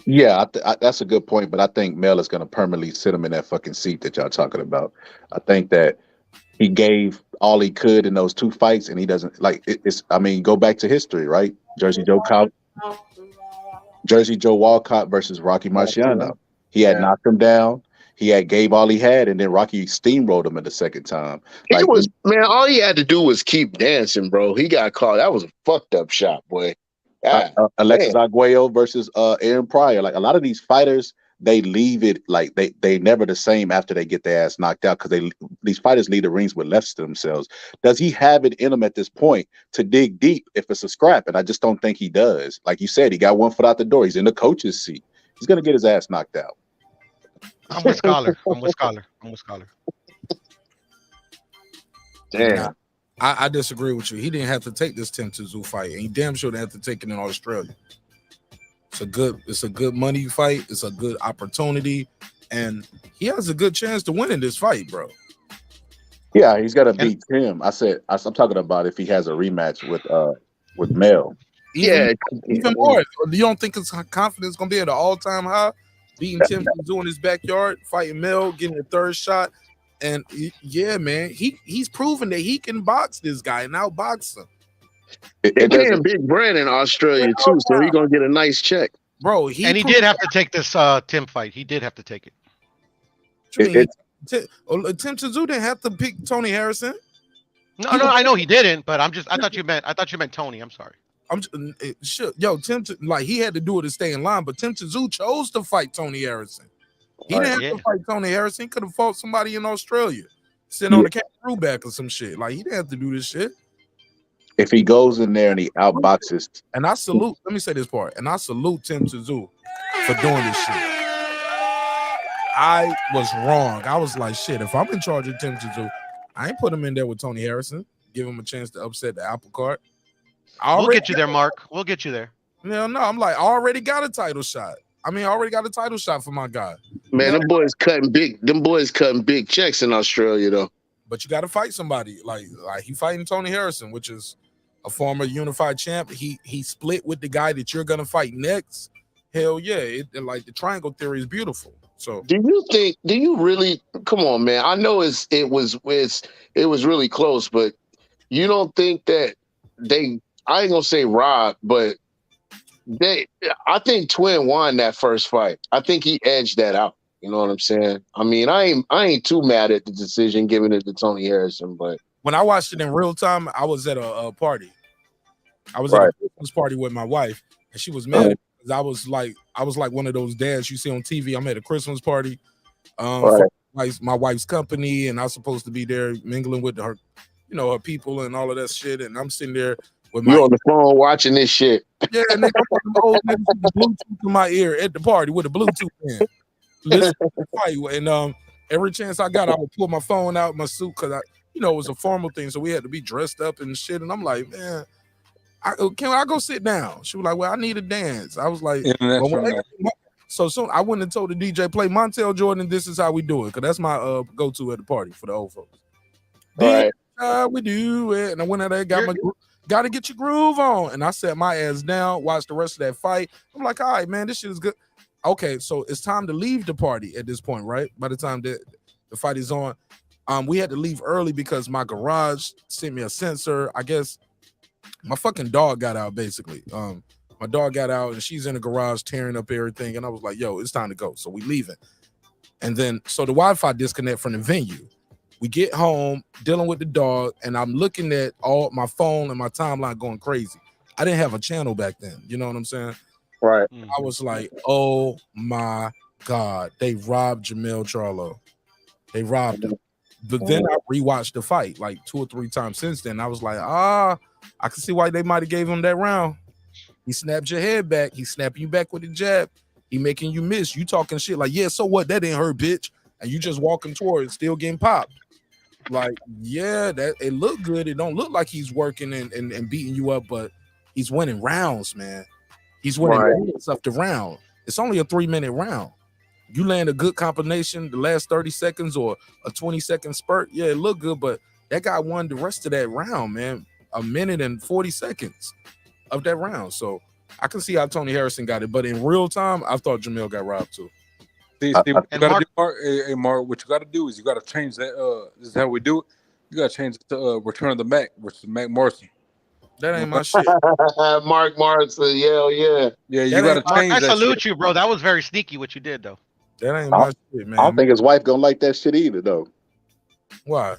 Yeah, that's a good point, but I think Mel is going to permanently sit him in that fucking seat that y'all talking about. I think that he gave all he could in those two fights, and he doesn't like it's. I mean, go back to history, right? Jersey Joe Walcott versus Rocky Marciano. He had knocked him down. He had gave all he had, and then Rocky steamrolled him in the second time. It was, man, all he had to do was keep dancing, bro. He got caught. That was a fucked up shot, boy. Alexis Arguello versus Aaron Pryor. Like a lot of these fighters, they leave it like they never the same after they get their ass knocked out because these fighters leave the rings with lefts to themselves. Does he have it in him at this point to dig deep if it's a scrap? And I just don't think he does. Like you said, he got one foot out the door. He's in the coach's seat. He's gonna get his ass knocked out. I'm with Scholar. Damn. I disagree with you. He didn't have to take this Tim Tszyu fight, and he damn sure didn't have to take it in Australia. It's a good money fight. It's a good opportunity, and he has a good chance to win in this fight, bro. Yeah, he's got to beat Tim. I'm talking about if he has a rematch with Mel. Even more. You don't think his confidence gonna be at an all-time high? Beating Tim Tszyu in his backyard, fighting Mel, getting a third shot, and yeah, man, he's proven that he can box this guy and outbox him. They're paying big bread in Australia too, so he's gonna get a nice check, bro. And he did have to take this Tim fight. He did have to take it. Tim Tszyu didn't have to pick Tony Harrison. No, I know he didn't, but I thought you meant Tony. I'm sorry. Tim, like he had to do it to stay in line, but Tim Tszyu chose to fight Tony Harrison. He didn't have to fight Tony Harrison. He could have fought somebody in Australia, sitting on the kangaroo back or some shit. Like he didn't have to do this shit. If he goes in there and he outboxes, and I salute. Let me say this part, and I salute Tim Tszyu for doing this shit. I was wrong. I was like, shit. If I'm in charge of Tim Tszyu, I ain't put him in there with Tony Harrison. Give him a chance to upset the apple cart. We'll get you there, Mark. We'll get you there. No, I'm like, I already got a title shot. I already got a title shot for my guy. man. Them boys cutting big checks in Australia though. But you got to fight somebody. Like he fighting Tony Harrison, which is a former unified champ. He split with the guy that you're gonna fight next. Hell yeah! Like the triangle theory is beautiful. So do you really? Come on, man. I know it was really close, but you don't think that I ain't gonna say robbed, but I think Twin won that first fight. I think he edged that out. You know what I'm saying? I ain't too mad at the decision giving it to Tony Harrison, but when I watched it in real time, I was at a party. I was at a Christmas party with my wife, and she was mad because I was like one of those dads you see on TV. I'm at a Christmas party, for my wife's company, and I was supposed to be there mingling with her, her people and all of that shit. And I'm sitting there with you on the phone watching this shit. Yeah, nigga, I'm the old nigga with the Bluetooth in my ear at the party with a Bluetooth in. Listen to the fight, and every chance I got, I would pull my phone out, my suit, because it was a formal thing, so we had to be dressed up and shit. And I'm like, man, can I go sit down? She was like, well, I need a dance. I was like, so soon I went and told the DJ, play Montel Jordan, This Is How We Do It, because that's my go-to at the party for the old folks. This is how we do it. And I went out there, got to get your groove on. And I sat my ass down, watched the rest of that fight. I'm like, all right, man, this shit is good. Okay, so it's time to leave the party at this point, right? By the time that the fight is on, we had to leave early because my garage sent me a sensor. I guess my fucking dog got out, basically. My dog got out, and she's in the garage tearing up everything. And I was like, yo, it's time to go. So we leaving. And then, so the Wi-Fi disconnect from the venue. We get home, dealing with the dog, and I'm looking at all my phone and my timeline going crazy. I didn't have a channel back then. You know what I'm saying? Right. I was like, oh my God, they robbed Jermell Charlo. They robbed him. But then I rewatched the fight like 2 or 3 times since then. I was like, I can see why they might have gave him that round. He snapped your head back. He snapping you back with a jab. He making you miss. You talking shit like, yeah, so what? That didn't hurt, bitch. And you just walking toward it, still getting popped. Like, yeah, that it looked good. It don't look like he's working and beating you up, but he's winning rounds, man. He's winning rounds after round. It's only a 3-minute round. You land a good combination the last 30 seconds or a 20-second spurt, yeah, it looked good, but that guy won the rest of that round, man. 1 minute and 40 seconds of that round. So I can see how Tony Harrison got it, but in real time, I thought Jermell got robbed too. See, what you gotta do, Mark, hey, Mark, what you gotta do is you gotta change that. This is how we do it. You gotta change it to Return of the Mac versus Mac Morrison. That ain't my shit. Mark Morrison, yeah. Yeah, you gotta change I that. salute shit. you, bro. That was very sneaky what you did, though. That ain't my shit, man. I don't think his wife gonna like that shit either, though. Why?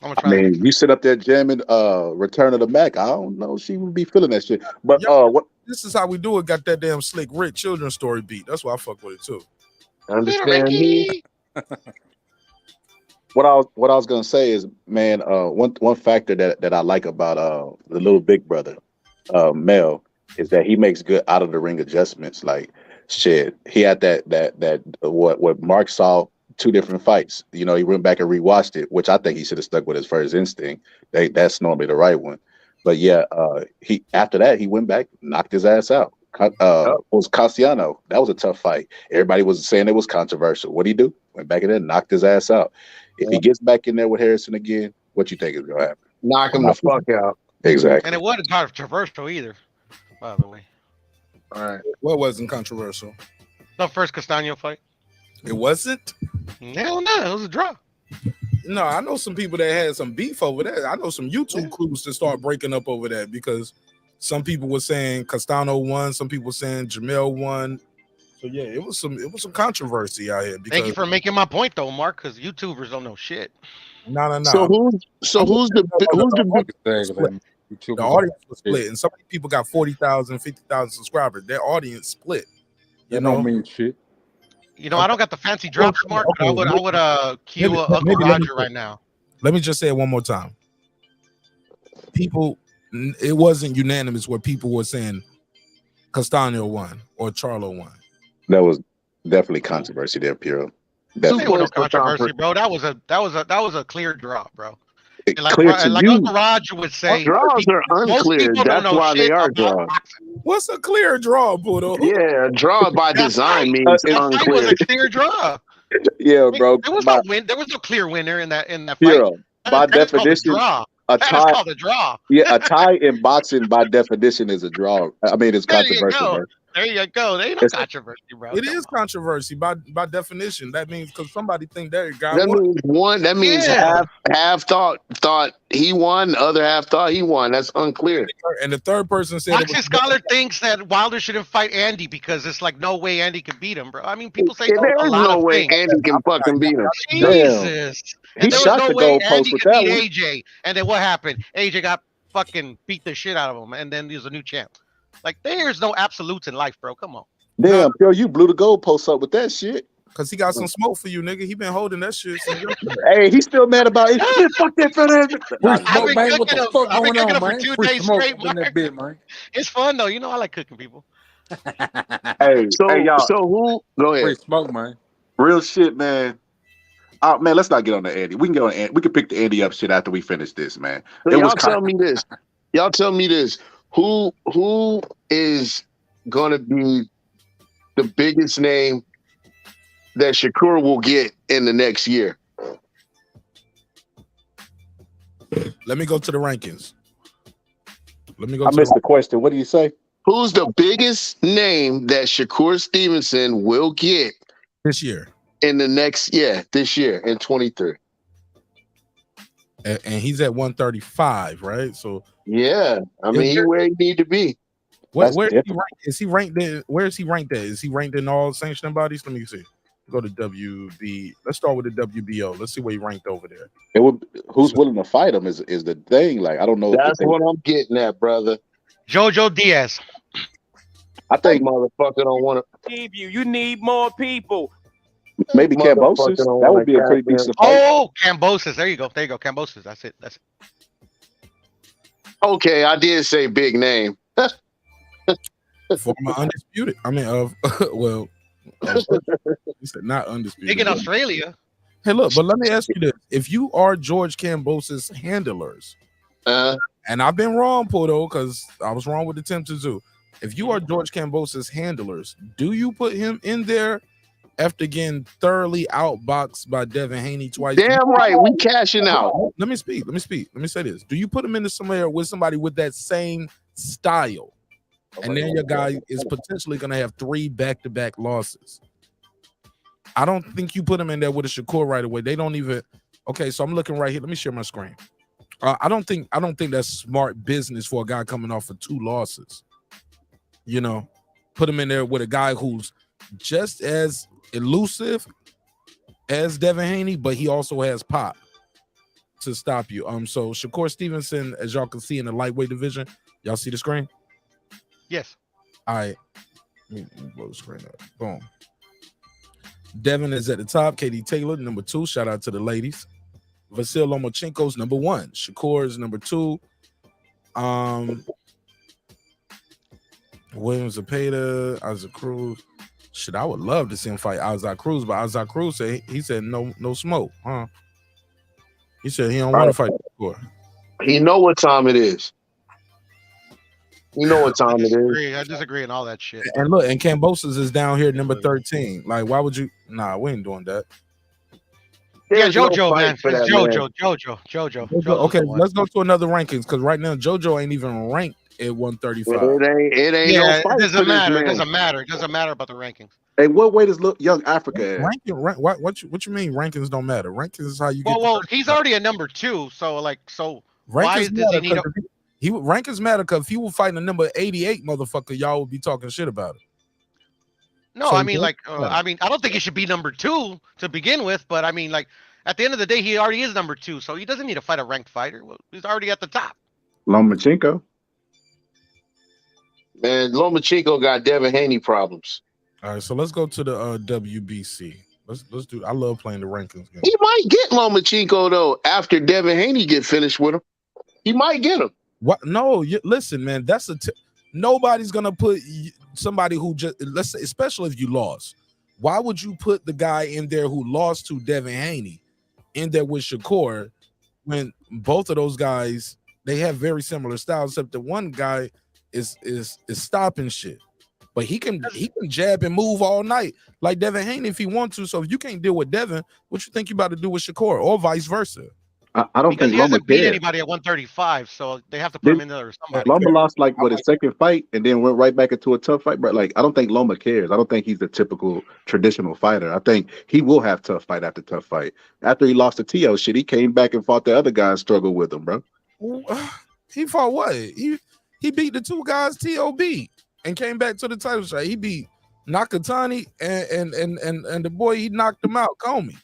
I mean, you sit up there jamming Return of the Mac. I don't know. She would be feeling that shit. But what? This Is How We Do It got that damn Slick Rick children's story beat. That's why I fuck with it too. Understand me? What I was gonna say is, man, one factor that I like about the little big brother, Mel, is that he makes good out of the ring adjustments. Like shit, he had that what Mark saw 2 different fights. You know, he went back and rewatched it, which I think he should have stuck with his first instinct. That's normally the right one. But yeah, he after that he went back, knocked his ass out. Was Cassiano. That was a tough fight. Everybody was saying it was controversial. What'd he do? Went back in there, knocked his ass out. If he gets back in there with Harrison again, what you think is gonna happen? Knock him the fuck out. Exactly. And it wasn't controversial either. by the way. All right. What wasn't controversial? The first Castano fight. It wasn't? Hell no, it was a draw. No, I know some people that had some beef over that. I know some YouTube crews that start breaking up over that because some people were saying Castano won, some people were saying Jamel won. So yeah, it was some controversy out here. Thank you for making my point though, Mark, because YouTubers don't know shit. No. So who's the audience was split, and some people got 40,000, 50,000 subscribers. Their audience split. That don't mean shit. You know, I don't got the fancy drops, Mark, but I would cue Uncle Roger right now. Let me just say it one more time. People, it wasn't unanimous where people were saying Castano won or Charlo won. That was definitely controversy there, Piero. There was no controversy, bro. That was a clear draw, bro. Like you. Uncle Roger would say, draws are unclear. That's why they are draws. What's a clear draw, Budo? Yeah, draw by design means unclear. It was a clear draw. Yeah, bro. There was no win. There was no clear winner in that fight. Piero, by definition, a tie. Called a draw. Yeah, a tie in boxing by definition is a draw. I mean, it's controversial. There you go. There ain't no controversy, bro. It is controversy by definition. That means because somebody think that guy that won. means one. That means half thought he won, the other half thought he won. That's unclear. And the third person said Boxing Scholar thinks that Wilder shouldn't fight Andy because it's like no way Andy can beat him, bro. I mean, people say there a is lot no of way things. Andy can fucking beat him. Jesus. He shot the goalpost with that one. AJ, and then what happened? AJ got fucking beat the shit out of him, and then he was a new champ. Like, there's no absolutes in life, bro. Come on. Damn, Piero, you blew the goalpost up with that shit. Because he got some smoke for you, nigga. He been holding that shit. Hey, he's still mad about it. Man, fuck that for that. What the fuck going on, man? Free Smoke straight, in that bit, man. It's fun, though. You know, I like cooking people. Hey, y'all. So who? Go ahead. Free smoke, man. Real shit, man. Man, let's not get on the Andy. We can get on Andy. We can pick the Andy up shit after we finish this, man. So y'all tell me this. Y'all tell me this. Who is gonna be the biggest name that Shakur will get in the next year? Let me go to the rankings. I missed the question. What do you say? Who's the biggest name that Shakur Stevenson will get this year? In the next, this year in 23. And he's at 135, right? So yeah, I mean, he's where he need to be. Where is he ranked? Where is he ranked at? Is he ranked in all sanctioning bodies? Let me see. Go to WB. Let's start with the WBO. Let's see where he ranked over there. Who's willing to fight him is the thing. Like, I don't know. That's what I'm getting at, brother. Jojo Diaz. I think motherfucker don't want to. You need more people. Maybe Cambosis. That would be a pretty decent fight. Oh, Cambosis. There you go. Cambosis. That's it. Okay, I did say big name. Former undisputed. I mean, he said not undisputed. Big in Australia. Hey, look, but let me ask you this: if you are George Cambosis' handlers, and I've been wrong, Poto, because I was wrong with the Tim Tszyu. If you are George Cambosis' handlers, do you put him in there after getting thoroughly outboxed by Devin Haney twice? Damn right, we cashing out. Let me speak. Let me say this. Do you put him into somewhere with somebody with that same style? And then your guy is potentially going to have 3 back-to-back losses. I don't think you put him in there with a Shakur right away. They don't even. Okay, so I'm looking right here. Let me share my screen. I don't think that's smart business for a guy coming off of 2 losses. You know, put him in there with a guy who's just as elusive as Devin Haney, but he also has pop to stop you. So Shakur Stevenson, as y'all can see in the lightweight division, y'all see the screen? Yes. All right. Let me blow the screen up. Boom. Devin is at the top. Katie Taylor, number 2. Shout out to the ladies. Vasil Lomachenko's number 1. Shakur is number 2. Williams Zepeda, Isaac Cruz. Shit, I would love to see him fight Isaac Cruz, but Isaac Cruz said no smoke, huh? He said he don't want to fight Shakur. He know what time it is. You know what time it is. I disagree on all that shit. And look, and Cambosis is down here, number 13. Like, why would you? Nah, we ain't doing that. Yeah, JoJo, man. It's JoJo. Okay, let's go to another rankings because right now JoJo ain't even ranked at 135. It ain't Yeah, no it fight for doesn't this matter. It man. doesn't matter. It doesn't matter about the rankings. Hey, what weight is Young Africa at? What you mean rankings don't matter? Rankings is how you get. Well, he's already a number 2, so why Rankings does he matter need? rankings matter because if he was fighting a number 88 motherfucker, y'all would be talking shit about it. No, So I mean, I don't think he should be number 2 to begin with, but I mean, like, at the end of the day, he already is number 2, so he doesn't need to fight a ranked fighter. Well, he's already at the top. Lomachenko. Man, Lomachenko got Devin Haney problems. All right, so let's go to the WBC. Let's do. I love playing the rankings game. He might get Lomachenko though after Devin Haney get finished with him. He might get him. What? No, listen, man. That's nobody's gonna put somebody who just let's say, especially if you lost. Why would you put the guy in there who lost to Devin Haney in there with Shakur when both of those guys they have very similar styles, except the one guy is stopping shit. But he can jab and move all night like Devin Haney if he wants to. So if you can't deal with Devin, what you think you about to do with Shakur or vice versa? I don't Because think he Loma hasn't beat cares. anybody at 135, so they have to put him in there or somebody. Loma lost like his second fight and then went right back into a tough fight. But like, I don't think Loma cares. I don't think he's the typical traditional fighter. I think he will have tough fight after tough fight. After he lost to T.O. shit, he came back and fought the other guy and struggled with him, bro. He fought what? He beat the two guys T.O. beat and came back to the title shot. He beat Nakatani and the boy he knocked him out, Comey.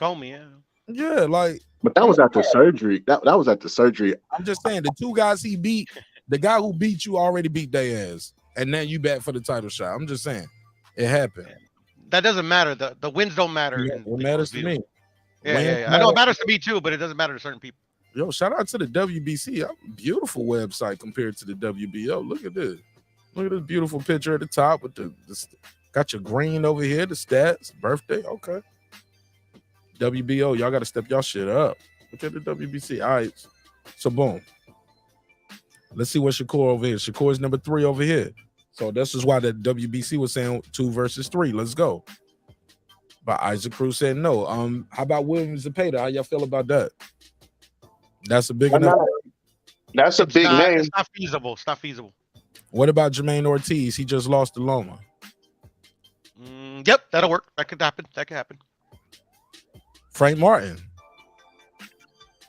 Yeah. Yeah, like. But that was after surgery. That was after surgery. I'm just saying the two guys he beat, the guy who beat you already beat their ass, and then you back for the title shot. I'm just saying, it happened. That doesn't matter. The wins don't matter. Yeah, it matters to me. Yeah. I know it matters to me too, but it doesn't matter to certain people. Yo, shout out to the WBC. Beautiful website compared to the WBO. Look at this. Look at this beautiful picture at the top with the got your green over here, the stats, birthday. Okay. WBO, y'all got to step y'all shit up. Look at the WBC. All right. So, boom. Let's see what Shakur over here. Shakur is number 3 over here. So, this is why the WBC was saying 2 versus 3. Let's go. But Isaac Cruz said no. How about Williams Zepeda? How y'all feel about that? That's a big enough. That's a big name. It's not feasible. It's not feasible. What about Jermaine Ortiz? He just lost to Loma. Yep, that'll work. That could happen. Frank Martin.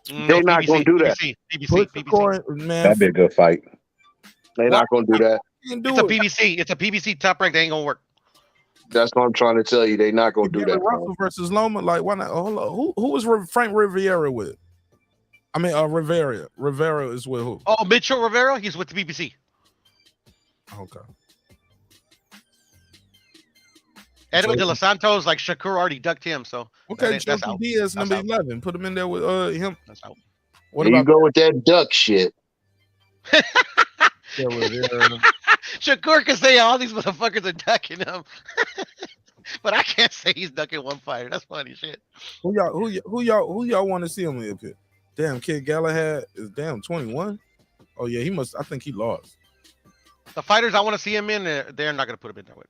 They're not going to do that. BBC. Man, that'd be a good fight. They're not going to do that. It's a PBC. It's a PBC top rank. They ain't gonna work. That's what I'm trying to tell you. They're not going to do that. Russell versus Loma. Like, why not? Hold on. Who was Frank Riviera with? I mean, Rivera. Rivera is with who? Oh, Mitchell Rivera. He's with the BBC. Okay. Edwin De Los Santos, like Shakur already ducked him, so okay. that's Joe out. Diaz, That's number out. 11. Put him in there with him. That's out. What There about you go with that duck shit? Shakur can say all these motherfuckers are ducking him, but I can't say he's ducking one fighter. That's funny shit. Who y'all want to see him up here? Damn, Kid Galahad is 21. Oh yeah, he must. I think he lost. The fighters I want to see him in, they're not gonna put him in there with.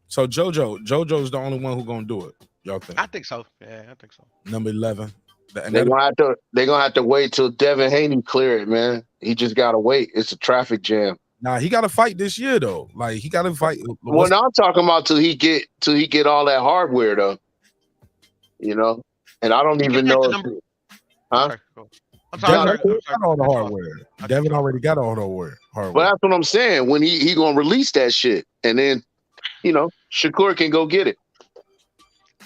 So JoJo's the only one who gonna do it. Y'all think? I think so. Yeah, I think so. Number 11. They're gonna have to wait till Devin Haney clear it, man. He just gotta wait. It's a traffic jam. Nah, he got to fight this year though. Like he got to fight. Well, now I'm talking about till he get all that hardware though. You know, and I don't even know. Huh? I'm sorry. Devin got all the hardware. Devin already got all the hardware. But that's what I'm saying. When he gonna release that shit, and then Shakur can go get it.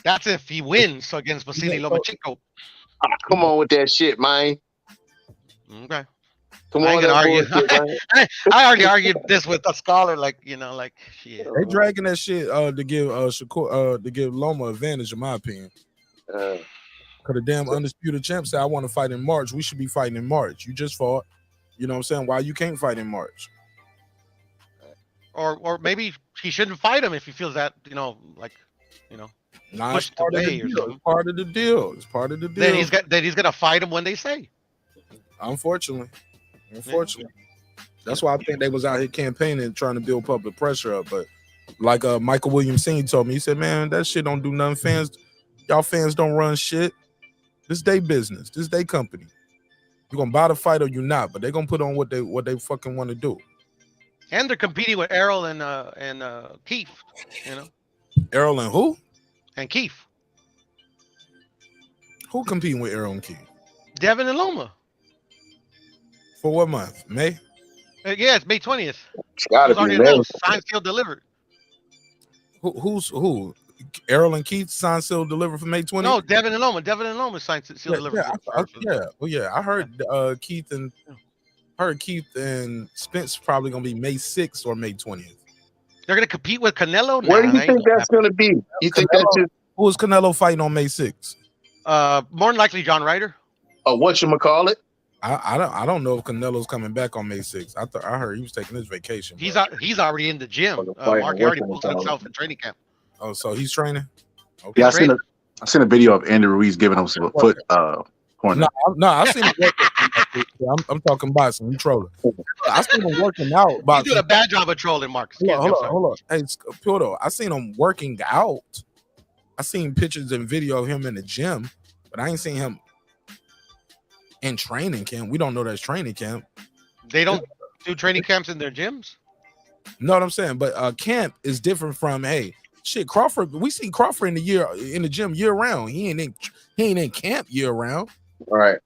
That's if he wins against Vasily Lomachenko. Come on with that shit, man. Okay. Come I on, ain't gonna that argue. bullshit, man. I already argued this with a scholar, like shit. They dragging that shit to give Shakur to give Loma advantage, in my opinion. Cause the damn undisputed champ said I want to fight in March. We should be fighting in March. You just fought. You know what I'm saying? Why you can't fight in March? Or maybe he shouldn't fight him if he feels that Nah, pushed away or something. It's part of the deal. It's part of the deal. Then he's gonna fight him when they say. Unfortunately. That's why I think they was out here campaigning, trying to build public pressure up. But like Michael Williams Sr. told me, he said, "Man, that shit don't do nothing. Y'all fans don't run shit. This they business. This they company. You gonna buy the fight or you not? But they gonna put on what they fucking want to do. And they're competing with Errol and Keith. You know. Errol and who? And Keith. Who competing with Errol and Keith? Devin and Loma. For what month? May? Yeah, it's May 20th. It's gotta be already May. announced. Signed, sealed, delivered. Who? Errol and Keith signed, sealed, delivered for May 20th? No, Devin and Loma. Devin and Loma signed, sealed, delivered. I heard Keith and Spence probably gonna be May 6th or May 20th. They're gonna compete with Canelo. Where do you think that's gonna be? You think that's just who is Canelo fighting on May 6th? More than likely John Ryder. Whatchamacallit? I don't know if Canelo's coming back on May 6th. I heard he was taking his vacation. He's already in the gym. Mark already posted himself in training camp. Oh, so he's training? Okay. Yeah, I seen a video of Andy Ruiz giving him some foot corner. No, I seen him working. I'm talking boxing. You trolling. I seen him working out. You doing a bad job of trolling, Marcus. Hold on. Hey, Puto, I seen him working out. I seen pictures and video of him in the gym, but I ain't seen him in training camp. We don't know that's training camp. They don't do training camps in their gyms? Know what I'm saying? But camp is different from, hey, shit, Crawford. We see Crawford in the gym year round. He ain't in camp year round. All right.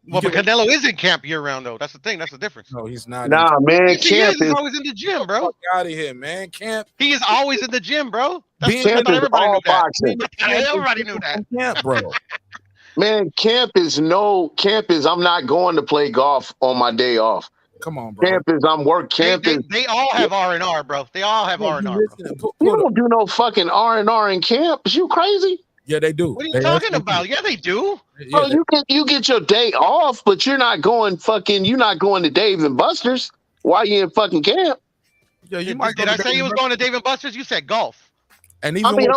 Well, but Canelo is in camp year round though. That's the thing. That's the difference. No, he's not. Nah, man, Yes, camp he's is always in the gym, bro. Out of here, man. Camp. He is always in the gym, bro. camp is all boxing. Everybody knew that. Camp, bro. Man, camp is I'm not going to play golf on my day off. Come on, bro. Camp is I'm work. Camp is They all have R&R, bro. They all have R&R. You don't do no fucking R&R in camp. Is you crazy? Yeah, they do. What are you talking about? Yeah, they do. Bro, you get your day off, but you're not going to Dave and Buster's while you in fucking camp. Yeah, Did I say he was going to Dave and Buster's? You said golf. And I mean,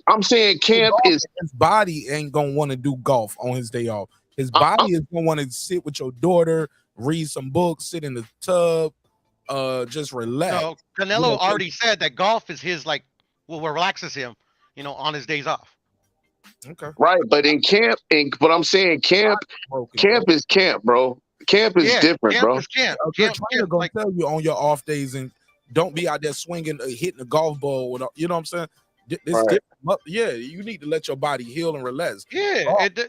I'm saying camp is his body ain't gonna want to do golf on his day off. His body is gonna want to sit with your daughter, read some books, sit in the tub, just relax. No, Canelo already said that golf is his what relaxes him, on his days off. Okay. Right, but in camp, but I'm saying camp is camp, bro. Camp is different, bro. Is camp. Your trainer gonna tell you on your off days and don't be out there swinging, hitting a golf ball. You know what I'm saying? Different. Yeah, you need to let your body heal and relax. Yeah. Have you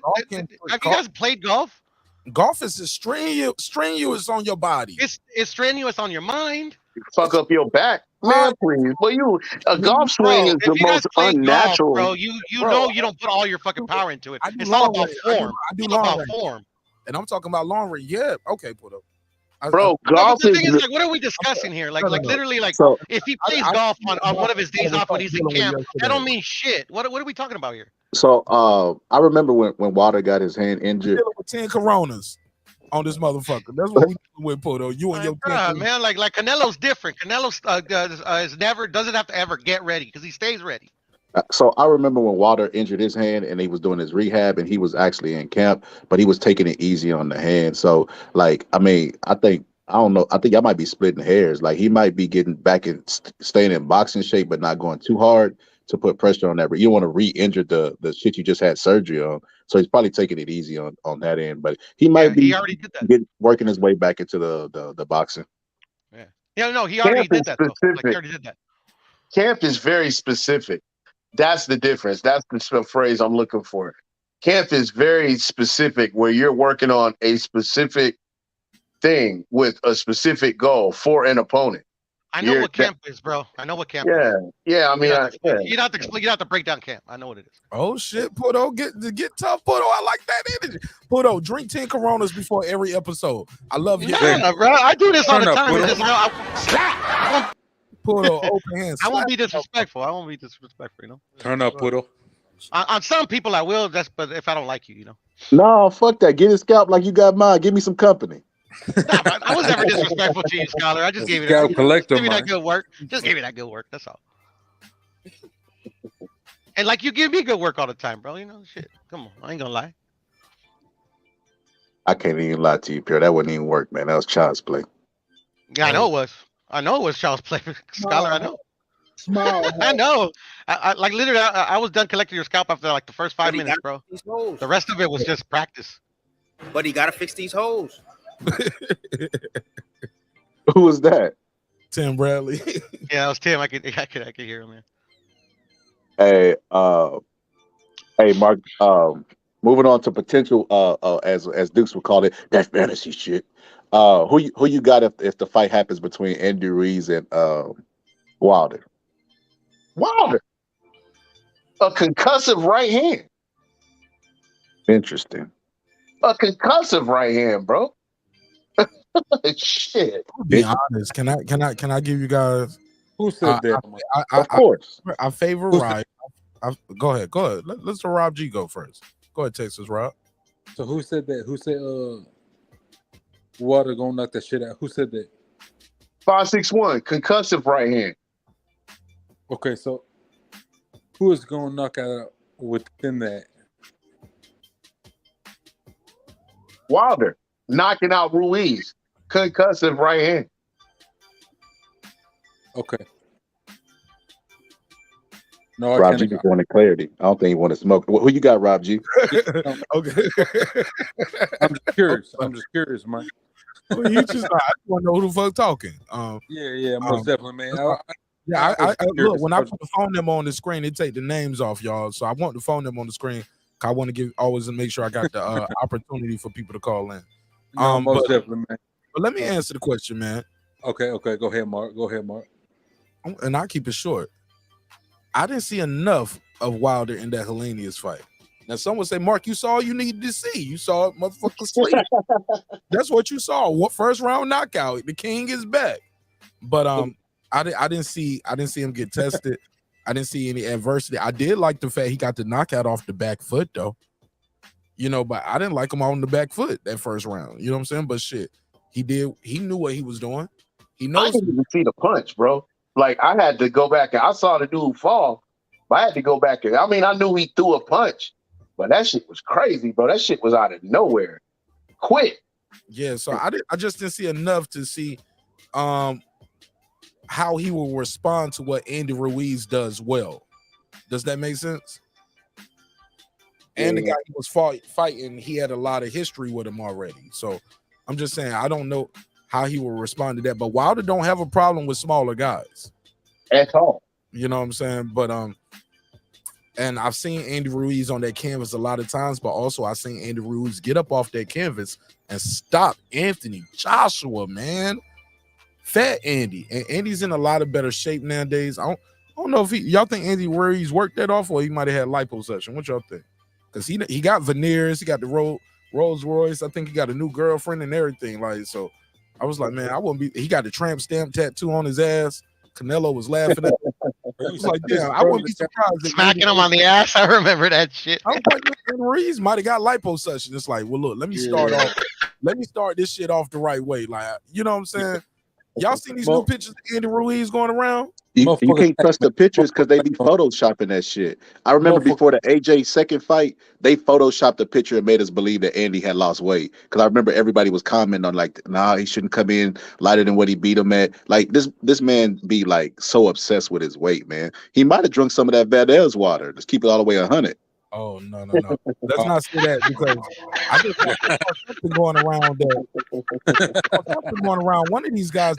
guys played golf? Golf is strenuous on your body. It's strenuous on your mind. You fuck up your back, man. Please, but a golf swing is the most unnatural. Golf, bro, you know you don't put all your fucking power into it. It's all about form. I do it's long about range. form. And I'm talking about long range. Yeah, okay, put up. Bro, golf the is. thing is, what are we discussing here? Literally, if he plays golf on one of his days off when he's in camp, that don't mean shit. What are we talking about here? So I remember when Water got his hand injured. Dealing with 10 Coronas on this motherfucker. That's what we dealing with, Puto. You and your man, like Canelo's different. Canelo's doesn't have to ever get ready because he stays ready. So I remember when Water injured his hand and he was doing his rehab and he was actually in camp, but he was taking it easy on the hand. So I think I might be splitting hairs. Like he might be getting back and staying in boxing shape, but not going too hard to put pressure on that. But you don't want to re-injure the shit you just had surgery on. So he's probably taking it easy on that end. But he might be he already did that. Working his way back into the boxing. Yeah, no, he already did that. He already did that. Camp is very specific. That's the difference. That's the phrase I'm looking for. Camp is very specific where you're working on a specific thing with a specific goal for an opponent. I know what camp is, bro. I know what camp is. Yeah. I mean, you don't have to break down camp. I know what it is. Oh shit, Puto, get tough, Puto. I like that energy. Puto, drink 10 Coronas before every episode. I love you. Yeah, bro. I do this all the time. Puto, open hands. I won't be disrespectful. Turn up, Puto. On some people, I will. But if I don't like you, No, fuck that. Get his scalp like you got mine. Give me some company. I was never disrespectful to you, Scholar. I just gave you that good work. Just give me that good work. That's all. And you give me good work all the time, bro. Shit. Come on, I ain't gonna lie. I can't even lie to you, Pierre. That wouldn't even work, man. That was child's play. Yeah, I know it was child's play, Scholar. I know. Small. I know. I literally, I was done collecting your scalp after the first 5 minutes, bro. The rest of it was just practice. but he got to fix these holes. Who was that? Tim Bradley. Yeah, it was Tim. I could hear him, man. Hey, Mark. Moving on to potential. As Dukes would call it, that fantasy shit. Who you got if the fight happens between Andy Ruiz and Wilder? Wilder, a concussive right hand. Interesting. A concussive right hand, bro. Shit. To be honest, can I give you guys? Who said that? Of course. I favor Ryan. Go ahead. Let's do Rob G go first. Go ahead, Texas Rob. So who said that? Who said Water gonna knock that shit out? Who said that? 561, concussive right hand. Okay, so who is gonna knock out within that? Wilder knocking out Ruiz, concussive right hand. Okay. No, Rob G just wanted clarity. I don't think he want to smoke. Who you got, Rob G? Okay. I'm just curious. Mike. Well, you just I want to know who the fuck talking. Yeah, most definitely, man. I look, when I put the phone number on the screen, it take the names off, y'all. So I want the phone number on the screen. I want to always make sure I got the opportunity for people to call in. Most definitely, man. But let me answer the question, man. Okay. Go ahead, Mark. And I'll keep it short. I didn't see enough of Wilder in that Helenius fight. Now, someone say, Mark, you saw all you needed to see. You saw it, motherfucker, sleep. That's what you saw. What first round knockout? The king is back. But I didn't see him get tested. I didn't see any adversity. I did like the fact he got the knockout off the back foot, though. But I didn't like him on the back foot that first round. You know what I'm saying? But shit, he knew what he was doing. He knows. I didn't even see the punch, bro. Like, I had to go back and I saw the dude fall, but I had to go back and I knew he threw a punch, but that shit was crazy, bro. That shit was out of nowhere. Quick. Yeah, so I just didn't see enough to see how he will respond to what Andy Ruiz does well. Does that make sense? And the guy he was fighting, he had a lot of history with him already. So I'm just saying, I don't know how he will respond to that. But Wilder don't have a problem with smaller guys at all. You know what I'm saying? But and I've seen Andy Ruiz on that canvas a lot of times, but also I've seen Andy Ruiz get up off that canvas and stop Anthony Joshua, man. Fat Andy. And Andy's in a lot of better shape nowadays. I don't know if y'all think Andy Ruiz worked that off or he might have had liposuction. What y'all think? Because he got veneers, he got the Rolls Royce. I think he got a new girlfriend and everything. Like, so I was like, man, I wouldn't be. He got the tramp stamp tattoo on his ass. Canelo was laughing at him. I was like, damn, I wouldn't be surprised. Smacking him on the ass. I remember that shit. I was like, Ruiz might have got liposuction. It's like, well, look, let me start off. Let me start this shit off the right way. Like, you know what I'm saying? Y'all seen these new pictures of Andy Ruiz going around? You can't trust the pictures because they be photoshopping that shit. I remember before the AJ second fight, they photoshopped the picture and made us believe that Andy had lost weight. Because I remember everybody was commenting on like, nah, he shouldn't come in lighter than what he beat him at. Like this man be like so obsessed with his weight, man. He might have drunk some of that Valdez water. Let's keep it all the way 100. Oh no. Let's not say that because I just saw something going around one of these guys.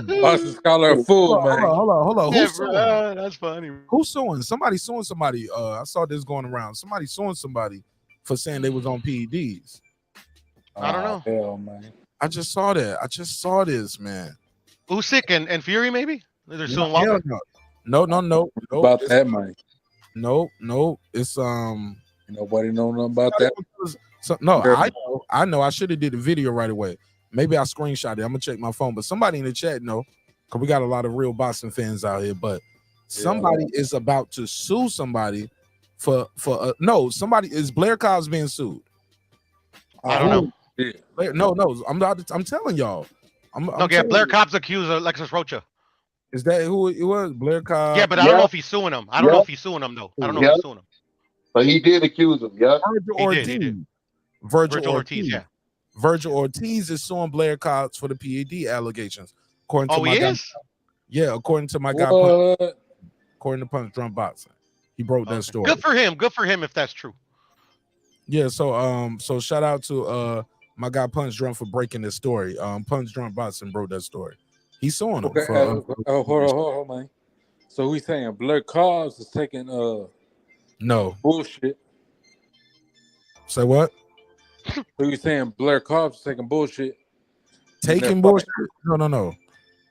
Boston Scholar a fool, man. Hold on. Who's suing? That's funny. Who's suing? Somebody suing somebody. I saw this going around. Somebody suing somebody for saying they was on PEDs. I don't know. Hell, man. I just saw that. I just saw this, man. Usyk and Fury, maybe? They're suing Wilder? No. About that, man. No, it's nobody know nothing about that. I know. I should have did the video right away. Maybe I screenshot it. I'm gonna check my phone. But somebody in the chat know, because we got a lot of real boxing fans out here. But somebody is about to sue somebody for somebody is Blair Cobbs being sued. I don't know. Yeah. No, I'm telling y'all. Blair Cobbs accused Alexis Rocha. Is that who it was? Blair Cobb? Yeah, but I don't know if he's suing him. I don't know if he's suing him, though. I don't know if he's suing him. But he did accuse him, yeah. Virgil Ortiz, yeah. Virgil Ortiz is suing Blair Cobbs for the PED allegations. According to he is? Yeah, according to my guy, according to Punch Drunk Boxing. He broke that story. Good for him. Good for him if that's true. Yeah, so shout out to my guy Punch Drunk for breaking this story. Punch Drunk Boxing broke that story. He's suing him Okay, for hold on, man. So he's saying Blair Cobbs is taking no bullshit. Say what? So he's saying Blair Cobbs is taking bullshit. Taking bullshit? No.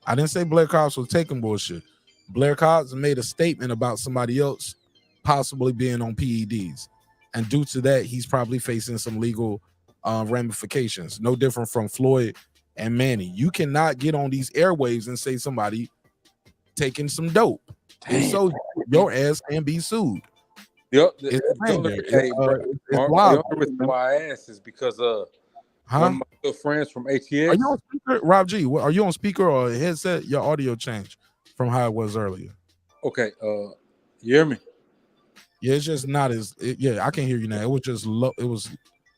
I didn't say Blair Cobbs was taking bullshit. Blair Cobbs made a statement about somebody else possibly being on PEDs. And due to that, he's probably facing some legal ramifications. No different from Floyd and Manny. You cannot get on these airwaves and say somebody taking some dope. And so your ass can be sued. The only reason why I asked is because one of my good friends from ATX. Are you on speaker, Rob G? Are you on speaker or a headset? Your audio changed from how it was earlier. Okay, you hear me? Yeah, it's just not as. I can hear you now. It was just low. It was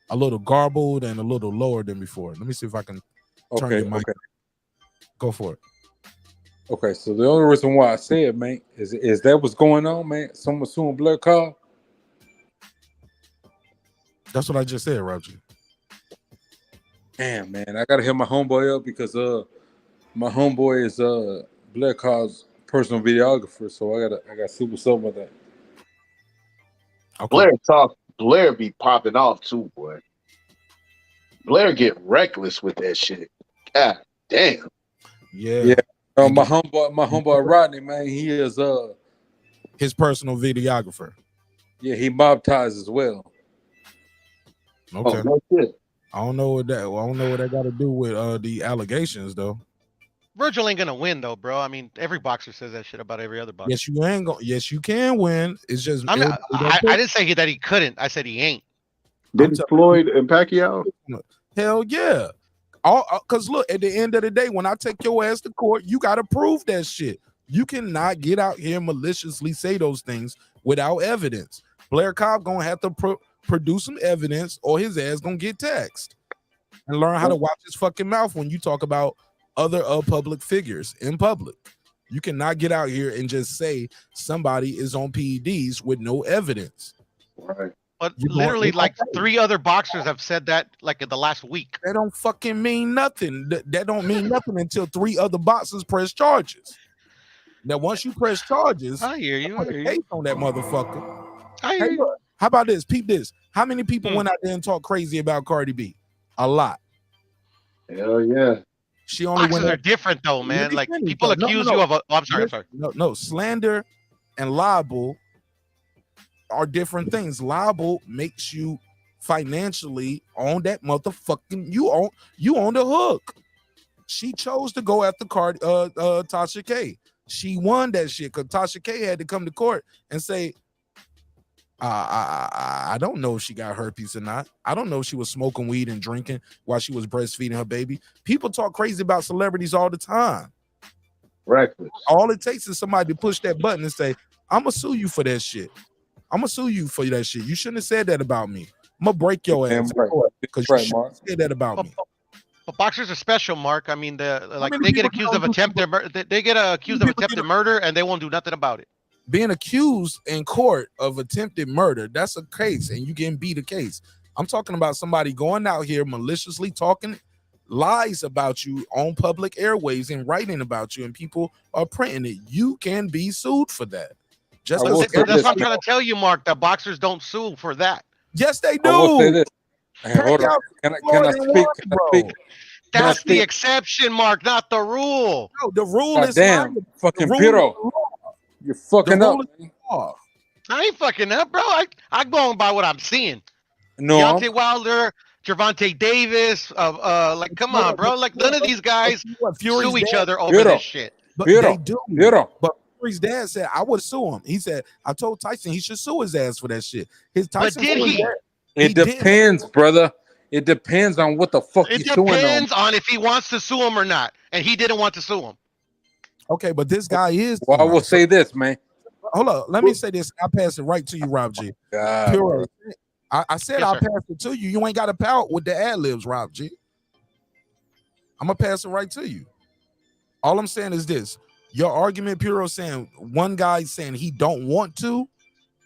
a little garbled and a little lower than before. Let me see if I can turn your mic. Go for it. Okay, so the only reason why I said, man, is that what's going on, man? Someone suing Blair Cobb? That's what I just said, Roger. Damn, man, I gotta hit my homeboy up because my homeboy is Blair Cobb's personal videographer, so I gotta see what's up with that. Okay. Blair be popping off too, boy. Blair get reckless with that shit. God damn. Yeah. My homeboy Rodney, man, he is his personal videographer. Yeah, he mob ties as well. Okay. Oh, no shit. I don't know what that got to do with the allegations though. Virgil ain't gonna win though, bro. I mean, every boxer says that shit about every other boxer. Yes, you can win. It's just I didn't say that he couldn't. I said he ain't. Did Floyd and Pacquiao? Hell yeah. Because look, at the end of the day, when I take your ass to court, you got to prove that shit. You cannot get out here and maliciously say those things without evidence. Blair Cobb gonna have to produce some evidence, or his ass gonna get taxed and learn how to watch his fucking mouth when you talk about other public figures in public. You cannot get out here and just say somebody is on PEDs with no evidence. Right. But literally, like 3 other boxers have said that, like in the last week. That don't fucking mean nothing. That don't mean nothing until 3 other boxers press charges. Now, once you press charges, I hear you. On that motherfucker. I hear you. Look, how about this? Peep this. How many people went out there and talked crazy about Cardi B? A lot. Hell yeah. She only boxers are different though, man. Like people accuse you of a. Oh, I'm sorry. No, slander and libel are different things. Libel makes you financially on that motherfucking you on the hook. She chose to go after Tasha K. She won that shit because Tasha K had to come to court and say, I don't know if she got herpes or not. I don't know if she was smoking weed and drinking while she was breastfeeding her baby. People talk crazy about celebrities all the time. Reckless. All it takes is somebody to push that button and say, I'm gonna sue you for that shit. I'm gonna sue you for that shit. You shouldn't have said that about me. I'm gonna break your ass because you shouldn't have said that about me. But boxers are special, Mark. I mean, they get accused of attempted murder. They get accused of attempted murder, and they won't do nothing about it. Being accused in court of attempted murder, that's a case, and you can beat a case. I'm talking about somebody going out here maliciously talking lies about you on public airways and writing about you, and people are printing it. You can be sued for that. That's what I'm trying to tell you, Mark, that boxers don't sue for that. Yes, they do. I will say this. Hold on. Can I speak? That's the exception, Mark, not the rule. No, the rule is damn fucking Piro. You're fucking up. I ain't fucking up, bro. I'm going by what I'm seeing. No, Deontay Wilder, Gervonta Davis, like, come on, bro. Like, none of these guys sue each other over this shit. But they do. But Fury's dad said, I would sue him. He said, I told Tyson he should sue his ass for that shit. But did he? It depends, brother. It depends on what the fuck he's suing on. It depends on if he wants to sue him or not. And he didn't want to sue him. Okay, but this guy is. Well, I will say this, man. Hold on. Let me say this. I'll pass it right to you, Rob G. Pure. I said I'll pass it to you. You ain't got to pout with the ad libs, Rob G. I'm going to pass it right to you. All I'm saying is this. Your argument, Puro, saying one guy saying he don't want to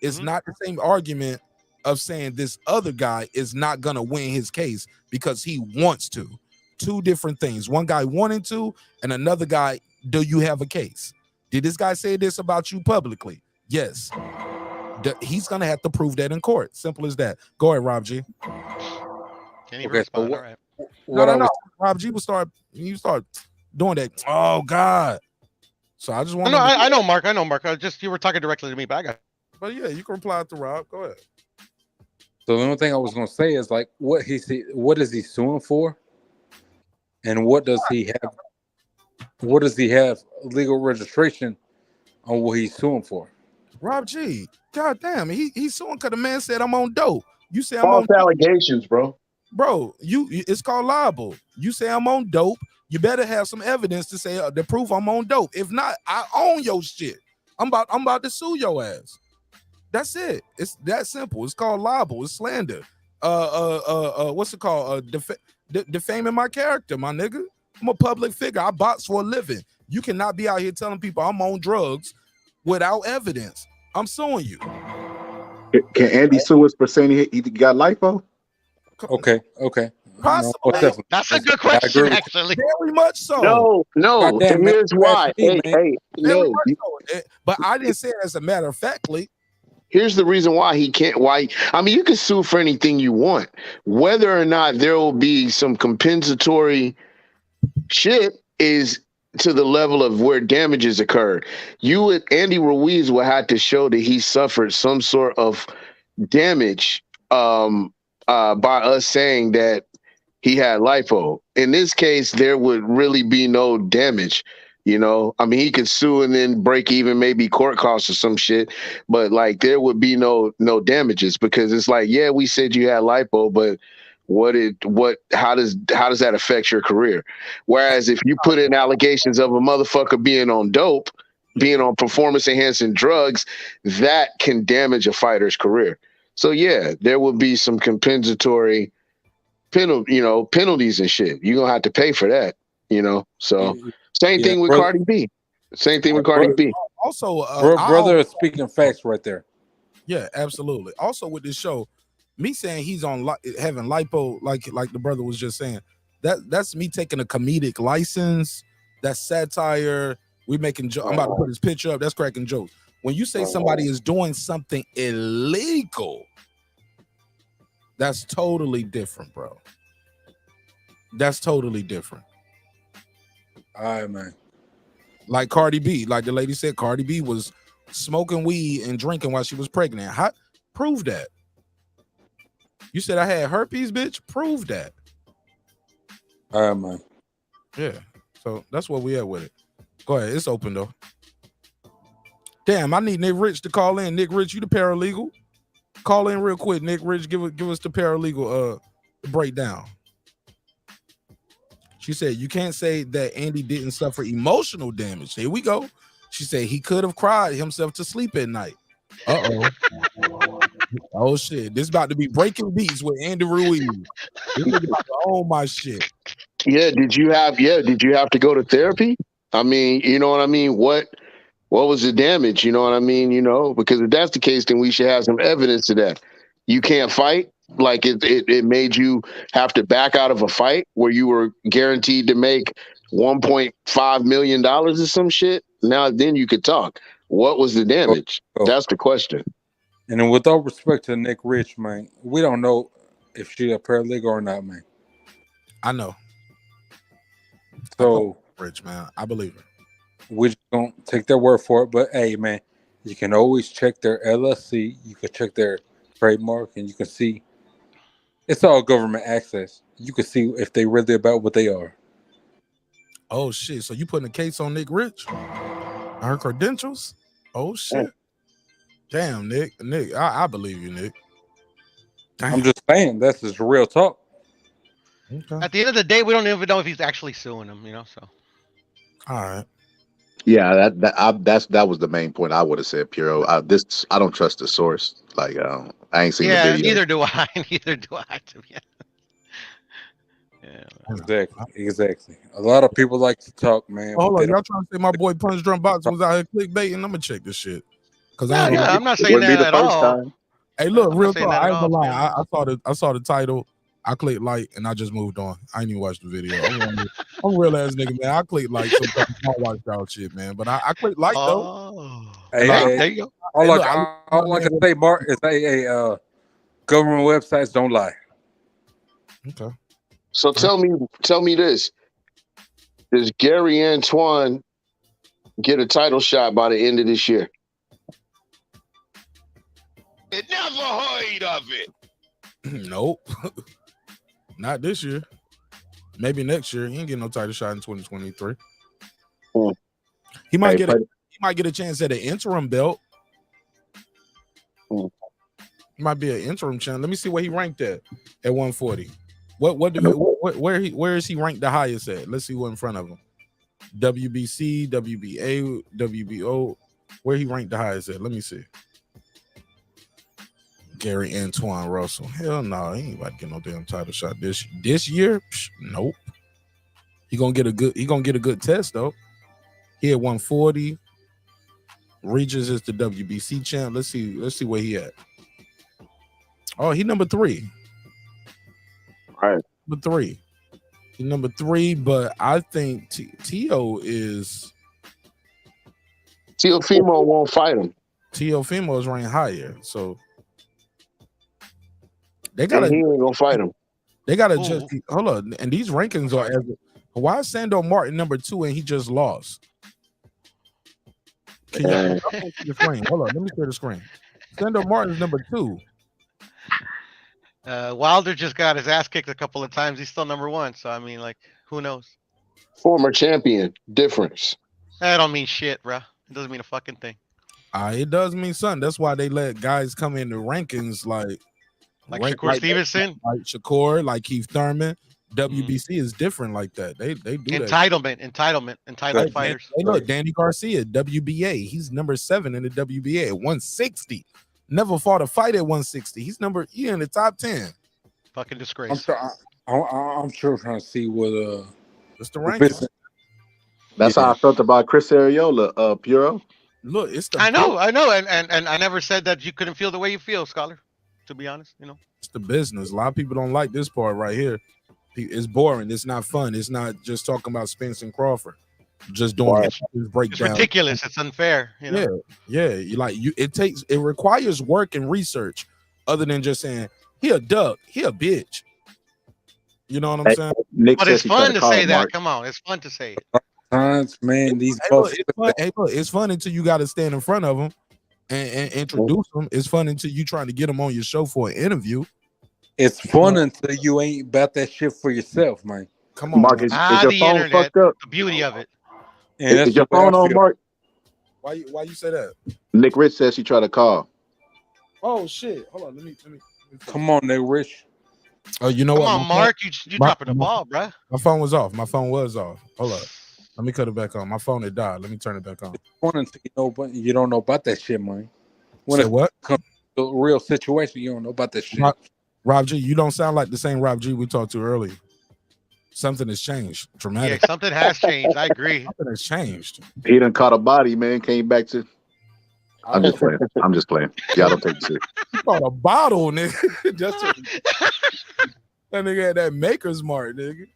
is not the same argument of saying this other guy is not gonna win his case because he wants to. Two different things. One guy wanting to, and another guy, do you have a case? Did this guy say this about you publicly? Yes. He's gonna have to prove that in court. Simple as that. Go ahead, Rob G. Can't even respond. All right. No. Rob G will start. You start doing that. Oh God. So I just want. No, I know, Mark. I know, Mark. You were talking directly to me, but I got. But yeah, you can reply to Rob. Go ahead. So the only thing I was gonna say is like, what is he suing for, and what does he have? What does he have legal registration on what he's suing for? Rob G. God damn, he's suing because the man said I'm on dope. You say I'm False on allegations, bro. Bro, it's called libel. You say I'm on dope. You better have some evidence to say to prove I'm on dope. If not, I own your shit. I'm about to sue your ass. That's it. It's that simple. It's called libel. It's slander. What's it called? Defaming my character, my nigga. I'm a public figure. I box for a living. You cannot be out here telling people I'm on drugs without evidence. I'm suing you. Can Andy sue us for saying he got lipo? Okay. Possibly. That's a good question, actually. Very much so. No. And here's why. No. But I didn't say it as a matter of factly. Here's the reason why he can't. I mean, you can sue for anything you want. Whether or not there will be some compensatory shit is to the level of where damages occurred. Andy Ruiz will have to show that he suffered some sort of damage by us saying that he had lipo. In this case, there would really be no damage. You know, I mean, he could sue and then break even, maybe court costs or some shit, but like there would be no damages because it's like, yeah, we said you had lipo, but how does that affect your career? Whereas if you put in allegations of a motherfucker being on dope, being on performance enhancing drugs, that can damage a fighter's career. So yeah, there would be some compensatory penalties and shit. You're gonna have to pay for that, So same thing with Cardi B. Same thing with Cardi B. Also, brother is speaking facts right there. Yeah, absolutely. Also with this show, me saying he's on having lipo, like the brother was just saying, that's me taking a comedic license. That's satire. We making I'm about to put his picture up. That's cracking jokes. When you say somebody is doing something illegal, that's totally different, bro. That's totally different. All right, man. Like Cardi B, like the lady said, Cardi B was smoking weed and drinking while she was pregnant. Prove that. You said I had herpes, bitch. Prove that. All right, man. Yeah. So that's where we at with it. Go ahead. It's open though. Damn, I need Nick Rich to call in. Nick Rich, you the paralegal. Call in real quick, Nick Rich. Give us the paralegal breakdown. She said you can't say that Andy didn't suffer emotional damage. Here we go. She said he could have cried himself to sleep at night. Oh shit. This is about to be breaking beats with Andy Ruiz. This nigga about to own my shit. Yeah, did you have to go to therapy? I mean, you know what I mean? What was the damage? You know what I mean? Because if that's the case, then we should have some evidence of that. You can't fight. Like it made you have to back out of a fight where you were guaranteed to make $1.5 million or some shit. Now then you could talk. What was the damage? That's the question. And then with all respect to Nick Rich, man, we don't know if she a paralegal or not, man. I know. So Rich, man, I believe her. We just don't take their word for it. But hey, man, you can always check their LLC. You can check their trademark, and you can see it's all government access. You can see if they really about what they are. Oh shit! So you putting a case on Nick Rich? Her credentials? Oh shit! Damn, Nick, I believe you, Nick. Damn. I'm just saying that's just real talk. Okay. At the end of the day, we don't even know if he's actually suing him. So. All right. Yeah, that was the main point I would have said, Puro. I don't trust the source. Like I ain't seen the video. Neither do I. Neither do I. To be honest. Yeah. Exactly. A lot of people like to talk, man. Hold on, y'all trying to say my boy Punch Drum Box was out here clickbaiting? I'm gonna check this shit. I'm not saying that at all. Hey, look, I'm real not saying talk. that I at ain't all, gonna to be lie. honest. I saw the title. I clicked like and I just moved on. I ain't even watched the video. I'm a real ass nigga, man. I click like sometimes. I don't watch y'all shit, man. But I click like though. Oh, And I, there you go. hey, look, All I can say, Mark, is government websites don't lie. Okay. So tell me this: does Gary Antoine get a title shot by the end of this year? Never heard of it. Nope. Not this year. Maybe next year. He ain't getting no title shot in 2023. He might get a chance at an interim belt. He might be an interim champ. Let me see where he ranked at 140. Where is he ranked the highest at? Let's see what in front of him. WBC, WBA, WBO. Where he ranked the highest at? Let me see. Gary Antoine Russell. Hell no, he ain't about to get no damn title shot this year. Nope. He gonna get a good test though. He at 140. Regis is the WBC champ. Let's see where he at. Oh, he number 3. All right. Number 3. He number 3, but I think Tio is Teofimo won't fight him. Teofimo is ranked higher, so they And gotta he ain't gonna fight him. They gotta just hold on. And these rankings are as why is Sando Martin number 2 and he just lost? Can you see the screen? Hold on, let me share the screen. Sando Martin is number 2. Wilder just got his ass kicked a couple of times. He's still number 1. So I mean, like, who knows? Former champion. Difference. That don't mean shit, bro. It doesn't mean a fucking thing. It does mean something. That's why they let guys come in the rankings like Shakur Stevenson, like Shakur, like Keith Thurman. WBC is different like that. They do entitled fighters. Hey, look, Danny Garcia, WBA. He's number 7 in the WBA at 160. Never fought a fight at 160. He's in the top 10. Fucking disgrace. I'm sure trying to see what it's the ranking. That's how I felt about Chris Arreola, Puro. Look, it's the I know, and I never said that you couldn't feel the way you feel, Scholar. To be honest, it's the business. A lot of people don't like this part right here. It's boring. It's not fun. It's not just talking about Spence and Crawford. Just doing breakdown. It's ridiculous. It's unfair. Yeah. It requires work and research, other than just saying he a duck, he a bitch. You know what I'm saying? But it's fun to say that. Come on, it's fun to say it. Man, these it's fun until you got to stand in front of them and introduce them. It's fun until you trying to get them on your show for an interview. It's fun until you ain't about that shit for yourself, man. Come on, Mark. Is your the phone internet, fucked up? the beauty of it. And is your phone on, Mark? Why you say that? Nick Rich says she tried to call. Oh shit! Hold on, let me. Come on, Nick Rich. Oh, you know Come what? on, Mark, you dropping the ball, bro. My phone was off. Hold up. Let me cut it back on. My phone had died. Let me turn it back on. You don't know about that shit, man. When Say it what? comes to a real situation, you don't know about that shit. Rob G, you don't sound like the same Rob G we talked to earlier. Something has changed dramatically. Yeah, something has changed. I agree. Something has changed. He done caught a body, man. Came back to. I'm just playing. Y'all don't take it serious. He caught a bottle, nigga. That nigga had that Maker's Mark, nigga.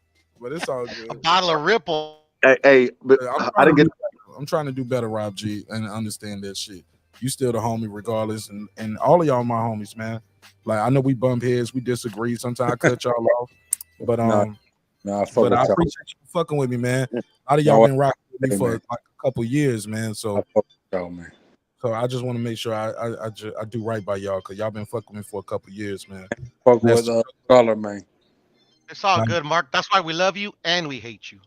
But it's all good. A bottle of Ripple. Hey, but I didn't get. I'm trying to do better, Rob G, and understand that shit. You still the homie regardless, and all of y'all my homies, man. Like, I know we bump heads, we disagree. Sometimes I cut y'all off, but I appreciate you fucking with me, man. A lot of y'all been rocking with me for like a couple years, man. So, so I just want to make sure I do right by y'all, because y'all been fucking with me for a couple years, man. Fuck with Scholar, man. It's all good, Mark. That's why we love you and we hate you.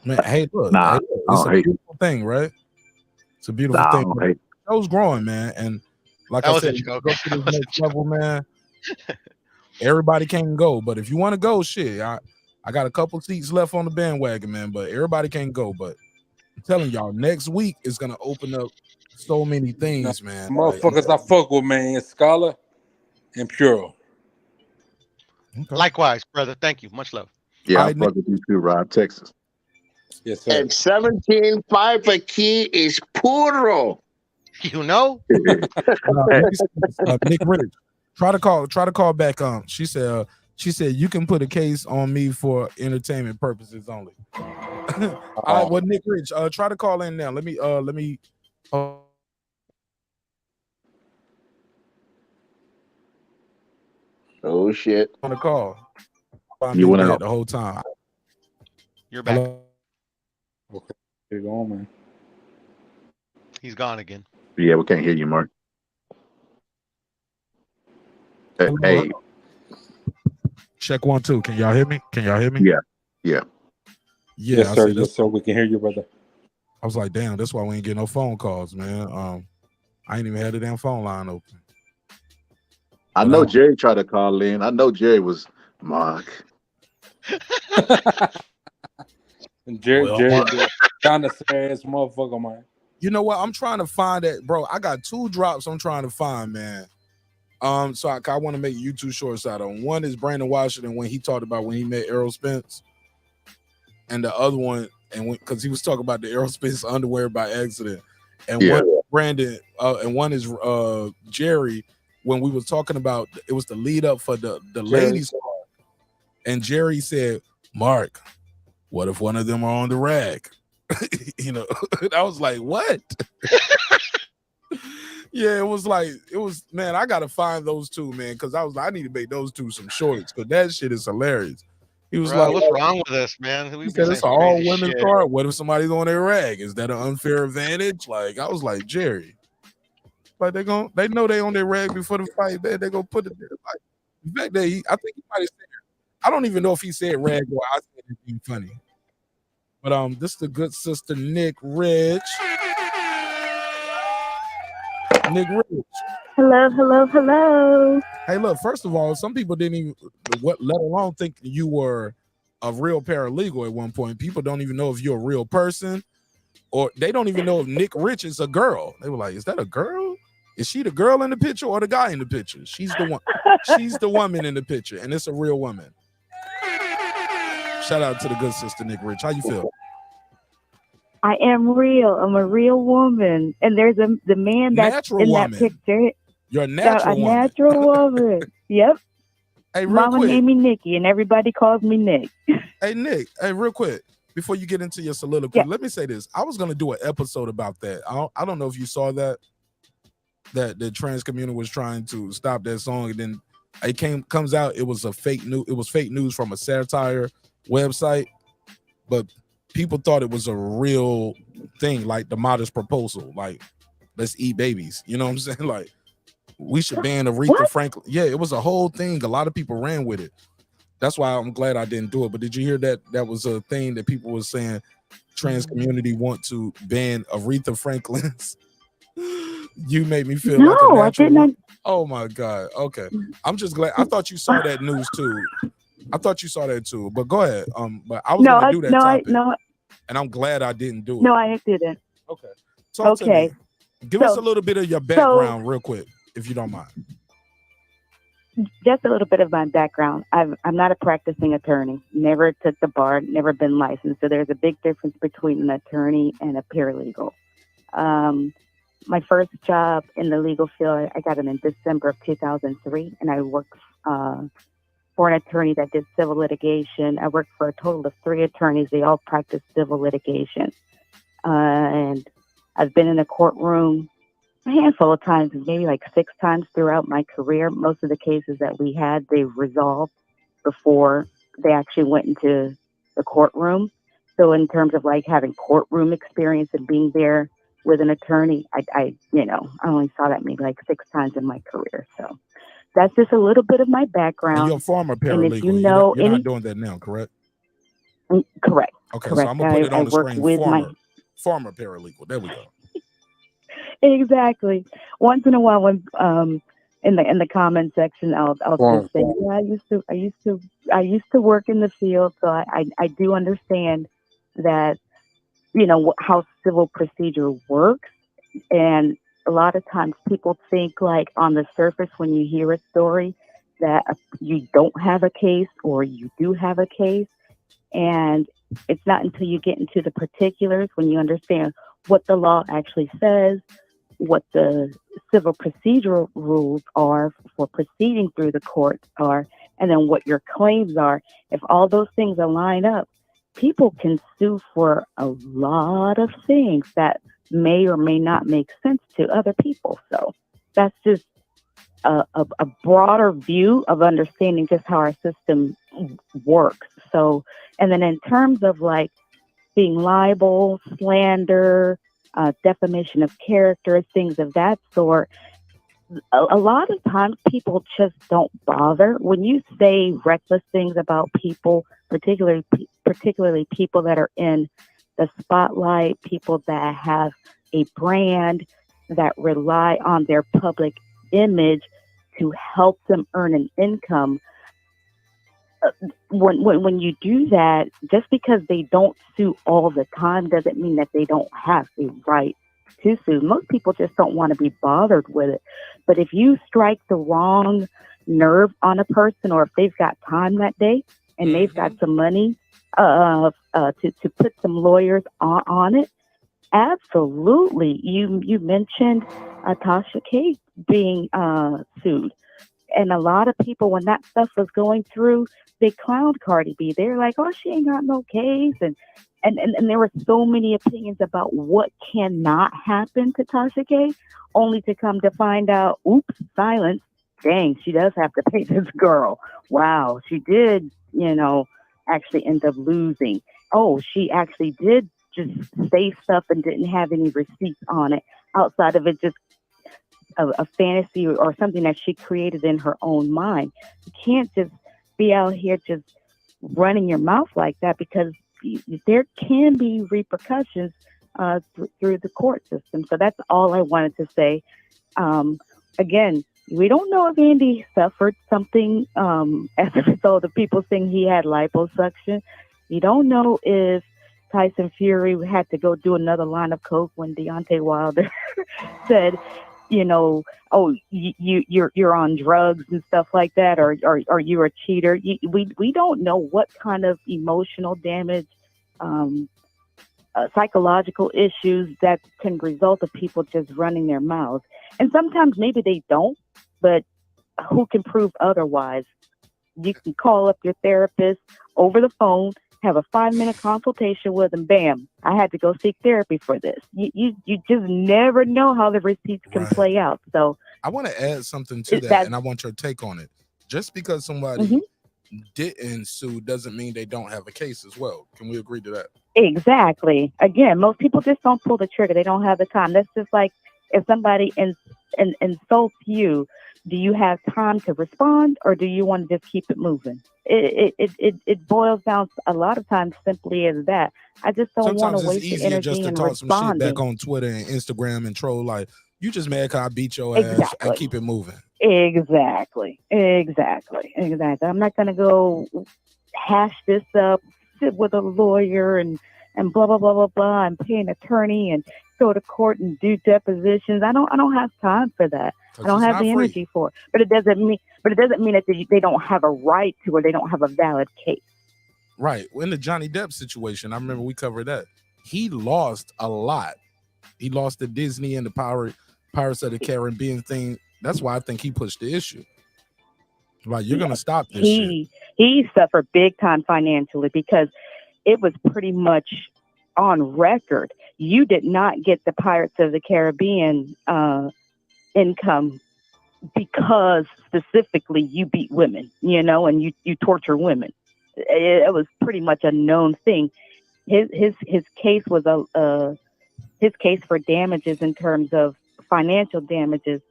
Man, hey, look, it's a beautiful thing, right? It's a beautiful thing. The show's growing, man, and like I said, go to the next level, man. Everybody can go, but if you want to go, shit, I got a couple seats left on the bandwagon, man. But everybody can't go. But I'm telling y'all, next week is gonna open up so many things, man. Motherfuckers, I fuck with, man. Scholar and Puro. Okay. Likewise, brother. Thank you. Much love. Yeah, I fuck with you too, Rob, Texas. Yes, sir. And 17.5 for key is puro. You know? Nick Rich, Try to call back. She said you can put a case on me for entertainment purposes only. All right, well, Nick Rich, try to call in now. Let me. Oh shit! On the call. You went out the whole time. You're back. Hello? Okay, you're going, man. He's gone again. Yeah, we can't hear you, Mark. Hey. Check 1 2. Can y'all hear me? Yeah. Yes, sir. Yes, sir. We can hear you, brother. I was like, damn, that's why we ain't getting no phone calls, man. I ain't even had the damn phone line open. I know Jerry tried to call in. I know Jerry was Mark. Jerry kind of serious motherfucker, man. You know what? I'm trying to find that, bro. I got 2 drops I'm trying to find, man. So I want to make YouTube shorts out of them. One is Brandon Washington when he talked about when he met Errol Spence, and the other one, and because he was talking about the Errol Spence underwear by accident, and one Brandon, and one is Jerry when we was talking about it was the lead up for the ladies, and Jerry said, "Mark, what if one of them are on the rag?" You know, I was like, "What?" Yeah, it was man, I gotta find those 2, man, because I need to make those 2 some shorts because that shit is hilarious. He was Bro, like, what's wrong with us, man? He said it's all women's card. What if somebody's on their rag? Is that an unfair advantage? Like, I was like, Jerry, like they know they on their rag before the fight, man. They gonna put it there. Like, in fact, I think he might have said it. I don't even know if he said rag or I said it being funny. But this is the good sister Nick Rich. Nick Rich. Hello. Hey, look, first of all, some people didn't even let alone think you were a real paralegal at one point. People don't even know if you're a real person, or they don't even know if Nick Rich is a girl. They were like, is that a girl? Is she the girl in the picture or the guy in the picture? She's the one. She's the woman in the picture, and it's a real woman. Shout out to the good sister Nick Rich. How you feel? I am real. I'm a real woman, and there's the man that's natural in woman. that picture. You're a natural woman. Natural woman. Yep. Hey, real Mama quick. named me Nikki, and everybody calls me Nick. Hey, Nick. Hey, real quick. Before you get into your soliloquy, let me say this. I was gonna do an episode about that. I don't know if you saw that the trans community was trying to stop that song, and then it comes out it was fake news from a satire website, but people thought it was a real thing, like the Modest Proposal, like let's eat babies. You know what I'm saying? Like we should ban Aretha Franklin. Yeah, it was a whole thing. A lot of people ran with it. That's why I'm glad I didn't do it. But did you hear that was a thing that people were saying trans community want to ban Aretha Franklin's? You made me feel like a natural. I didn't. Oh my God. Okay. I'm just glad. I thought you saw that news too. I thought you saw that too. But go ahead. But I was gonna do that topic. And I'm glad I didn't do it. No, I didn't. Okay. Talk to me. Give us a little bit of your background real quick, if you don't mind. Just a little bit of my background. I'm not a practicing attorney. Never took the bar. Never been licensed. So there's a big difference between an attorney and a paralegal. My first job in the legal field, I got it in December of 2003, and I worked for an attorney that did civil litigation. I worked for a total of 3 attorneys. They all practiced civil litigation. And I've been in a courtroom a handful of times, maybe like 6 times throughout my career. Most of the cases that we had, they resolved before they actually went into the courtroom. So in terms of like having courtroom experience and being there with an attorney, I only saw that maybe like 6 times in my career. So that's just a little bit of my background. And you're a former paralegal. And if you know you're not doing that now, correct? Correct. Okay, correct. so I'm gonna put it on the screen. With Former paralegal. There we go. Exactly. Once in a while, when in the comment section, I'll just say, yeah, I used to work in the field, so I do understand that, how civil procedure works. And a lot of times people think like on the surface when you hear a story that you don't have a case or you do have a case. And it's not until you get into the particulars when you understand what the law actually says, what the civil procedural rules are for proceeding through the courts are, and then what your claims are, if all those things align up, people can sue for a lot of things that may or may not make sense to other people. So that's just a broader view of understanding just how our system works. So, and then in terms of like being libel, slander, defamation of character, things of that sort, a lot of times people just don't bother. When you say reckless things about people, particularly people that are in the spotlight, people that have a brand, that rely on their public image to help them earn an income, when you do that, just because they don't sue all the time doesn't mean that they don't have a right to sue. Most people just don't want to be bothered with it. But if you strike the wrong nerve on a person, or if they've got time that day and they've got some money to put some lawyers on it, absolutely. You mentioned Tasha K being sued. And a lot of people, when that stuff was going through, they clowned Cardi B. They're like, oh, she ain't got no case. And there were so many opinions about what cannot happen to Tasha K, only to come to find out, oops, silence. Dang, she does have to pay this girl. Wow, she did, actually end up losing. Oh, she actually did just say stuff and didn't have any receipts on it, outside of it just a fantasy or something that she created in her own mind. You can't just be out here just running your mouth like that, because there can be repercussions through the court system. So that's all I wanted to say. Again, we don't know if Andy suffered something as a result of people saying he had liposuction. You don't know if Tyson Fury had to go do another line of coke when Deontay Wilder said, oh, you're on drugs and stuff like that, or you're a cheater. We don't know what kind of emotional damage, psychological issues that can result of people just running their mouths. And sometimes maybe they don't, but who can prove otherwise? You can call up your therapist over the phone, have a 5-minute consultation with them. Bam, I had to go seek therapy for this. You just never know how the receipts can play out. So I want to add something to that, and I want your take on it. Just because somebody didn't sue doesn't mean they don't have a case as well. Can we agree to that? Exactly. Again, most people just don't pull the trigger. They don't have the time. That's just like if somebody insults you, do you have time to respond, or do you want to just keep it moving? It boils down a lot of times simply as that. I just don't want to waste the energy just to in talk some shit responding. back on Twitter and Instagram and troll like, you just mad because I beat your ass and keep it moving. Exactly. I'm not going to go hash this up, sit with a lawyer and blah, blah, blah, blah, blah, and pay an attorney and go to court and do depositions. I don't have time for that. I don't have the energy for it. But it doesn't mean that they don't have a right to, or they don't have a valid case. Right. In the Johnny Depp situation, I remember we covered that. He lost a lot. He lost the Disney and the Pirates of the Caribbean thing. That's why I think he pushed the issue. Like, you're going to stop this shit. He suffered big time financially, because it was pretty much on record. You did not get the Pirates of the Caribbean income because specifically you beat women, and you torture women. It was pretty much a known thing. His case was his case for damages in terms of financial damages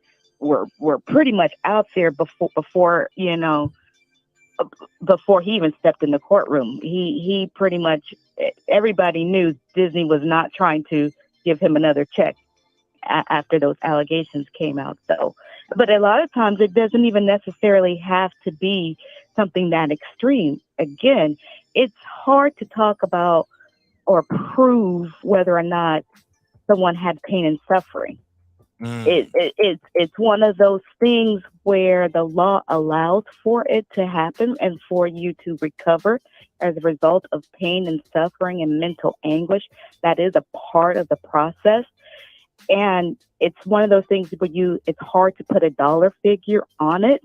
were pretty much out there before he even stepped in the courtroom. He pretty much, everybody knew Disney was not trying to give him another check after those allegations came out. So, but a lot of times it doesn't even necessarily have to be something that extreme. Again, it's hard to talk about or prove whether or not someone had pain and suffering. It's one of those things where the law allows for it to happen and for you to recover as a result of pain and suffering and mental anguish. That is a part of the process. And it's one of those things where it's hard to put a dollar figure on it,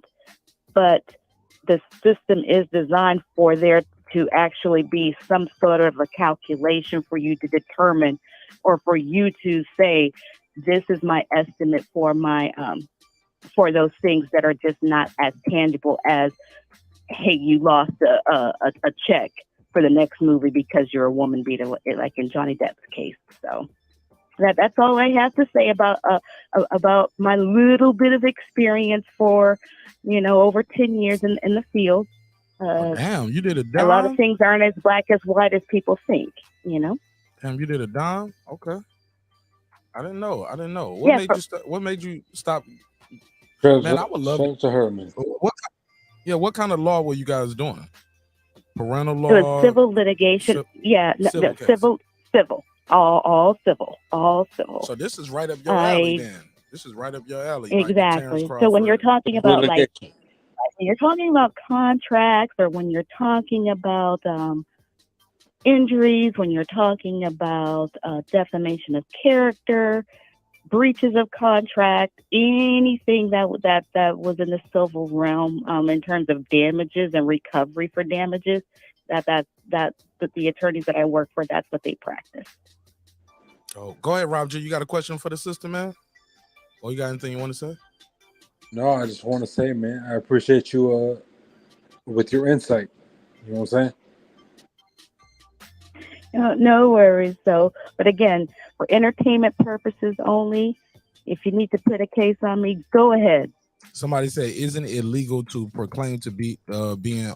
but the system is designed for there to actually be some sort of a calculation for you to determine, or for you to say, this is my estimate for my for those things that are just not as tangible as, hey, you lost a check for the next movie because you're a woman beater, like in Johnny Depp's case. So that's all I have to say about my little bit of experience for, over 10 years in the field. Damn, you did a A lot of dime? things aren't as black as white as people think, Damn, you did a dime? Okay. I didn't know. What Yeah, made you stop? Shout Man, I would love out to her, man. What kind of law were you guys doing? Parental It was law? civil litigation. civil case. Civil, all civil. So this is right up your alley then. This is right up your alley. Like the Terence Exactly. Crawford. So when you're talking about Litigation. when you're talking about contracts, or when you're talking about injuries, when you're talking about defamation of character, breaches of contract, anything that was in the civil realm, in terms of damages and recovery for damages, that the attorneys that I work for, that's what they practice. Oh, go ahead, Rob G. You got a question for the sister, man? Or you got anything you want to say? No, I just want to say, man, I appreciate you with your insight. You know what I'm saying? No worries. So, but again, for entertainment purposes only, if you need to put a case on me, go ahead. Somebody said, isn't it illegal to proclaim to be being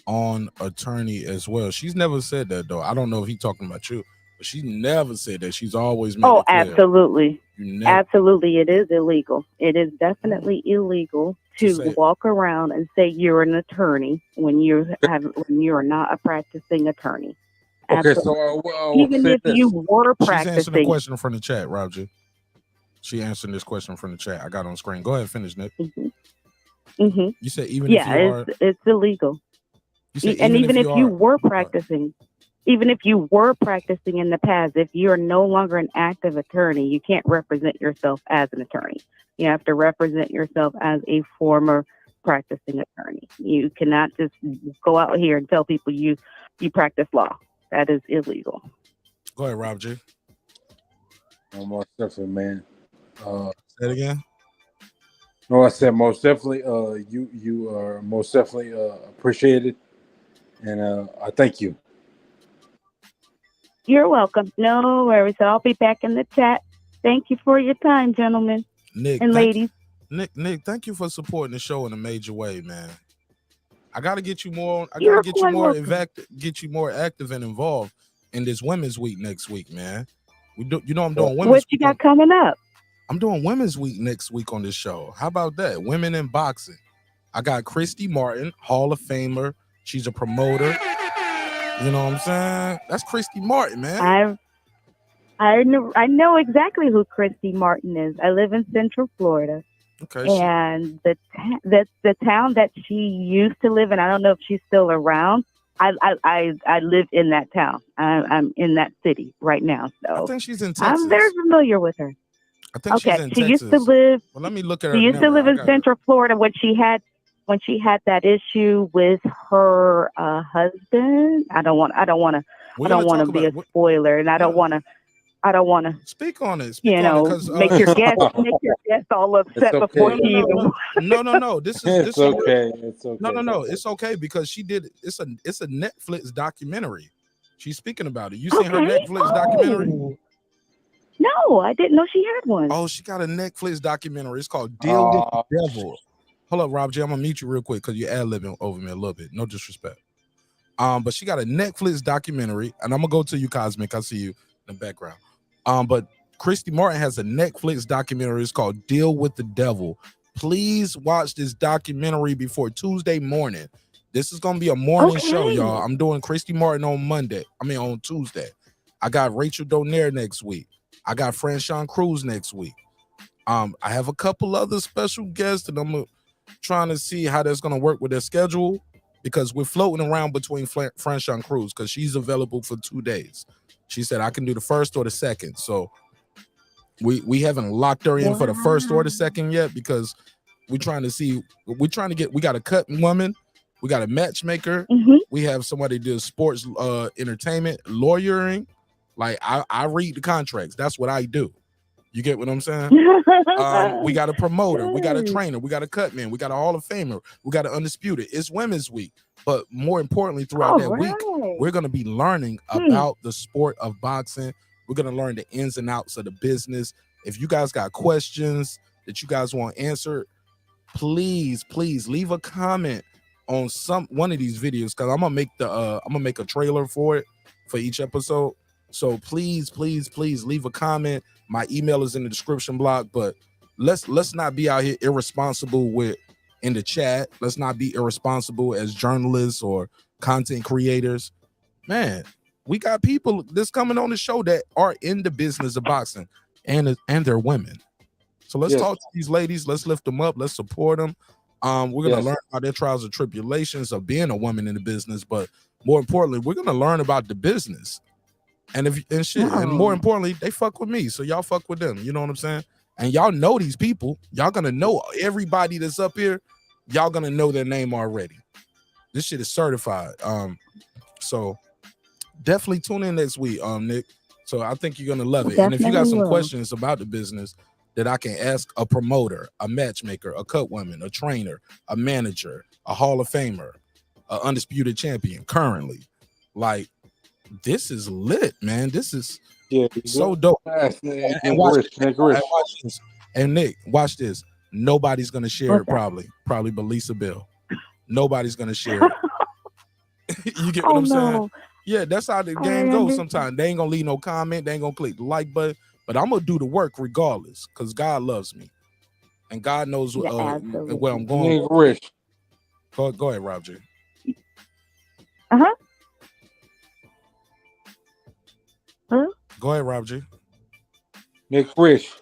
on attorney as well? She's never said that, though. I don't know if he's talking about you, but she never said that. She's always made it clear. Absolutely. Absolutely, it is illegal. It is definitely illegal to walk around and say you're an attorney when you are not a practicing attorney. Okay, Absolutely. so Even if you were She's answering the practicing, question from the chat, Roger. She answering this question from the chat. I got on screen. Go ahead, finish, Nick. You said even if you are, it's illegal. you said And even even if if you you are, were practicing, even if you were practicing in the past, if you are no longer an active attorney, you can't represent yourself as an attorney. You have to represent yourself as a former practicing attorney. You cannot just go out here and tell people you practice law. That is illegal. go ahead, Rob G. Most definitely, man. Say it again. No, I said most definitely. You are most definitely appreciated, and I thank you. You're welcome. No worries. I'll be back in the chat. Thank you for your time, gentlemen Nick and ladies. Nick, thank you for supporting the show in a major way, man. I gotta get you more. I You're gotta get you quite more welcome. get you more active and involved in this Women's Week next week, man. I'm doing What Women's you Week. got coming up? I'm doing Women's Week next week on this show. How about that? Women in boxing. I got Christy Martin, Hall of Famer. She's a promoter. You know what I'm saying? That's Christy Martin, man. I know exactly who Christy Martin is. I live in Central Florida. Okay. And the town that she used to live in, I don't know if she's still around. I live in that town. I'm in that city right now, so I think she's in Texas. I'm very familiar with her. I think she's in She Texas. used to live. Well, let me look at She her used to number. live in Central Florida when she had that issue with her husband. I don't want to be a spoiler, and I don't want to speak on it. Make your guest all upset before she even. No. This is It's okay. It's okay. No. It's okay because she did. It's a Netflix documentary. She's speaking about it. You seen her Netflix documentary? No, I didn't know she had one. Oh, she got a Netflix documentary. It's called Deal with the Devil. Hold up, Rob J. I'm gonna mute you real quick because you're ad-libbing over me a little bit. No disrespect. But she got a Netflix documentary, and I'm gonna go to you, Cosmic. I see you in the background. But Christy Martin has a Netflix documentary. It's called Deal with the Devil. Please watch this documentary before Tuesday morning. This is gonna be a morning show, y'all. I'm doing Christy Martin on Tuesday. I got Rachel Donaire next week. I got Franchon Cruz next week. I have a couple other special guests, and I'm trying to see how that's gonna work with their schedule because we're floating around between Franchon Cruz because she's available for 2 days. She said I can do the first or the second. So We haven't locked her in for the first or the second yet because we're trying to get. We got a cut woman, we got a matchmaker, we have somebody do sports entertainment, lawyering. Like I read the contracts. That's what I do. You get what I'm saying? We got a promoter, we got a trainer, we got a cut man, we got a Hall of Famer, we got an undisputed. It's Women's Week, but more importantly, throughout that week, we're gonna be learning about the sport of boxing. We're gonna learn the ins and outs of the business. If you guys got questions that you guys want answered, please leave a comment on one of these videos because I'm gonna make a trailer for it for each episode. So please leave a comment. My email is in the description block, but let's not be out here irresponsible in the chat. Let's not be irresponsible as journalists or content creators. Man, we got people that's coming on the show that are in the business of boxing and they're women. So let's talk to these ladies. Let's lift them up. Let's support them. We're gonna learn about their trials and tribulations of being a woman in the business, but more importantly, we're gonna learn about the business. And and more importantly, they fuck with me, so y'all fuck with them. You know what I'm saying? And y'all know these people. Y'all gonna know everybody that's up here. Y'all gonna know their name already. This shit is certified. So definitely tune in next week, Nick. So I think you're gonna love it. And if you got some questions about the business that I can ask a promoter, a matchmaker, a cut woman, a trainer, a manager, a Hall of Famer, a undisputed champion currently, like. This is lit, man. This is so dope. And watch this. And Nick, watch this. Nobody's gonna share it. Probably Belisa Bill. Nobody's gonna share it. You get what I'm saying? Yeah, that's how the game goes. Sometimes they ain't gonna leave no comment. They ain't gonna click the like button. But I'm gonna do the work regardless, because God loves me, and God knows where I'm going. Rich. Go ahead, Rob G. Go ahead, Rob G. Nick Rich,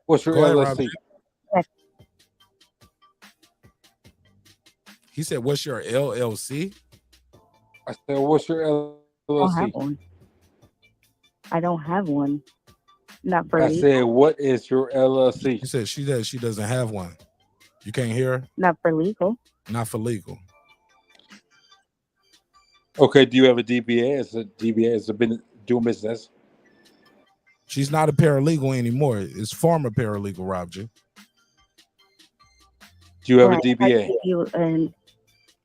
what's your LLC? Ahead, He said, "What's your LLC?" I said, "What's your LLC?" I don't have one. Not for I said, "What is your LLC?" He said she doesn't have one. You can't hear her? Not for legal. Not for legal. Okay. Do you have a DBA? Is a DBA has been doing business? She's not a paralegal anymore. It's former paralegal, Rob G. Do you have a DBA?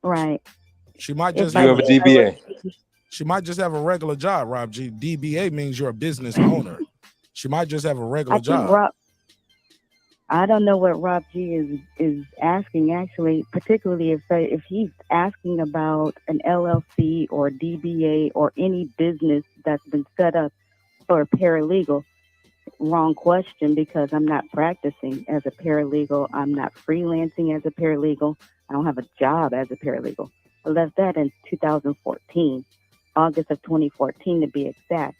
Right. She might just have a DBA. She might just have a regular job, Rob G. DBA means you're a business owner. She might just have a regular job. I don't know what Rob G is asking, actually, particularly if he's asking about an LLC or DBA or any business that's been set up for a paralegal. Wrong question, because I'm not practicing as a paralegal. I'm not freelancing as a paralegal. I don't have a job as a paralegal. I left that in 2014, August of 2014 to be exact.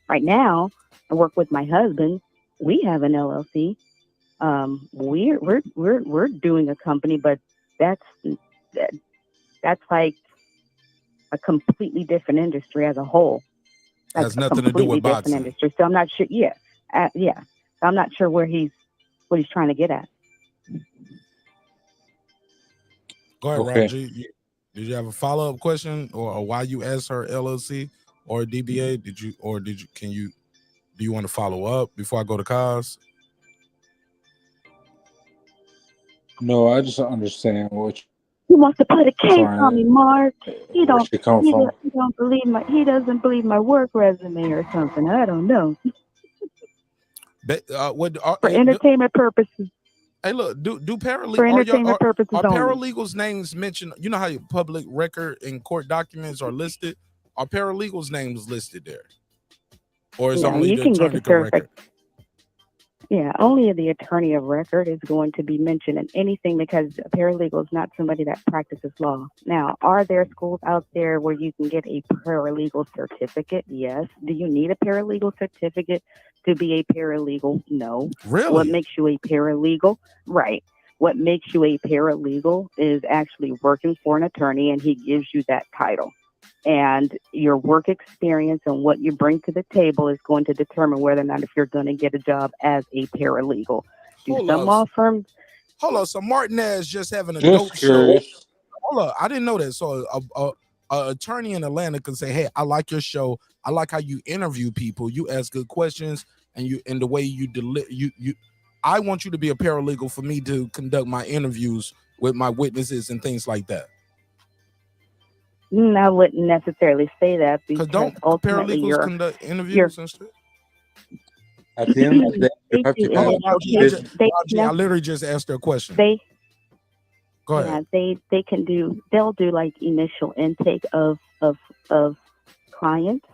Right now, I work with my husband. We have an LLC. We're doing a company, but that's like a completely different industry as a whole. Has nothing to do with boxing. Industry. So I'm not sure. Yeah. I'm not sure what he's trying to get at. Go ahead, Rob G. Did you have a follow-up question or why you asked her LLC or DBA? Do you want to follow up before I go to cause? No, I just understand what he wants to put a case on me, Mark. He doesn't believe my work resume or something. I don't know. For entertainment purposes. Hey, look, do paralegals for entertainment purposes are only. paralegals' names mentioned? You know how your public record and court documents are listed? Are paralegals' names listed there? Or is only the attorney of record? Yeah, only the attorney of record is going to be mentioned in anything, because a paralegal is not somebody that practices law. Now, are there schools out there where you can get a paralegal certificate? Yes. Do you need a paralegal certificate to be a paralegal? No. Really? What makes you a paralegal? Right. What makes you a paralegal is actually working for an attorney, and he gives you that title. And your work experience and what you bring to the table is going to determine whether or not if you're going to get a job as a paralegal. Do Hold some up. law firms? Hold up. So Martinez just having a Just dope show. curious. Hold up. I didn't know that. So a attorney in Atlanta can say, "Hey, I like your show. I like how you interview people. You ask good questions, and the way you deliver. I want you to be a paralegal for me to conduct my interviews with my witnesses and things like that." I wouldn't necessarily say that because don't ultimately paralegals you're conduct interviews and stuff? At the end of the day, you they have do to have initial. I literally just asked her a question. They Go ahead. yeah they can do. They'll do like initial intake of clients.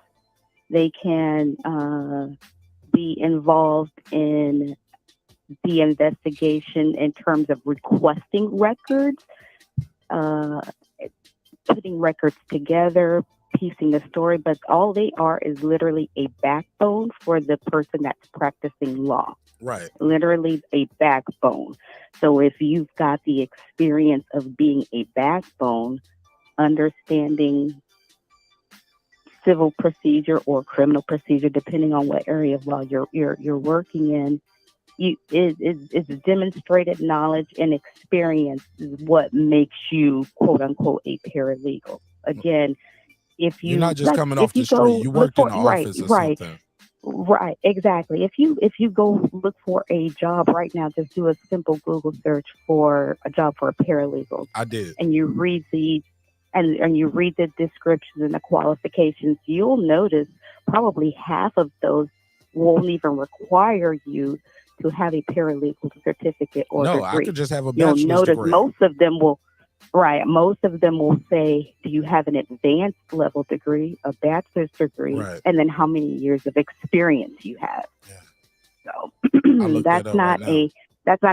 They can be involved in the investigation in terms of requesting records, putting records together, piecing the story, but all they are is literally a backbone for the person that's practicing law. Right. Literally a backbone. So if you've got the experience of being a backbone, understanding civil procedure or criminal procedure, depending on what area of law you're working in, it's demonstrated knowledge and experience is what makes you quote unquote a paralegal. Again, if You're not just coming off the street. You worked in the office or something. Right, exactly. If you go look for a job right now, just do a simple Google search for a job for a paralegal. I did. And you read the descriptions and the qualifications, you'll notice probably half of those won't even require you to have a paralegal certificate or degree. I could just have a You'll bachelor's notice degree. most of them will say, do you have an advanced level degree, a bachelor's degree, Right. and then how many years of experience you have. So that's not a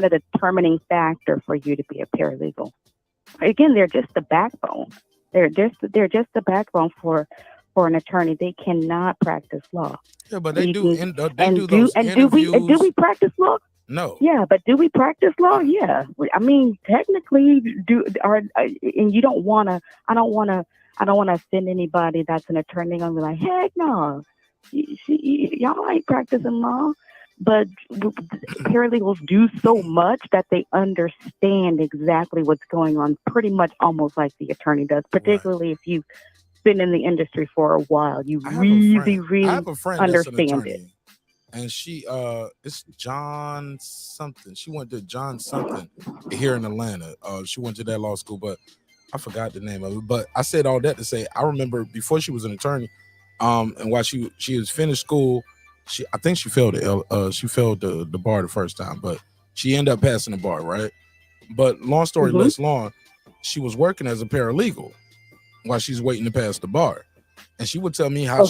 determining factor for you to be a paralegal. Again, they're just the backbone. They're just the backbone for an attorney. They cannot practice law. Yeah, but they do. Do we practice law? No. Yeah, but do we practice law? Yeah. I mean, technically, and you don't want to. I don't want to offend anybody that's an attorney. I'm gonna be like, heck no, y'all ain't practicing law. But paralegals do so much that they understand exactly what's going on, pretty much almost like the attorney does. Particularly if you've been in the industry for a while, you really I have a friend that's an understand attorney, it. and she it's John something. She went to John something here in Atlanta. She went to that law school, but I forgot the name of it. But I said all that to say I remember before she was an attorney, and while she was finished school, I think she failed the bar the first time, but she ended up passing the bar, right? But long story less long, she was working as a paralegal while she's waiting to pass the bar, and she would tell me how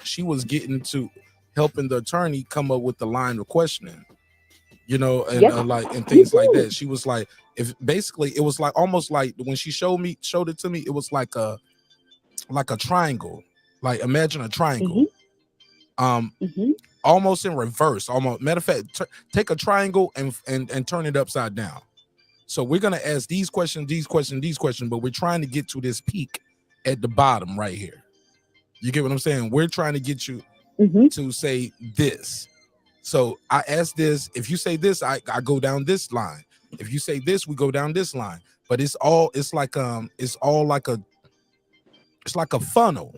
she was getting to helping the attorney come up with the line of questioning, and and things like that. She was like, if basically it was like almost like when she showed it to me, it was like a triangle. Like imagine a triangle. Almost in reverse. Almost matter of fact, take a triangle and turn it upside down. So we're gonna ask these questions, but we're trying to get to this peak at the bottom right here. You get what I'm saying? We're trying to get you to say this. So I ask this. If you say this, I go down this line. If you say this, we go down this line. But it's like a funnel.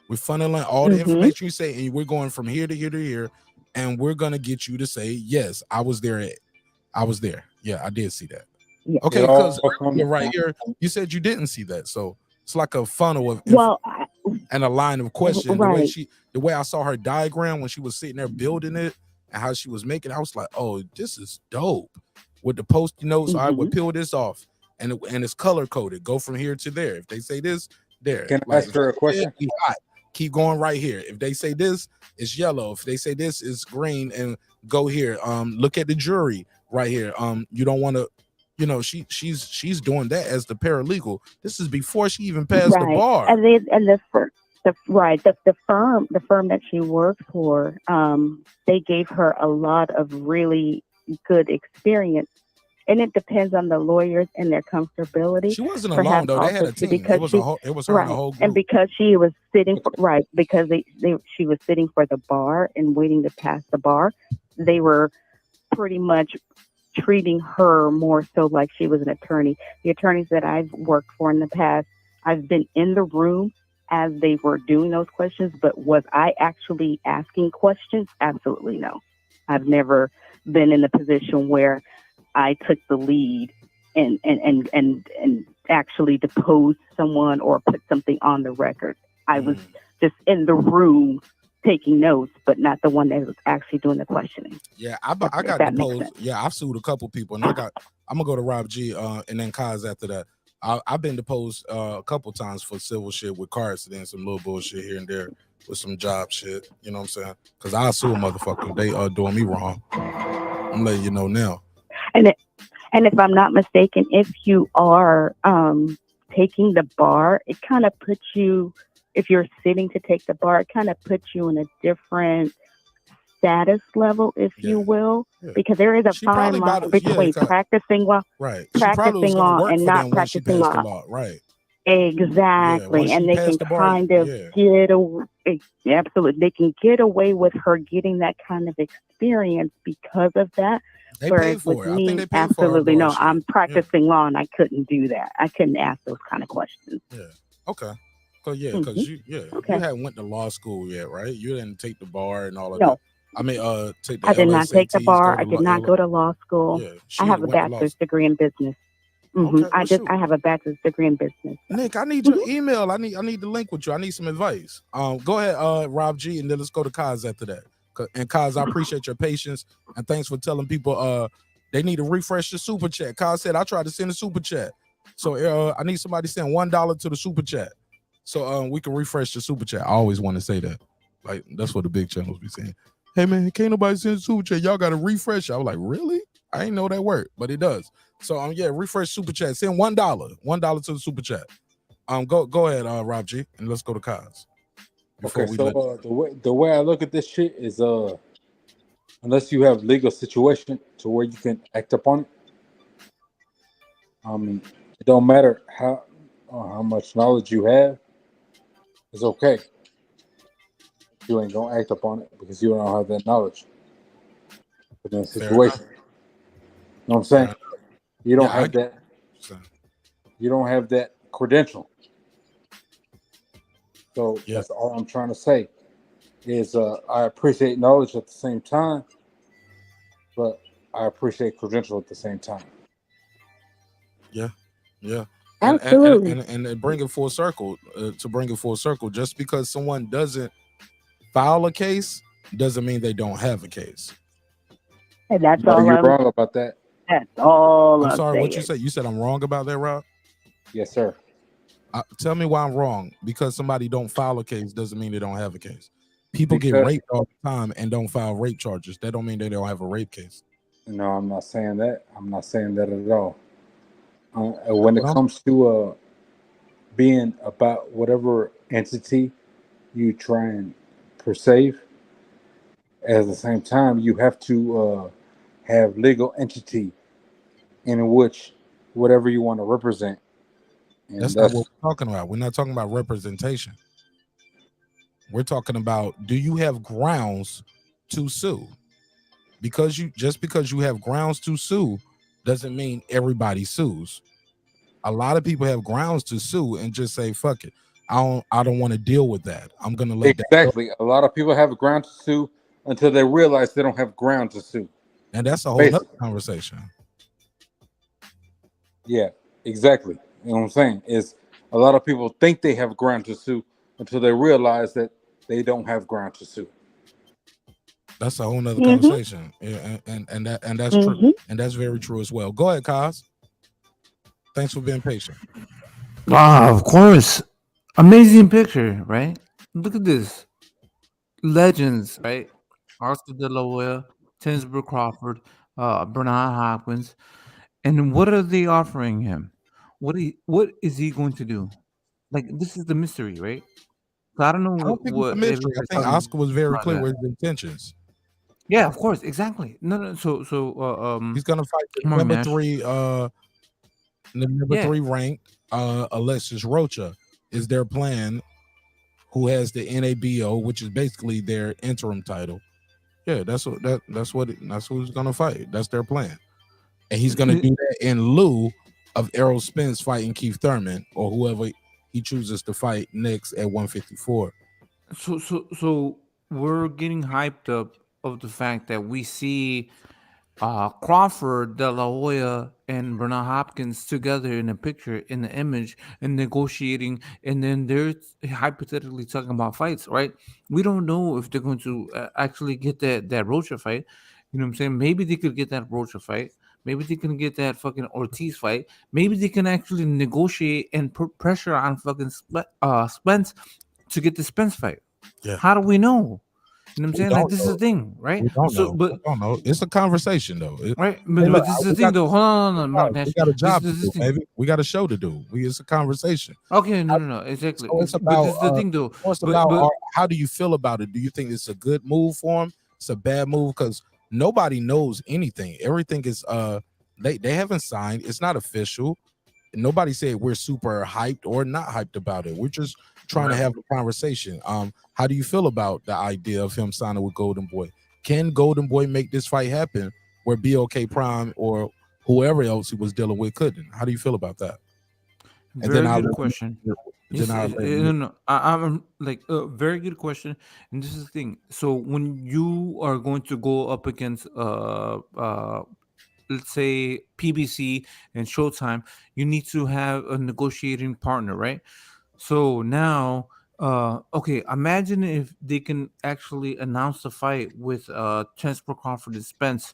We're funneling all the information you say, and we're going from here to here to here, and we're gonna get you to say, yes, I was there. Yeah, I did see that. Yeah. Okay, because right here, you said you didn't see that. So it's like a funnel of and a line of question. Right. The way I saw her diagram when she was sitting there building it and how she was making it, I was like, oh, this is dope. With the post-it notes, all right, we'll peel this off. And it's color coded. Go from here to there. If they say this, there. Can I ask her a question? Keep going right here. If they say this, it's yellow. If they say this, it's green. And go here. Look at the jury right here. You don't want to, she's doing that as the paralegal. This is before she even passed the bar. And the firm that she worked for, they gave her a lot of really good experience and it depends on the lawyers and their comfortability. She wasn't alone Perhaps though. They had also a team. because It was she, a whole. It was her and right, a whole group. and because she was sitting for, right, because she was sitting for the bar and waiting to pass the bar, they were pretty much treating her more so like she was an attorney. The attorneys that I've worked for in the past, I've been in the room as they were doing those questions, but was I actually asking questions? Absolutely no. I've never been in a position where I took the lead and actually deposed someone or put something on the record. I was just in the room taking notes, but not the one that was actually doing the questioning. Yeah, I got deposed. Yeah, I've sued a couple people, and I'm gonna go to Rob G and then Kaz after that. I've been deposed a couple times for civil shit with car accidents, some little bullshit here and there with some job shit. You know what I'm saying? Because I sue a motherfucker. They doing me wrong. I'm letting you know now. And if I'm not mistaken, if you are taking the bar, it kind of puts you, if you're sitting to take the bar, it kind of puts you in a different status level, if you will, because there is a fine line between practicing law, practicing law, and not practicing law. Right. Exactly, and they can kind of get away. Absolutely, they can get away with her getting that kind of experience because of that. They Whereas paid for with it. I me, think they paid absolutely for no. I'm practicing law, and I couldn't do that. I couldn't ask those kind of questions. Yeah. Okay. Because you hadn't went to law school yet, right? You didn't take the bar and all of that. I mean, take the I did not take the LSATs, bar. I did not go to law school. Yeah, I have a bachelor's degree in business. I have a bachelor's degree in business. Nick, I need your email. I need to link with you. I need some advice. Go ahead, Rob G, and then let's go to Kaz after that. And Kaz, I appreciate your patience and thanks for telling people they need to refresh the super chat. Kaz said I tried to send a super chat, so I need somebody to send $1 to the super chat, so we can refresh the super chat. I always want to say that, like that's what the big channels be saying. Hey man, can't nobody send a super chat. Y'all got to refresh. I was like, really? I didn't know that worked, but it does. So refresh super chat. Send $1 to the super chat. Go ahead, Rob G, and let's go to Kaz. Okay, so the way I look at this shit is unless you have legal situation to where you can act upon it, it don't matter how much knowledge you have. It's okay. You ain't gonna act upon it because you don't have that knowledge. But in a situation, you know what I'm saying? You don't have that. You don't have that credential. So that's all I'm trying to say. Is I appreciate knowledge at the same time, but I appreciate credential at the same time. Yeah. Absolutely. And bring it full circle. To bring it full circle, just because someone doesn't file a case doesn't mean they don't have a case. And that's all. You're wrong about that. That's all. I'm sorry. What you said? You said I'm wrong about that, Rob? Yes, sir. Tell me why I'm wrong. Because somebody don't file a case doesn't mean they don't have a case. People get raped all the time and don't file rape charges. That don't mean they don't have a rape case. No, I'm not saying that. I'm not saying that at all. When it comes to being about whatever entity you try and perceive, at the same time, you have to have legal entity in which whatever you want to represent. And that's not what we're talking about. We're not talking about representation. We're talking about, do you have grounds to sue? Because you have grounds to sue doesn't mean everybody sues. A lot of people have grounds to sue and just say, fuck it. I don't want to deal with that. I'm gonna let exactly. A lot of people have a ground to sue until they realize they don't have ground to sue. And that's a whole other conversation. Yeah, exactly. You know what I'm saying? Is a lot of people think they have ground to sue until they realize that they don't have ground to sue. That's a whole nother conversation. Yeah, and that's true. And that's very true as well. Go ahead, Kaz. Thanks for being patient. Of course. Amazing picture, right? Look at this. Legends, right? Oscar De La Hoya, Terence Crawford, Bernard Hopkins. And what are they offering him? What is he going to do? Like, this is the mystery, right? So I don't know I don't think it's a mystery. I think Oscar was very clear with his intentions. Yeah, of course, exactly. No. He's gonna fight the come on, number Mash. 3, the number Yeah. 3 ranked Alexis Rocha is their plan, who has the NABO, which is basically their interim title. Yeah, that's who's gonna fight. That's their plan, and he's gonna do that in lieu of Errol Spence fighting Keith Thurman or whoever he chooses to fight next at 154. So we're getting hyped up of the fact that we see Crawford, De La Hoya, and Bernard Hopkins together in a picture, in the image, and negotiating, and then they're hypothetically talking about fights, right? We don't know if they're going to actually get that Rocha fight. You know what I'm saying? Maybe they could get that Rocha fight. Maybe they can get that fucking Ortiz fight. Maybe they can actually negotiate and put pressure on fucking Spence to get the Spence fight. Yeah. How do we know? You know what I'm We saying? don't Like, this is know. the thing, right? We don't So, know. but We don't know. It's a conversation though. right, Hey, but look, this is the we thing got though. Hold on, we Nash. got a job This to is do, the thing. baby. We got a show to do. It's a conversation. Okay, no, exactly. So it's But about this is the thing though. it's But about how do you feel about it? Do you think it's a good move for him? It's a bad move because nobody knows anything. Everything is they haven't signed. It's not official. Nobody said we're super hyped or not hyped about it. We're just trying to have a conversation. How do you feel about the idea of him signing with Golden Boy? Can Golden Boy make this fight happen where BOK Prime or whoever else he was dealing with couldn't? How do you feel about that? And very then good question. No. I'm like a very good question, and this is the thing. So when you are going to go up against let's say PBC and Showtime, you need to have a negotiating partner, right? So now, okay, imagine if they can actually announce the fight with Terence Crawford and Spence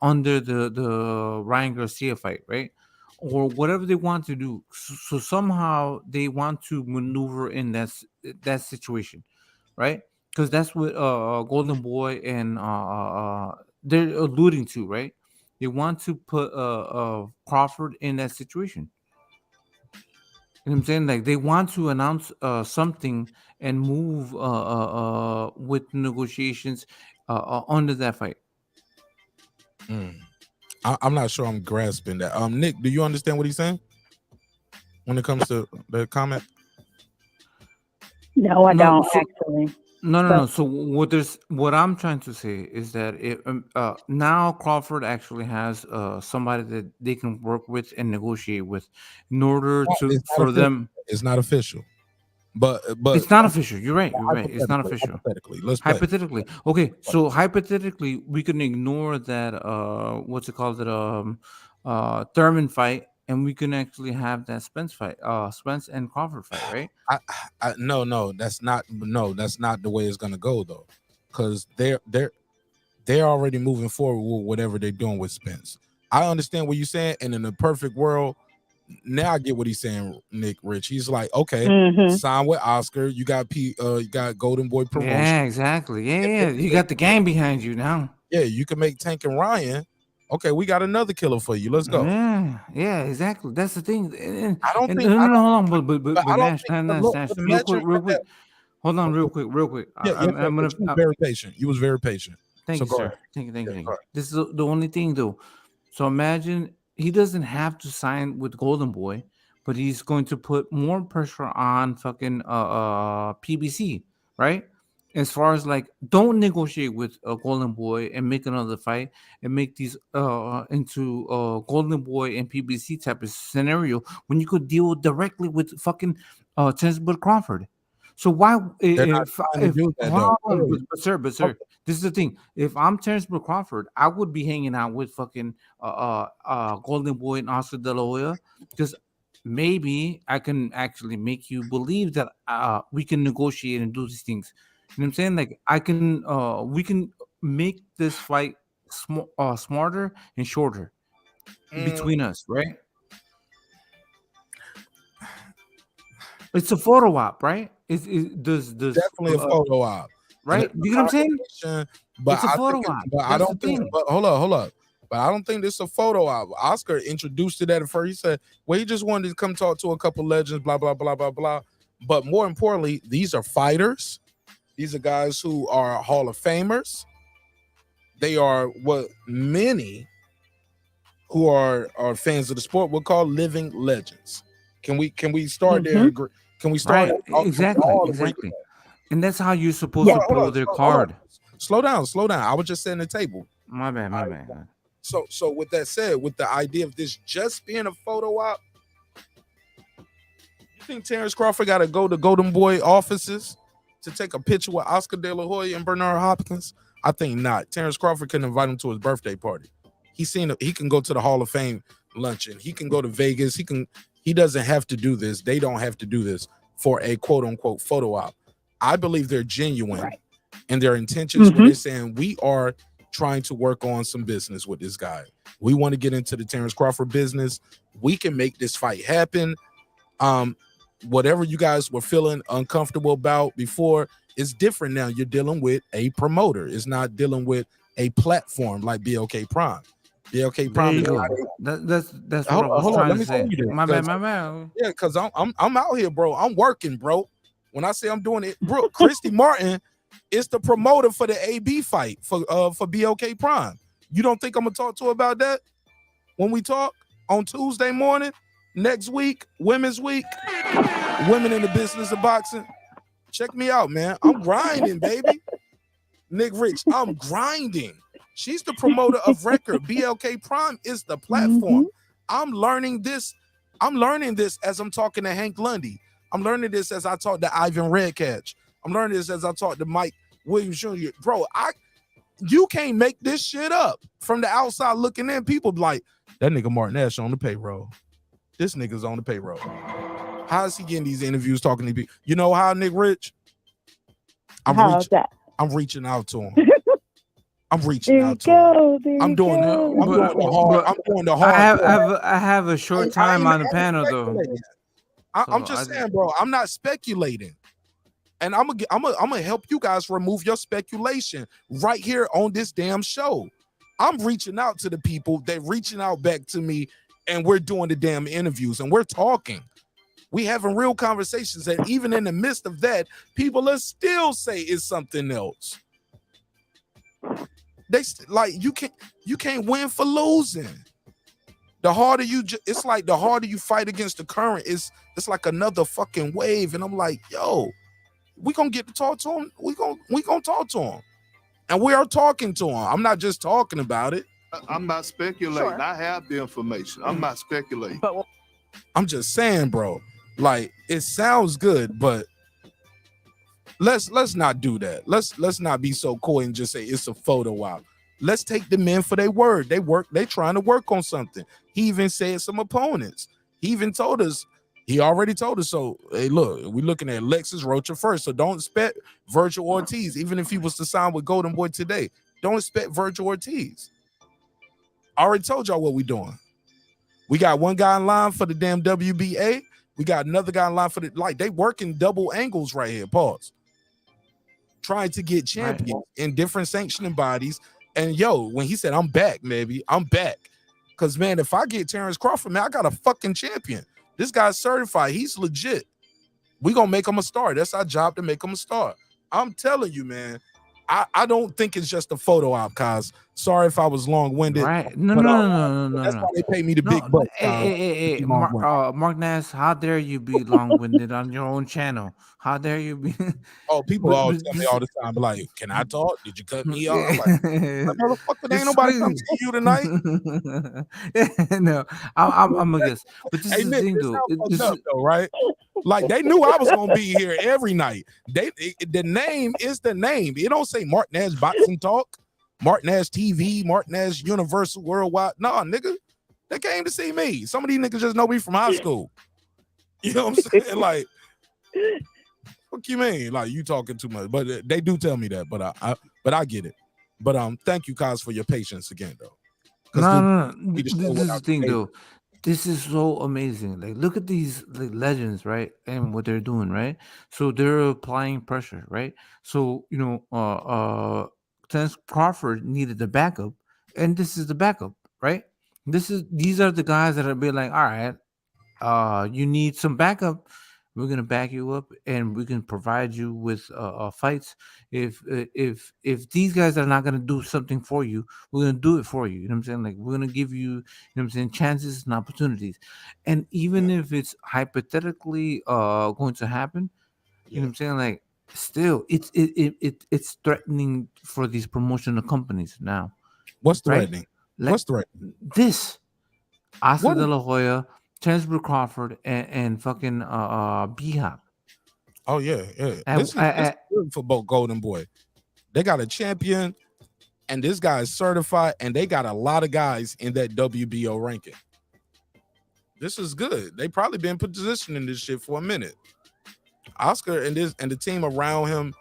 under the Ryan Garcia fight, right? Or whatever they want to do. So somehow they want to maneuver in that situation, right? Because that's what Golden Boy and they're alluding to, right? They want to put Crawford in that situation. You know what I'm saying? Like they want to announce something and move with negotiations under that fight. I'm not sure I'm grasping that. Nick, do you understand what he's saying when it comes to the comment? No, I don't so, actually. No. So what I'm trying to say is that now Crawford actually has somebody that they can work with and negotiate with in order for them. It's not official. But it's not official. You're right. It's not official. Hypothetically, let's play. Hypothetically. Okay, so hypothetically, we can ignore that what's it called? Thurman fight, and we can actually have that Spence fight, Spence and Crawford fight, right? No, that's not the way it's gonna go though, because they're already moving forward with whatever they're doing with Spence. I understand what you're saying, and in a perfect world, now I get what he's saying, Nick Rich. He's like, okay, sign with Oscar. You got you got Golden Boy promotion. Yeah, exactly. Yeah. You got the gang behind you now. Yeah, you can make Tank and Ryan. Okay, we got another killer for you. Let's go. Yeah, exactly. That's the thing. I don't think. No, hold on, but Nash, real quick. Hold on, real quick. I'm gonna. You was very patient. You was very patient. Thank you, sir. Thank you. This is the only thing, though. So imagine he doesn't have to sign with Golden Boy, but he's going to put more pressure on fucking PBC, right? As far as like, don't negotiate with Golden Boy and make another fight and make these into Golden Boy and PBC type of scenario when you could deal directly with fucking Terence Crawford. So why? Sir, this is the thing. If I'm Terence Crawford, I would be hanging out with fucking Golden Boy and Oscar De La Hoya because maybe I can actually make you believe that we can negotiate and do these things. You know what I'm saying? Like we can make this fight smarter and shorter between us, right? It's a photo op, right? Does definitely a photo op, right? You know what I'm saying? But it's a photo op. But I don't think. But hold up. But I don't think this is a photo op. Oscar introduced it at first. He said, "Well, he just wanted to come talk to a couple legends, blah blah blah blah blah." But more importantly, these are fighters. These are guys who are Hall of Famers. They are what many who are fans of the sport would call living legends. Can we start there? Mm-hmm. Can we start? Right, Can we exactly, all agree with exactly. that? And that's how you're supposed to build their card. Slow down. I was just setting the table. My bad. So with that said, with the idea of this just being a photo op, you think Terence Crawford got to go to Golden Boy offices to take a picture with Oscar De La Hoya and Bernard Hopkins? I think not. Terence Crawford couldn't invite him to his birthday party. He can go to the Hall of Fame luncheon. He can go to Vegas. He doesn't have to do this. They don't have to do this for a quote unquote photo op. I believe they're genuine in their intentions when they're saying we are trying to work on some business with this guy. We want to get into the Terence Crawford business. We can make this fight happen. Whatever you guys were feeling uncomfortable about before is different now. You're dealing with a promoter. It's not dealing with a platform like BLK Prime. BLK Prime. There you go. That's what I was trying to say. My bad. Yeah, because I'm out here, bro. I'm working, bro. When I say I'm doing it, bro, Christy Martin is the promoter for the AB fight for BLK Prime. You don't think I'm gonna talk to her about that when we talk on Tuesday morning next week, Women's Week, Women in the Business of Boxing? Check me out, man. I'm grinding, baby. Nick Rich, I'm grinding. She's the promoter of record. BLK Prime is the platform. I'm learning this. I'm learning this as I'm talking to Hank Lundy. I'm learning this as I talk to Ivan Redcatch. I'm learning this as I talk to Mike Williams Jr. Bro, you can't make this shit up. From the outside looking in, people be like, that nigga Martin Nash on the payroll. This nigga's on the payroll. How is he getting these interviews talking to people? You know how, Nick Rich? I'm reaching out to him. I'm reaching out to him. I'm doing the hard. I have a short time on the panel though. I'm just saying, bro. I'm not speculating, and I'm gonna help you guys remove your speculation right here on this damn show. I'm reaching out to the people. They're reaching out back to me, and we're doing the damn interviews, and we're talking. We having real conversations, and even in the midst of that, people will still say it's something else. They like you can't win for losing. The harder it's like the harder you fight against the current, it's like another fucking wave. And I'm like, yo, we gonna get to talk to him. We gonna talk to him, and we are talking to him. I'm not just talking about it. I'm not speculating. Sure. I have the information. I'm not speculating. But I'm just saying, bro. Like, it sounds good, but let's not do that. Let's not be so coy and just say it's a photo op. Let's take the men for their word. They trying to work on something. He even said some opponents. He even told us, he already told us. So, hey, look, we're looking at Alexis Rocha first. So don't expect Virgil Ortiz, even if he was to sign with Golden Boy today. Don't expect Virgil Ortiz. I already told y'all what we're doing. We got one guy in line for the damn WBA. We got another guy in line for they working double angles right here. Pause. Trying to get champions in different sanctioning bodies. And yo, when he said, I'm back, maybe, I'm back. Because, man, if I get Terence Crawford, man, I got a fucking champion. This guy's certified. He's legit. We're going to make him a star. That's our job, to make him a star. I'm telling you, man, I don't think it's just a photo op, cause sorry if I was long-winded. Right. No. That's why they pay me the big bucks. Hey, Mark Nash, how dare you be long-winded on your own channel? How dare you be? Oh, people always tell me all the time, like, can I talk? Did you cut me off? I'm like, motherfucker, ain't nobody come to you tonight. No, I'm a guess. But this is the thing, though, right? Like, they knew I was gonna be here every night. The name is the name. It don't say Mark Nash Boxing Talk, Mark Nash TV, Mark Nash Universal Worldwide. Nah, nigga, they came to see me. Some of these niggas just know me from high school. You know what I'm saying? Like, what you mean? Like, you talking too much? But they do tell me that. But I get it. But thank you, guys, for your patience again, though. No. This is the thing, though. This is so amazing. Like, look at these legends, right? And what they're doing, right? So they're applying pressure, right? So, Terence Crawford needed the backup, and this is the backup, right? These are the guys that are being like, all right, you need some backup. We're gonna back you up, and we can provide you with fights. If these guys are not gonna do something for you, we're gonna do it for you. You know what I'm saying? Like we're gonna give you, you know what I'm saying, chances and opportunities. And even if it's hypothetically going to happen, you know what I'm saying? Like still, it's threatening for these promotional companies now. What's Right? threatening? Like What's threatening? this. Oscar What? De La Hoya, Terence Crawford, and fucking B-Hop. Oh yeah. This is good for both Golden Boy. They got a champion, and this guy is certified, and they got a lot of guys in that WBO ranking. This is good. They probably been positioning this shit for a minute. Oscar and the team around him,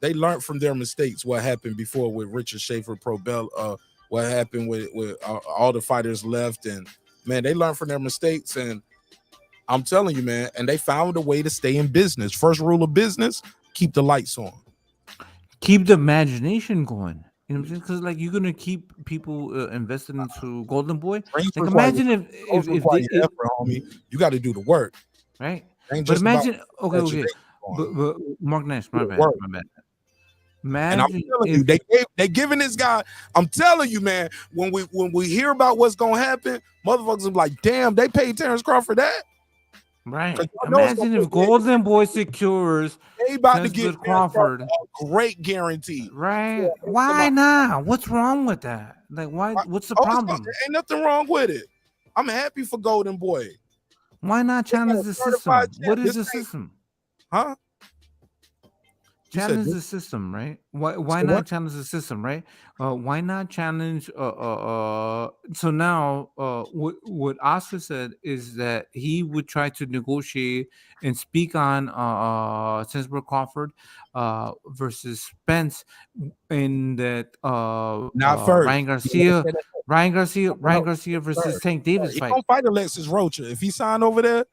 they learned from their mistakes. What happened before with Richard Schaefer, Pro Bell, what happened with all the fighters left, and man, they learned from their mistakes. And I'm telling you, man, and they found a way to stay in business. First rule of business: keep the lights on, keep the imagination going. You know what I'm saying? Because like you're gonna keep people invested into Golden Boy. Like imagine if they, homie, you got to do the work, right? Ain't But just imagine, about okay, but Mark Nash, my bad. And I'm Imagine telling you, they giving this guy. I'm telling you, man. When we hear about what's gonna happen, motherfuckers are like, damn, they paid Terence Crawford that. Right. Imagine if Golden Boy secures they about to Terence get Crawford a great guarantee. Right? Why not? What's wrong with that? Like, why? What's the problem? Ain't nothing wrong with it. I'm happy for Golden Boy. Why not challenge the system? What is the system? Huh? Challenge the system, right? Why not challenge the system, right? Why not challenge? So now, what Oscar said is that he would try to negotiate and speak on Terence Crawford versus Spence in that Not first. Ryan Garcia versus Tank Davis He fight. gonna fight Alexis Rocha if he signed over there.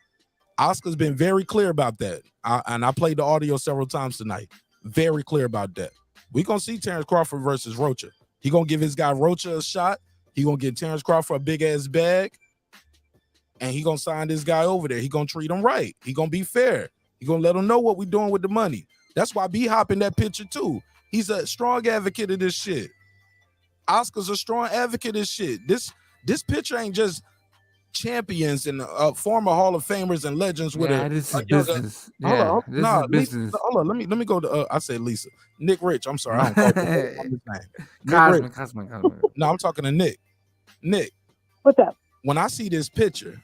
Oscar's been very clear about that, and I played the audio several times tonight. Very clear about that. We gonna see Terence Crawford versus Rocha. He gonna give his guy Rocha a shot. He gonna get Terence Crawford a big ass bag, and he gonna sign this guy over there. He gonna treat him right. He gonna be fair. He gonna let him know what we doing with the money. That's why B-Hop in that picture too. He's a strong advocate of this shit. Oscar's a strong advocate of this shit. This picture ain't just champions and former Hall of Famers and legends with this is business. This is business. Hold on, let me go to I said Lisa. Nick Rich. I'm sorry. I don't call his name. Cosmic. No, I'm talking to Nick. Nick. What's up? When I see this picture,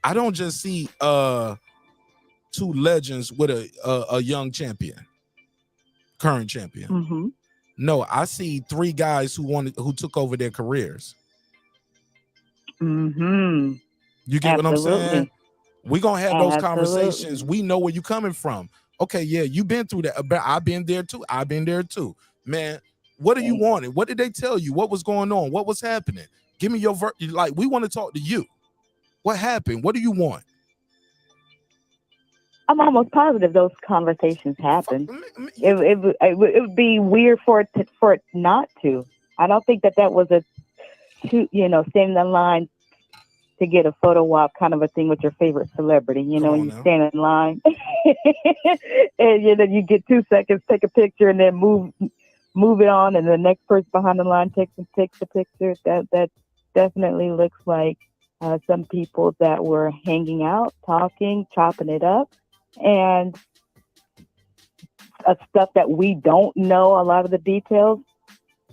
I don't just see two legends with a young champion, current champion. Mm-hmm. No, I see three guys who took over their careers. Mm-hmm. You get what I'm Absolutely. saying? We're gonna have those Absolutely. conversations. We know where you're coming from. Okay, yeah, you've been through that, but I've been there too. Man, what do you want? What did they tell you? What was going on? What was happening? Give me your like, we want to talk to you. What happened? What do you want? I'm almost positive those conversations happen. It would be weird for it not to. I don't think that was a standing in line to get a photo op kind of a thing with your favorite celebrity. You know, when you stand in line and you get 2 seconds, take a picture, and then move it on, and the next person behind the line takes the picture. That definitely looks like some people that were hanging out, talking, chopping it up, and stuff that we don't know a lot of the details.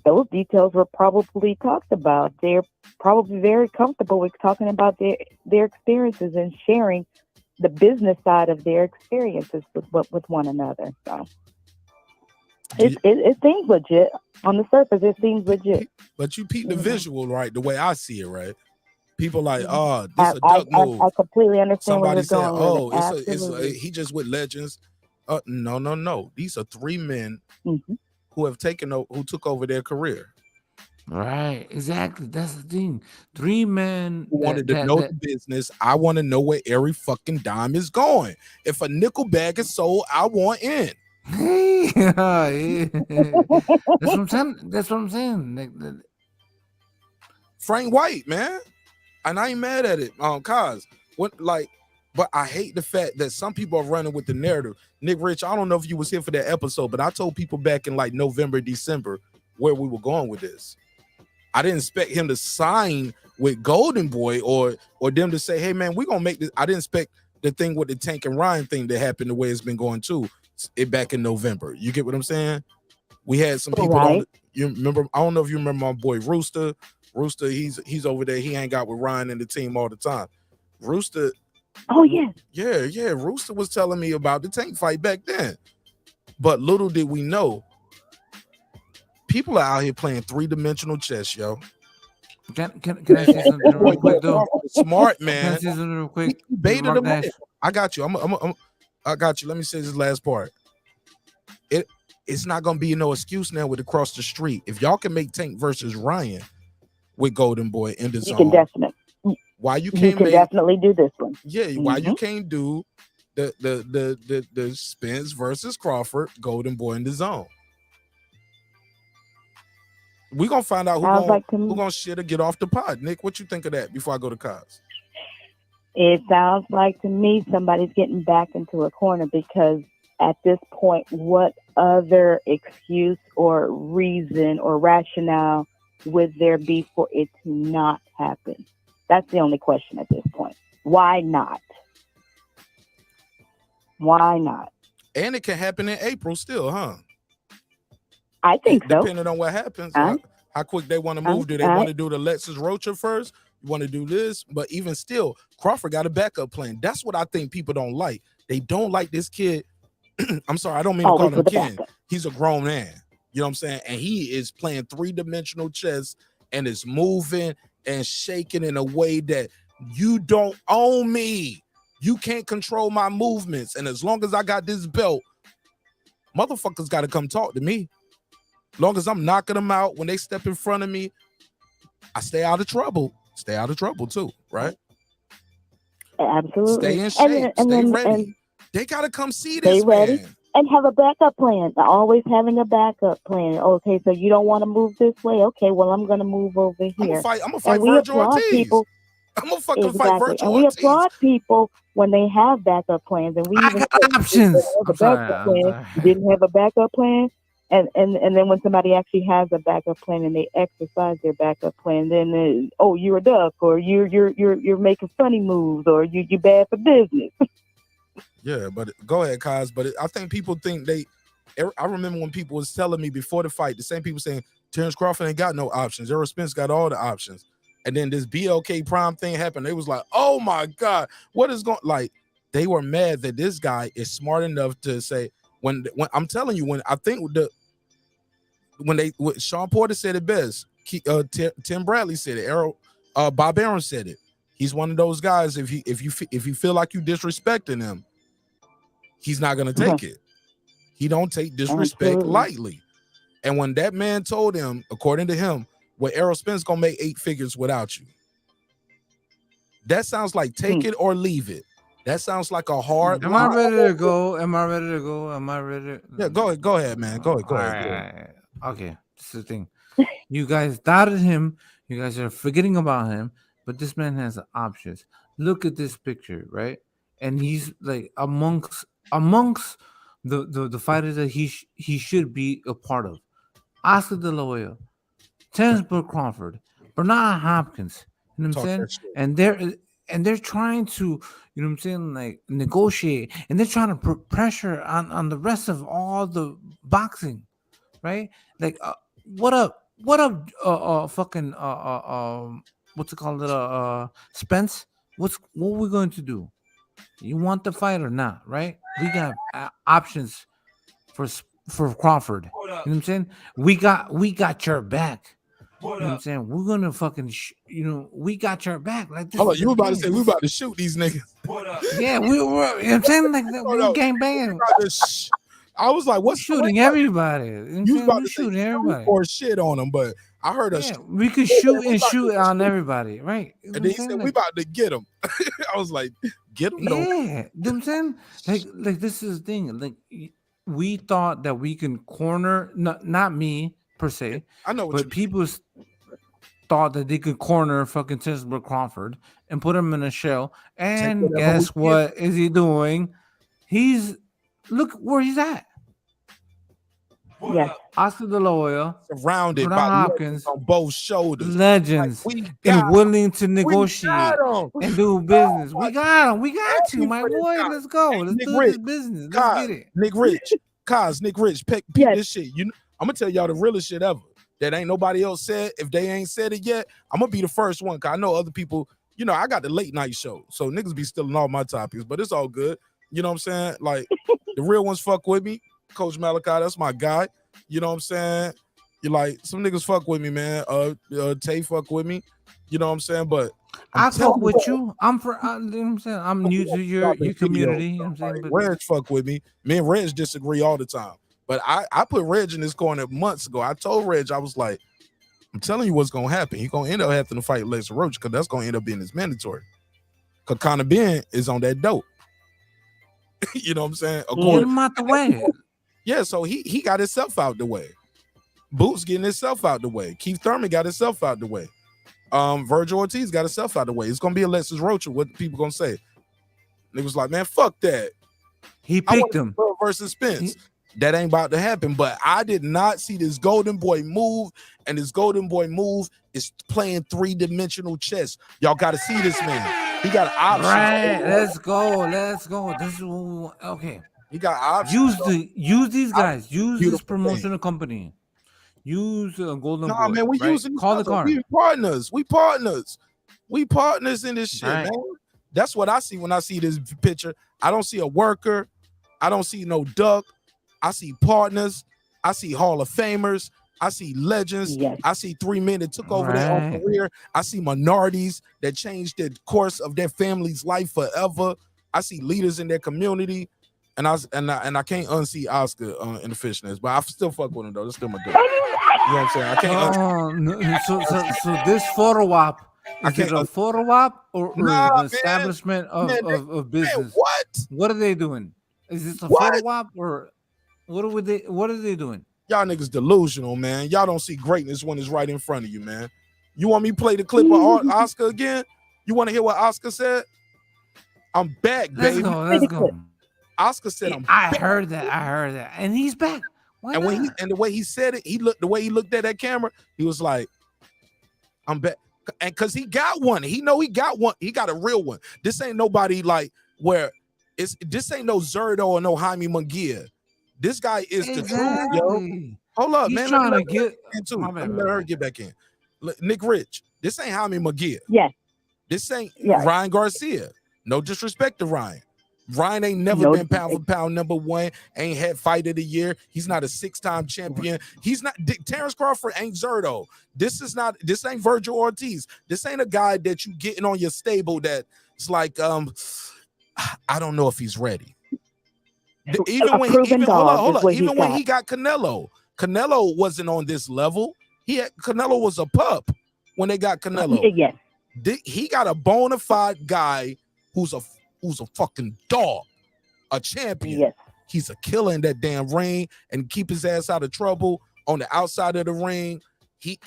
Those details were probably talked about. They're probably very comfortable with talking about their experiences and sharing the business side of their experiences with one another. So it seems legit. On the surface, it seems legit. But you peep the visual, right? The way I see it, right? People like, oh, this a duck move. I completely understand where you're Somebody going said, with it. he just with legends. No. These are three men Mm-hmm. who took over their career. Right, exactly. That's the thing. 3 men who wanted to know the business. I want to know where every fucking dime is going. If a nickel bag is sold, I want in. Yeah. That's what I'm saying. Like, Frank White, man, and I ain't mad at it. Cause what, like, But I hate the fact that some people are running with the narrative. Nick Rich, I don't know if you was here for that episode, but I told people back in like November, December where we were going with this. I didn't expect him to sign with Golden Boy or them to say, hey, man, we're going to make this. I didn't expect the thing with the Tank and Ryan thing to happen the way it's been going too. It back in November. You get what I'm saying? We had some people on. You remember? I don't know if you remember my boy Rooster. Rooster, he's over there. He hang out with Ryan and the team all the time. Rooster. Oh yeah. Yeah. Rooster was telling me about the Tank fight back then. But little did we know, people are out here playing 3-dimensional chess, yo. Can I say something real quick though? Smart man. Can I say something real quick? Beta the I got you. I got you. Let me say this last part. It's not gonna be no excuse now with across the street. If y'all can make Tank versus Ryan with Golden Boy in the zone, you can definitely. Why you can't definitely do this one? Yeah, why you can't do the Spence versus Crawford Golden Boy in the zone? We're gonna find out who gonna shit or get off the pod. Nick, what you think of that before I go to Cos? It sounds like to me somebody's getting back into a corner because at this point, what other excuse or reason or rationale would there be for it to not happen? That's the only question at this point. Why not? Why not? And it can happen in April still, huh? I think so. Depending on what happens, how quick they want to move. Do they want to do the Alexis Rocha first? You want to do this? But even still, Crawford got a backup plan. That's what I think people don't like. They don't like this kid. I'm sorry, I don't mean to call him Ken. He's a grown man. You know what I'm saying? And he is playing 3-dimensional chess and is moving and shaking in a way that you don't own me. You can't control my movements. And as long as I got this belt, motherfuckers got to come talk to me. As long as I'm knocking them out when they step in front of me, I stay out of trouble. Stay out of trouble too, right? Absolutely. Stay in shape. Stay ready. They got to come see this, ready. man. And have a backup plan. Always having a backup plan. Okay, so you don't want to move this way? Okay, well, I'm going to move over here. I'm going to fight Virgil Ortiz. I'm going to fucking fight Virgil Ortiz. And we applaud people when they have backup plans. And we even options. You didn't have a backup plan? And then when somebody actually has a backup plan and they exercise their backup plan, then you're a duck, or you're making funny moves, or you're bad for business. Yeah, but go ahead, Kaz. But I think people think I remember when people was telling me before the fight, the same people saying Terence Crawford ain't got no options. Errol Spence got all the options. And then this BLK Prime thing happened. They was like, oh my God, what is going like? They were mad that this guy is smart enough to say when I'm telling you, when I think Sean Porter said it best, Tim Bradley said it, Bob Arum said it. He's one of those guys. If you feel like you disrespecting him, he's not gonna take it. He don't take disrespect lightly. And when that man told him, according to him, well, Errol Spence gonna make 8 figures without you. That sounds like take it or leave it. That sounds like a hard. Am I ready to go? Am I ready to go? Am I ready? Yeah, go ahead, man. Go ahead. Right. Okay, this is the thing. You guys doubted him. You guys are forgetting about him. But this man has options. Look at this picture, right? And he's like amongst the fighters that he should be a part of. Oscar De La Hoya, Terence Crawford, Bernard Hopkins. You know what I'm saying? And they're trying to, you know what I'm saying, like negotiate, and they're trying to put pressure on the rest of all the boxing, right? Like, what up, fucking what's it called? Spence. What we going to do? You want the fight or not? Right? We got options for Crawford. You know what I'm saying? We got your back. You know what I'm saying? We're gonna fucking, we got your back. Like this. Hold on, you were about to say we about to shoot these niggas. Yeah, we were. You know what I'm saying? Like we're gang banging. I was like, what's shooting everybody? You was about to shoot everybody or shit on them, but I heard us. Yeah, we could shoot on everybody, right? And then he said, we about to get them. I was like, get them? Yeah, you know what I'm saying? Like this is the thing. Like we thought that we can corner, not me per se. I know, but people. thought that they could corner fucking Terence Crawford and put him in a shell. And whatever guess we get. what is he doing? Look where he's at. Yes. Oscar De La Hoya, Surrounded Bernard by Hopkins, legends on both shoulders. legends, We and got willing to him. We negotiate got him. and do business. We got him. We got Happy you, my for this boy. guy. Let's go. Let's Nick do Rich, this business. Let's get it. Nick Rich, peep this shit. I'm gonna tell y'all the realest shit ever that ain't nobody else said. If they ain't said it yet, I'm gonna be the first one. Cause I know other people. I got the late night show, so niggas be stealing all my topics, but it's all good. You know what I'm saying? Like the real ones fuck with me. Coach Malachi, that's my guy. You know what I'm saying? You like some niggas fuck with me, man. Tay fuck with me. You know what I'm saying? But I fuck with you. You know what I'm saying? I'm new to your community. You know what I'm saying? But Reg fuck with me. Me and Reg disagree all the time. But I put Reg in this corner months ago. I told Reg, I was like, I'm telling you what's gonna happen. He's gonna end up having to fight Alexis Rocha because that's gonna end up being his mandatory. Because Conor Ben is on that dope. You know what I'm saying? Get him out the way. Yeah, so he got himself out the way. Boots getting himself out the way. Keith Thurman got himself out the way. Virgil Ortiz got himself out the way. It's gonna be Alexis Rocha. What people gonna say? Niggas like, man, fuck that. He picked him versus Spence. That ain't about to happen. But I did not see this Golden Boy move, and this Golden Boy move is playing 3-dimensional chess. Y'all got to see this man. He got options. Right, let's go. This is what we want. Okay. He got options. Use these guys. Use this promotional company. Use Golden Boy. Man, we using call the card. We partners. We partners in this shit, man. That's what I see when I see this picture. I don't see a worker. I don't see no duck. I see partners. I see Hall of Famers. I see legends. Yes. I see 3 men that took over their own career. I see minorities that changed the course of their family's life forever. I see leaders in their community. And I can't unsee Oscar in the fishnets, but I still fuck with him though. That's still my dude. You know what I'm saying? I can't. So this photo op is it a photo op or an establishment of business? Man, what are they doing? Is this a photo op or what are they doing? Y'all niggas delusional, man. Y'all don't see greatness when it's right in front of you, man. You want me to play the clip of Oscar again? You want to hear what Oscar said? I'm back, baby. Let's go. Oscar said, I heard that, and he's back. Why and not? The way he said it, the way he looked at that camera, he was like, "I'm back," and because he got one, he got one. He got a real one. This ain't nobody like where this ain't no Zerdo or no Jaime Munguia. This guy is the truth, yo. Hold up, man. Trying to get let her get back in. Nick Rich, this ain't Jaime Munguia. Yes. This ain't Ryan Garcia. No disrespect to Ryan. Ryan ain't never been pound for pound #1, ain't had fight of the year. He's not a 6-time champion. He's not Terence Crawford ain't Zerdo. This ain't Virgil Ortiz. This ain't a guy that you getting on your stable that it's like I don't know if he's ready. Even when he got Canelo wasn't on this level. Canelo was a pup when they got Canelo. Yes. He got a bona fide guy who's a fucking dog, a champion. Yes. He's a killer in that damn ring and keep his ass out of trouble on the outside of the ring. We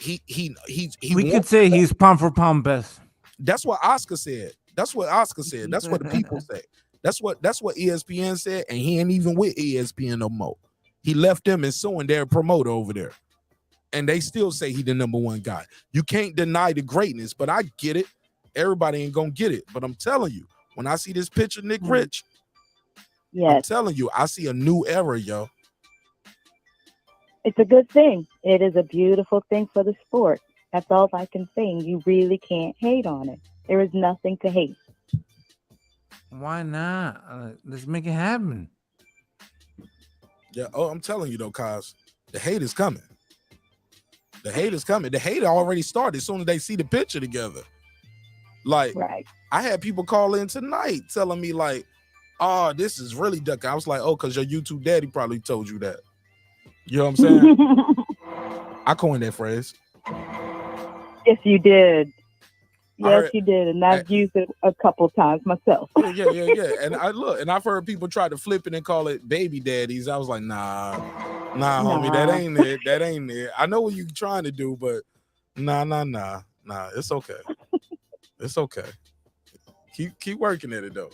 could say he's pound for pound best. That's what Oscar said. That's what the people say. That's what ESPN said, and he ain't even with ESPN no more. He left them and suing their promoter over there. And they still say he the #1 guy. You can't deny the greatness, but I get it. Everybody ain't gonna get it. But I'm telling you, when I see this picture, Nick Rich, I'm telling you, I see a new era, yo. It's a good thing. It is a beautiful thing for the sport. That's all I can say. You really can't hate on it. There is nothing to hate. Why not? Let's make it happen. Yeah. Oh, I'm telling you though, Kaz, the hate is coming. The hate is coming. The hate already started as soon as they see the picture together. Like, I had people call in tonight telling me like, "Oh, this is really duck." I was like, "Oh, because your YouTube daddy probably told you that." You know what I'm saying? I coined that phrase. Yes, you did. Yes, you did, and I've used it a couple times myself. Yeah. And I've heard people try to flip it and call it baby daddies. I was like, nah, homie, that ain't it. I know what you're trying to do, but Nah. It's okay. It's okay. Keep working at it though.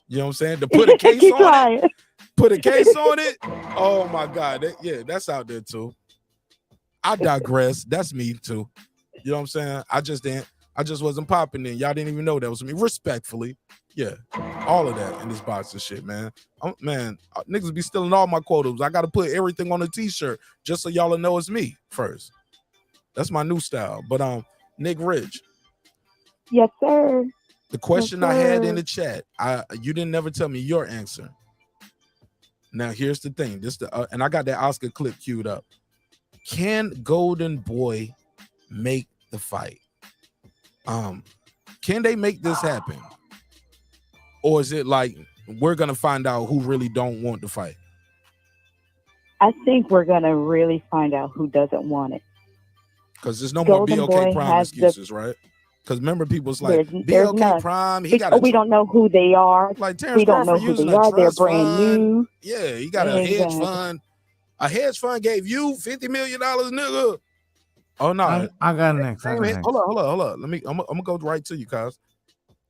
You know what I'm saying? To put a case Keep on trying. it. Put a case on it. Oh my God. That's out there too. I digress. That's me too. You know what I'm saying? I just wasn't popping in. Y'all didn't even know that was me. Respectfully. Yeah. All of that in this boxing shit, man. Niggas be stealing all my quotas. I gotta put everything on a t-shirt just so y'all know it's me first. That's my new style. But Nick Rich. Yes, sir. The question I had in the chat, you didn't never tell me your answer. Now here's the thing. And I got that Oscar clip queued up. Can Golden Boy make the fight? Can they make this happen? Or is it like we're gonna find out who really don't want the fight? I think we're gonna really find out who doesn't want it. Because there's no more BLK Prime excuses, right? Because remember, people's like BLK Prime. We don't know who they are. Like Terence we don't know Crawford who they using are. a They're trust brand fund. new. Yeah, he got a hedge fund. A hedge fund gave you $50 million, nigga. Oh no! I got next. Hold on. I'm gonna go right to you, cuz.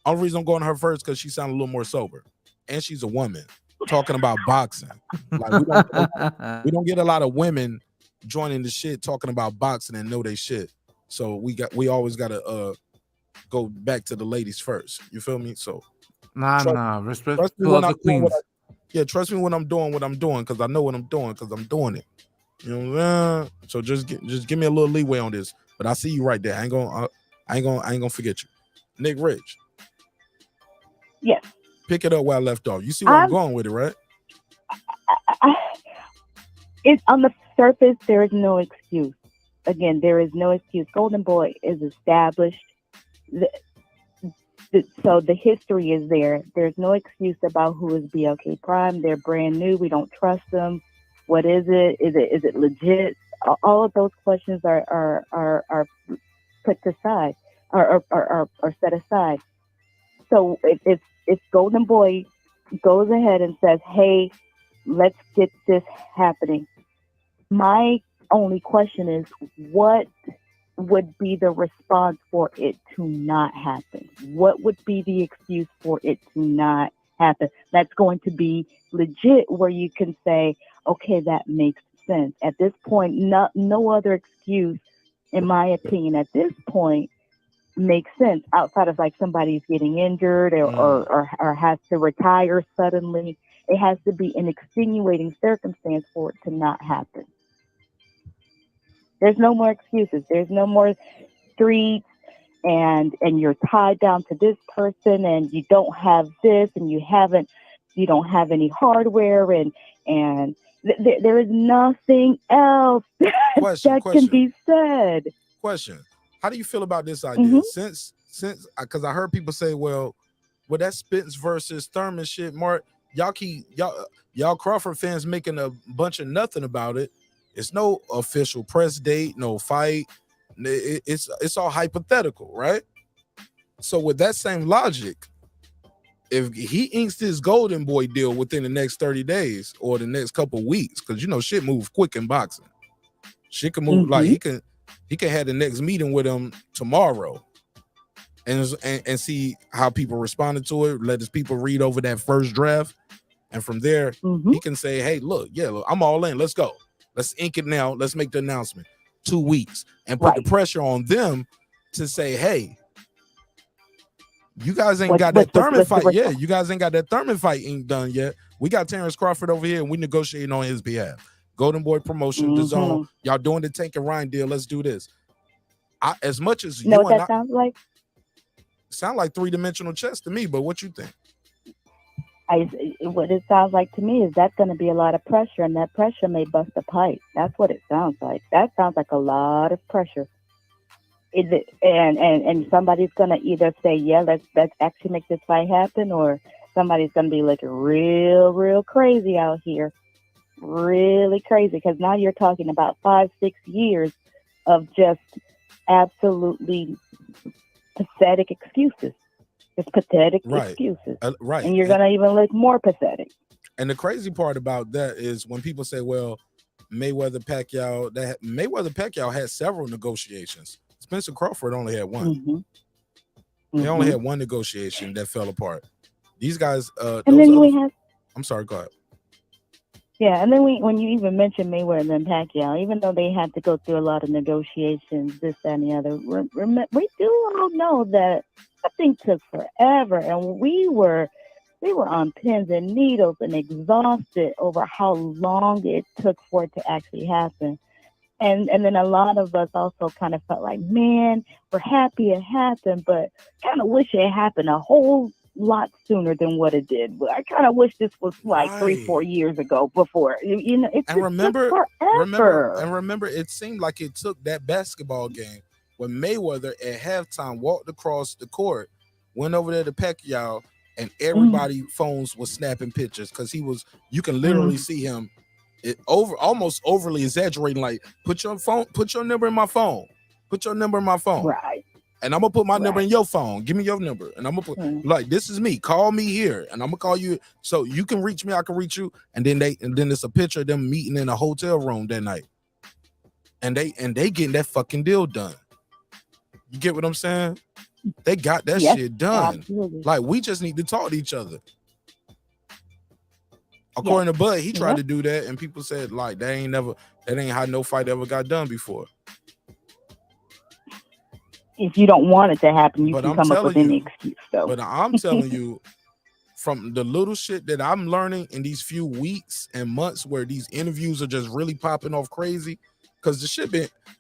Only reason I'm going to her first because she sounded a little more sober, and she's a woman talking about boxing. Like we don't get a lot of women joining the shit talking about boxing and know they shit. So we always gotta go back to the ladies first. You feel me? So respect to other queens. Trust me when I'm doing what I'm doing because I know what I'm doing because I'm doing it. You know what I'm saying? So just give me a little leeway on this. But I see you right there. I ain't gonna forget you. Nick Rich. Yes. Pick it up where I left off. You see where I'm going with it, right? It's on the surface, there is no excuse. Again, there is no excuse. Golden Boy is established. So the history is there. There's no excuse about who is BLK Prime. They're brand new. We don't trust them. What is it? Is it legit? All of those questions are put aside, are set aside. So if Golden Boy goes ahead and says, "Hey, let's get this happening," my only question is, what would be the response for it to not happen? What would be the excuse for it to not happen? That's going to be legit, where you can say, okay, that makes sense. At this point, no other excuse, in my opinion, at this point, makes sense outside of like somebody's getting injured or has to retire suddenly. It has to be an extenuating circumstance for it to not happen. There's no more excuses. There's no more streets and you're tied down to this person and you don't have this and you don't have any hardware and there is nothing else that can be said. Question. How do you feel about this idea? Since because I heard people say, well, that Spence versus Thurman shit, Mark, y'all Crawford fans making a bunch of nothing about it. It's no official press date, no fight. It's all hypothetical, right? So with that same logic, if he inks his Golden Boy deal within the next 30 days or the next couple weeks, because shit moves quick in boxing. Shit can move like he can have the next meeting with him tomorrow and see how people responded to it. Let his people read over that first draft, and from there he can say, "Hey, look, I'm all in. Let's go. Let's ink it now. Let's make the announcement. 2 weeks and put the pressure on them to say, hey, you guys ain't got that Thurman fight yet. You guys ain't got that Thurman fight ink done yet. We got Terence Crawford over here and we negotiating on his behalf. Golden Boy promotion, the zone. Y'all doing the Tank and Ryan deal. Let's do this." As much as you know what that sounds like? Sound like three-dimensional chess to me, but what you think? What it sounds like to me is that's going to be a lot of pressure, and that pressure may bust a pipe. That's what it sounds like. That sounds like a lot of pressure. And somebody's going to either say, yeah, let's actually make this fight happen, or somebody's going to be looking real crazy out here. Really crazy, because now you're talking about 5-6 years of just absolutely pathetic excuses. It's pathetic excuses. Right. And you're going to even look more pathetic. And the crazy part about that is when people say, well, Mayweather-Pacquiao had several negotiations. Spencer Crawford only had one. Mm-hmm. They only had one negotiation that fell apart. These guys, And then we have, I'm sorry, go ahead. yeah, and then when you even mentioned Mayweather and Pacquiao, even though they had to go through a lot of negotiations, this, that, and the other, we do all know that something took forever, and we were on pins and needles and exhausted over how long it took for it to actually happen. And then a lot of us also kind of felt like, man, we're happy it happened, but kind of wish it happened a whole lot sooner than what it did. I kind of wish this was like 3-4 years ago before. You know, it's remember, forever. It seemed like it took that basketball game when Mayweather at halftime walked across the court, went over there to Pacquiao, and everybody phones was snapping pictures because you can literally see him almost overly exaggerating, like put your number in my phone, right? And I'm gonna put my number in your phone. Give me your number, and I'm gonna put like this is me. Call me here, and I'm gonna call you so you can reach me. I can reach you, and then it's a picture of them meeting in a hotel room that night, and they getting that fucking deal done. You get what I'm saying? They got that shit done. Absolutely. Like we just need to talk to each other. According to Bud, he tried to do that, and people said like that ain't how no fight ever got done before. If you don't want it to happen, you But can I'm come up with telling any you- excuse. Though. But I'm telling you, from the little shit that I'm learning in these few weeks and months where these interviews are just really popping off crazy, because the shit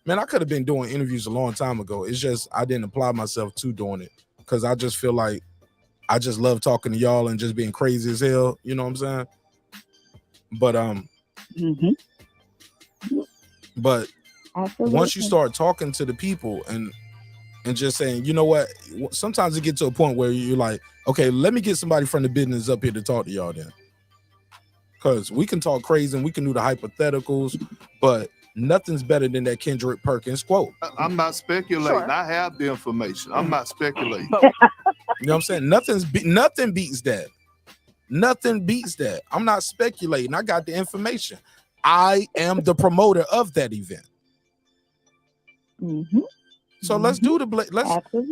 I could have been doing interviews a long time ago. It's just I didn't apply myself to doing it because I just feel like I just love talking to y'all and just being crazy as hell. You know what I'm saying? But but Absolutely. once you start talking to the people and just saying, you know what, sometimes it gets to a point where you're like, okay, let me get somebody from the business up here to talk to y'all then, because we can talk crazy and we can do the hypotheticals, but nothing's better than that Kendrick Perkins quote. I'm not speculating. Sure. I have the information. I'm not speculating. You know what I'm saying? Nothing beats that. Nothing beats that. I'm not speculating. I got the information. I am the promoter of that event. So let's do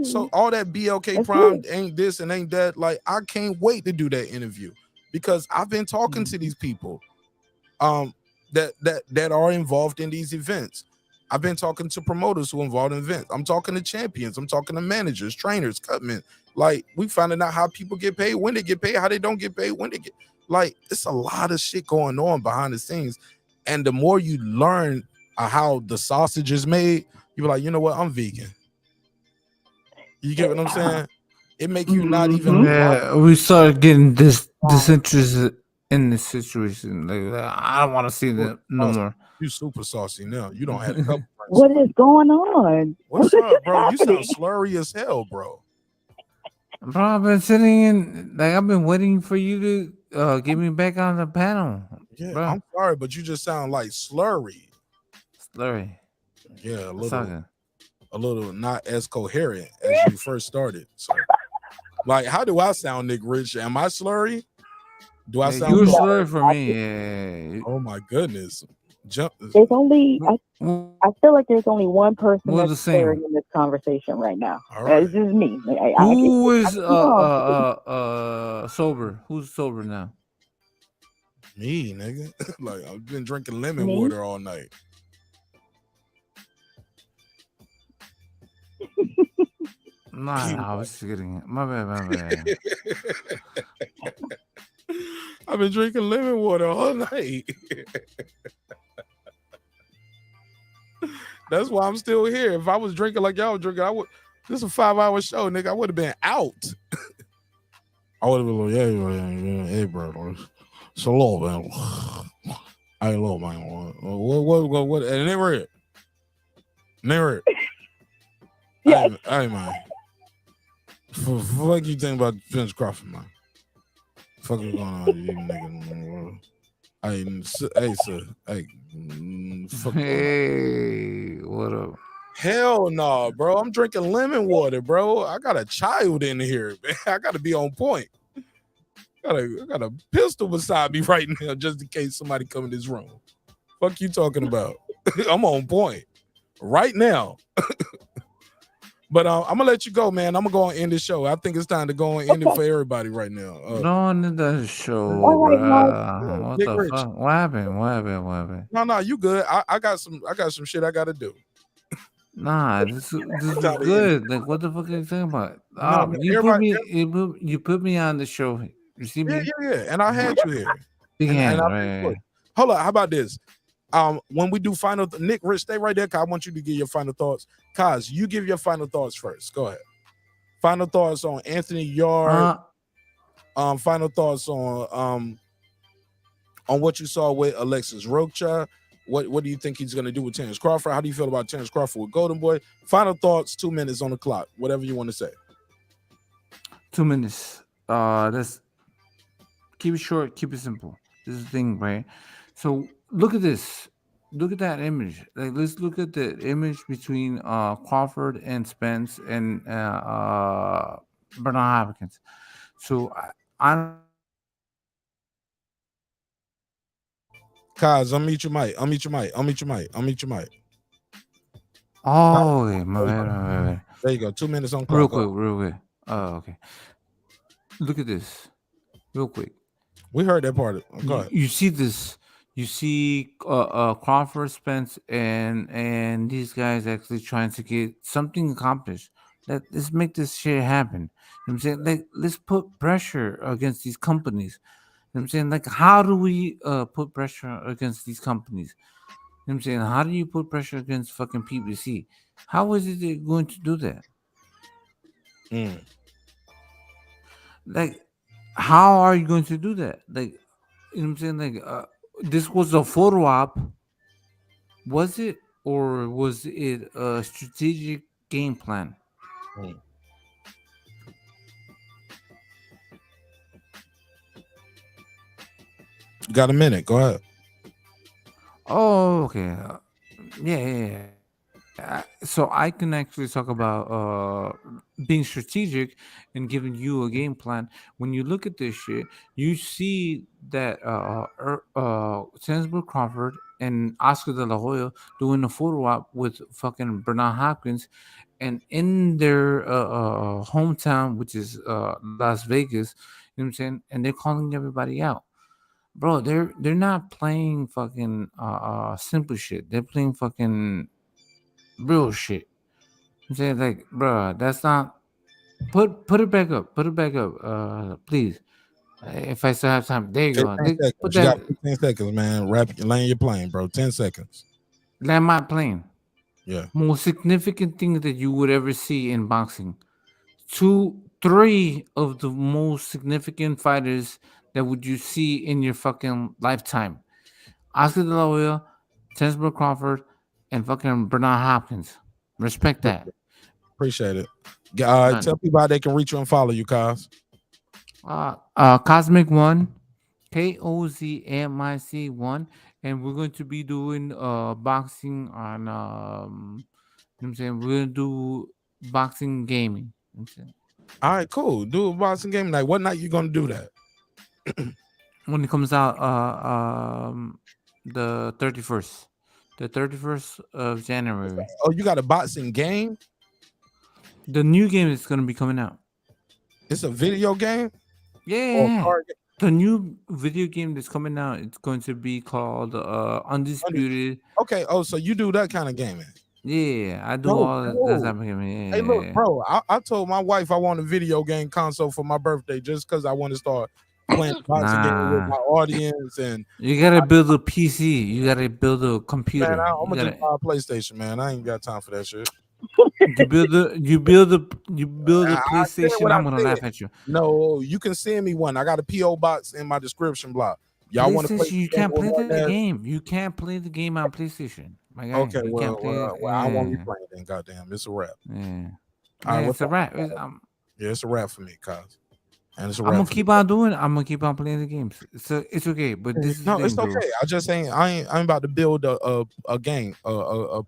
so all that BLK Prime ain't this and ain't that. Like I can't wait to do that interview because I've been talking to these people that are involved in these events. I've been talking to promoters who are involved in events. I'm talking to champions. I'm talking to managers, trainers, cutmen. Like we finding out how people get paid, when they get paid, how they don't get paid, when they get like it's a lot of shit going on behind the scenes. And the more you learn how the sausage is made, you're like, you know what, I'm vegan. You get what I'm saying? It make you not even. Yeah, we start getting disinterested in this situation. Like I don't want to see that no more. You super saucy now. You don't have a couple. What is going on? What's up, bro? You sound slurry as hell, bro. Bro, I've been sitting in, like, I've been waiting for you to get me back on the panel. Yeah, bro. I'm sorry, but you just sound like slurry. Slurry. Yeah, a a little not as coherent as you first started. So, like, how do I sound, Nick Rich? Am I slurry? Do I sound? You were slurry for me. Yeah. Oh my goodness. There's only I feel like there's only one person We're that's the same. staring in this conversation right now. right. This is me. Who is sober? Who's sober now? Me, nigga. Like I've been drinking lemon Me? water all night. Nah, I was just kidding. My bad. I've been drinking lemon water all night. That's why I'm still here. If I was drinking like y'all was drinking, I would. This is a 5-hour show, nigga. I would have been out. I would have been like, yeah, hey, bro. It's a little, man. Hey, little, man. What? And never it. Hey, man. Fuck you think about Terence Crawford, man? Fuck is going on with you niggas? Hey, sir. Hey, what up? Hell no, bro. I'm drinking lemon water, bro. I got a child in here, man. I got to be on point. I got a pistol beside me right now just in case somebody come in this room. Fuck you talking about? I'm on point right now. But I'm gonna let you go, man. I'm gonna go and end the show. I think it's time to go and end it for everybody right now. Don't end the show, All right, bro. What Big the Rich. fuck? What happened? What happened? What happened? No, you good. I got some shit I gotta do. Nah, this Time was to end it. good. Like, what the fuck are you talking about? No, man, You put me on the show. You see me? Yeah. And I had you here. Big And hand, I right? look, hold on. How about this? When we do final, Nick, Rich, stay right there. Cause I want you to give your final thoughts. Kaz, you give your final thoughts first. Go ahead. Final thoughts on Anthony Yard. Final thoughts on what you saw with Alexis Rocha. What do you think he's going to do with Terence Crawford? How do you feel about Terence Crawford with Golden Boy? Final thoughts, 2 minutes on the clock. Whatever you want to say. 2 minutes. Let's keep it short, keep it simple. This is the thing, right? So look at this. Look at that image. Like, let's look at the image between Crawford and Spence and Bernard Hopkins. So I Kaz, unmute your mic. Unmute your mic. Oh, okay. My bad. There you go. 2 minutes on clock. Real quick. Oh, okay. Look at this. Real quick. We heard that part. Go ahead. You see this. You see Crawford, Spence, and these guys actually trying to get something accomplished. Let's make this shit happen. You know what I'm saying? Like, let's put pressure against these companies. You know what I'm saying? Like, how do we put pressure against these companies? You know what I'm saying? How do you put pressure against fucking PBC? How is it they're going to do that? Like, how are you going to do that? Like, you know what I'm saying? Like, this was a photo op. Was it? Or was it a strategic game plan? You got a minute. Go ahead. Oh, okay. Yeah. So I can actually talk about being strategic and giving you a game plan. When you look at this shit, you see that Terence Crawford and Oscar De La Hoya doing a photo op with fucking Bernard Hopkins, and in their hometown, which is Las Vegas, you know what I'm saying, and they're calling everybody out. Bro, they're not playing fucking simple shit. They're playing fucking real shit. I'm saying, like, bro, that's not. Put it back up. Put it back up, please. If I still have time, there you go. 15 seconds. Put You that. got 15 seconds, man. Land your plane, bro. 10 seconds. Land my plane. Yeah. Most significant thing that you would ever see in boxing. 3 of the most significant fighters that would you see in your fucking lifetime. Oscar De La Hoya, Terence Crawford, and fucking Bernard Hopkins. Respect that. Appreciate it. Tell people how they can reach you and follow you, Kaz. Cosmic One, KOZMIC 1, and we're going to be doing boxing on you know what I'm saying, we're gonna do boxing gaming. You know what I'm saying? All right, cool. Do a boxing game night. What night you gonna do that? When it comes out the 31st. The 31st of January. Oh, you got a boxing game? The new game is gonna be coming out. It's a video game? Yeah. The new video game that's coming out, it's going to be called Undisputed. Okay. Oh, so you do that kind of gaming? Yeah, I do all that type of gaming. Hey, look, bro, I told my wife I want a video game console for my birthday just because I want to start playing boxing game with my audience. And you gotta build a PC. You gotta build a computer. Man, I'm gonna just buy a PlayStation, man. I ain't got time for that shit. You build a PlayStation. I'm gonna laugh at you. No, you can send me one. I got a PO box in my description block. Y'all want to play? You can't play the game. You can't play the game on PlayStation. My guy. Okay, you can't play I won't be playing then. Goddamn, it's a wrap. Yeah, All right, it's a wrap. Yeah, it's a wrap for me, cuz. And it's a I'm wrap. gonna keep on doing it. I'm gonna keep on playing the games. So it's okay. But this is it's okay. I just saying I ain't about to build a game, a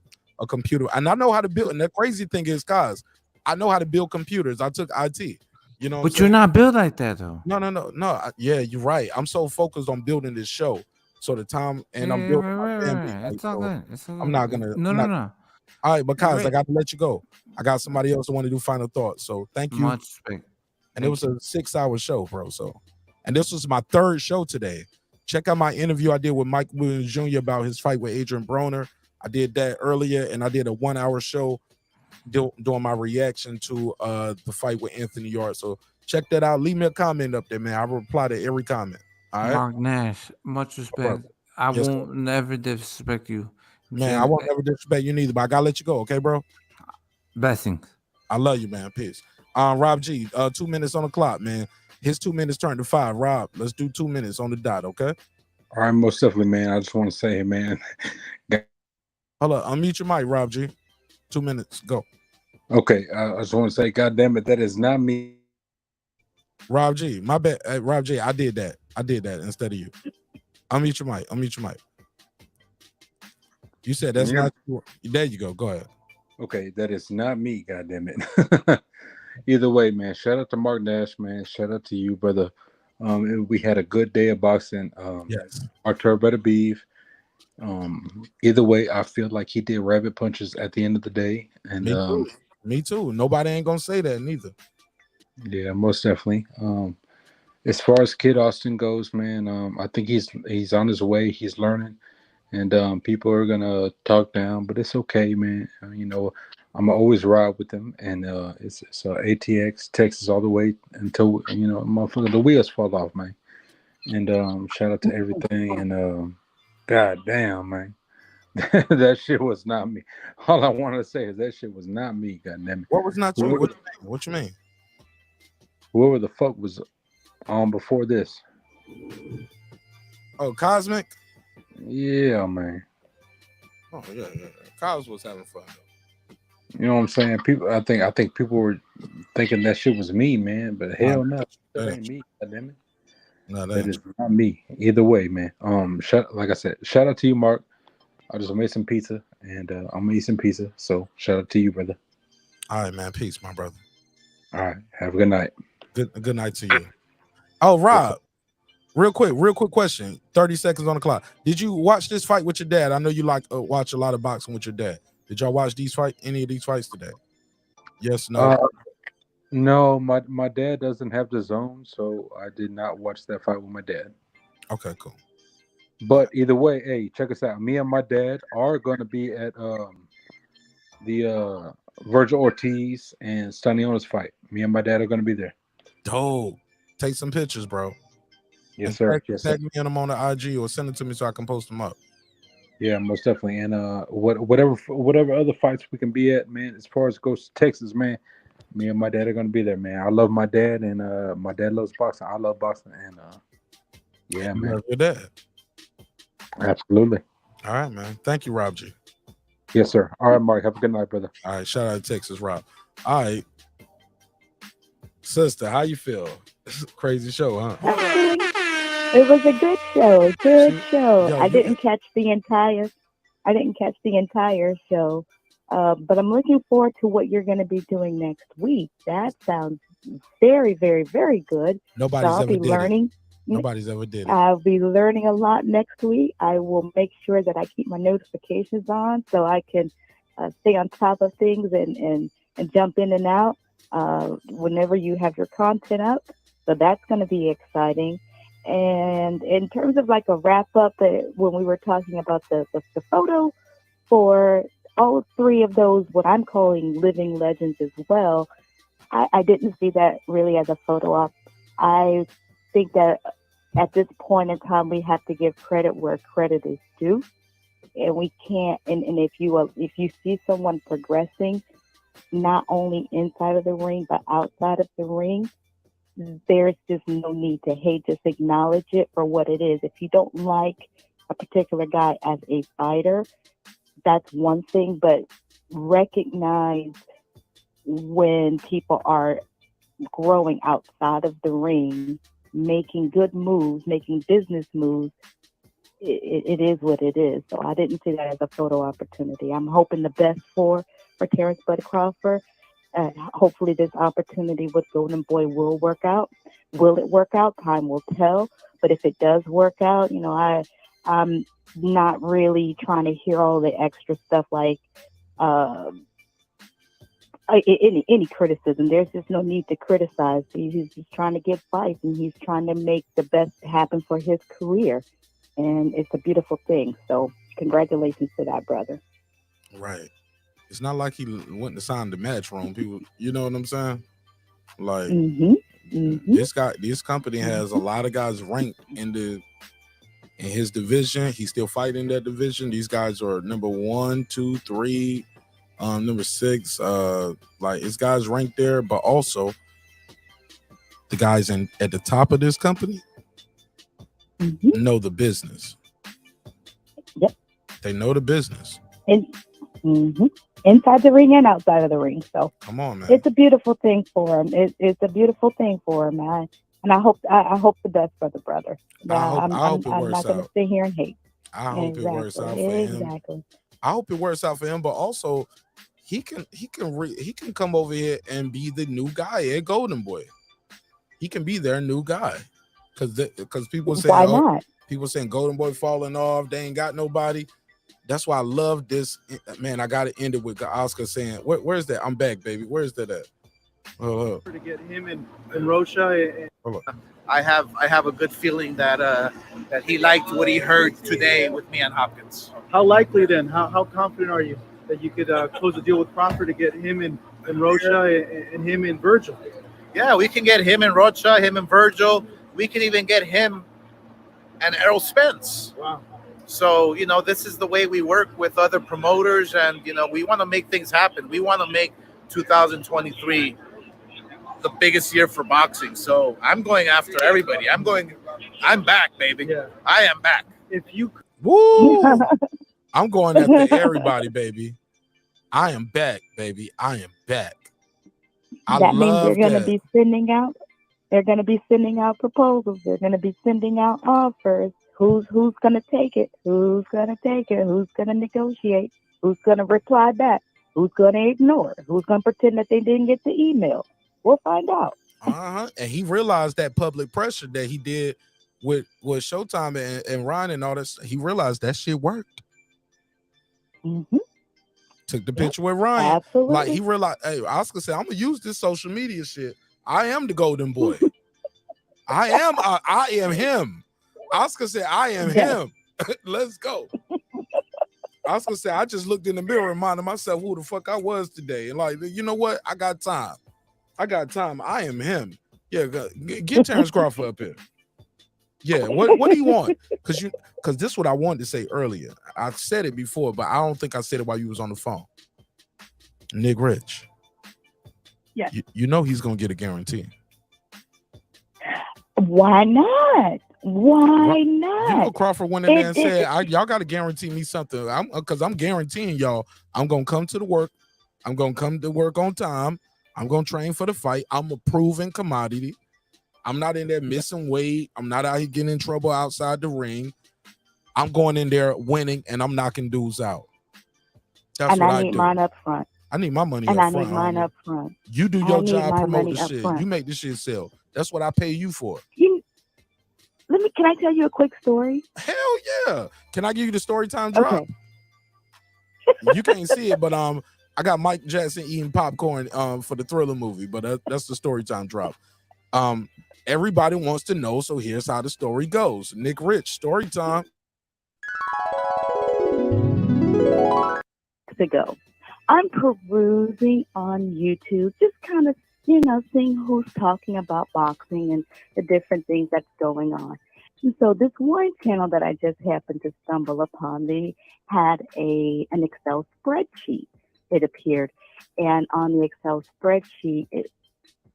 computer, and I know how to build. And the crazy thing is, guys, I know how to build computers. I took IT. You know, but you're not built like that though. No. Yeah, you're right. I'm so focused on building this show. So the time and I'm building my family. It's all good. I'm not gonna. No. All right, because I Great. got to let you go. I got somebody else who want to do final thoughts. So thank you. Much respect. And it was a 6-hour show, bro. So, and this was my third show today. Check out my interview I did with Mike Williams Jr. about his fight with Adrian Broner. I did that earlier, and I did a 1-hour show doing my reaction to the fight with Anthony Yard. So check that out. Leave me a comment up there, man. I will reply to every comment. All right, Mark Nash, much respect. I Yes, won't never disrespect you. man. I won't never disrespect you neither, but I gotta let you go, okay, bro? Blessings. I love you, man. Peace. Rob G, 2 minutes on the clock, man. His 2 minutes turned to 5. Rob, let's do 2 minutes on the dot, okay? All right, most definitely, man. I just want to say, man. Hold up, unmute your mic, Rob G. 2 minutes, go. Okay, I just want to say, God damn it, that is not me. Rob G, my bad. Rob G, I did that instead of you. Unmute your mic. Unmute your mic. You said that's not you. There you go. Go ahead. Okay, that is not me, God damn it. Either way, man, shout out to Mark Nash, man. Shout out to you, brother. We had a good day of boxing. Yes. Artur Beterbiev. Either way, I feel like he did rabbit punches at the end of the day. And Me too. Me too. Nobody ain't gonna say that neither. Yeah, most definitely. As far as Kid Austin goes, man, I think he's on his way. He's learning, and people are gonna talk down, but it's okay, man. You know, I'm gonna always ride with him, and it's ATX Texas all the way until motherfucker the wheels fall off, man. And shout out to everything, and god damn, man. That shit was not me. All I wanted to say is that shit was not me, goddamn it. What was not you? What you mean? Whoever the fuck was on before this. Oh, Cosmic? Yeah, man. Oh, yeah. Cos was having fun. You know what I'm saying? I think people were thinking that shit was me, man. But hell no, that ain't me, goddamn it. No, that is not me. Either way, man. Like I said, shout out to you, Mark. I just made some pizza, and I'm gonna eat some pizza. So shout out to you, brother. All right, man. Peace, my brother. All right. Have a good night. Good night to you. Oh, Rob, real quick question. 30 seconds on the clock. Did you watch this fight with your dad? I know you like watch a lot of boxing with your dad. Did y'all watch any of these fights today? Yes, no. No, my dad doesn't have the zone, so I did not watch that fight with my dad. Okay, cool. But either way, hey, check us out. Me and my dad are going to be at the Virgil Ortiz and Stanionis fight. Me and my dad are going to be there. Dope. Take some pictures, bro. Yes, and sir. Tag me in them on the IG or send it to me so I can post them up. Yeah, most definitely. And whatever other fights we can be at, man. As far as goes to Texas, man, me and my dad are going to be there, man. I love my dad, and my dad loves boxing. I love boxing, and yeah, You man. love your dad. Absolutely. All right, man. Thank you, Rob G. Yes, sir. All right, Mark. Have a good night, brother. All right. Shout out to Texas, Rob. All right. Sister, how you feel? Crazy show, huh? It was a good show. Yo, I didn't catch the entire show. But I'm looking forward to what you're going to be doing next week. That sounds very, very, very good. Nobody's I'll ever be did learning. it. Nobody's ever did it. I'll be learning a lot next week. I will make sure that I keep my notifications on so I can stay on top of things and jump in and out whenever you have your content up. So that's going to be exciting. And in terms of like a wrap up, when we were talking about the photo for all three of those, what I'm calling living legends as well, I didn't see that really as a photo op. I think that at this point in time, we have to give credit where credit is due. And we can't, and if you see someone progressing, not only inside of the ring, but outside of the ring, there's just no need to hate. Just acknowledge it for what it is. If you don't like a particular guy as a fighter, that's one thing, but recognize when people are growing outside of the ring, making good moves, making business moves. It is what it is. So I didn't see that as a photo opportunity. I'm hoping the best for Terence Crawford. Hopefully this opportunity with Golden Boy will work out. Will it work out? Time will tell. But if it does work out, I'm not really trying to hear all the extra stuff like any criticism. There's just no need to criticize. He's just trying to get fights, and he's trying to make the best happen for his career, and it's a beautiful thing. So congratulations to that brother. Right. It's not like he went to sign the match room. People, you know what I'm saying? Like this company has a lot of guys ranked in his division. He's still fighting that division. These guys are number 1, 2, 3, number 6. Like it's guys ranked there, but also the guys at the top of this company know the business. Yep. They know the business. And inside the ring and outside of the ring. So come on, man. It's a beautiful thing for him. It's a beautiful thing for him, man. And I hope the best for the brother. I hope it I'm works not going to out. sit here and hate. I hope it works out for him. Exactly. I hope it works out for him, but also he can come over here and be the new guy at Golden Boy. He can be their new guy because people saying why not? People saying Golden Boy falling off. They ain't got nobody. That's why I love this, man. I got to end it with Oscar saying, "Where's that? I'm back, baby. Where's that at?" To get him and Rocha. I have a good feeling that he liked what he heard today with me and Hopkins. How likely then? How confident are you that you could close a deal with Crawford to get him and Rocha and him and Virgil? Yeah, we can get him and Rocha, him and Virgil. We can even get him and Errol Spence. Wow. So, this is the way we work with other promoters, and, we want to make things happen. We want to make 2023 the biggest year for boxing. So I'm going after everybody. I'm back, baby. Yeah. I am back. If you... Woo! I'm going after everybody, baby. I am back, baby. I am back. That means they're going to be sending out. They're going to be sending out proposals. They're going to be sending out offers. Who's going to take it? Who's going to take it? Who's going to negotiate? Who's going to reply back? Who's going to ignore? Who's going to pretend that they didn't get the email? We'll find out. And he realized that public pressure that he did with Showtime and Ryan and all this. He realized that shit worked. Took the picture with Ryan. Absolutely. Like he realized, hey, Oscar said, I'm going to use this social media shit. I am the Golden Boy. I am him. Oscar said, I am him. Let's go. Oscar said, I just looked in the mirror and reminded myself who the fuck I was today. And like, you know what? I got time. I am him. Yeah, get Terence Crawford up here. Yeah, what do you want? Because this is what I wanted to say earlier. I said it before, but I don't think I said it while you was on the phone. Nick Rich. Yeah. You know he's gonna get a guarantee. Why not? Why not? You know Crawford went in there and said, y'all got to guarantee me something. Because I'm guaranteeing y'all, I'm going to come to the work. I'm going to come to work on time. I'm going to train for the fight. I'm a proven commodity. I'm not in there missing weight. I'm not out here getting in trouble outside the ring. I'm going in there winning, and I'm knocking dudes out. That's what I do. I need mine up front. I need my money and up front. I need mine up front. You do your job, promote the shit. You make the shit sell. That's what I pay you for. Can I tell you a quick story? Hell yeah. Can I give you the story time drop? Okay. You can't see it, but I got Mike Jackson eating popcorn for the Thriller movie, but that's the story time drop. Everybody wants to know, so here's how the story goes. Nick Rich, story time. To go. I'm perusing on YouTube, just kind of, seeing who's talking about boxing and the different things that's going on. And so this one channel that I just happened to stumble upon, they had an Excel spreadsheet, it appeared. And on the Excel spreadsheet, it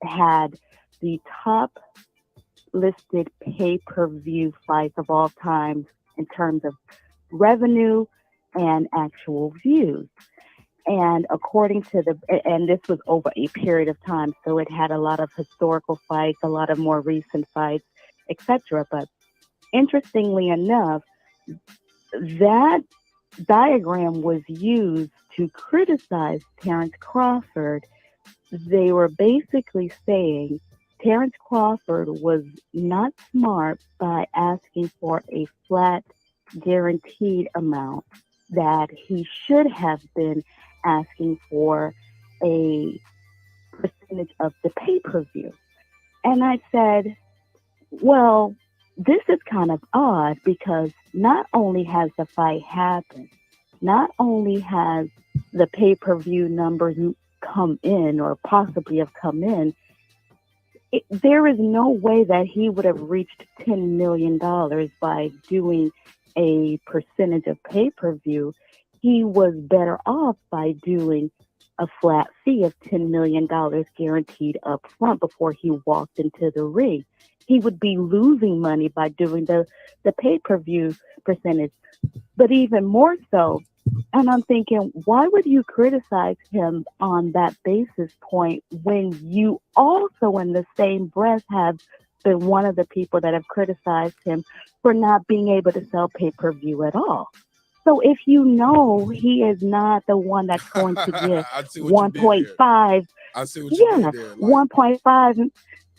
had the top listed pay-per-view fights of all time in terms of revenue and actual views. And according to and this was over a period of time, so it had a lot of historical fights, a lot of more recent fights, etc. But interestingly enough, that diagram was used to criticize Terence Crawford. They were basically saying Terence Crawford was not smart by asking for a flat guaranteed amount, that he should have been asking for a percentage of the pay-per-view. And I said, well, this is kind of odd because not only has the fight happened, not only has the pay-per-view numbers come in or possibly have come in, there is no way that he would have reached $10 million by doing a percentage of pay-per-view. He was better off by doing a flat fee of $10 million guaranteed up front before he walked into the ring. He would be losing money by doing the pay-per-view percentage. But even more so, and I'm thinking, why would you criticize him on that basis point when you also in the same breath have been one of the people that have criticized him for not being able to sell pay-per-view at all? So if you know he is not the one that's going to get 1.5, I see what you did there. 1.5.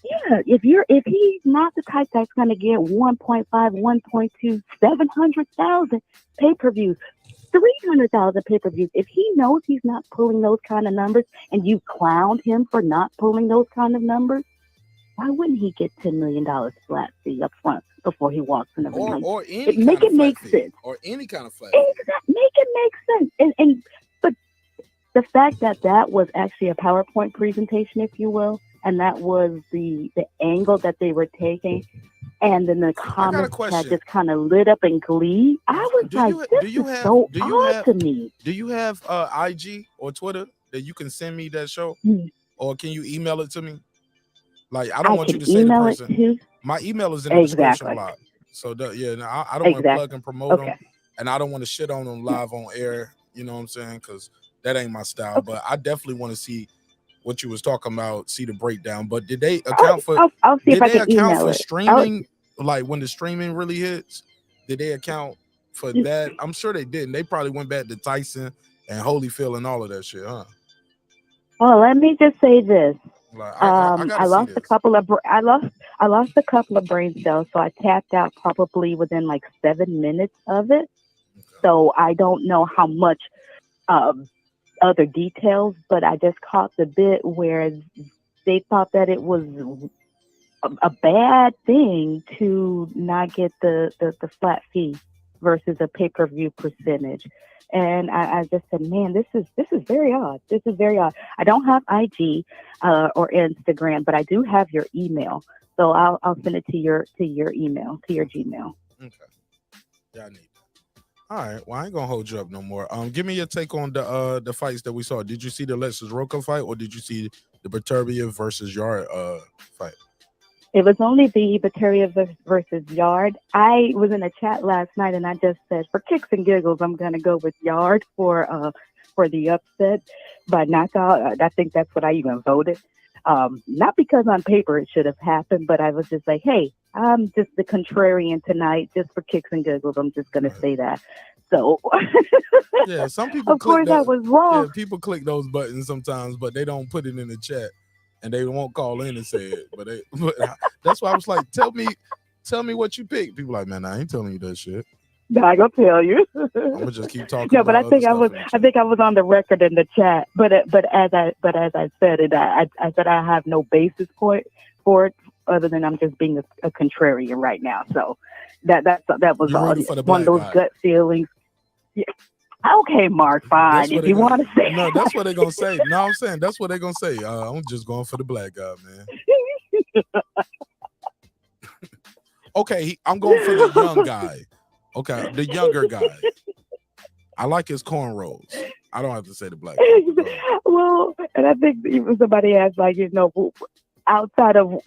Yeah, if he's not the type that's going to get 1.5, 1.2, 700,000 pay-per-views, 300,000 pay-per-views, if he knows he's not pulling those kind of numbers and you clowned him for not pulling those kind of numbers, why wouldn't he get $10 million flat fee up front before he walks in the ring? Or any make kind it of make flat fee. sense. Or any kind of flat Exactly. Make it make sense. But the fact that was actually a PowerPoint presentation, if you will, and that was the angle that they were taking, and then the comments had just kind of lit up in glee. I was this is so odd to me. Do you have IG or Twitter that you can send me that show? Or can you email it to me? Like, I don't want you to say the person. My email is in the description block. So, I don't want to plug and promote them. And I don't want to shit on them live on air. You know what I'm saying? Because that ain't my style. But I definitely want to see what you was talking about, see the breakdown. But did they account for I'll see if I can email it. Streaming? Like, when the streaming really hits, did they account for that? I'm sure they didn't. They probably went back to Tyson and Holyfield and all of that shit, huh? Well, let me just say this. Like, I lost a couple of brain cells, so I tapped out probably within like 7 minutes of it. So I don't know how much other details, but I just caught the bit where they thought that it was a bad thing to not get the flat fee versus a pay-per-view percentage. And I just said, man, this is very odd. This is very odd. I don't have IG or Instagram, but I do have your email. So I'll send it to your email, to your Gmail. Okay. Yeah, I need that. All right. Well, I ain't gonna hold you up no more. Give me your take on the fights that we saw. Did you see the Alexis Rocha fight, or did you see the Beterbiev versus Yard fight? It was only the Beterbiev versus Yard. I was in a chat last night, and I just said, for kicks and giggles, I'm gonna go with Yard for the upset by knockout. I think that's what I even voted. Not because on paper it should have happened, but I was just like, hey, I'm just the contrarian tonight, just for kicks and giggles. I'm just gonna say that. So yeah, some people. Of course, I was wrong. Yeah, people click those buttons sometimes, but they don't put it in the chat. And they won't call in and say it, but that's why I was like, tell me what you picked. People like, man, I ain't telling you that shit. No, I gonna tell you. I'm gonna just keep talking. No, but I think I was on the record in the chat. But as I said it, I said I have no basis point for it other than I'm just being a contrarian right now. So that was all. One of those gut feelings. Yeah. Okay, Mark, fine. If you want to say. No, that's what they're going to say. No, I'm saying that's what they're going to say. I'm just going for the black guy, man. Okay, I'm going for the young guy. Okay, the younger guy. I like his cornrows. I don't have to say the black guy. Well, and I think even somebody asked, like, outside of,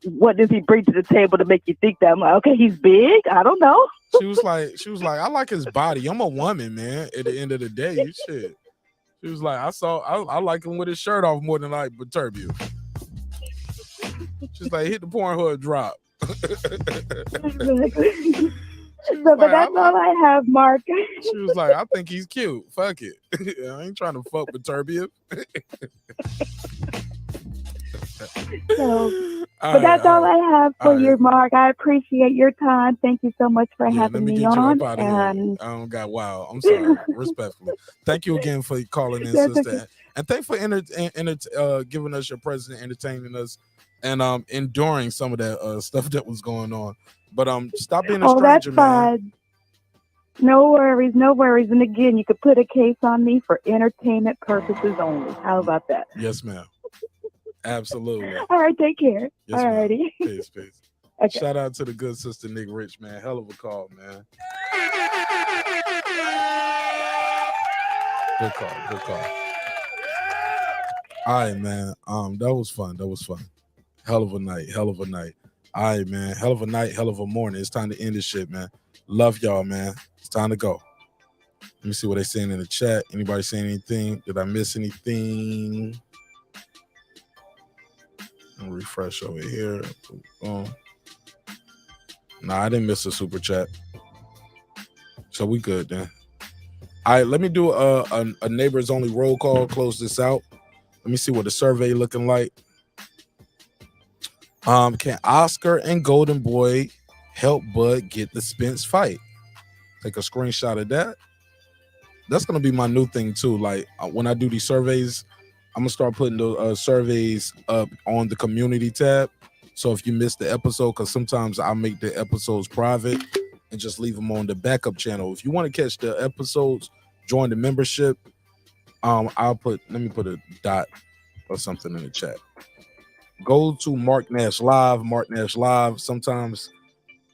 what does he bring to the table to make you think that? I'm like, okay, he's big. I don't know. She was like, I like his body. I'm a woman, man. At the end of the day, shit. She was like, I like him with his shirt off more than I like Beterbiev. She's like, hit the Pornhub drop. But that's all I have, Mark. She was like, I think he's cute. Fuck it. I ain't trying to fuck Beterbiev. So, but that's all I have for you, Mark. I appreciate your time. Thank you so much for Yeah, let having me me get you on. up out of here. And I don't got wow. I'm sorry. Respectfully. Thank you again for calling in, that's sister. okay. And thanks for giving us your presence, entertaining us, and enduring some of that stuff that was going on. But stop being a Oh, that's stranger, man. fine. No worries, no worries. And again, you could put a case on me for entertainment purposes only. How about that? Yes, ma'am. Absolutely. All right, take care. Yes, All ma'am. righty. Peace, peace. Okay. Shout out to the good sister Nick Rich, man. Hell of a call, man. Good call. Good call. All right, man. That was fun. That was fun. Hell of a night. Hell of a night. All right, man. Hell of a night. Hell of a morning. It's time to end this shit, man. Love y'all, man. It's time to go. Let me see what they saying in the chat. Anybody saying anything? Did I miss anything? I'll refresh over here. Nah, I didn't miss a super chat. So we good then. All right, let me do a neighbors only roll call. Close this out. Let me see what the survey looking like. Can Oscar and Golden Boy help Bud get the Spence fight? Take a screenshot of that. That's gonna be my new thing too. Like when I do these surveys, I'm gonna start putting the surveys up on the community tab. So if you missed the episode, because sometimes I make the episodes private and just leave them on the backup channel. If you want to catch the episodes, join the membership. Let me put a dot or something in the chat. Go to Mark Nash Live. Mark Nash Live. Sometimes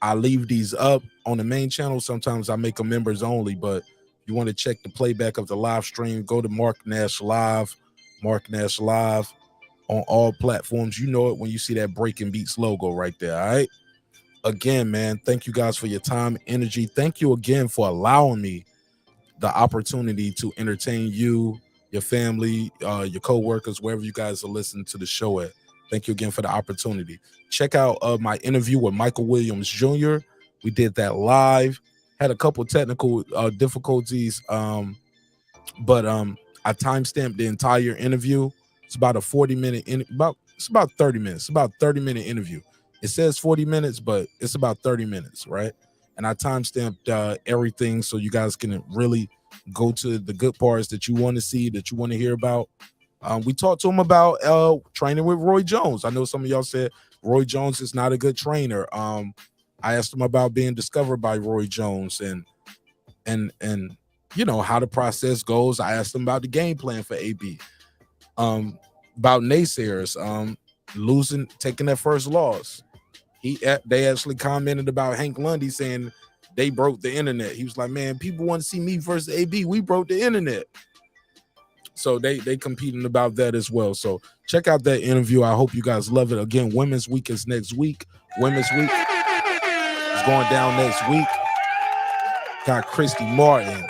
I leave these up on the main channel. Sometimes I make them members only, but you want to check the playback of the live stream, go to Mark Nash Live. Mark Nash Live on all platforms. You know it when you see that Breaking Beats logo right there, all right? Again, man, thank you guys for your time, energy. Thank you again for allowing me the opportunity to entertain you, your family, your co-workers, wherever you guys are listening to the show at. Thank you again for the opportunity. Check out my interview with Michael Williams Jr. We did that live. Had a couple technical difficulties, but I timestamped the entire interview. It's about a 40-minute it's about 30 minutes. It's about a 30-minute interview. It says 40 minutes, but it's about 30 minutes, right? And I timestamped everything so you guys can really go to the good parts that you want to see, that you want to hear about. We talked to him about training with Roy Jones. I know some of y'all said Roy Jones is not a good trainer. I asked him about being discovered by Roy Jones and you know how the process goes. I asked him about the game plan for AB, about naysayers, taking their first loss. They actually commented about Hank Lundy saying they broke the internet. He was like, man, people want to see me versus AB. We broke the internet. So they competing about that as well. So check out that interview. I hope you guys love it. Again, Women's Week is next week. Women's Week is going down next week. Got Christy Martin,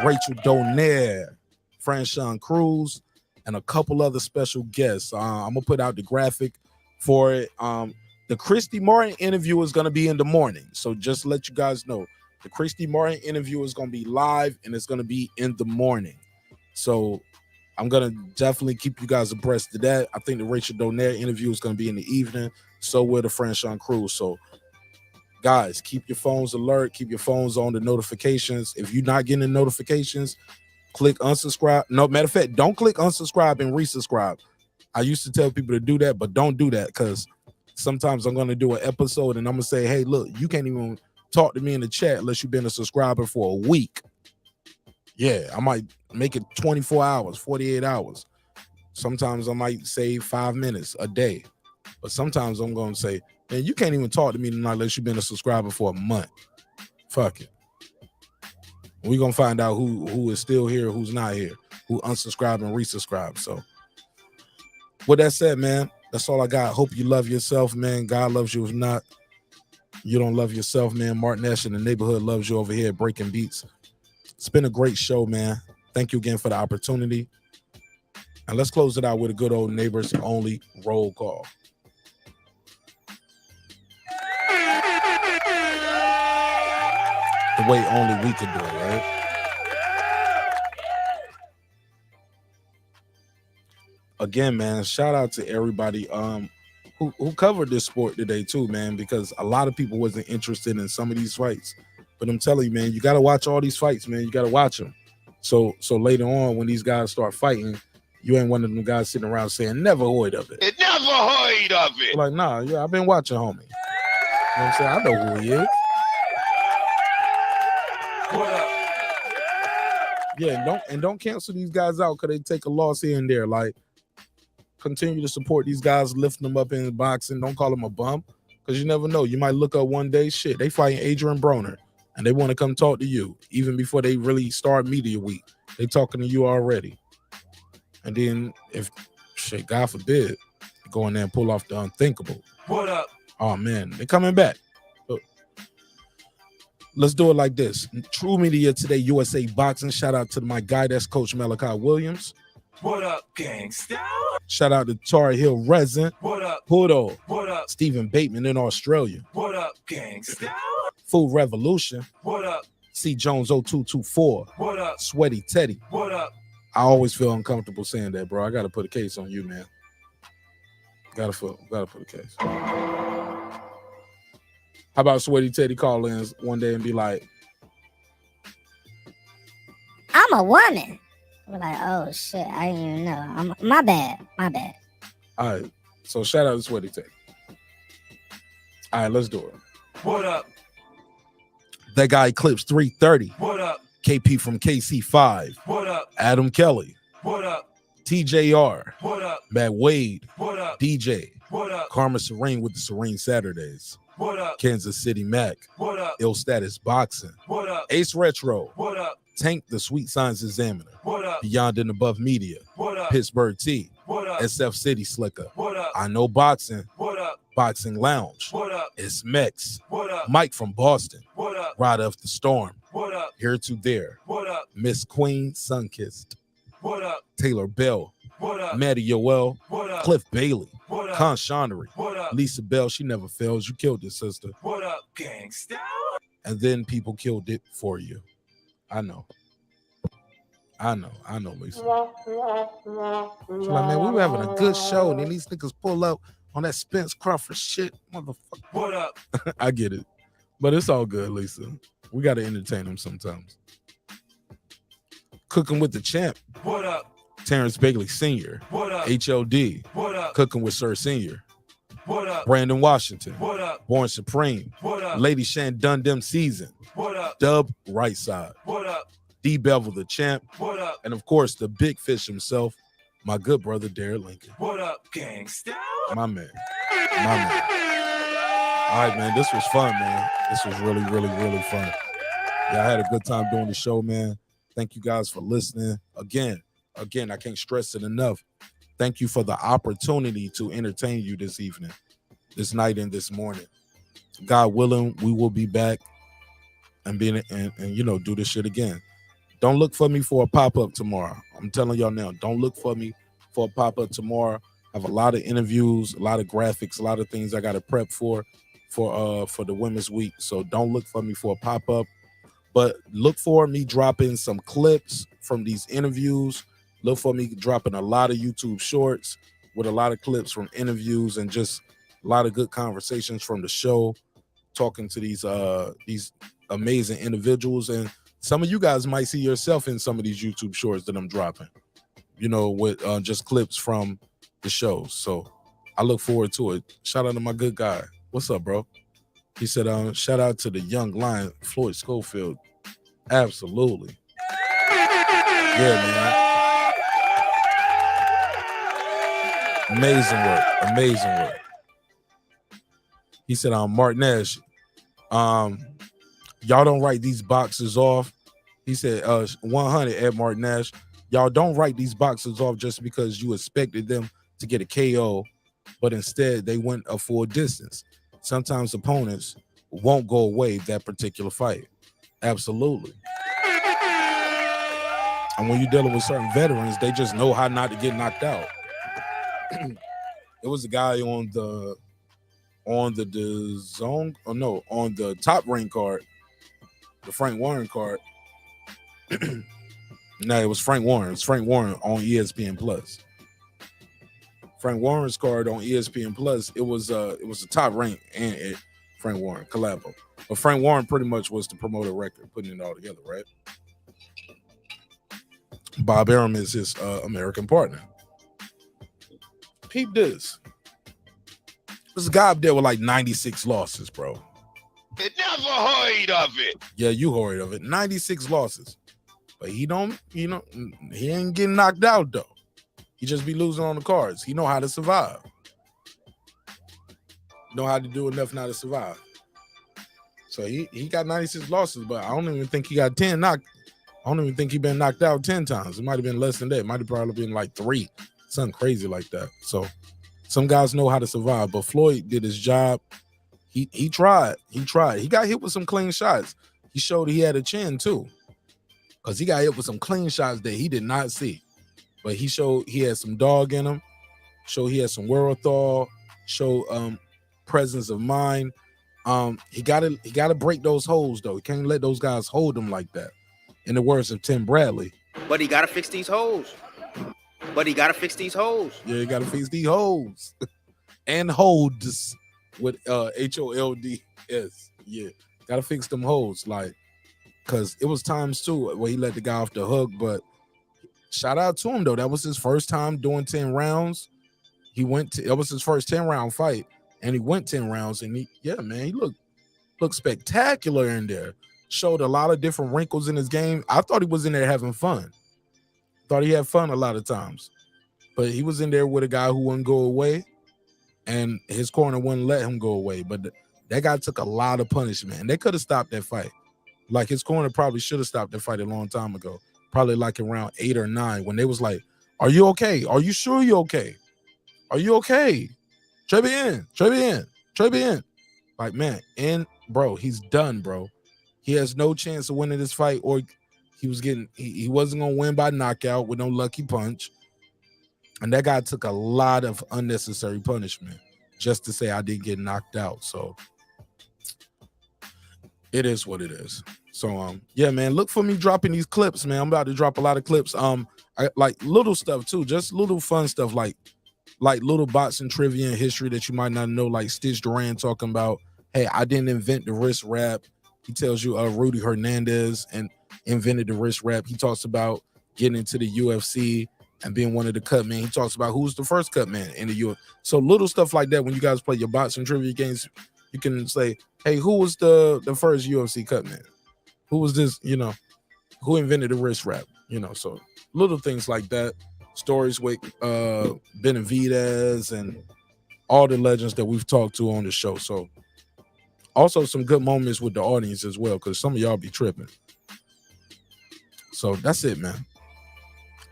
Rachel Donaire, Franchon Cruz, and a couple other special guests. I'm gonna put out the graphic for it. The Christy Martin interview is gonna be in the morning, so just to let you guys know, the Christy Martin interview is gonna be live and it's gonna be in the morning. So I'm gonna definitely keep you guys abreast of that. I think the Rachel Donaire interview is gonna be in the evening. So will the Franchon Cruz. So guys, keep your phones alert, keep your phones on the notifications. If you're not getting the notifications, click unsubscribe. No, matter of fact, don't click unsubscribe and resubscribe. I used to tell people to do that, but don't do that because sometimes I'm going to do an episode and I'm going to say, hey, look, you can't even talk to me in the chat unless you've been a subscriber for a week. Yeah, I might make it 24 hours, 48 hours. Sometimes I might say 5 minutes a day, but sometimes I'm going to say, man, you can't even talk to me tonight unless you've been a subscriber for a month. Fuck it. We're going to find out who is still here, who's not here, who unsubscribed and resubscribed. So with that said, man, that's all I got. Hope you love yourself, man. God loves you. If not, you don't love yourself, man. Martin Nash in the neighborhood loves you over here at Breaking Beats. It's been a great show, man. Thank you again for the opportunity. And let's close it out with a good old neighbors only roll call. The way only we could do it, right? again, man, shout out to everybody who covered this sport today too, man, because a lot of people wasn't interested in some of these fights. But I'm telling you, man, you got to watch all these fights, man. You got to watch them. So later on, when these guys start fighting, you ain't one of them guys sitting around saying, never heard of it. It never heard of it. Like, nah, yeah, I've been watching, homie. You know what I'm saying? I know who he is. Yeah, and don't cancel these guys out because they take a loss here and there. Like, continue to support these guys, lifting them up in boxing. Don't call them a bum because you never know. You might look up one day, shit, they fighting Adrian Broner, and they want to come talk to you even before they really start media week. They talking to you already. And then if, shit, God forbid, go in there and pull off the unthinkable. What up? Oh, man, they're coming back. Let's do it like this. True Media Today, USA Boxing. Shout out to my guy, that's Coach Malachi Williams. What up, gangsta? Shout out to Tar Hill Resin. What up? Pudo. What up? Stephen Bateman in Australia. What up, gangsta? Food Revolution. What up? C. Jones 0224. What up? Sweaty Teddy. What up? I always feel uncomfortable saying that, bro. I got to put a case on you, man. Gotta put a case. How about Sweaty Teddy call in one day and be like, I'm a woman. We're like, oh shit, I didn't even know. My bad. all right, so shout out to Sweaty Teddy. All right, let's do it. What up? That guy Eclipse 330. What up? KP from KC5. What up? Adam Kelly. What up? TJR. What up? Matt Wade. What up? DJ. What up? Karma Serene with the Serene Saturdays. What up? Kansas City Mac. What up? Ill Status Boxing. What up? Ace Retro. What up? Tank the Sweet Science Examiner. What up? Beyond and Above Media. What up? Pittsburgh T. What up? SF City Slicker. What up? I Know Boxing. What up? Boxing Lounge. What up? It's Mex. What up? Mike from Boston. What up? Ride of the Storm. What up? Here to There. What up? Miss Queen Sunkissed. What up? Taylor Bell. What up? Maddie Yoel. What up? Cliff Bailey. What up? Con Shonnery. What up? Lisa Bell. She never fails. You killed it, sister. What up, gangsta? And then people killed it for you. I know, Lisa. She's like, man, we were having a good show, and then these niggas pull up on that Spence Crawford shit, motherfucker. What up? I get it, but it's all good, Lisa. We got to entertain them sometimes. Cooking with the Champ. What up? Terrence Bailey Sr. What up? HLD. What up? Cooking with Sir Sr. What up? Brandon Washington. What up? Born Supreme. What up? Lady Shan Dundem Season. What up? Dub Right Side. What up? D Bevel the Champ. What up? And of course, the big fish himself, my good brother, Derek Lincoln. What up, gangsta? My man. All right, man. This was fun, man. This was really, really, really fun. Yeah, I had a good time doing the show, man. Thank you guys for listening. Again, I can't stress it enough. Thank you for the opportunity to entertain you this evening, this night, and this morning. God willing, we will be back and do this shit again. Don't look for me for a pop-up tomorrow. I'm telling y'all now, don't look for me for a pop-up tomorrow. I have a lot of interviews, a lot of graphics, a lot of things I got to prep for the Women's Week. So don't look for me for a pop-up, but look for me dropping some clips from these interviews. Look for me dropping a lot of YouTube shorts with a lot of clips from interviews and just a lot of good conversations from the show, talking to these amazing individuals. And some of you guys might see yourself in some of these YouTube shorts that I'm dropping, with just clips from the shows. So I look forward to it. Shout out to my good guy. What's up, bro? He said, shout out to the young lion, Floyd Schofield. Absolutely. Yeah, man. Amazing work. He said, Mark Nash, y'all don't write these boxes off. He said, 100 at Mark Nash. Y'all don't write these boxes off just because you expected them to get a KO, but instead they went a full distance. Sometimes opponents won't go away that particular fight. Absolutely. And when you're dealing with certain veterans, they just know how not to get knocked out. There was a guy on the Top Rank card, the Frank Warren card. No, it was Frank Warren. It's Frank Warren on ESPN Plus. Frank Warren's card on ESPN Plus, it was a top rank and Frank Warren collabo. But Frank Warren pretty much was the promoter record, putting it all together, right? Bob Arum is his American partner. Peep this. There's a guy up there with like 96 losses, bro. It never heard of it. Yeah, you heard of it. 96 losses. But he ain't getting knocked out though. He just be losing on the cards. He know how to survive. Know how to do enough not to survive. So he got 96 losses, but I don't even think he got 10 knocked. I don't even think he been knocked out 10 times. It might have been less than that. It might have probably been like 3. Something crazy like that. So some guys know how to survive, but Floyd did his job. He tried. He got hit with some clean shots. He showed he had a chin too. Because he got hit with some clean shots that he did not see. But he showed he had some dog in him. Showed he had some wherewithal. Showed presence of mind. He gotta break those holes though. He can't let those guys hold him like that. In the words of Tim Bradley. But he gotta fix these holes. Yeah, you gotta fix these holes. And holds with HOLDS. Yeah. Gotta fix them holes. Like, cause it was times too where he let the guy off the hook, but shout out to him though. That was his first time doing 10 rounds. That was his first 10-round fight, and he went 10 rounds, and he looked spectacular in there. Showed a lot of different wrinkles in his game. I thought he was in there having fun. Thought he had fun a lot of times. But he was in there with a guy who wouldn't go away, and his corner wouldn't let him go away. But that guy took a lot of punishment, and they could have stopped that fight. Like, his corner probably should have stopped that fight a long time ago. Probably like around 8 or 9 when they was like, are you okay? Are you sure you're okay? Are you okay? Trey in. Like, man, bro, he's done, bro. He has no chance of winning this fight, or he wasn't gonna win by knockout with no lucky punch. And that guy took a lot of unnecessary punishment just to say I didn't get knocked out. So it is what it is. So yeah, man, look for me dropping these clips, man. I'm about to drop a lot of clips. I like little stuff too, just little fun stuff like little boxing trivia and history that you might not know, like Stitch Duran talking about, hey, I didn't invent the wrist wrap. He tells you Rudy Hernandez and invented the wrist wrap. He talks about getting into the UFC and being one of the cut men. He talks about who's the first cut man in the UFC. So little stuff like that when you guys play your boxing trivia games, you can say, hey, who was the first UFC cut man? Who was this, who invented the wrist wrap? So little things like that. Stories with Beterbiev and all the legends that we've talked to on the show. So also some good moments with the audience as well, because some of y'all be tripping. So that's it, man.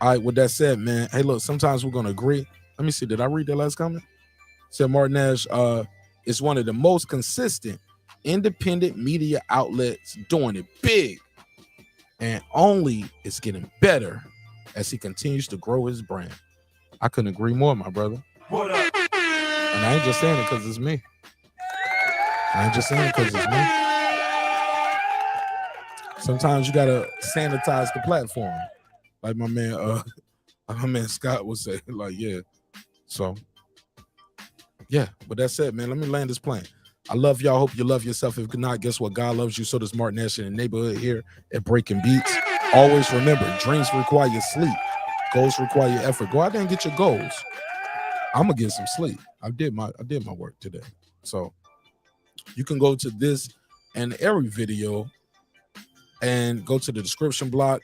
All right, with that said, man, hey, look, sometimes we're going to agree. Let me see. Did I read that last comment? Said Martin Nash is one of the most consistent independent media outlets doing it big, and only it's getting better as he continues to grow his brand. I couldn't agree more, my brother. What up? And I ain't just saying it because it's me. Sometimes you gotta sanitize the platform, like my man Scott would say. Like, yeah. So, yeah. But that's it, man. Let me land this plane. I love y'all. Hope you love yourself. If not, guess what? God loves you. So does Martin Nash in the neighborhood here at Breaking Beats. Always remember, dreams require sleep. Goals require effort. Go out there and get your goals. I'm gonna get some sleep. I did my work today. So you can go to this and every video and go to the description block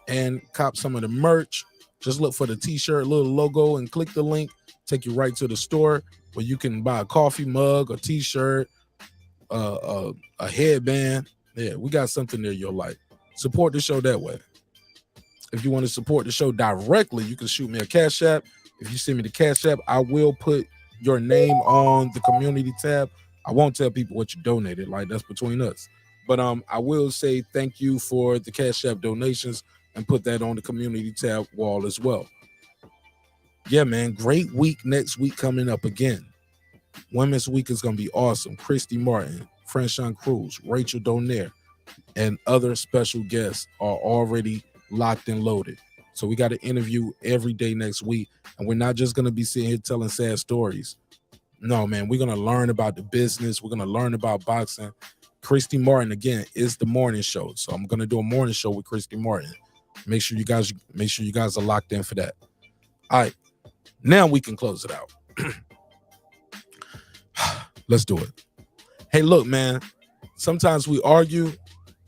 and cop some of the merch. Just look for the t-shirt, little logo, and click the link. Take you right to the store where you can buy a coffee mug, a t-shirt, a headband. Yeah, we got something there you'll like. Support the show that way. If you want to support the show directly, you can shoot me a Cash App. If you send me the Cash App, I will put your name on the community tab. I won't tell people what you donated, like that's between us. But I will say thank you for the Cash App donations and put that on the community tab wall as well. Yeah, man, great week next week coming up again. Women's Week is going to be awesome. Christy Martin, Franchon Cruz, Rachel Donaire, and other special guests are already locked and loaded. So we got to interview every day next week. And we're not just going to be sitting here telling sad stories. No, man, we're going to learn about the business. We're going to learn about boxing. Christy Martin, again, is the morning show. So I'm going to do a morning show with Christy Martin. Make sure you guys are locked in for that. All right. Now we can close it out. Let's do it. Hey, look, man, sometimes we argue.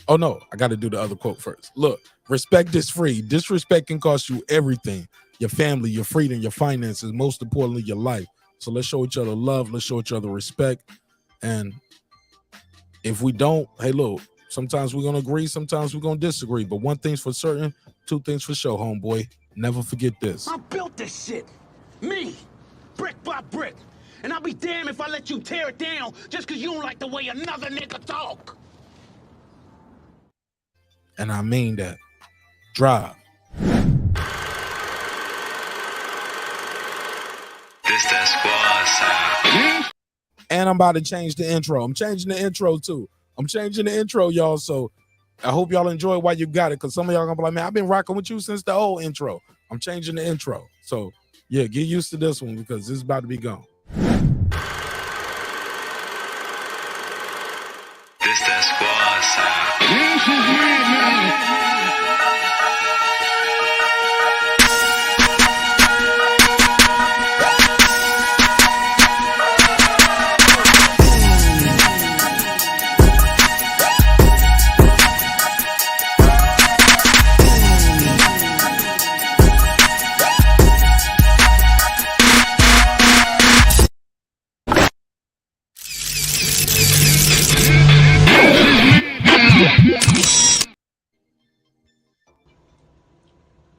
Oh, no, I got to do the other quote first. Look, respect is free. Disrespect can cost you everything. Your family, your freedom, your finances, most importantly, your life. So let's show each other love. Let's show each other respect. And if we don't, hey, look, sometimes we're going to agree. Sometimes we're going to disagree. But one thing's for certain, two things for sure, homeboy. Never forget this. I built this shit. Me. Brick by brick. And I'll be damned if I let you tear it down just because you don't like the way another nigga talk. And I mean that. Drive. This that squad sound. And I'm about to change the intro. I'm changing the intro too. I'm changing the intro, y'all. So I hope y'all enjoy while you got it, because some of y'all gonna be like, man, I've been rocking with you since the old intro. I'm changing the intro. So yeah, get used to this one because this is about to be gone. This that squad sound. This is me, man.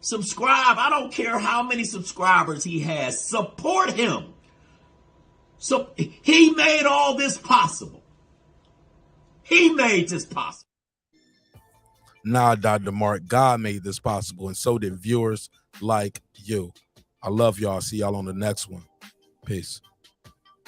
Subscribe. I don't care how many subscribers he has. Support him. So he made all this possible. He made this possible. Nah, Dr. Mark, God made this possible, and so did viewers like you. I love y'all. See y'all on the next one. Peace.